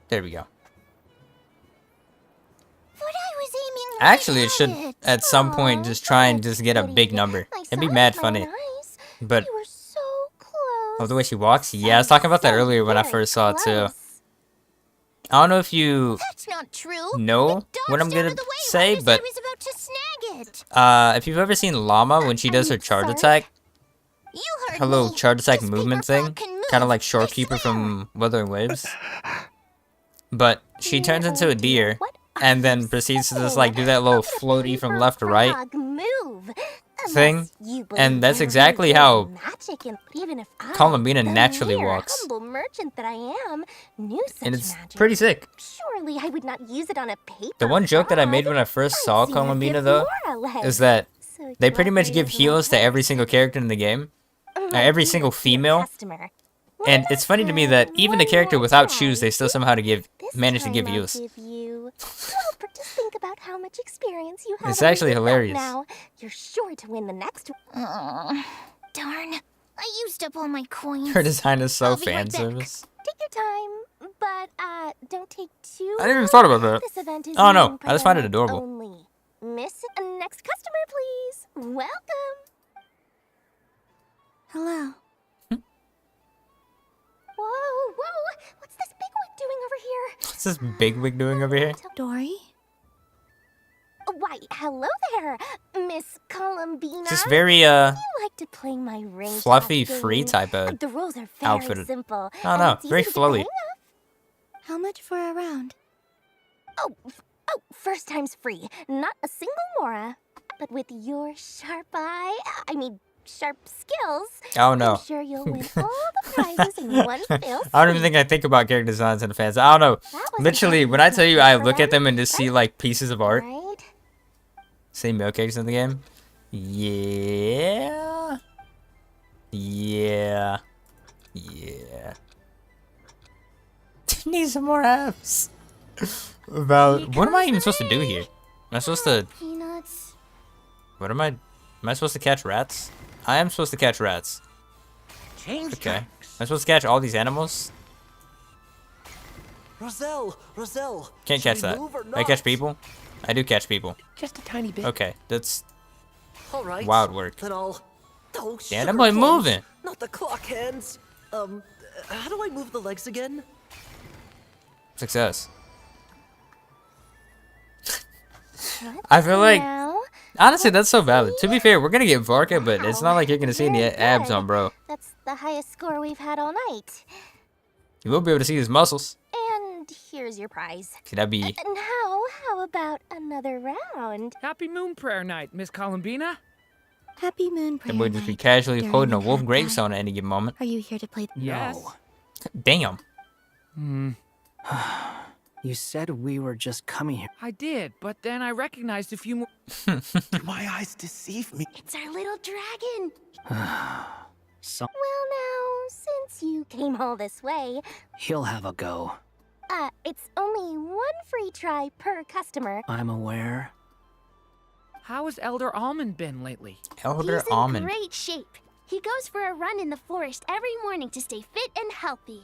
There we go. Actually, it should, at some point, just try and just get a big number. It'd be mad funny. But... Oh, the way she walks? Yeah, I was talking about that earlier when I first saw it, too. I don't know if you know what I'm gonna say, but... if you've ever seen Llama when she does her charge attack, her little charge attack movement thing, kind of like Shorekeeper from Wuthering Waves. But she turns into a deer, and then proceeds to just like do that little floaty from left to right thing, and that's exactly how Columbina naturally walks. And it's pretty sick. Surely I would not use it on a paper. The one joke that I made when I first saw Columbina, though, is that they pretty much give heals to every single character in the game. Every single female. And it's funny to me that even the character without shoes, they still somehow manage to give heals. Just think about how much experience you have. It's actually hilarious. Now you're sure to win the next. Darn! I used up all my coins. Her design is so I'll be right fan back. service. Take your time, but don't take too. I didn't even thought about that. This event is Oh no, meant I just find it for adorable. Only. Miss, next customer, please. Welcome. Hello. Whoa! What's this bigwig doing over here? What's this bigwig doing over here? Dory? Why, hello there, Miss Columbina. Just very, You like to play my ring fluffy, toss free game? type of The rules are very outfitted. simple. I don't and know, it's very easy to get the flowy. hang of. How much for a round? Oh, first time's free. Not a single mora. But with your sharp eye, sharp skills, Oh no. I'm sure you'll win all the prizes in one fell I don't even think I think about character designs and fans. I don't know. Literally, when I tell you I look at them and just see like pieces of art, Same milkshakes in the game? Yeah. Yeah. Yeah. Need some more apps. About what am I even supposed to do here? Am I supposed to? Peanuts. What am I? Am I supposed to catch rats? I am supposed to catch rats. Okay. Am I supposed to catch all these animals? Roselle. Can't catch that. I catch people? I do catch people. Just a tiny bit. Okay, that's All right. wild work. Then I'll. Oh, Yeah, sugar that boy plums, moving. Not the clock hands. How do I move the legs again? Success. I feel like, honestly, that's so valid. To be fair, we're gonna get Varka, but it's not like you're gonna see any abs on bro. That's the highest score we've had all night. You will be able to see his muscles. And here's your prize. Could that be? Now, how about another round? Happy Moon Prayer Night, Miss Columbina. Happy Moon Prayer That would just be Night casually during holding a the wolf countdown. gravestone at any given moment. Are you here to play? Yes. Damn. You said we were just coming here. I did, but then I recognized a few more. My eyes deceive me. It's our little dragon. So Well, now, since you came all this way, he'll have a go. it's only one free try per customer. I'm aware. How has Elder Almond been lately? Elder He's in Almond. great shape. He goes for a run in the forest every morning to stay fit and healthy.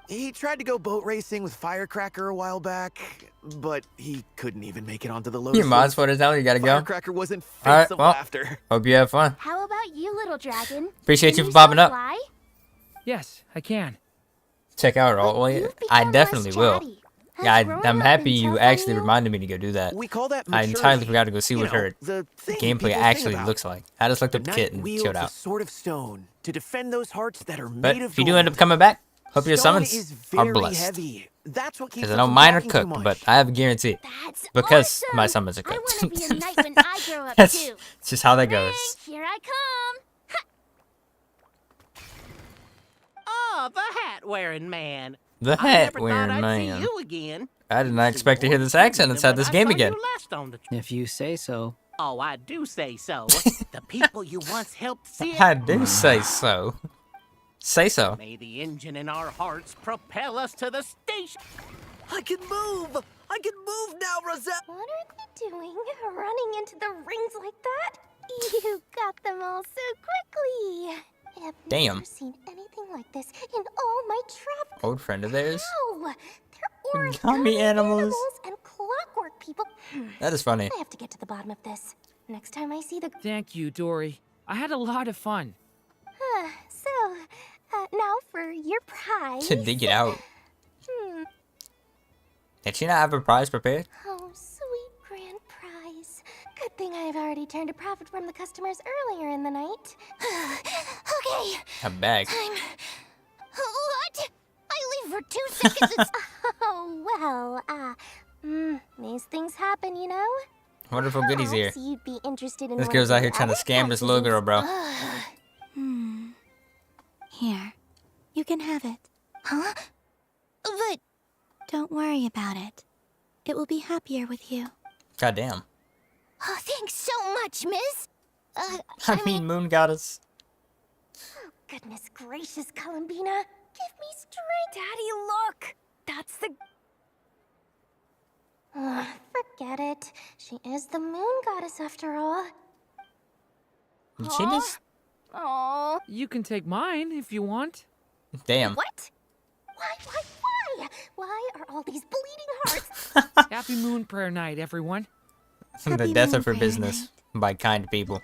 He tried to go boat racing with Firecracker a while back, but he couldn't even make it onto the Lotus. Your mod's for it now. You gotta go. Firecracker wasn't fits Alright, of well, laughter. hope you have fun. How about you, little dragon? Appreciate Can you for popping still up. fly? Yes, I can. Check out all. I definitely will. Yeah, I'm happy you tough actually on you? reminded me to go do that. We call that I entirely maturity. forgot to go see You what know, her the thing gameplay people actually think about. looks like. I just looked The up the knight kit and wields chilled a out. sword of stone to defend those hearts that are But made of if you do gold. end up coming back, hope your Stone summons is are very blessed. heavy. That's what keeps Because I us know from mine are packing too cooked, much. but I have a guarantee. That's Because awesome. my summons are I cooked. want to be a knight when I grow up That's too. just how that goes. Here I come. Oh, the hat-wearing man. The I never thought hat-wearing I'd man. See you again. I did not expect to hear this accent inside this game again. If you say so. Oh, I do say so. The people you once helped see. I do say so. Say so. May the engine in our hearts propel us to the station. I can move! I can move now, Rosette! What are they doing? Running into the rings like that? You got them all so quickly. I've Damn. never seen anything like this in all my travels. Old friend of theirs. Wow! They're Origami animals. and clockwork people. That is funny. I have to get to the bottom of this. Next time I see the... Thank you, Dory. I had a lot of fun. Now for your prize. To dig it out. Hmm. Did she not have a prize prepared? Oh, sweet grand prize. Good thing I've already turned a profit from the customers earlier in the night. Okay. A bag. What? I leave for 2 seconds. Oh, well, these things happen, you know? Wonderful goodies here. Perhaps you'd be interested in This one girl's of out here the trying to other scam this little girl, bro. Here. You can have it. Huh? But... Don't worry about it. It will be happier with you. Goddamn. Oh, thanks so much, miss. I mean, Moon Goddess. Oh, goodness gracious, Columbina. Give me strength. Daddy, look. That's the... forget it. She is the moon goddess after all. Did she just... Oh. You can take mine if you want. Damn. What? Why? Why are all these bleeding hearts? Happy Moon Prayer Night, everyone. The death of her business by kind people.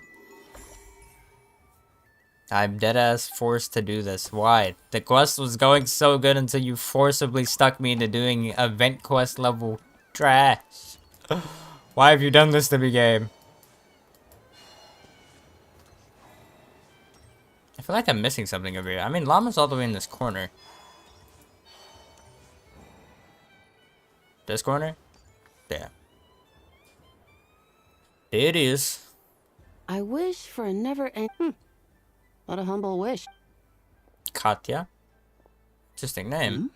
I'm deadass forced to do this. Why? The quest was going so good until you forcibly stuck me into doing event quest level trash. Why have you done this to me, game? I feel like I'm missing something over here. I mean, llama's all the way in this corner. This corner? Yeah. There it is. I wish for a never-end... What a humble wish. Katya? Interesting name.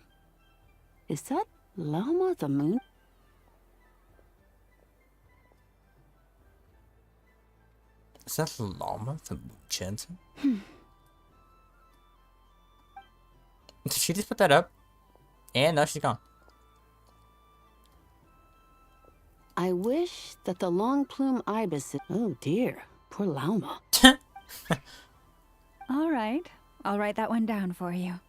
Is that Llama the moon? Is that the llama? The Muchenza? Did she just put that up? And now she's gone. I wish that the long plume ibis. Oh dear, poor llama. All right, I'll write that one down for you.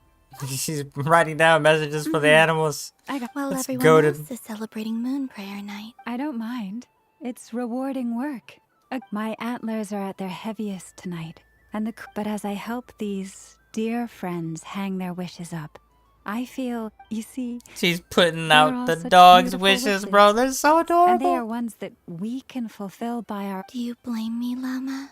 She's writing down messages for the animals. While Let's everyone go else is celebrating Moon Prayer Night. I don't mind. It's rewarding work. My antlers are at their heaviest tonight, but as I help these dear friends hang their wishes up, I feel, you see, She's putting they're out all the such dog's beautiful wishes, bro. They're so and they are adorable. ones that we can fulfill by our. Do you blame me, Llama?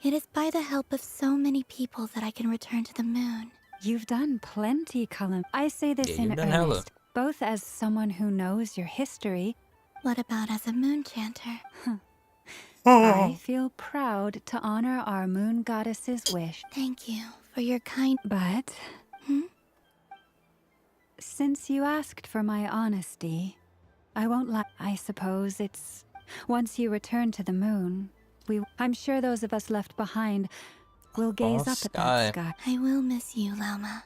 It is by the help of so many people that I can return to the moon. You've done plenty, Cullen. I say this Yeah, in you've done hella. earnest, both as someone who knows your history. What about as a moon chanter? I feel proud to honor our moon goddess's wish. Thank you for your kind. But since you asked for my honesty, I won't lie. I suppose it's once you return to the moon, I'm sure those of us left behind will gaze up at that sky. I will miss you, Llama.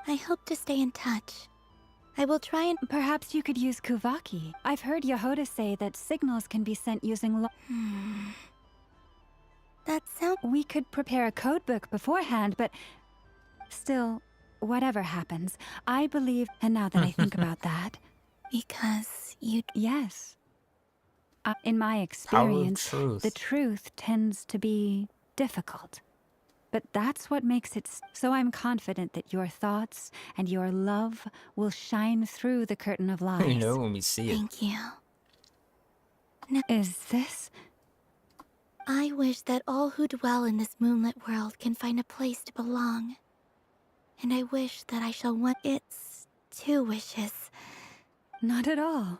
I hope to stay in touch. I will try and... Perhaps you could use Kuvaki. I've heard Yehoda say that signals can be sent using That sounds... We could prepare a codebook beforehand, but still, whatever happens, I believe... And now that I think about that... Because you... Yes. In my experience, truth. the truth tends to be difficult. But that's what makes it... So I'm confident that your thoughts and your love will shine through the curtain of lies. You know when we see it. Thank you. Is this... I wish that all who dwell in this moonlit world can find a place to belong. And I wish that I shall want... It's 2 wishes. Not at all.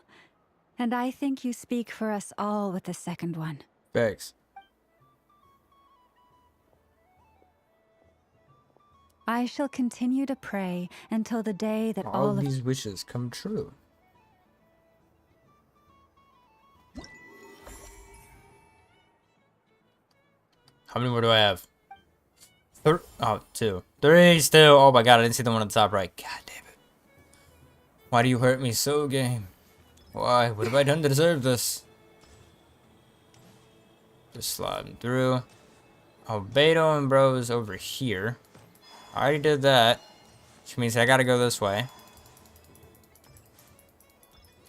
And I think you speak for us all with the second one. Thanks. I shall continue to pray until the day that All all of these wishes come true. How many more do I have? 2. 3 still. Oh my god, I didn't see the one on the top right. God damn it. Why do you hurt me so, game? Why? What have I done to deserve this? Just sliding through. Albedo and Bros over here. I already did that. Which means I gotta go this way.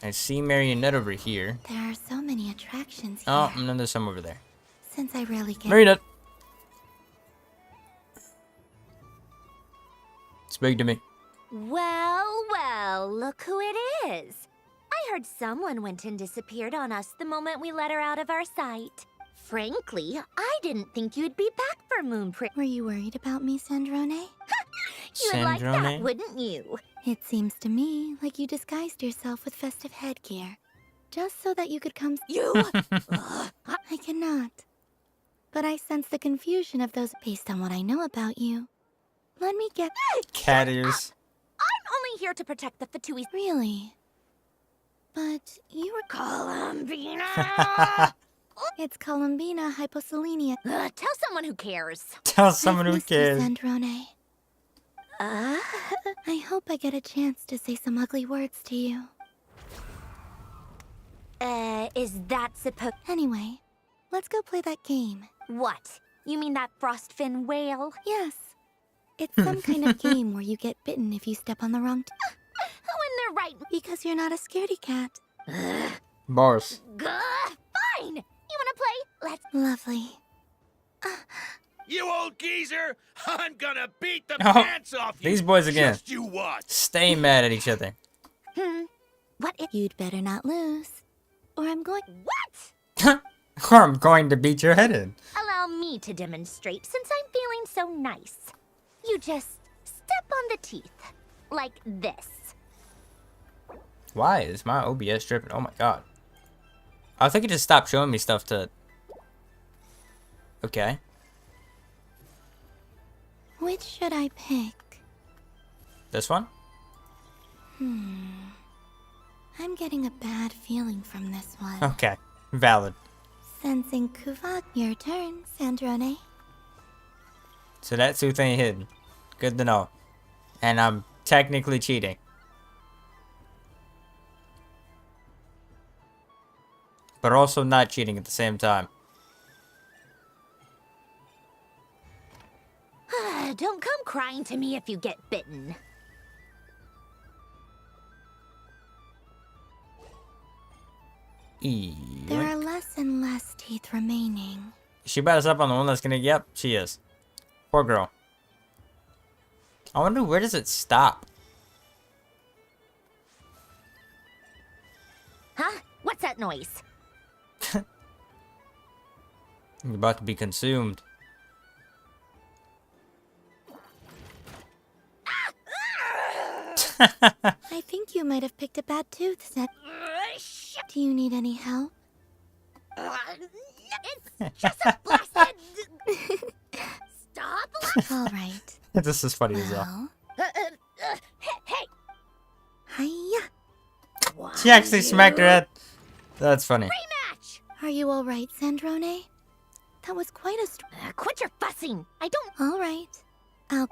I see Marionette over here. There are so many attractions here. Oh, and then there's some over there. Since I rarely get... Marionette! Speak to me. Well, well, look who it is. I heard someone went and disappeared on us the moment we let her out of our sight. Frankly, I didn't think you'd be back for Moon Prayer. Were you worried about me, Sandrone? You would like that, Sandrone? wouldn't you? It seems to me like you disguised yourself with festive headgear. Just so that you could come... You? I cannot. But I sense the confusion of those based on what I know about you. Let me get... Cat ears. I'm only here to protect the Fatui. Really? But you were... Columbina! It's Columbina hyposelenia. Tell someone who cares. Tell someone who I've missed you, cares. Sandrone. I hope I get a chance to say some ugly words to you. Is that supposed... Anyway, let's go play that game. What? You mean that frostfin whale? Yes. It's some kind of game where you get bitten if you step on the wrong... When they're right... Because you're not a scaredy cat. Bars. Fine! You wanna play? Let's... Lovely. You old geezer! I'm gonna beat the Oh, pants off you! these boys again. Just you watch! Stay mad at each other. What if... You'd better not lose. Or I'm going... What? Or I'm going to beat your head in. Allow me to demonstrate since I'm feeling so nice. You just step on the teeth. Like this. Why is my OBS tripping? Oh my god. I think it just stopped showing me stuff to... Okay. Which should I pick? This one? I'm getting a bad feeling from this one. Okay. Valid. Sensing Kuvak. Your turn, Sandrone. So that tooth ain't hidden. Good to know. And I'm technically cheating. But also not cheating at the same time. Don't come crying to me if you get bitten. There are less and less teeth remaining. She bet us up on the one that's gonna. Yep, she is. Poor girl. I wonder where does it stop? Huh? What's that noise? You're about to be consumed. I think you might have picked a bad tooth, Seth. Do you need any help? It's just a blasted... Stop! All right. This is funny as hell. Hey! Hiya. She actually smacked her head. That's funny. Rematch! Are you all right, Sandrone? That was quite a... Quit your fussing! I don't... All right. I'll...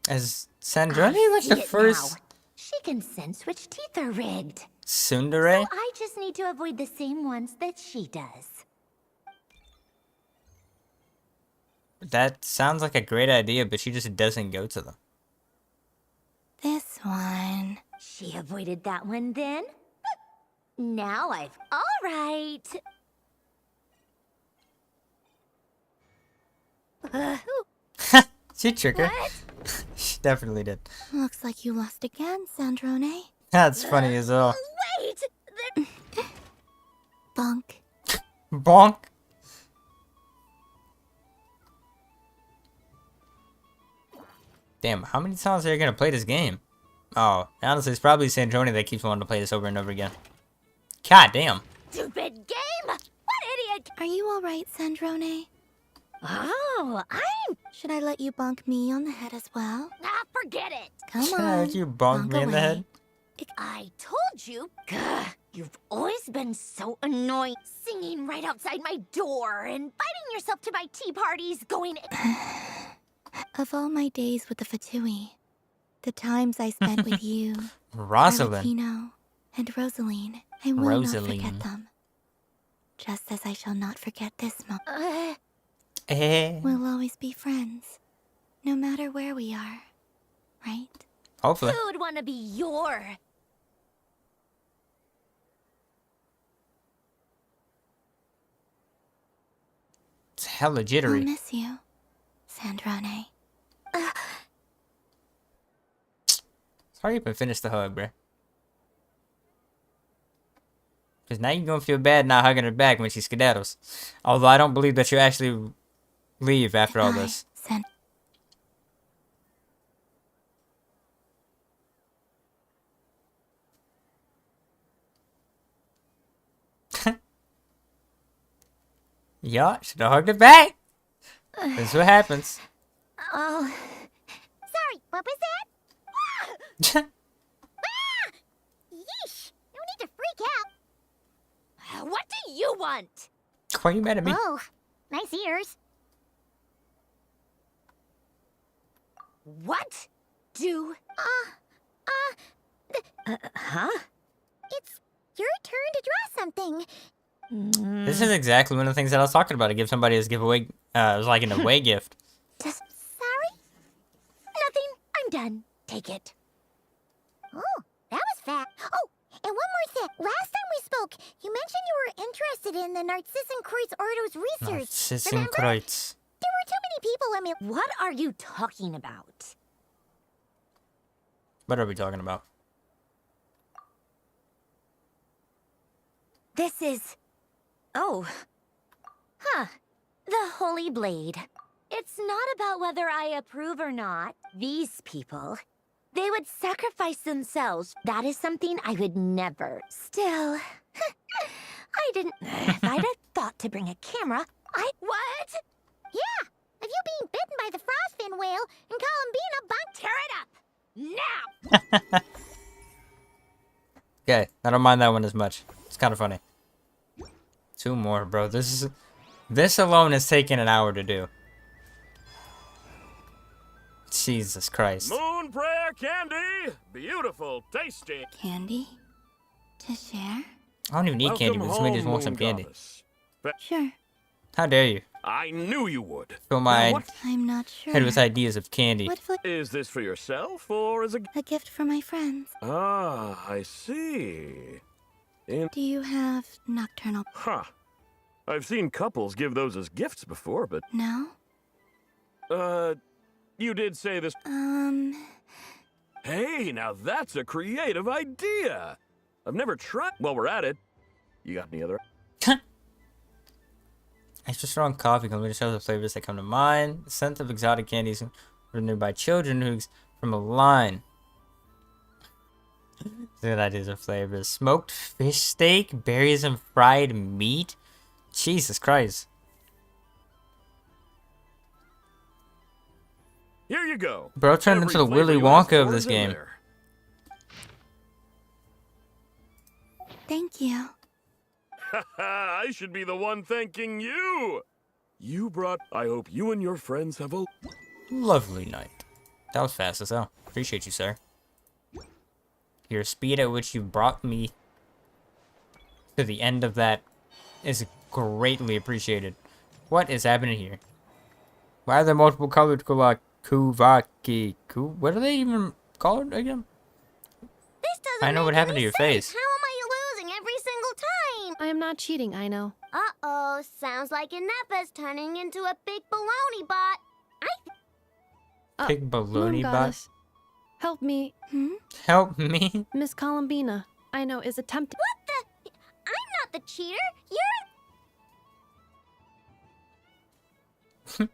As Sandrone like the See it first now. She can sense which teeth are rigged. tsundere? So I just need to avoid the same ones that she does. That sounds like a great idea, but she just doesn't go to them. This one. She avoided that one then? Now I've... All right. She tricked her. She definitely did. Looks like you lost again, Sandrone. That's funny as well. Wait! Bonk. Bonk. Damn, how many times are you gonna play this game? Oh, honestly, it's probably Sandrone that keeps wanting to play this over and over again. God damn. Stupid game! What idiot! Are you all right, Sandrone? Oh, I'm... Should I let you bonk me on the head as well? Ah, forget it! Come Can I on. let you bonk me in the away. head? I told you. Gah, you've always been so annoying. Singing right outside my door, inviting yourself to my tea parties, going... Of all my days with the Fatui, the times I spent with you, Rosalind. Arlecchino, and Rosaline, I will Rosaline. not forget them. Just as I shall not forget this moment. We'll always be friends, no matter where we are, right? Hopefully. Who would want to be your... It's hella I'll jittery. miss you, Sandrone. Sorry if I finished the hug, bruh. Because now you're gonna feel bad not hugging her back when she skedaddles. Although I don't believe that she'll actually leave after all this. Yeah, should have hugged her back. That's what happens. Oh... Sorry, what was that? Yeesh! No need to freak out. What do you want? Why are you mad at me? Oh, nice ears. What? Do... huh? It's your turn to draw something. This is exactly one of the things that I was talking about. To give somebody as giveaway, it was like an away gift. Sorry? Nothing. I'm done. Take it. Oh, that was fast. Oh, and one more thing. Last time we spoke, you mentioned you were interested in the Narcissenkreuz Ordo's research. Narcissenkreuz. There were too many people. I mean, what are you talking about? What are we talking about? This is... Oh. Huh. The Holy Blade. It's not about whether I approve or not. These people, they would sacrifice themselves. That is something I would never. Still, I didn't... If I'd have thought to bring a camera, What? Yeah, Of you being bitten by the frostfin whale and Columbina bunk. Tear it up! Now! Okay, I don't mind that one as much. It's kind of funny. 2 more, bro. This alone is taking an hour to do. Jesus Christ. Moon prayer candy! Beautiful, tasty. Candy? To share? I don't even need candy, but somebody just wants some candy. Sure. How dare you? I knew you would. Fill my I'm not sure. head with ideas of candy. Is this for yourself or as A gift for my friends. Ah, I see. Do you have nocturnal? Huh. I've seen couples give those as gifts before, but... No? You did say this... Hey, now that's a creative idea! I've never tried... While we're at it, you got any other... Extra strong coffee comes with shows the flavors that come to mind. The scent of exotic candies written by children who from a line. Good ideas of flavors. Smoked fish steak, berries and fried meat. Jesus Christ. Here you go. Bro turned into the Willy Wonka of this game. Thank you. I should be the one thanking you. You brought... I hope you and your friends have a... Lovely night. That was fast as hell. Appreciate you, sir. Your speed at which you brought me to the end of that is greatly appreciated. What is happening here? Why are there multiple colored Kuvaki? What are they even called again? This doesn't I know what make happened to any your sense. face. How am I losing every single time? I am not cheating, I know. Uh-oh, sounds like Inepa's turning into a big baloney bot. Big baloney Moon bot? Goddess, help me. Help me? Miss Columbina, I know, is attempting. What the? I'm not the cheater. You're...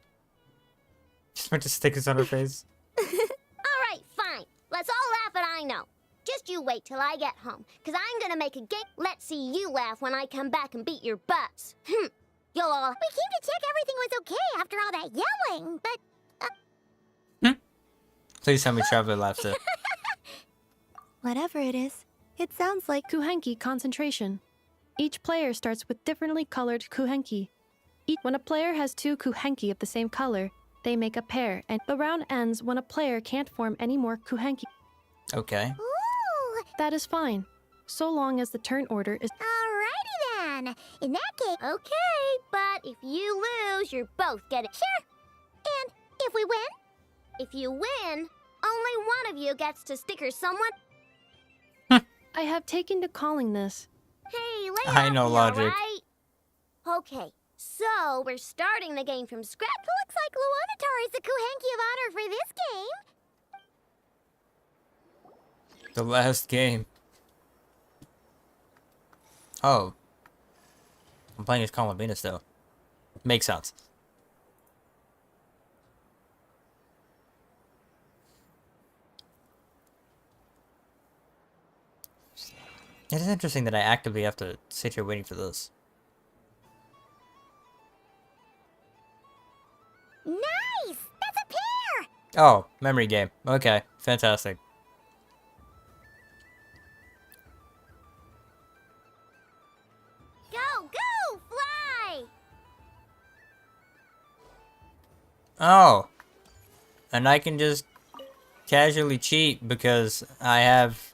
Just went to stickers on her face. Alright, fine. Let's all laugh at I know. Just you wait till I get home, because I'm gonna make a game. Let's see you laugh when I come back and beat your butts. You'll all... We came to check everything was okay after all that yelling, but... Please tell me Traveler laughs it. Whatever it is, it sounds like Kuhenki concentration. Each player starts with differently colored Kuhenki. When a player has 2 Kuhenki of the same color, they make a pair, and the round ends when a player can't form any more Kuhenki. Okay. Ooh. That is fine, so long as the turn order is... Alrighty then. In that case... Okay, but if you lose, you're both getting... Sure. And if we win? If you win, only one of you gets to sticker someone... I have taken to calling this. Hey, lay I off know me, logic. alright? Okay, so we're starting the game from scratch. Looks like Luonatar is the Kuhenki of honor for this game. The last game. Oh. I'm playing as Columbina still. Makes sense. It is interesting that I actively have to sit here waiting for this. Nice! That's a pair! Oh, memory game. Okay, fantastic. Go, go, fly! Oh. And I can just casually cheat because I have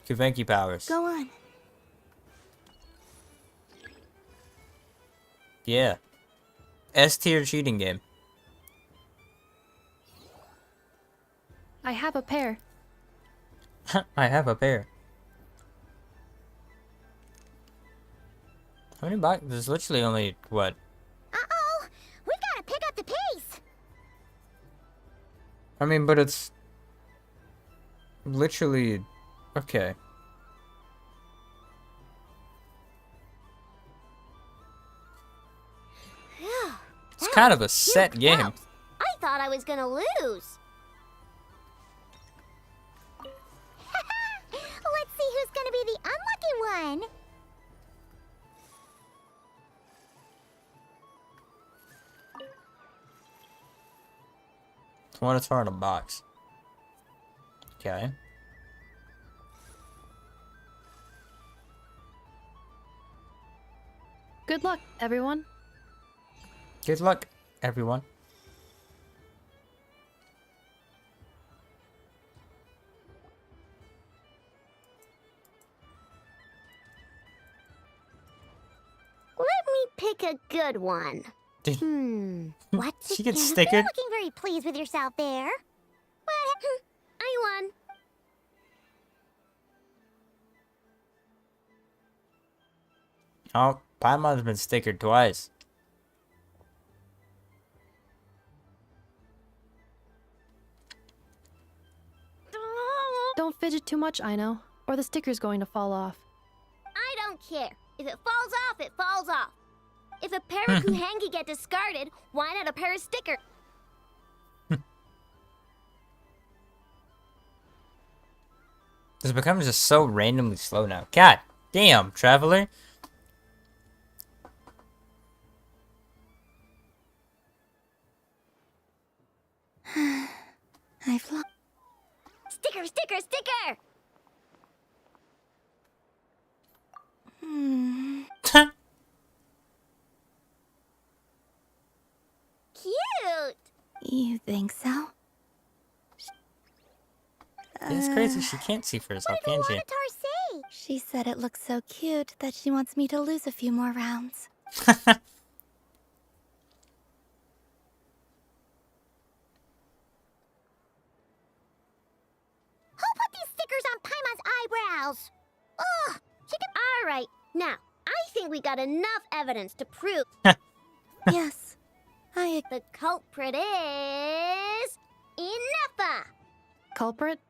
Kuvenki powers. Go on. Yeah. S tier cheating game. I have a pair. I have a pair. How many boxes? There's literally only, what? Uh-oh! We gotta pick up the pace! I mean, but it's literally... Okay. It's kind of a set game. I thought I was gonna lose. Let's see who's gonna be the unlucky one. What a in a box. Okay. Good luck, everyone. Good luck, everyone. Let me pick a good one. What's She gets You're stickered. looking very pleased with yourself there. What? I won. Oh, Paimon's been stickered twice. Don't fidget too much, Ino, or the sticker's going to fall off. I don't care. If it falls off, it falls off. If a pair of Kuhangi get discarded, why not a pair of stickers? This becomes just so randomly slow now. God damn, Traveler. I've lost. Sticker, sticker, sticker! Cute! You think so? It's crazy she can't see for herself, can she? Say? She said it looks so cute that she wants me to lose a few more rounds. Who put these stickers on Paimon's eyebrows? Ugh! Alright, now, I think we got enough evidence to prove... Yes, The culprit is... Ineffa! Culprit?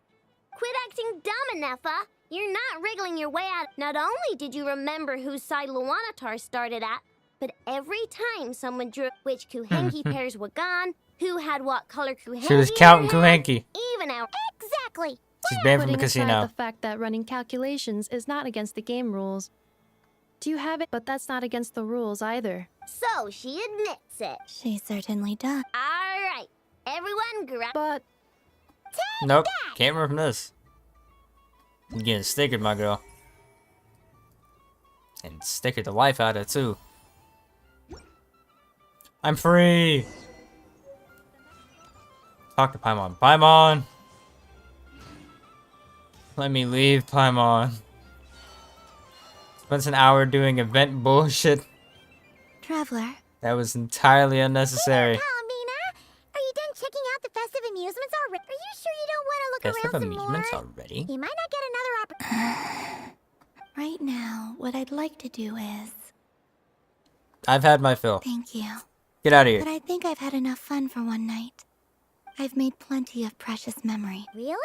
Quit acting dumb, Ineffa! You're not wriggling your way out. Not only did you remember whose side Luanatar started at, but every time someone drew which Kuhenki pairs were gone, who had what color Kuhenki She was in counting their hand, Kuhenki. even out. Exactly! She's banned from the Putting aside casino. the fact that running calculations is not against the game rules. Do you have it? But that's not against the rules either. So, she admits it. She certainly does. Alright, everyone grab... But... Nope, can't remember from this. You're getting stickered, my girl. And stickered the life out of it, too. I'm free! Talk to Paimon. Paimon! Let me leave, Paimon. Spent an hour doing event bullshit. Traveler. That was entirely unnecessary. Palomina, are you done checking out the festive amusements already? Are you sure you don't want to look Festive around some more? amusements already? You might not get another opportunity. Right now, what I'd like to do is... I've had my fill. Thank you. Get out of here. But I think I've had enough fun for one night. I've made plenty of precious memory. Really?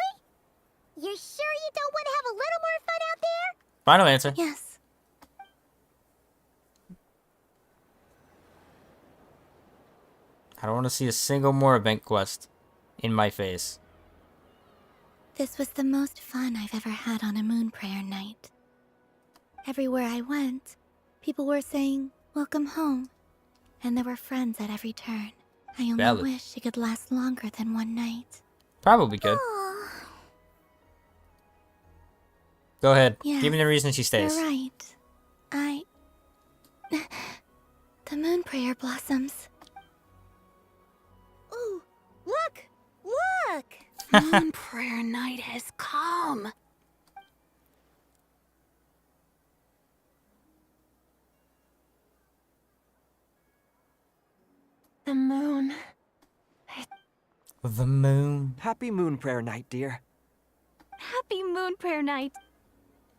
You're sure you don't want to have a little more fun out there? Final answer. Yes. I don't want to see a single more event quest in my face. This was the most fun I've ever had on a moon prayer night. Everywhere I went, people were saying, "Welcome home." And there were friends at every turn. I only Valid. wish it could last longer than one night. Probably could. Go ahead. Yes, Give me the reason she stays. You're right. The moon prayer blossoms. Ooh, look! Look! Moon prayer night has come. The moon. The moon. Happy Moon Prayer Night, dear. Happy moon prayer night.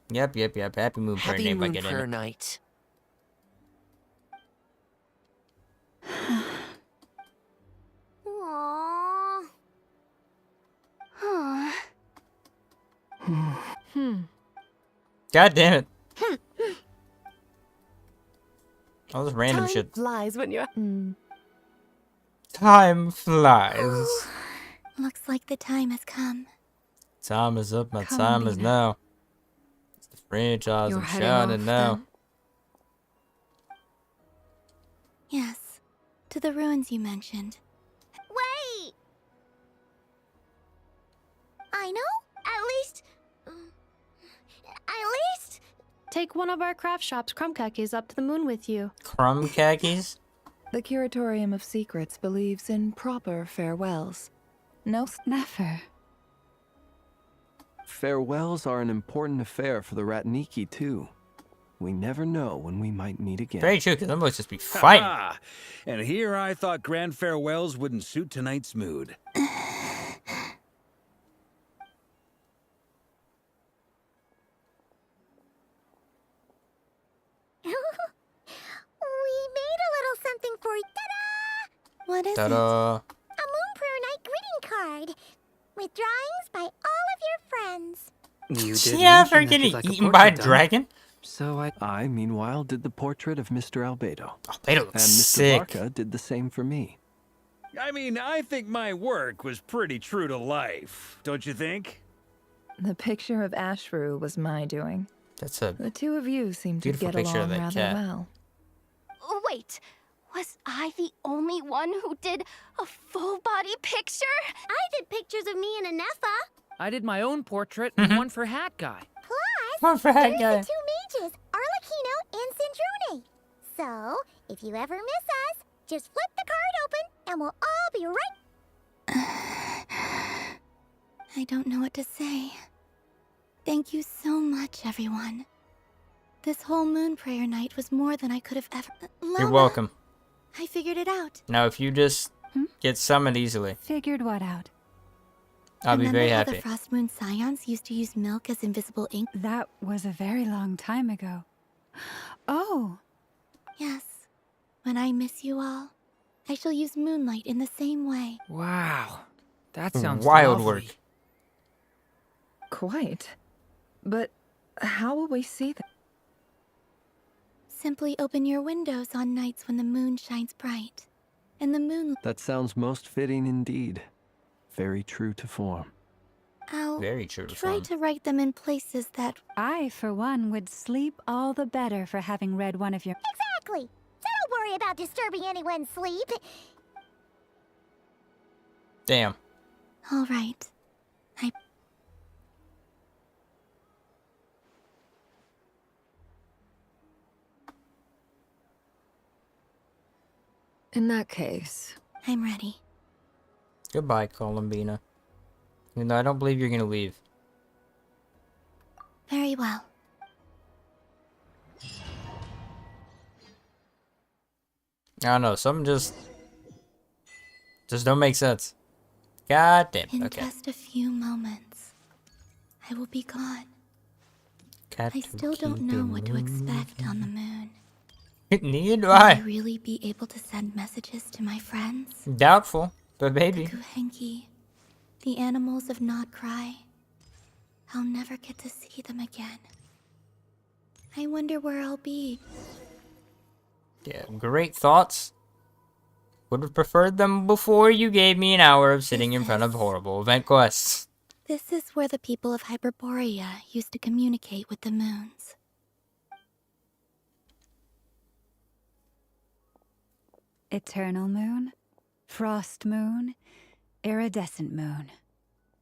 Yep. Happy moon prayer Happy name I Moon get in Prayer it. Night. Aww. Huh. God damn it. All this random Time shit. flies when you're. Time flies. Looks like the time has come. Time is up, my Come, time is Bina. now. It's the franchise, You're I'm heading shouting off, now. then? Yes, to the ruins you mentioned. Wait! I know. At least. Take one of our craft shop's crumb khakis up to the moon with you. Crumb khakis? The Curatorium of Secrets believes in proper farewells. No, Never. Farewells are an important affair for the Ratniki, too. We never know when we might meet again. Very true, because them boys just be fighting. And here I thought grand farewells wouldn't suit tonight's mood. We made a little something for you. Ta-da! What is Ta-da. A Moon Prayer Night greeting card with drawings by all of your friends. You did She mention ever that getting you'd like a eaten by a portrait done. dragon? So I, meanwhile, did the portrait of Mr. Albedo. Albedo looks and Mr. sick. Barca did the same for me. I mean, I think my work was pretty true to life, don't you think? the picture of Ashru was my doing. That's a The two of you seem to beautiful get picture along of that rather cat. well. Wait, was I the only one who did a full body picture? I did pictures of me and Anefa. I did my own portrait and one for Hat Guy. Plus, One for Hat there's Guy. the two mages, Arlecchino and Sindrune. So, if you ever miss us, just flip the card open and we'll all be right. I don't know what to say. Thank you so much, everyone. This whole Moon Prayer night was more than I could have ever... You're Lola, welcome. I figured it out. Now, if you just get summoned easily, Figured what out? I'll be very Remember how happy. the Frost Moon Scions used to use milk as invisible ink? That was a very long time ago. Oh, Yes. When I miss you all, I shall use moonlight in the same way. Wow. That sounds Wild lovely. work. Quite. But how will we see them? Simply open your windows on nights when the moon shines bright. And the moon... That sounds most fitting indeed. Very true to form. I'll Very true to try form. to write them in places that... I, for one, would sleep all the better for having read one of your... Exactly. So don't worry about disturbing anyone's sleep. Damn. All right. In that case, I'm ready. Goodbye, Columbina. Even though I don't believe you're gonna leave. Very well. I don't know, something just don't make sense. God damn. In Okay. just a few moments, I will be gone. Got I to still don't keep know it what to expect on the moon. Neither do Will I I. really be able to send messages to my friends? Doubtful, but maybe. Kuhenki, the animals of Not Cry. I'll never get to see them again. I wonder where I'll be. Yeah, great thoughts. Would have preferred them before you gave me an hour of sitting in front of horrible event quests. This is where the people of Hyperborea used to communicate with the moons. Eternal moon, frost moon, iridescent moon.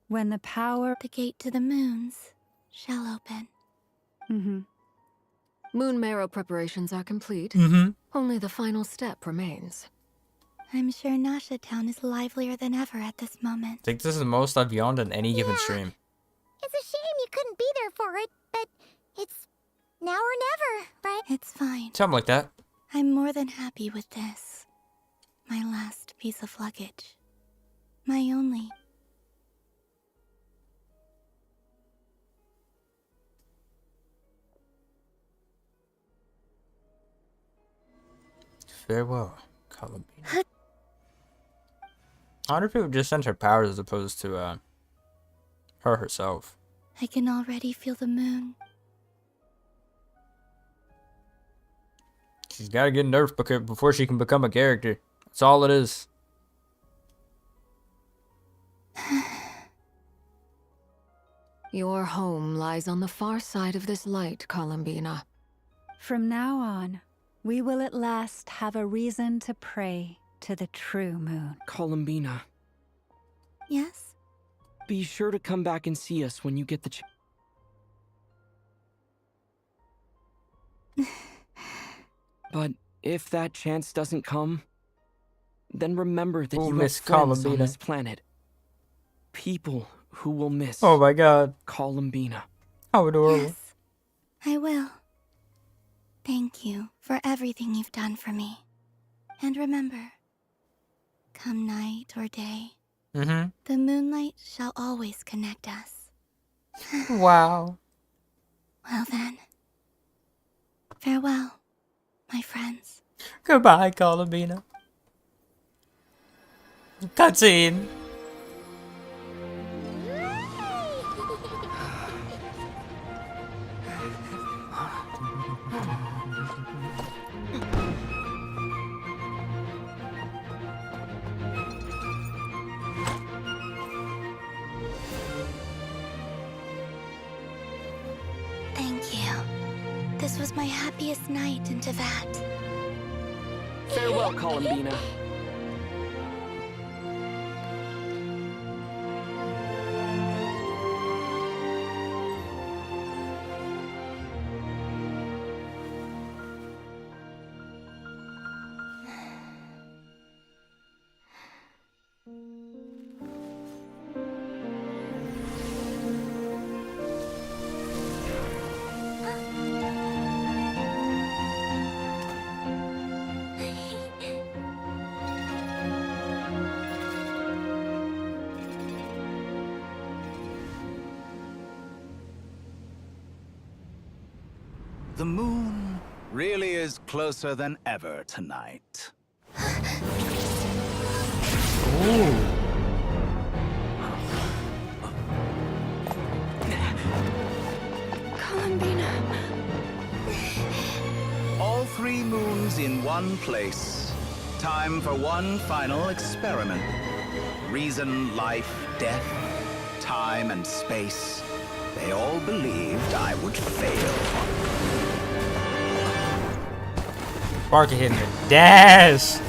When the power... The gate to the moons shall open. Mm-hmm. moon marrow preparations are complete. Mm-hmm. Only the final step remains. I'm sure Nasha Town is livelier than ever at this moment. I think this is the most I've yawned on any given stream. It's a shame you couldn't be there for it, but it's now or never, right? It's fine. Something like that. I'm more than happy with this. My last piece of luggage. My only. Farewell, Columbina. I wonder if it would just send her powers as opposed to, her herself. I can already feel the moon. She's gotta get nerfed before she can become a character. That's all it is. Your home lies on the far side of this light, Columbina. From now on, we will at last have a reason to pray to the true moon. Columbina. Yes? Be sure to come back and see us when you get the chance. But if that chance doesn't come, then remember that We'll you have miss friends on Columbina. this planet. People who will miss. Oh my god. Columbina. How adorable. I will. Thank you for everything you've done for me. And remember, come night or day, the moonlight shall always connect us. Wow. Well then, farewell, my friends. Goodbye, Columbina. Cutscene. Thank you. This was my happiest night in Teyvat. Farewell, Columbina. The moon really is closer than ever tonight. Columbina. All 3 moons in one place. Time for one final experiment. Reason, life, death, time, and space. They all believed I would fail. Barker hitting her dash.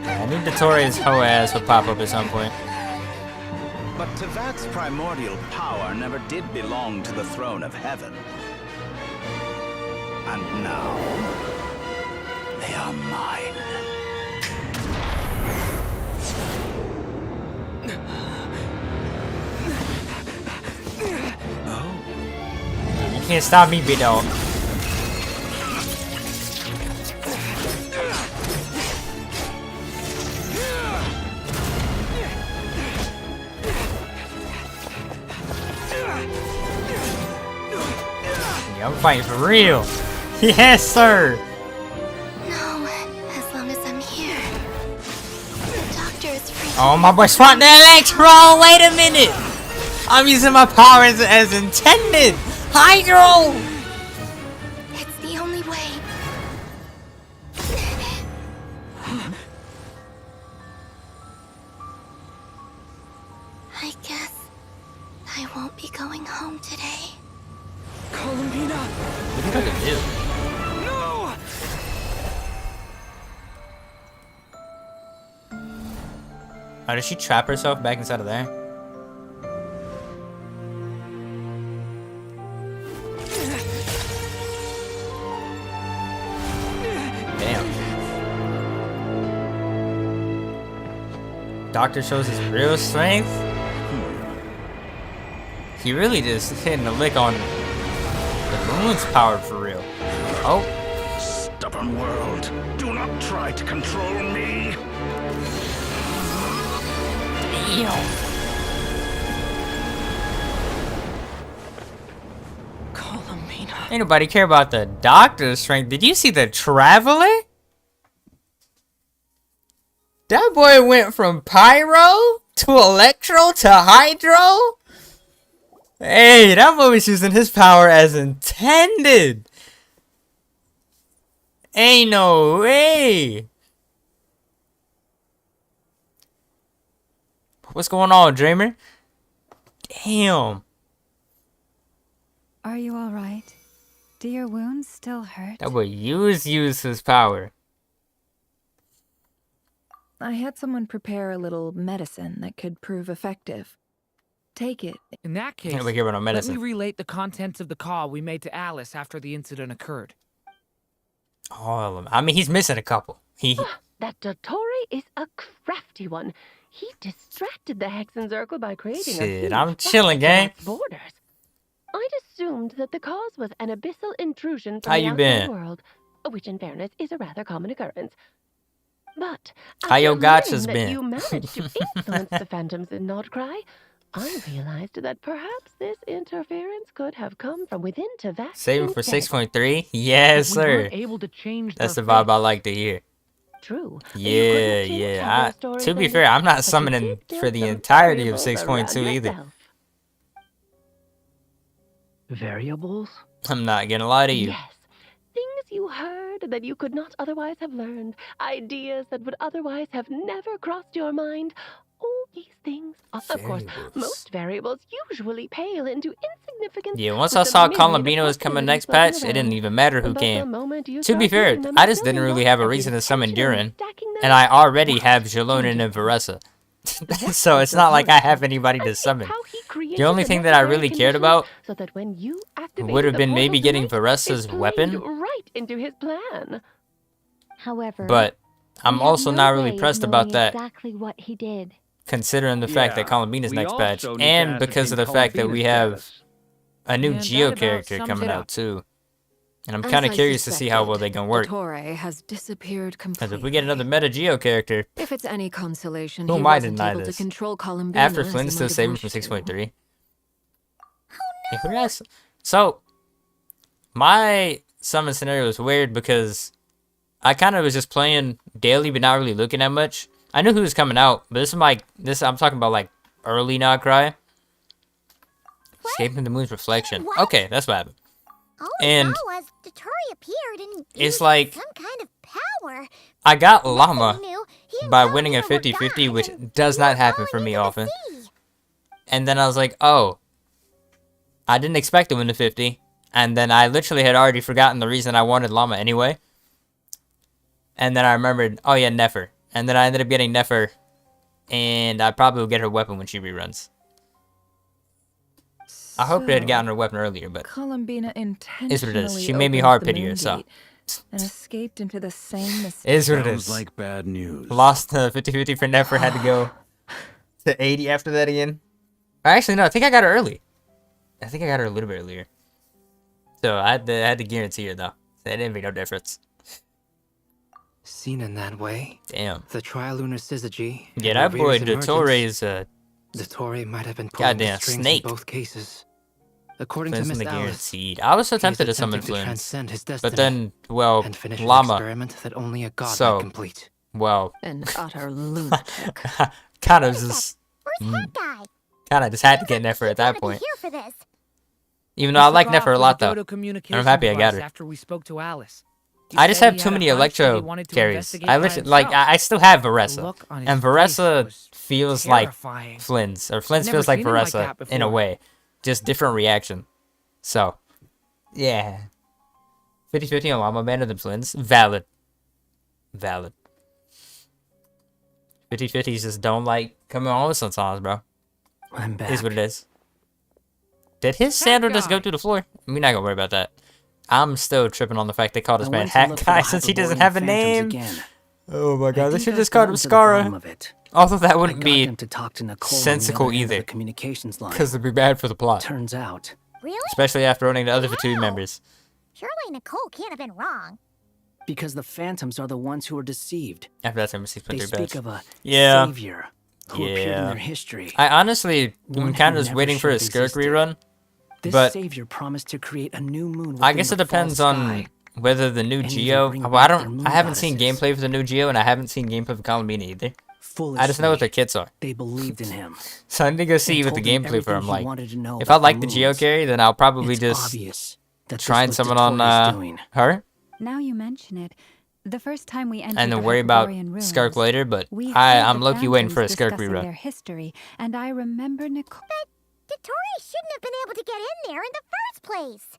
I knew Dotoria's hoe ass would pop up at some point. But Teyvat's primordial power never did belong to the throne of heaven. And now, they are mine. You can't stop me, big dog. Yeah, I'm fighting for real. Yes, sir. No, as long as I'm here. The doctor is free. Oh, my boy swapped that electron. Wait a minute. I'm using my powers as intended. Hydro. It's the only way. I guess I won't be going home today. Columbina! What are you gonna do? No! Oh, did she trap herself back inside of there? Damn. Doctor shows his real strength. He really just hitting a lick on the moon's powered for real. Oh. Stubborn world, do not try to control me. Damn. Columbina. Ain't nobody care about the doctor's strength. Did you see the Traveler? That boy went from Pyro to Electro to Hydro. Hey, that boy was using his power as intended. Ain't no way. What's going on, Dreamer? Damn. Are you all right? Do your wounds still hurt? That boy use his power. I had someone prepare a little medicine that could prove effective. Take it. In that case, we give her no let medicine. me relate the contents of the call we made to Alice after the incident occurred. All of them. I mean, he's missing a couple. That Dottore is a crafty one. He distracted the Hexen Circle by creating a Shit, huge I'm chilling, gang. bubble to mark borders. I'd assumed that the cause was an abyssal intrusion from How the you outside been? world, which in fairness is a rather common occurrence. But How your after gotchas learning that been? you managed to influence the phantoms in Nordcry, I realized that perhaps this interference could have come from within Tavak. Save it for 6.3? Yes, But we sir. weren't able to change That's the their vibe I like to hear. True. Yeah. To be fair, I'm not summoning for the entirety of 6.2 either. Variables? I'm not gonna lie to you. Yes. Things you heard that you could not otherwise have learned. Ideas that would otherwise have never crossed your mind. All these things, of course, most variables usually pale into insignificance. Yeah, once with I the saw myriad Columbino of was coming possibilities next patch, floating it didn't around. even matter who But the came. moment you To be start fair, putting them I in just didn't building really blocks have a and reason to summon intentionally Durin, stacking them and I already have Jalonin and Varessa. So it's not like I have anybody to summon. The only thing that I really cared about so that when you would have the been maybe portal getting tonight, Varessa's it played weapon, right into his plan. However, but I'm we have also no not really way of pressed about knowing that, exactly what he did. considering the fact that Yeah, Columbina's we next patch, also need to and because of the fact that ascertain we have Columbina's a new And that Geo about character sums coming it out up. too. And I'm As kind of I curious to see how well they suspected, can work. Dottore has disappeared Because completely. if we get another meta Geo character, If it's any consolation, who he might wasn't deny able to this? control Columbina After as he Flynn might still have saving from wished to. 6.3. Yeah, who knows? So, my summon scenario was weird because I kind of was just playing daily, but not really looking at much. I knew who was coming out, but this is like I'm talking about like early Nodcry. Escaping the Moon's reflection. Okay, that's what happened. All And I saw was Dottore appeared and it's used like some kind of power. I got Llama knew he by winning a 50-50, which does not happen for me often. And then I was like, oh, I didn't expect to win the 50. And then I literally had already forgotten the reason I wanted Llama anyway. And then I remembered, oh yeah, Nefer. And then I ended up getting Nefer. And I probably will get her weapon when she reruns. I hoped I had gotten her weapon earlier, but Columbina is what it is. intentionally She made me opened hard the pity her, moon so. gate and escaped into the same mistake. It is what it Sounds is. like bad news. Lost 50-50 for Nefer, had to go to 80 after that again. Actually, no, I think I got her early. I think I got her a little bit earlier. So I had to guarantee her, though. So it didn't make no difference. Seen in that way, Damn. the Trilunar Syzygy. Yeah, that boy Dottore is a Dottore might have been pulling goddamn the strings snake. in both cases. According Flynn's to in Miss the Alice, guaranteed. I was so he's tempted to summon attempting to Flynn. transcend his But destiny then, well, and finish an Llama. experiment that only a god So, might complete. well, An utter lunatic. kind of just had to get Nefer at that point. Here for this. Even though I like took Nefer a off lot, with though. Dodo And I'm communication happy I got device her. After we spoke to Alice. He I just said have he too had a many hunch that he Electro wanted to carries. investigate I by literally, like, himself. I still have The Varessa. look on his And face Varessa was feels like terrifying. Flynn's. Or Flynn's Never feels like seen him like Varessa that in a before. way. Just different reaction. So, yeah. 50-50 on Llama better than Flynn's. Valid. 50-50s just don't like coming on with sometimes, bro. I'm back. Is what it is. Did his sandal just go through the floor? We're not gonna worry about that. I'm still tripping on the fact they called this I man went to Hat look for Guy the since he doesn't Hyperborean have a phantoms name. again. Oh my god, they think should I've just call him gotten to the bottom Skara. of it. Although that I wouldn't got be him to talk to Nicole on the sensical other end of either. the communications line. Because it'd be bad for the plot. Turns out, Really? Especially after owning the other two members. Surely Nicole can't have been wrong. because the phantoms are the ones who are deceived. After that time, They 6.3 speak patch. of a Yeah. savior who appeared in their history. I honestly, One I'm kind who of just never waiting for a should have Skirk existed. rerun. This But savior promised to create a new moon. I within guess the it depends false on sky. whether the new And even Geo. bring Well, I back their don't. moon I haven't seen goddesses. gameplay for the new Geo, and I haven't seen gameplay for Columbine either. I just know what their kits are. They believed in him. So I need to go see They what the told him gameplay for everything him he like. wanted to know If I about like the the Geo moons. carry, then I'll probably It's just obvious that this try and was summon on Dottore doing. her, Now you mention it, the first time we entered and then the worry about Hyperborean ruins, Skirk later. But we heard I'm the low-key waiting for a phantoms Skirk discussing their rerun. history, and I remember Nicole. Dottore shouldn't have been able to get in there in the first place.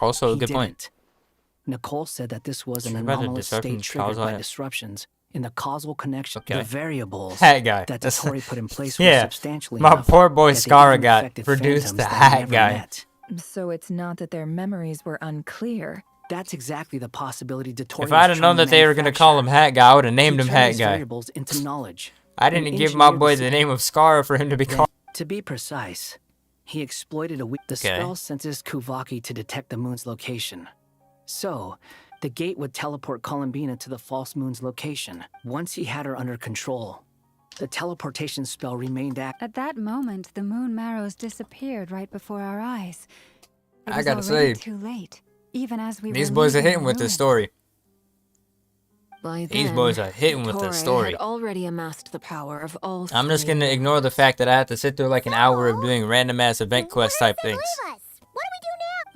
Also, a He good point. didn't. Nicole said that this was an Sure about the anomalous disruptions state triggered caused by by it. disruptions in the causal connection. Okay. The variables Hat guy. that That's- Dotori put in place were yeah. substantially My enough poor boy that they Scara even got affected produced phantoms the that hat never guy. met. So it's not that their memories were unclear. That's exactly the possibility Dotori If I'd have known that they were gonna call him Hat Guy, I would have named him Hat Guy. variables into knowledge. I and didn't give my engineered boy the name of Scara for him to be Then, called. to be precise, he exploited the Okay. spell senses Kuvaki to detect the moon's location. So, the gate would teleport Columbina to the false moon's location. Once he had her under control, the teleportation spell remained active. At that moment, the moon marrows disappeared right before our eyes. It I was gotta already say, too late, even as we these were boys are leaving hitting the with this ruins. story. By These then, boys are hitting with the Dotori story. had already amassed the power of all I'm just three. gonna ignore the fact that I have to sit through like an hour of doing random ass event quest type things.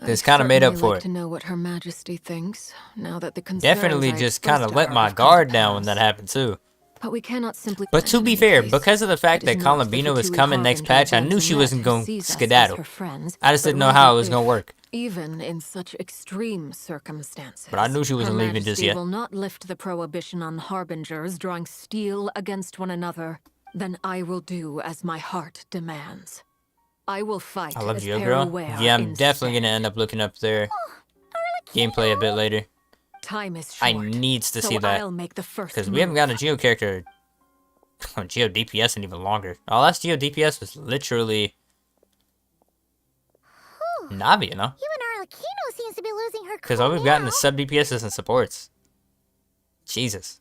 It's kind of made up I'd for like it. to know what Her Majesty thinks now that the concerns Definitely I just expressed kind of to let her my have come guard to down when pass. that happened too. But we cannot simply. But to be fair, because of the fact that It is not the Columbina was Fatui coming next Harbinger patch, I knew she Danzanet wasn't who going to sees us as skedaddle. her friends, I just but didn't know how rather it was going if, to work. Even in such extreme circumstances. But I knew she wasn't Her leaving just Majesty yet. will not lift the prohibition on harbingers drawing steel against one another. Then I will do as my heart demands. I will fight I love as you, girl. Peruwea Yeah, I'm instead. definitely going to end up looking up their gameplay a bit later. Time is I short, needs to so see that. I'll make the first Because we haven't move. gotten a Geo character. Geo DPS in even longer. Our last Geo DPS was literally Navi, you know? Even Arlecchino seems to be losing her Because cool all we've gotten now. is sub DPSs and supports. Jesus.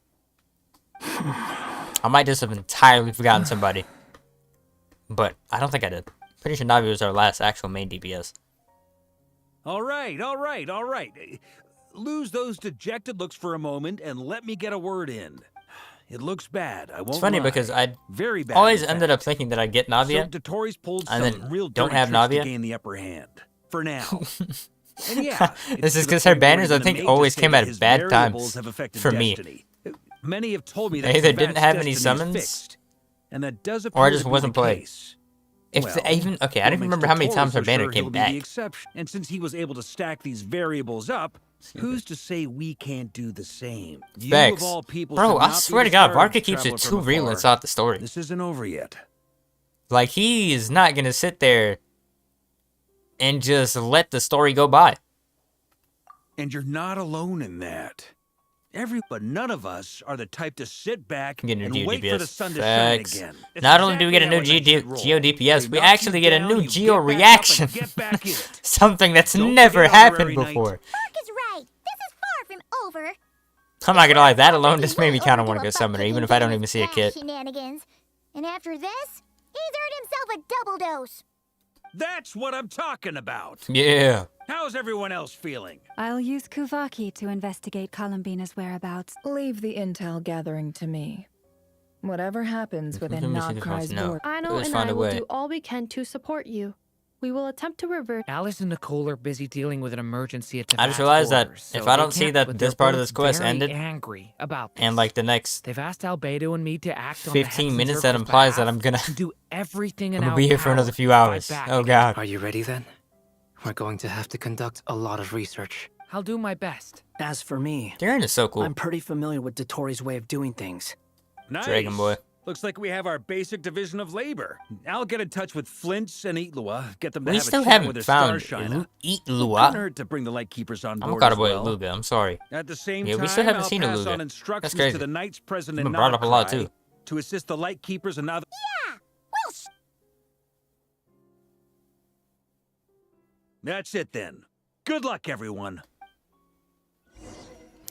I might just have entirely forgotten somebody. But I don't think I did. Pretty sure Navi was our last actual main DPS. All right, all right, all right. Lose those dejected looks for a moment and let me get a word in. It looks bad. I won't It's funny lie. because I Very bad, always in ended fact. up thinking that I'd get Navia. So Dotori's pulled and some then real don't dirty have tricks Navia. to gain the upper hand. For now. And yeah, This is it's to the because her point where banners, he's I been think, made to always say came that at his bad variables times have affected for me. destiny. Many have told me that They either didn't Kvat's have any destiny is summons, fixed, and that does or I appear just to be wasn't the playing. case. If Well, the, even okay, I what don't makes remember how many Dotori times her so banner sure he'll came be back. the exception. And since he was able to stack these variables up, who's to say we can't do the same? You Facts. of all people Bro, should I not be swear to God, discouraged, Varka keeps it traveler too from real afar. inside the story. This isn't over yet. Like, he is not going to sit there and just let the story go by. And you're not alone in that. But none of us are the type to sit back Get a and new wait for the DPS. sun to Facts. shine again. It's Not only do we get a exactly new how it should Geo roll. DPS, They we knock actually you get a down, new you Geo get back up reaction. and get back in it. Something that's Don't never forget happened honorary night. before. Mark is right. This is far from over. I'm not gonna lie, that alone just made me kind of want to go summoner, even if I don't even see a kit. Shenanigans. And after this, he's earned himself a double dose. That's what I'm talking about. Yeah. How's everyone else feeling? I'll use Kuvaki to investigate Columbina's whereabouts. Leave the intel gathering to me. Whatever happens within Nockrai's borders. Aino and I will do all we can to support you. We will attempt to revert. Alice and Nicole are busy dealing with an emergency at I just Teyvat's realized that borders, if so I they don't see can't- that but this they're part of both this quest very ended, angry about this. and like the next They've asked Albedo and me to act on the 15 Hexen minutes, that Circle's implies that behalf I'm gonna and do everything in I'm gonna our be here for power another few to fight hours. back Oh against God. Are you ready then? We're going to have to conduct a lot of research. I'll do my best. As for me, Darren is so cool. I'm pretty familiar with Dotori's way of doing things. Nice. Dragon Boy. Looks like we have our basic division of labor. I'll get in touch with Flints and Eatlua, get them to We have still a chat haven't with their found Starshiner. Eatlua. Couldn't hurt to bring the Lightkeepers on I'm board gonna as boy well. Luga. I'm sorry. At the same Yeah, time, we still haven't I'll seen a pass Luga. on That's instructions crazy. to the Knights President It's been brought up a lot, too. to assist the Lightkeepers and other. That's it then. Good luck, everyone.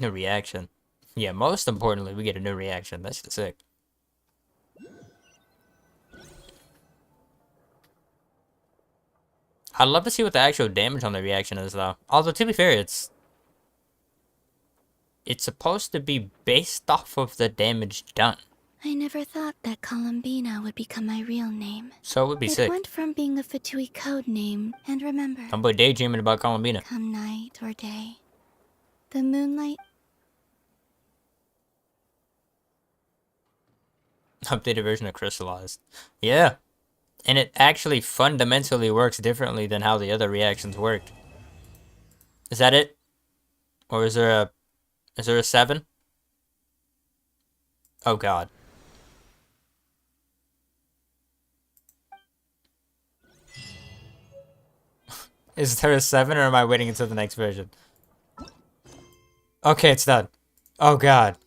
New reaction. Yeah, most importantly, we get a new reaction. That's just sick. I'd love to see what the actual damage on the reaction is, though. Although, to be fair, it's supposed to be based off of the damage done. I never thought that Columbina would become my real name. So it would be It sick. went from being a Fatui code name, and remember, I'm boy daydreaming about Columbina. come night or day, the moonlight. Updated version of Crystallized. Yeah. And it actually fundamentally works differently than how the other reactions worked. Is that it? Or is there a 7? Oh god. Is there a 7 or am I waiting until the next version? Okay, it's done. Oh god.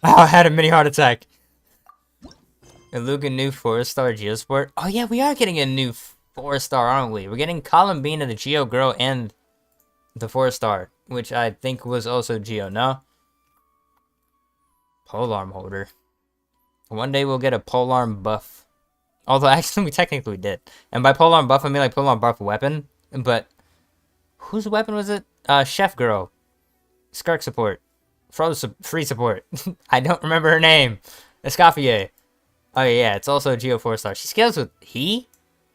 Oh, I had a mini heart attack. A Lucan new 4-star Geosport. Oh yeah, we are getting a new 4-star, aren't we? We're getting Columbina, the Geo girl, and the 4-star, which I think was also Geo, no? Polearm holder. One day we'll get a polearm buff. Although actually we technically did. And by polearm buff I mean like polearm buff weapon. But whose weapon was it? Chef girl. Skark support. Free support. I don't remember her name. Escoffier. Oh yeah, it's also a Geo 4-star. She scales with he?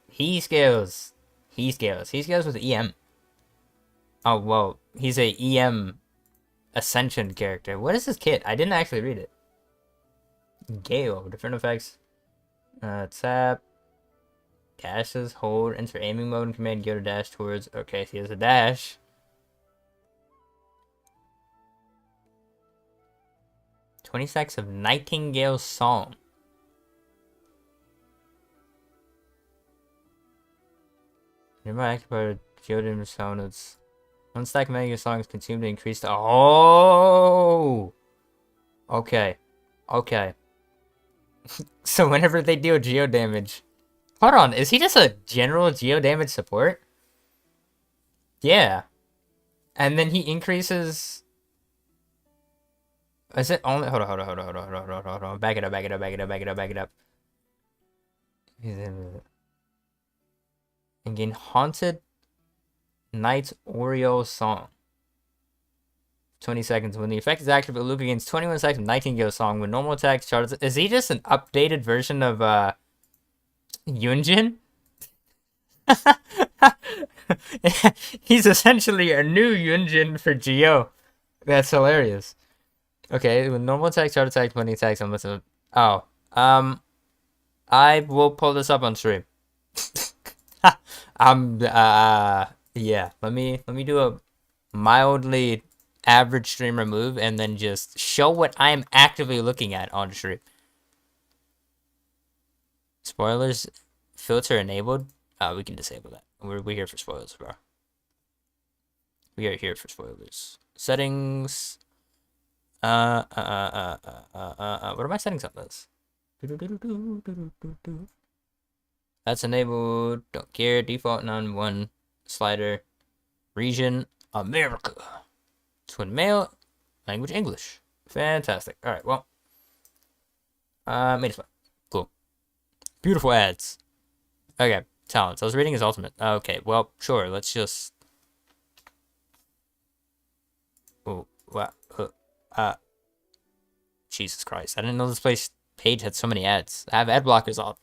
He scales. He scales. He scales with EM. Oh whoa. He's a EM Ascension character. What is this kit? I didn't actually read it. Gale. Different effects. Tap. Dashes. Hold. Enter aiming mode and command go to dash towards. Okay, he has a dash. "20 seconds of Nightingale's Song." Nearby activated Geodin sound. It's 1 stack of Nightingale's Song is consumed to increase the. Oh! Okay. Okay. So whenever they deal geo damage. Hold on, is he just a general geo damage support? Yeah. And then he increases. Is it only? Hold on. Back it up. And gain Haunted Knight's Oreo Song. 20 seconds. When the effect is active, Luca gains 21 seconds of Nightingale Song. When normal attacks charges. Is he just an updated version of Yunjin? He's essentially a new Yunjin for Geo. That's hilarious. Okay, when normal attacks, charge attacks, money attacks, I'm listening. Oh. I will pull this up on stream. Yeah. Let me do a mildly average streamer move and then just show what I am actively looking at on stream. Spoilers filter enabled. We can disable that. We're here for spoilers, bro. We are here for spoilers. Settings. What are my settings on this? That's enabled. Don't care. Default none. 1 slider. Region America. Twin male. Language English. Fantastic. All right. Well. Made it fun. Cool. Beautiful ads. Okay. Talents. I was reading his ultimate. Okay. Well, sure. Let's just. Oh. What? Jesus Christ. I didn't know this page had so many ads. I have ad blockers on.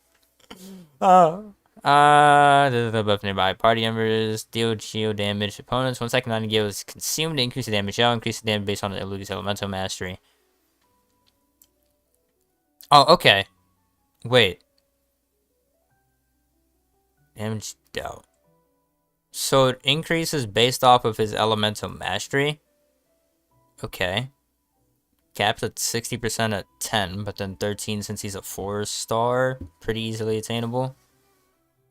The buff nearby. Party members deal geo damage. Opponents 1 second Nightingale is consumed to increase the damage. Shall increase the damage based on the Elugi's elemental mastery. Oh, okay. Wait. Damage dealt. So it increases based off of his elemental mastery. Okay. Caps at 60% at 10, but then 13 since he's a 4-star. Pretty easily attainable.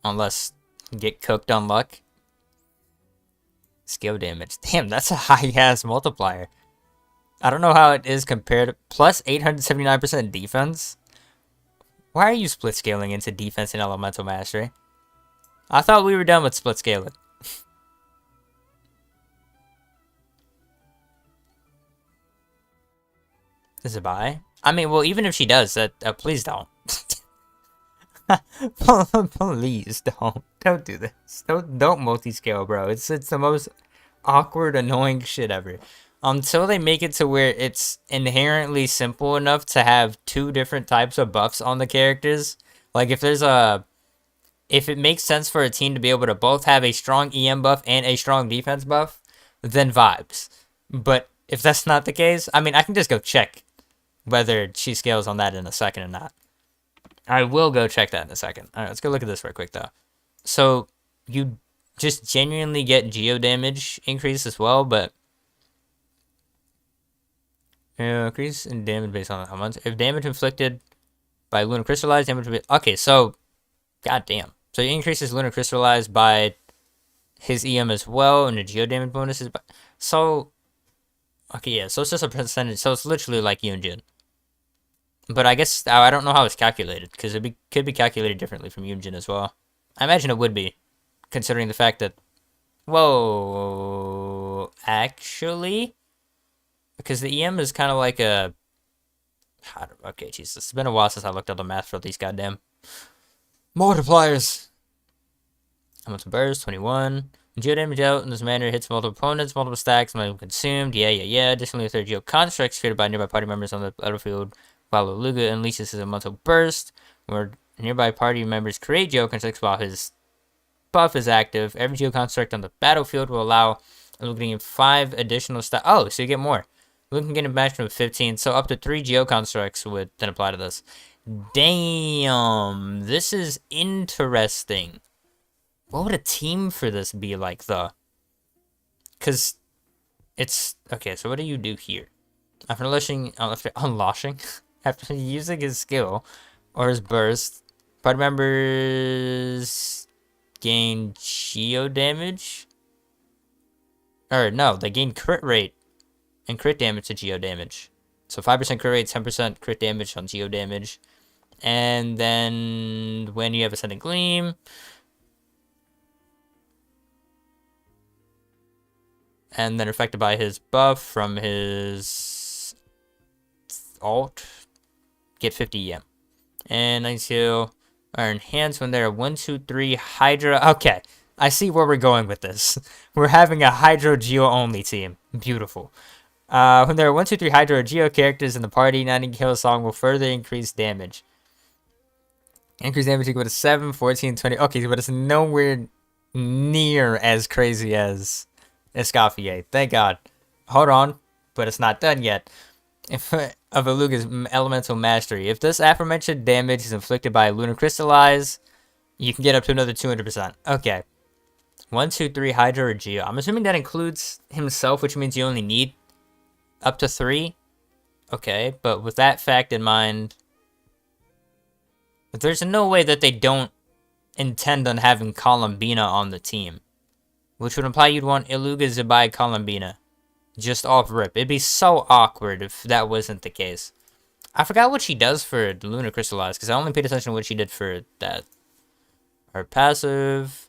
Unless you get cooked on luck. Skill damage. Damn, that's a high-ass multiplier. I don't know how it is compared. Plus 879% defense? Why are you split scaling into defense and elemental mastery? I thought we were done with split scaling. Is it buy? I mean, well, even if she does, that please don't. Please don't. Don't do this. Don't multi-scale, bro. It's the most awkward, annoying shit ever. Until they make it to where it's inherently simple enough to have 2 different types of buffs on the characters. Like if it makes sense for a team to be able to both have a strong EM buff and a strong defense buff, then vibes. But if that's not the case, I mean, I can just go check whether she scales on that in a second or not. I will go check that in a second. Alright, let's go look at this real quick, though. So, you just genuinely get geo damage increase as well, but Increase in damage based on how much. If damage inflicted by Lunar Crystallize, damage. Okay, so. Goddamn. So he increases Lunar Crystallize by his EM as well, and the Geo damage bonuses. So. Okay, yeah, so it's just a percentage. So it's literally like Yunjin. But I guess. I don't know how it's calculated, because it could be calculated differently from Yunjin as well. I imagine it would be, considering the fact that. Whoa. Actually. Because the EM is kind of like a... Okay, Jesus. It's been a while since I looked up the math for these goddamn multipliers. Multiple burst, 21. Geo damage out in this manner hits multiple opponents, multiple stacks, multiple consumed. Yeah. Additionally, a third Geo construct created by nearby party members on the battlefield while Aluga unleashes his multiple burst, where nearby party members create Geo constructs while his buff is active. Every Geo construct on the battlefield will allow Aluga to gain 5 additional stacks. Oh, so you get more. We can get a maximum of 15, so up to 3 Geo constructs would then apply to this. Damn, this is interesting. What would a team for this be like, though? Because it's... Okay, so what do you do here? After unleashing... after using his skill or his burst, party members gain Geo damage? Or, no, they gain crit rate and crit damage to Geo damage. So 5% crit rate, 10% crit damage on Geo damage. And then when you have Ascendant Gleam... And then affected by his buff from his alt, get 50 EM. And nice heal are enhanced when they're 1, 2, 3 Hydra. Okay, I see where we're going with this. We're having a Hydro Geo only team. Beautiful. When there are 1, 2, 3 Hydro or Geo characters in the party, 90 kill song will further increase damage. Increase damage equal to 7, 14, 20. Okay, but it's nowhere near as crazy as Escoffier. Thank God. Hold on, but it's not done yet. If of Aluga's elemental mastery. If this aforementioned damage is inflicted by Lunar Crystallize, you can get up to another 200%. Okay. 1, 2, 3 Hydra or Geo. I'm assuming that includes himself, which means you only need up to 3. Okay, but with that fact in mind, there's no way that they don't intend on having Columbina on the team. Which would imply you'd want Iluga, Zubai, Columbina. Just off rip. It'd be so awkward if that wasn't the case. I forgot what she does for Lunar Crystallize, because I only paid attention to what she did for that. Her passive.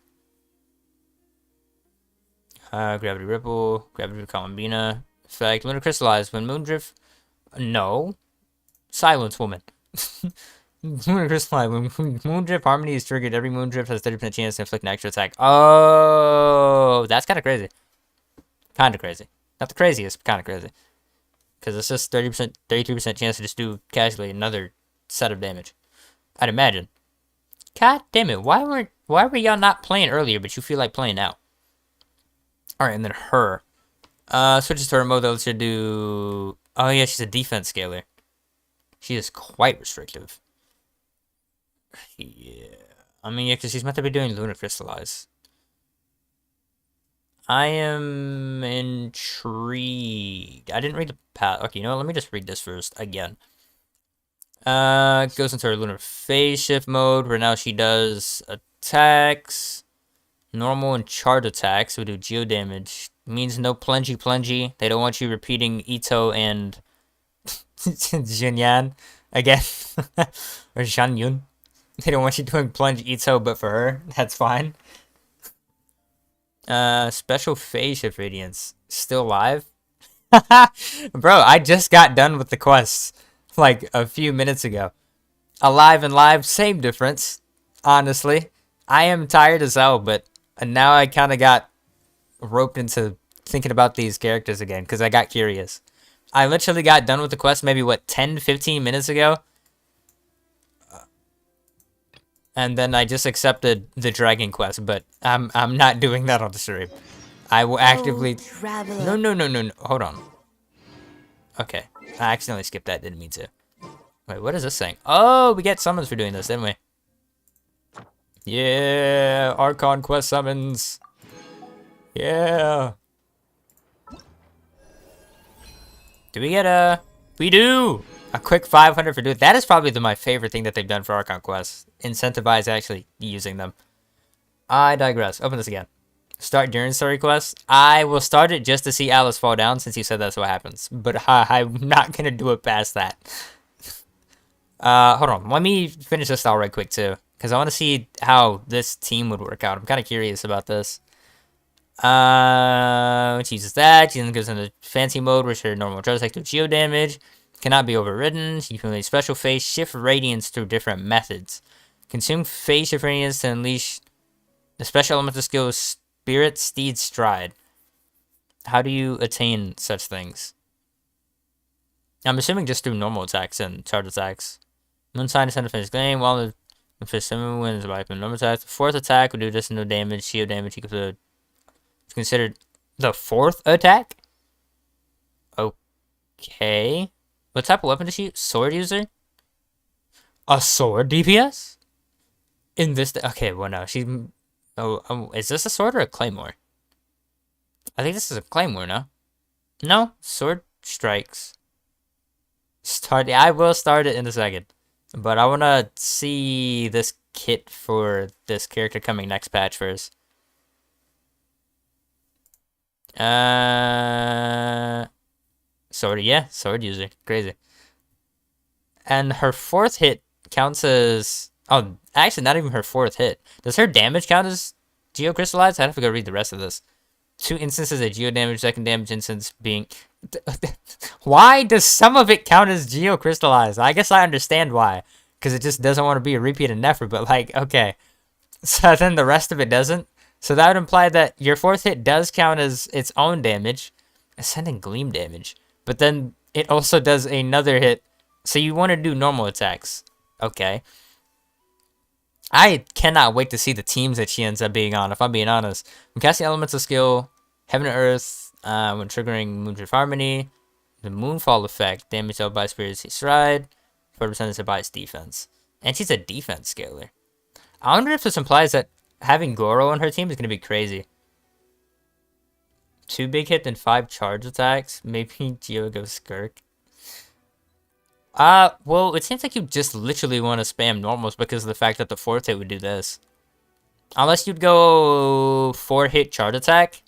Gravity Ripple. Gravity Columbina. Effect. Lunar Crystallize. When Moondrift... No. Silence Woman. Lunar Crystallize. When Moondrift Harmony is triggered, every Moondrift has 30% chance to inflict an extra attack. Oh, that's kind of crazy. Kind of crazy. Not the craziest, but kind of crazy. Because it's just 30%, 33% chance to just do casually another set of damage. I'd imagine. God damn it. Why were y'all not playing earlier, but you feel like playing now? Alright, and then her. Switches to her mode that lets her do... Oh yeah, she's a defense scaler. She is quite restrictive. Yeah. I mean, yeah, because she's meant to be doing Lunar Crystallize. I am intrigued. I didn't read the path. Okay, you know what? Let me just read this first again. Goes into her Lunar Phase Shift mode, where now she does attacks. Normal and charge attacks will do geo damage. Means no plungy. They don't want you repeating Ito and Jinyan again. Or Shanyun. They don't want you doing plunge Ito, but for her, that's fine. Special phase shift radiance. Still live? Bro, I just got done with the quests like a few minutes ago. Alive and live, same difference. Honestly. I am tired as hell, but now I kind of got roped into thinking about these characters again because I got curious. I literally got done with the quest maybe, what, 10-15 minutes ago? And then I just accepted the dragon quest, but I'm not doing that on the stream. I will actively... No. Hold on. Okay. I accidentally skipped that. Didn't mean to. Wait, what is this saying? Oh, we get summons for doing this, didn't we? Yeah, Archon quest summons. Yeah. Do we get a... We do! A quick 500 for dude. That is probably my favorite thing that they've done for Archon quests. Incentivize actually using them. I digress. Open this again. Start during story quests. I will start it just to see Alice fall down since you said that's what happens. But I'm not going to do it past that. Hold on. Let me finish this style right quick too. Because I want to see how this team would work out. I'm kind of curious about this. She uses that. She then goes into fancy mode, which her normal charge attack do geo damage. Cannot be overridden. She can unleash special phase, shift radiance through different methods. Consume phase shift radiance to unleash the special elemental skill Spirit Steed Stride. How do you attain such things? I'm assuming just through normal attacks and charge attacks. Moonsign is sent to finish game while the fifth summon wins by normal attacks. The fourth attack would do just no damage, shield damage equal to. It's considered the fourth attack? Okay. What type of weapon does she use? Sword user? A sword DPS? In this... Okay, well, no. She... Oh, is this a sword or a claymore? I think this is a claymore, no? No? Sword strikes. I will start it in a second. But I want to see this kit for this character coming next patch first. Sword, yeah, sword user. Crazy. And her fourth hit counts as... Oh, actually, not even her fourth hit. Does her damage count as geocrystallized? I have to go read the rest of this. 2 instances of geo damage, second damage instance being... Why does some of it count as geocrystallized? I guess I understand why. Because it just doesn't want to be a repeat of Nefer, but like, okay. So then the rest of it doesn't? So that would imply that your fourth hit does count as its own damage. Ascending Gleam damage. But then it also does another hit. So you want to do normal attacks. Okay. I cannot wait to see the teams that she ends up being on, if I'm being honest. When casting Elemental Skill, Heaven and Earth, when triggering Moonship Harmony, the Moonfall effect, damage dealt by Spirit's Stride, 40% is by its defense. And she's a defense scaler. I wonder if this implies that having Goro on her team is going to be crazy. 2 big hit and 5 charge attacks. Maybe Geo goes Skirk. Well, it seems like you just literally want to spam normals because of the fact that the 4th hit would do this. Unless you'd go 4-hit charge attack.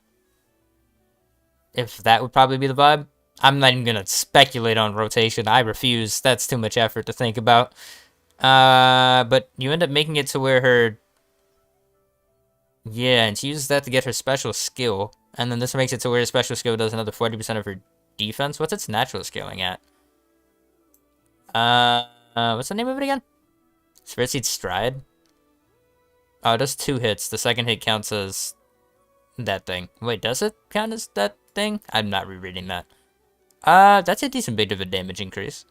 If that would probably be the vibe. I'm not even going to speculate on rotation. I refuse. That's too much effort to think about. But you end up making it to where her... Yeah, and she uses that to get her special skill. And then this makes it to where her special skill does another 40% of her defense. What's its natural scaling at? What's the name of it again? Spirit Seed Stride? Oh, it does 2 hits. The second hit counts as that thing. Wait, does it count as that thing? I'm not rereading that. That's a decent bit of a damage increase.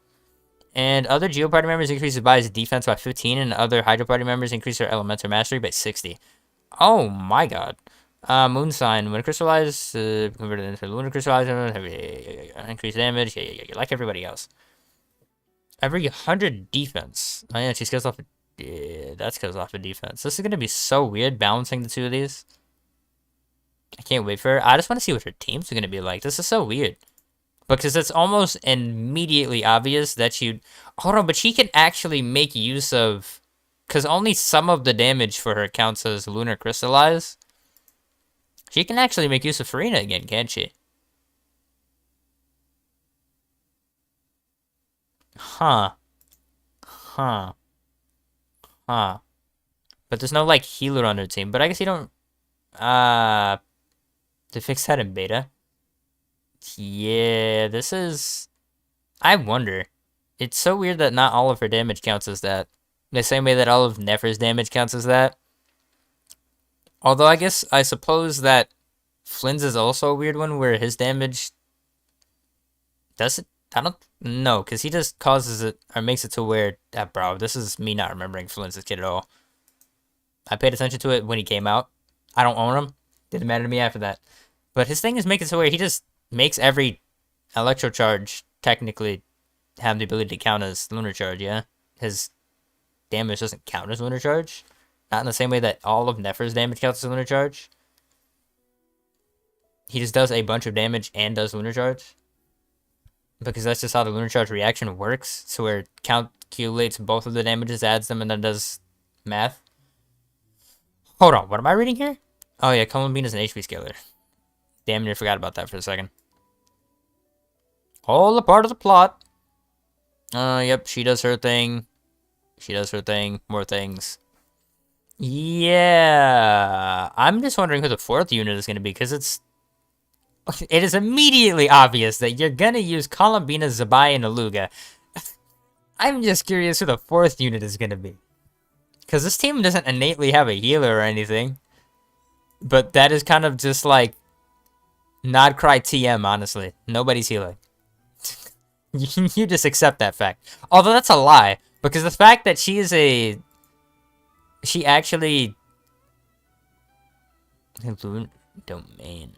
And other Geo Party members increase Zubai's defense by 15, and other Hydro Party members increase their Elemental Mastery by 60. Oh my god. Moon Sign, when crystallized, converted into lunar crystallized, increased damage, like everybody else. Every 100 defense. Oh yeah, she scales off. Yeah, that scales off of defense. This is gonna be so weird balancing the two of these. I can't wait for her. I just want to see what her teams are gonna be like. This is so weird. Because it's almost immediately obvious that you... Hold on, but she can actually make use of... Because only some of the damage for her counts as lunar crystallize. She can actually make use of Farina again, can't she? Huh. Huh. Huh. But there's no, like, healer on her team. But I guess you don't... To fix that in beta? Yeah, this is... I wonder. It's so weird that not all of her damage counts as that. The same way that all of Nefer's damage counts as that. Although I suppose that Flynn's is also a weird one where his damage... Does it? I don't know, because he just causes it, or makes it to where... bro, this is me not remembering Flynn's kid at all. I paid attention to it when he came out. I don't own him. Didn't matter to me after that. But his thing is make it to where he just makes every electro charge technically have the ability to count as lunar charge, yeah? His damage doesn't count as lunar charge. Not in the same way that all of Nefer's damage counts as lunar charge. He just does a bunch of damage and does lunar charge. Because that's just how the Lunar Charge reaction works. So where it calculates both of the damages, adds them, and then does math. Hold on, what am I reading here? Oh yeah, Columbine is an HP scaler. Damn near forgot about that for a second. All a part of the plot. Yep, she does her thing. She does her thing. More things. Yeah. I'm just wondering who the 4th unit is going to be, because it is immediately obvious that you're going to use Columbina, Zabai, and Aluga. I'm just curious who the 4th unit is going to be. Because this team doesn't innately have a healer or anything. But that is kind of just like Nod Cry TM, honestly. Nobody's healing. You just accept that fact. Although that's a lie. Because the fact that she actually... Lunar Domain.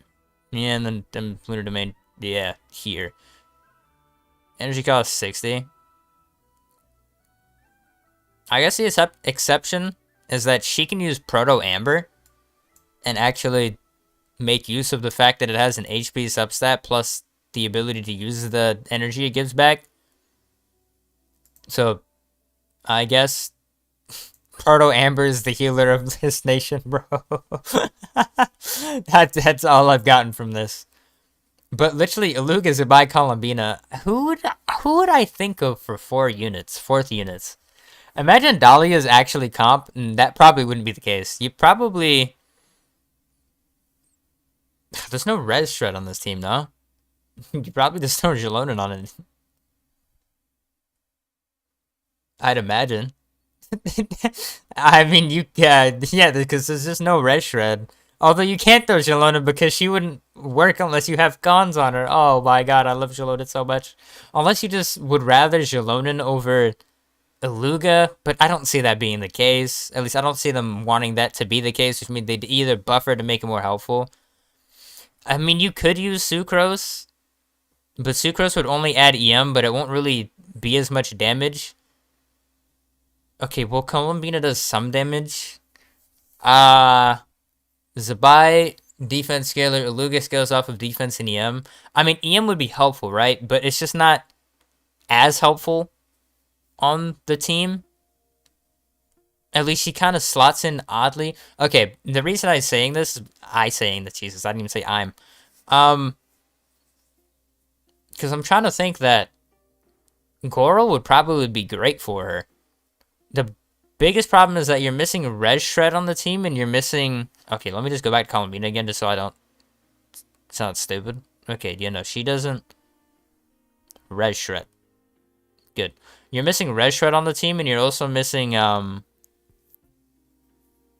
Yeah, and then Lunar Domain, yeah, here. Energy cost 60. I guess the exception is that she can use Proto Amber and actually make use of the fact that it has an HP substat plus the ability to use the energy it gives back. So, I guess Proto Amber is the healer of this nation, bro. That's all I've gotten from this. But literally, Aluga, Zubai, Columbina. Who would I think of for 4th units? Imagine Dahlia's actually comp, and that probably wouldn't be the case. You probably... There's no res shred on this team, no? You probably just throw Jalonin on it. I'd imagine. I mean, yeah, because there's just no res shred. Although you can't throw Jalonin because she wouldn't work unless you have cons on her. Oh my god, I love Jalonin so much. Unless you just would rather Jalonin over Aluga, but I don't see that being the case. At least I don't see them wanting that to be the case, which means they'd either buffer to make it more helpful. I mean, you could use Sucrose, but Sucrose would only add EM, but it won't really be as much damage. Okay, well, Columbina does some damage. Zabai, defense scaler, Aluga scales off of defense and EM. I mean, EM would be helpful, right? But it's just not as helpful on the team. At least she kind of slots in oddly. Okay, the reason I'm saying this, Jesus, I didn't even say I'm. Because I'm trying to think that Goral would probably be great for her. The biggest problem is that you're missing Res Shred on the team, and you're missing... Okay, let me just go back to Columbina again, just so I don't sound stupid. Okay, yeah, no, she doesn't... Res Shred. Good. You're missing Res Shred on the team, and you're also missing, EM,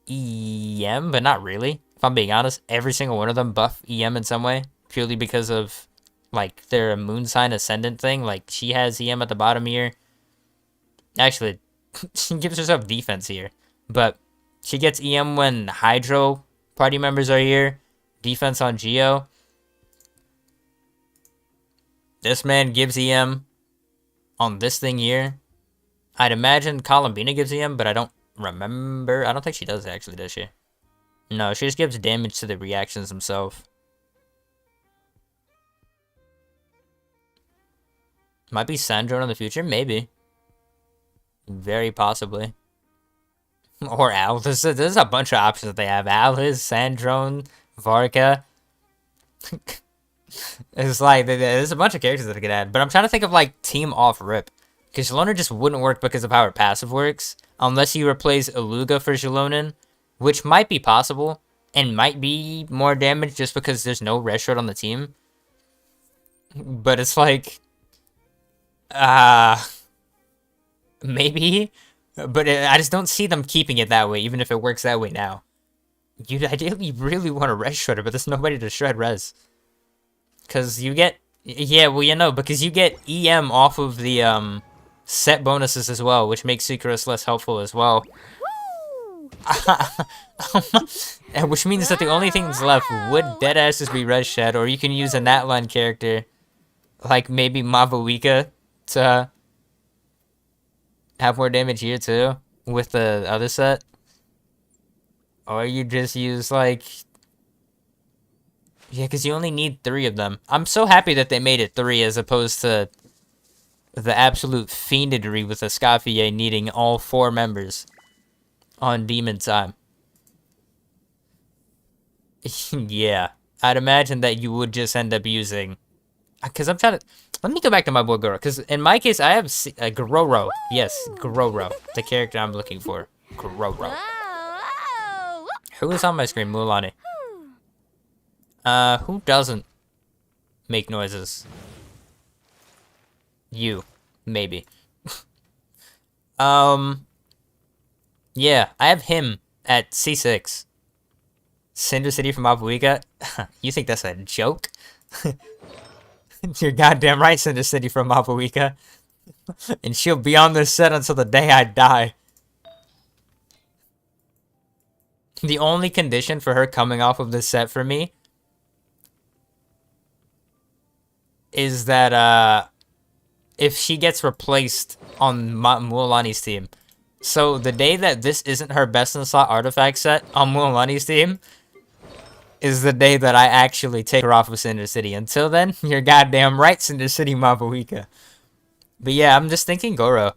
but not really. If I'm being honest, every single one of them buff EM in some way, purely because of, like, their moon sign ascendant thing. Like, she has EM at the bottom here. Actually, she gives herself defense here, but she gets EM when Hydro party members are here. Defense on Geo. This man gives EM on this thing here. I'd imagine Columbina gives EM, but I don't remember. I don't think she does actually, does she? No, she just gives damage to the reactions themselves. Might be Sandrone in the future, maybe. Very possibly. Or Al. There's a bunch of options that they have. Alice, Sandrone, Varka. It's like, there's a bunch of characters that I could add. But I'm trying to think of, like, team off rip. Because Jalonin just wouldn't work because of how her passive works. Unless you replace Aluga for Jalonin. Which might be possible. And might be more damage just because there's no res shred on the team. But it's like... maybe. But I just don't see them keeping it that way, even if it works that way now. You'd ideally really want to res shredder, but there's nobody to shred res. Because you get... Yeah, well, you know, because you get EM off of the set bonuses as well, which makes Sucrose less helpful as well. Which means that the only things left would deadass just be res shed, or you can use a Natline character, like maybe Mavuika, to have more damage here too, with the other set. Or you just use, like, Yeah, because you only need 3 of them. I'm so happy that they made it 3 as opposed to the absolute fiendedry with Escoffier needing all 4 members on Demon Time. Yeah, I'd imagine that you would just end up using... Because I'm trying to... Let me go back to my boy Goro, because in my case, I have Gororo. Yes, Gororo, the character I'm looking for. Gororo. Who is on my screen? Mualani. Who doesn't make noises? You, maybe. Yeah, I have him at C6. Cinder City from Apuika? You think that's a joke? You're goddamn right, Cinder City from Apuika. And she'll be on this set until the day I die. The only condition for her coming off of this set for me is that, if she gets replaced on Mualani's team. So the day that this isn't her best in slot artifact set on Mualani's team is the day that I actually take her off of Cinder City. Until then, you're goddamn right, Cinder City Mabuika. But yeah, I'm just thinking Goro.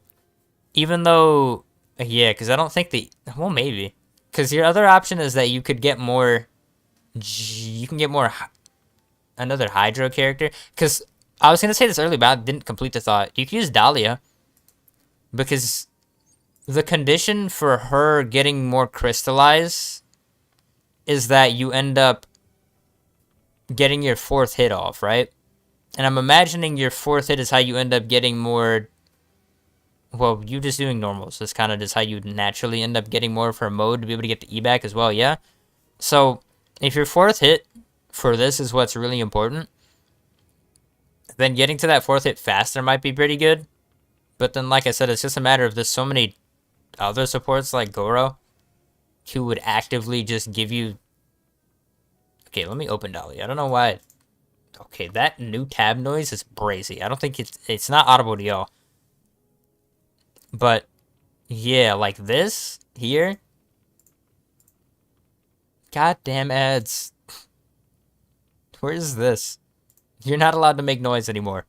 Even though, yeah, because I don't think well, maybe. Because your other option is that you could get more, another Hydro character. Because I was going to say this earlier, but I didn't complete the thought. You could use Dahlia. Because the condition for her getting more crystallized is that you end up getting your 4th hit off, right? And I'm imagining your 4th hit is how you end up getting more... Well, you just doing normals. That's kind of just how you naturally end up getting more of her mode to be able to get the E back as well, yeah? So, if your 4th hit for this is what's really important, then getting to that 4th hit faster might be pretty good. But then, like I said, it's just a matter of there's so many other supports like Goro who would actively just give you... Okay, let me open Dolly. I don't know why... Okay, that new tab noise is brazy. I don't think it's not audible to y'all. But, yeah, like this here. Goddamn ads. Where is this? You're not allowed to make noise anymore.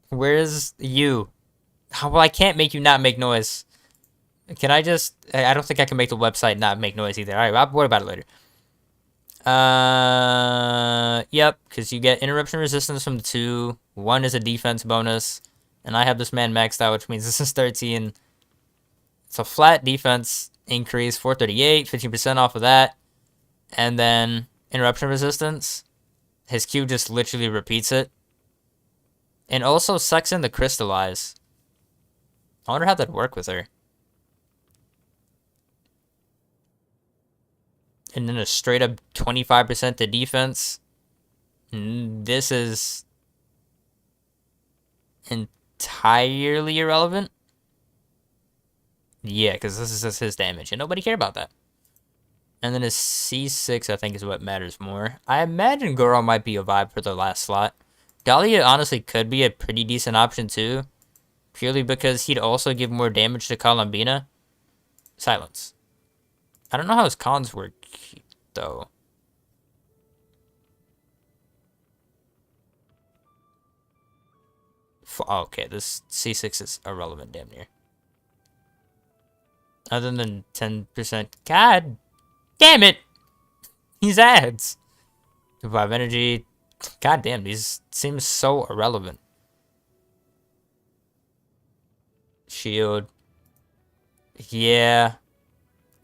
Where's you? Well, I can't make you not make noise. Can I just... I don't think I can make the website not make noise either. Alright, I'll worry about it later. Yep, because you get interruption resistance from the 2. 1 is a defense bonus. And I have this man maxed out, which means this is 13. It's a flat defense increase, 438, 15% off of that. And then interruption resistance. His Q just literally repeats it. And also sucks in the crystallize. I wonder how that'd work with her. And then a straight up 25% to defense. This is entirely irrelevant. Yeah, because this is just his damage, and nobody cared about that. And then his C6, I think, is what matters more. I imagine Goro might be a vibe for the last slot. Dahlia honestly could be a pretty decent option too. Purely because he'd also give more damage to Columbina. Silence. I don't know how his cons work, though. Okay, this C6 is irrelevant damn near. Other than 10%. God damn it! These ads. 5 energy. God damn, these seem so irrelevant. Shield. Yeah.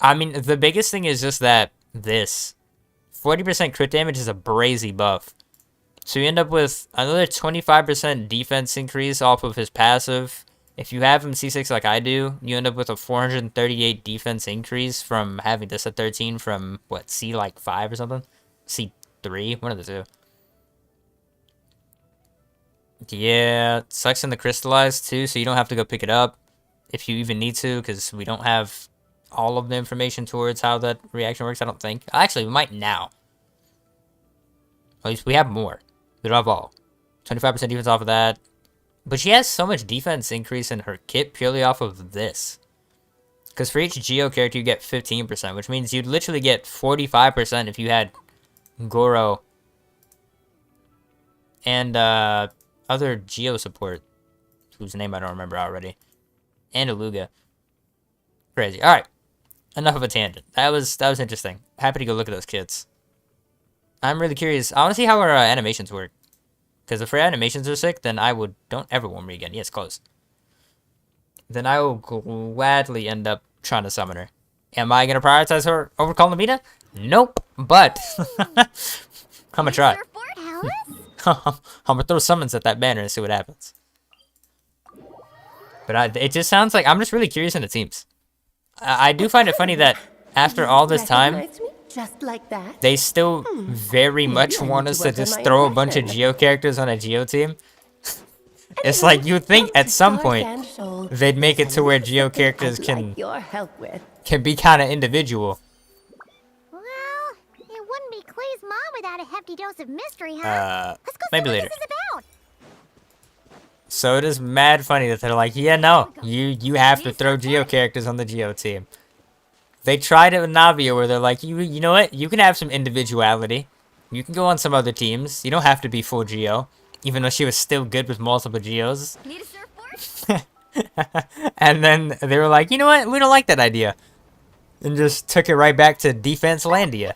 I mean, the biggest thing is just that this 40% crit damage is a brazy buff. So you end up with another 25% defense increase off of his passive. If you have him C6 like I do, you end up with a 438 defense increase from having this at 13 from, what, C like 5 or something? C3? One of the two. Yeah, sucks in the crystallized too, so you don't have to go pick it up if you even need to, because we don't have all of the information towards how that reaction works, I don't think. Actually, we might now. At least we have more. We don't have all. 25% defense off of that. But she has so much defense increase in her kit purely off of this. Because for each Geo character, you get 15%, which means you'd literally get 45% if you had Goro and other Geo support, whose name I don't remember already, and Aluga. Crazy. All right, enough of a tangent. That was interesting. Happy to go look at those kits. I'm really curious. I want to see how our animations work. Because if her animations are sick, then I would... Don't ever warn me again. Yes, close. Then I will gladly end up trying to summon her. Am I going to prioritize her over Columbina? Nope. But... I'm going to try. I'm going to throw summons at that banner and see what happens. But it just sounds like... I'm just really curious in the teams. I do find it funny that after all this time... Just like that? They still very much want us to just throw a bunch of Geo characters on a Geo team. It's like you'd think at some point they'd make it to where Geo characters can be kind of individual. Well, it wouldn't be Clay's mom without a hefty dose of mystery, huh? Let's go Maybe see later. what this is about. So it is mad funny that they're like, yeah, no, you have to throw Geo characters on the Geo team. They tried it with Navia where they're like, you know what? You can have some individuality. You can go on some other teams. You don't have to be full Geo. Even though she was still good with multiple Geos. Need a surfboard? And then they were like, you know what? We don't like that idea. And just took it right back to Defense Landia.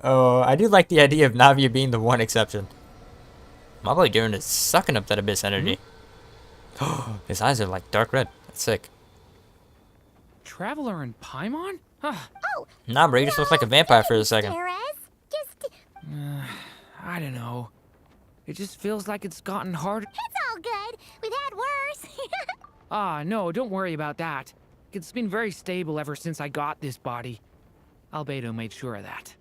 Oh, I do like the idea of Navia being the one exception. My boy Durin is sucking up that Abyss energy. His eyes are like dark red. That's sick. Traveler in Paimon? Huh. Nah, bro, you just look like a vampire for a second. I don't know. It just feels like it's gotten harder. It's all good. We've had worse. Ah, no, don't worry about that. It's been very stable ever since I got this body. Albedo made sure of that.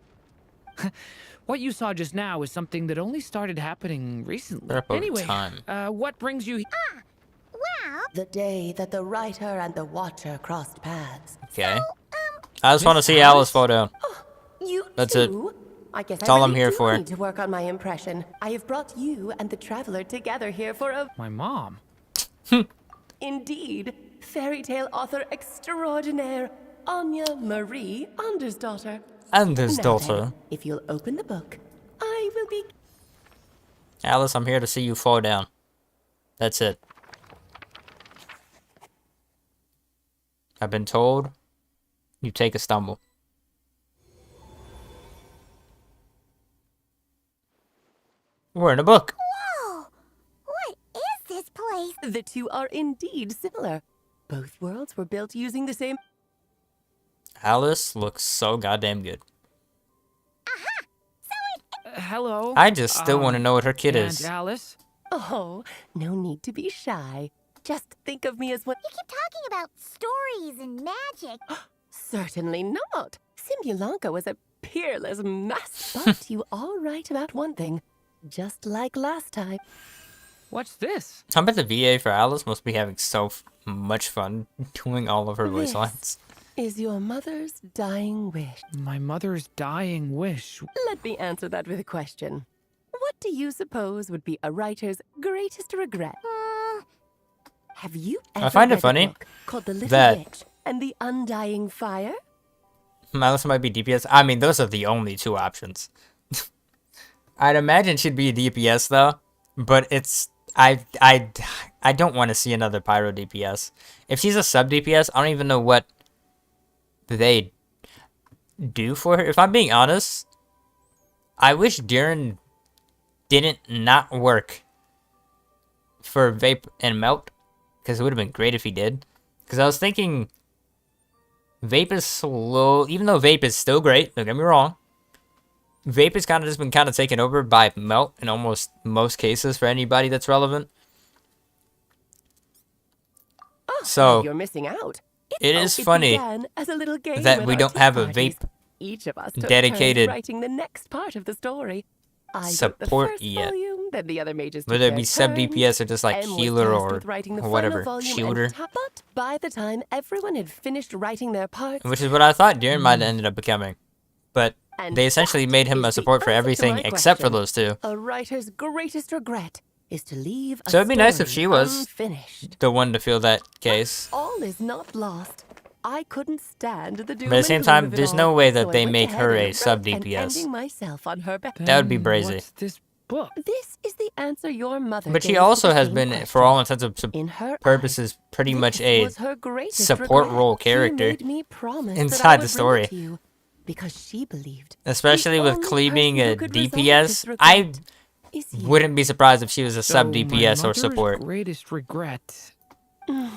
What you saw just now is something that only started happening recently. Anyway, what brings you here? Well, the day that the writer and the watcher crossed paths. Okay. I just want to see Alice fall down. That's it. I guess That's all I'm really here do for. need to work on my impression. I have brought you and the traveler together here for a... My mom? Indeed. Fairy tale author extraordinaire, Anya Marie Andersdaughter. Andersdaughter. Now then, if you'll open the book, I will be... Alice, I'm here to see you fall down. That's it. I've been told you take a stumble. We're in a book. Whoa! What is this place? The two are indeed similar. Both worlds were built using the same... Alice looks so goddamn good. Hello? I just still want to know what her kid is. Alice? Oh, no need to be shy. Just think of me as what... You keep talking about stories and magic. Certainly not. Simulanka was a peerless mess. But you are right about one thing. Just like last time. What's this? I bet the VA for Alice must be having so much fun doing all of her voice lines. Is your mother's dying wish? My mother's dying wish? Let me answer that with a question. What do you suppose would be a writer's greatest regret? Have you ever I find it read a funny book called The Little that Witch and the Undying Fire? Alice might be DPS. I mean, those are the only two options. I'd imagine she'd be a DPS though, but it's I don't want to see another Pyro DPS. If she's a sub DPS, I don't even know what they do for her. If I'm being honest, I wish Durin didn't not work for Vape and Melt, because it would have been great if he did. Because I was thinking Vape is slow, even though Vape is still great, don't get me wrong. Vape has kind of just been kind of taken over by Melt in almost most cases for anybody that's relevant. Oh, so you're missing out. It is funny as a little game that with we our don't tea have a parties. Vape Each of us took dedicated turns writing the next part of the story. I wrote the support first yet. volume, then the other mages took Whether it their be sub turns. DPS or just like Em was healer tasked or with writing the final whatever, volume shooter. and but by the time everyone had finished writing their parts, Which is what I thought Durin might have ended up becoming. But And they essentially made him a support for answer to everything my except for question. those two. A writer's greatest regret is to leave a So it'd be nice if story she was unfinished. the one to fill that case. All is not lost. I couldn't stand the doom But at the same and gloom time, of it there's all, no way so that I they went make ahead her and a wrote sub and DPS. ending myself on her back. That would be brazy. What's this book? This is the answer your mother But she gave to also the has same been, question. for all intents and In her purposes, pretty much a was her greatest support regret. role She character made me promise that I inside the would bring it story. to you, because she believed Especially the with only Klee being person a who could resolve this DPS, regret I is you. wouldn't be surprised if she was a So sub my DPS or mother's support. greatest regret.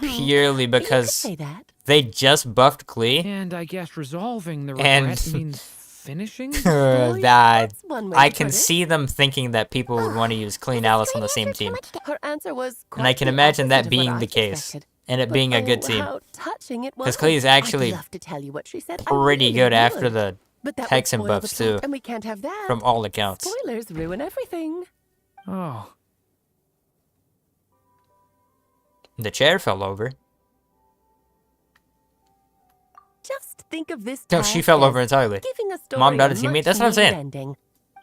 Purely because say that. they just buffed Klee. And I guess resolving the And- regret means finishing the story? that one way I to can put it. see them thinking that people would want to use Klee and Alice on the same team. Her answer was And I quite can the imagine opposite that of what being I the case. expected. And it But being a good oh, team. how touching it was. Because Klee is actually I'd love to tell you what she said. I pretty really good after would. the But that would Hexen spoil the buffs plot, too. and we can't have that. From all accounts. Spoilers ruin everything. Oh. The chair fell over. Just think of this. No, she task fell as over entirely. Giving a story Mom died a as you mean? much That's what I'm needed saying. ending.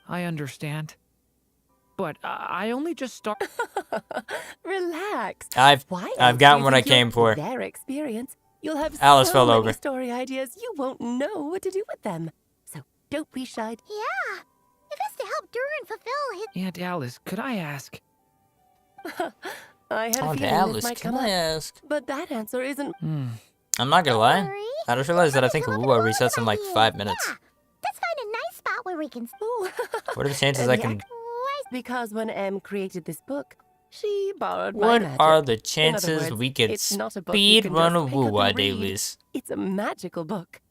I understand. But I only just started. Relax. I've Why gotten else do what you I think you'll- came for. with their experience, you'll have Alice so fell many over. story ideas you won't know what to do with them. So don't be shy. Yeah. If it's to help Durin fulfill his... Aunt Alice, could I ask? I had a Aunt feeling Alice, this might can come I up, ask? but that answer isn't. I'm not gonna lie. I just realized that I think Lua resets in like 5 minutes. Let's find a nice spot where we can... What are the chances I can... Because when Em created this book, she borrowed my What magic. are the In other chances words, we could it's not a book you speed can run a just pick up Woo-Wah and read. dailies? It's a magical book.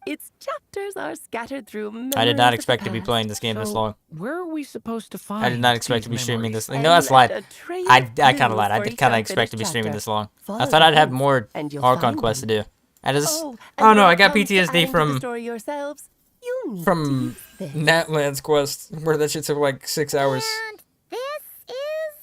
Its chapters are scattered through memories I did not of the expect to be past. playing this game this So, long. Where are we supposed to find? I did not expect these to be streaming memories? this. No, that's lied. I kind of lied. I for did each kind of unfinished expect to be streaming chapter. this long. I Follow thought the I'd have hints, more and you'll Archon find quests to them. do. I just... Oh, Oh and no, when I it got comes to PTSD adding to the from... story yourselves, you need From to use this. Natlands quest, where that shit took like 6 hours.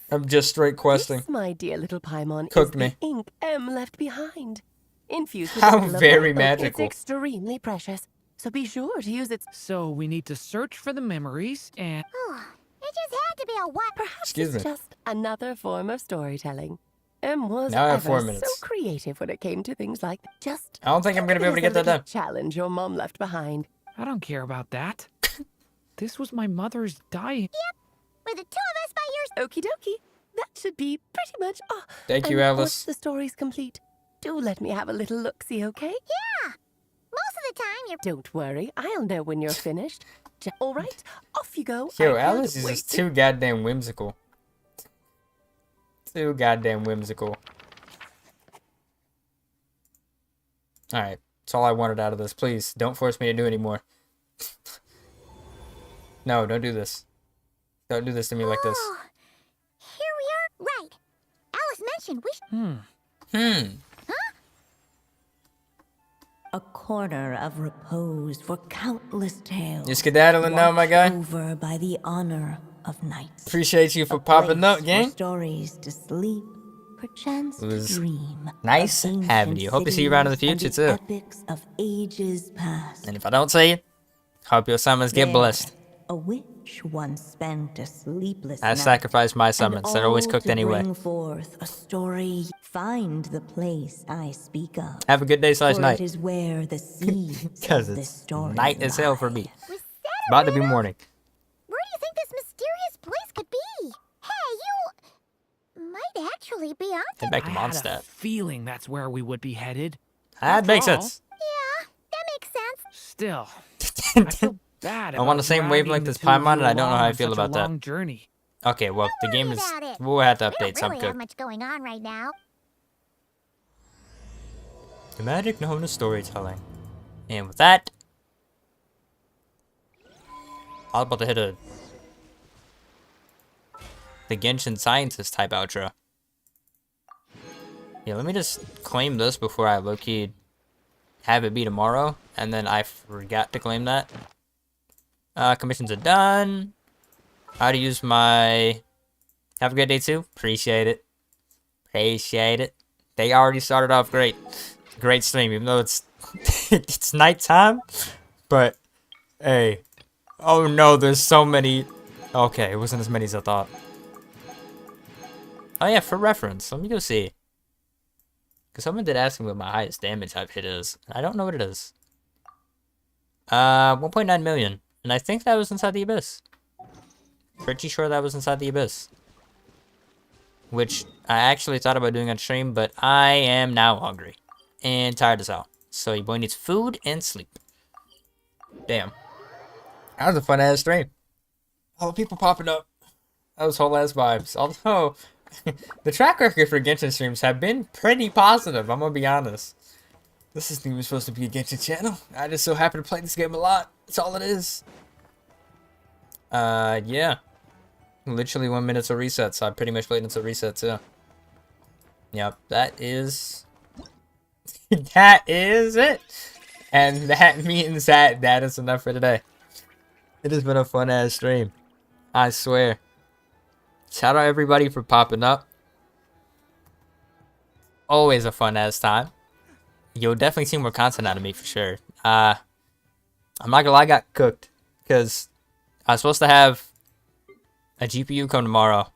I'm just straight questing. This, my dear little Paimon, Cooked is me. the ink M left behind. Infused with How a little very light bulb, magical. It's extremely precious, so be sure to use it. So we need to search for the memories and. It just had to be a what? Perhaps Excuse it's me. just another form of storytelling. M was Now I have ever 4 so minutes. creative when it came to things like just. I don't think I'm gonna be able to think get of that it as a done. little challenge your mom left behind. I don't care about that. This was my mother's dying. With the two of us by your... Okie dokie. That should be pretty much. Oh, Thank you, and Alice. Once the story's complete, do let me have a little look-see, okay? Yeah. Most of the time you're... Don't worry, I'll know when you're finished. All right, off you go. Yo, I can't Alice is wait just to- too goddamn whimsical. Too goddamn whimsical. Alright, that's all I wanted out of this. Please, don't force me to do any more. No, don't do this. Don't do this to me like this. Oh, here we are. Right. Alice mentioned we... A corner of repose for countless tales. You skedaddling now, my guy? Over by the honor of knights. Appreciate you for popping up, gang. Stories to sleep, perchance It was to dream. nice having you. Hope to see you around in the future, too. Epics of ages past. And if I don't see you, hope your summons get There, blessed. A witch once spent a sleepless I night, sacrifice my and summons. They're always all cooked to anyway. Bring forth a story. Find the place I speak of. Have a good day / For night. It is where the seeds Because of this it's story night as hell for lie. me. About to be morning. Where do you think this mysterious place could be? Hey, you... might actually be on... Head back to I had a Mondstadt. feeling that's where we would be headed. That makes After all, sense. Yeah, that makes sense. Still, I feel bad. I'm on the about same dragging wavelength the as two of Paimon, you and I don't know along how I on feel such a about that. long journey. Okay, well, the game is... about it. We'll have to We update don't really something. have much going on right now. The magic known as storytelling. And with that... I was about to hit the Genshin Scientist type outro. Yeah, let me just claim this before I low-key have it be tomorrow. And then I forgot to claim that. Commissions are done. How to use my... Have a good day too. Appreciate it. Appreciate it. They already started off great. Great stream, even though it's it's nighttime. But hey. Oh no, there's so many. Okay, it wasn't as many as I thought. Oh yeah, for reference, let me go see. Because someone did ask me what my highest damage type hit is. I don't know what it is. 1.9 million. And I think that was inside the Abyss. Pretty sure that was inside the Abyss. Which I actually thought about doing on stream, but I am now hungry. And tired as hell. So your boy needs food and sleep. Damn. That was a fun ass stream. All the people popping up. That was whole ass vibes. Although, the track record for Genshin streams have been pretty positive, I'm gonna be honest. This isn't even supposed to be a Genshin channel. I just so happen to play this game a lot. That's all it is. Yeah. Literally 1 minute to reset, so I pretty much played until reset too. Yep, that is... that is it! And that means that is enough for today. It has been a fun ass stream. I swear. Shout out everybody for popping up. Always a fun ass time. You'll definitely see more content out of me for sure. I'm not gonna lie, I got cooked. Because I was supposed to have a GPU come tomorrow,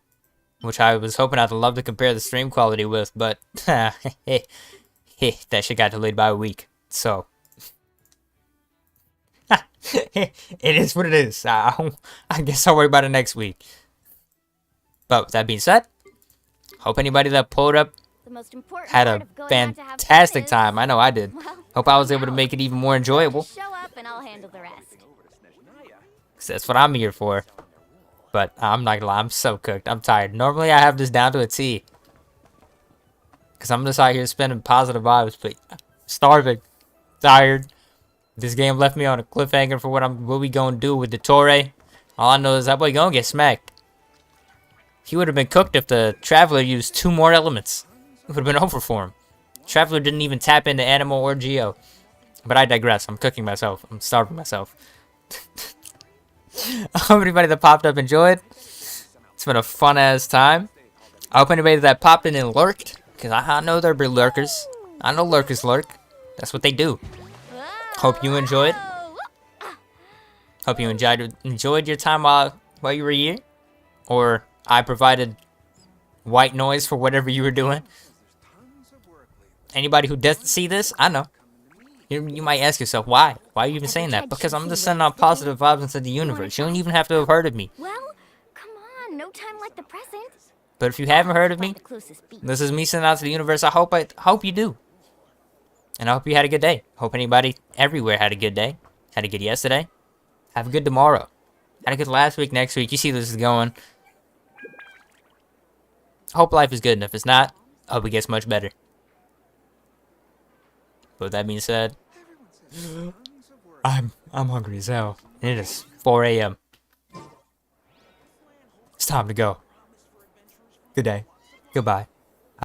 which I was hoping I'd love to compare the stream quality with, but that shit got delayed by a week. So it is what it is. I guess I'll worry about it next week. But with that being said, hope anybody that pulled up had a fantastic time. I know I did. Hope I was able to make it even more enjoyable. Show up and I'll handle the rest. 'Cause that's what I'm here for. But I'm not gonna lie, I'm so cooked. I'm tired. Normally I have this down to a T. Because I'm just out here spending positive vibes, but starving. Tired. This game left me on a cliffhanger for what we gonna do with the Torre. All I know is that boy gonna get smacked. He would have been cooked if the Traveler used 2 more elements. It would have been over for him. Traveler didn't even tap into Animal or Geo. But I digress. I'm cooking myself. I'm starving myself. I hope anybody that popped up enjoyed. It's been a fun ass time. I hope anybody that popped in and lurked, because I know there'll be lurkers. I know lurkers lurk. That's what they do. Hope you enjoyed. Hope you enjoyed your time while you were here. Or I provided white noise for whatever you were doing. Anybody who doesn't see this, I know. You might ask yourself, why? Why are you even saying that? Because I'm just sending out positive vibes into the universe. You don't even have to have heard of me. Well, come on, no time like the present. But if you haven't heard of me, this is me sending out to the universe. I hope you do. And I hope you had a good day. Hope anybody everywhere had a good day. Had a good yesterday. Have a good tomorrow. Had a good last week, next week. You see this is going. Hope life is good. And if it's not, I hope it gets much better. But with that being said, I'm hungry as hell. And it is 4 a.m. It's time to go. Good day. Goodbye.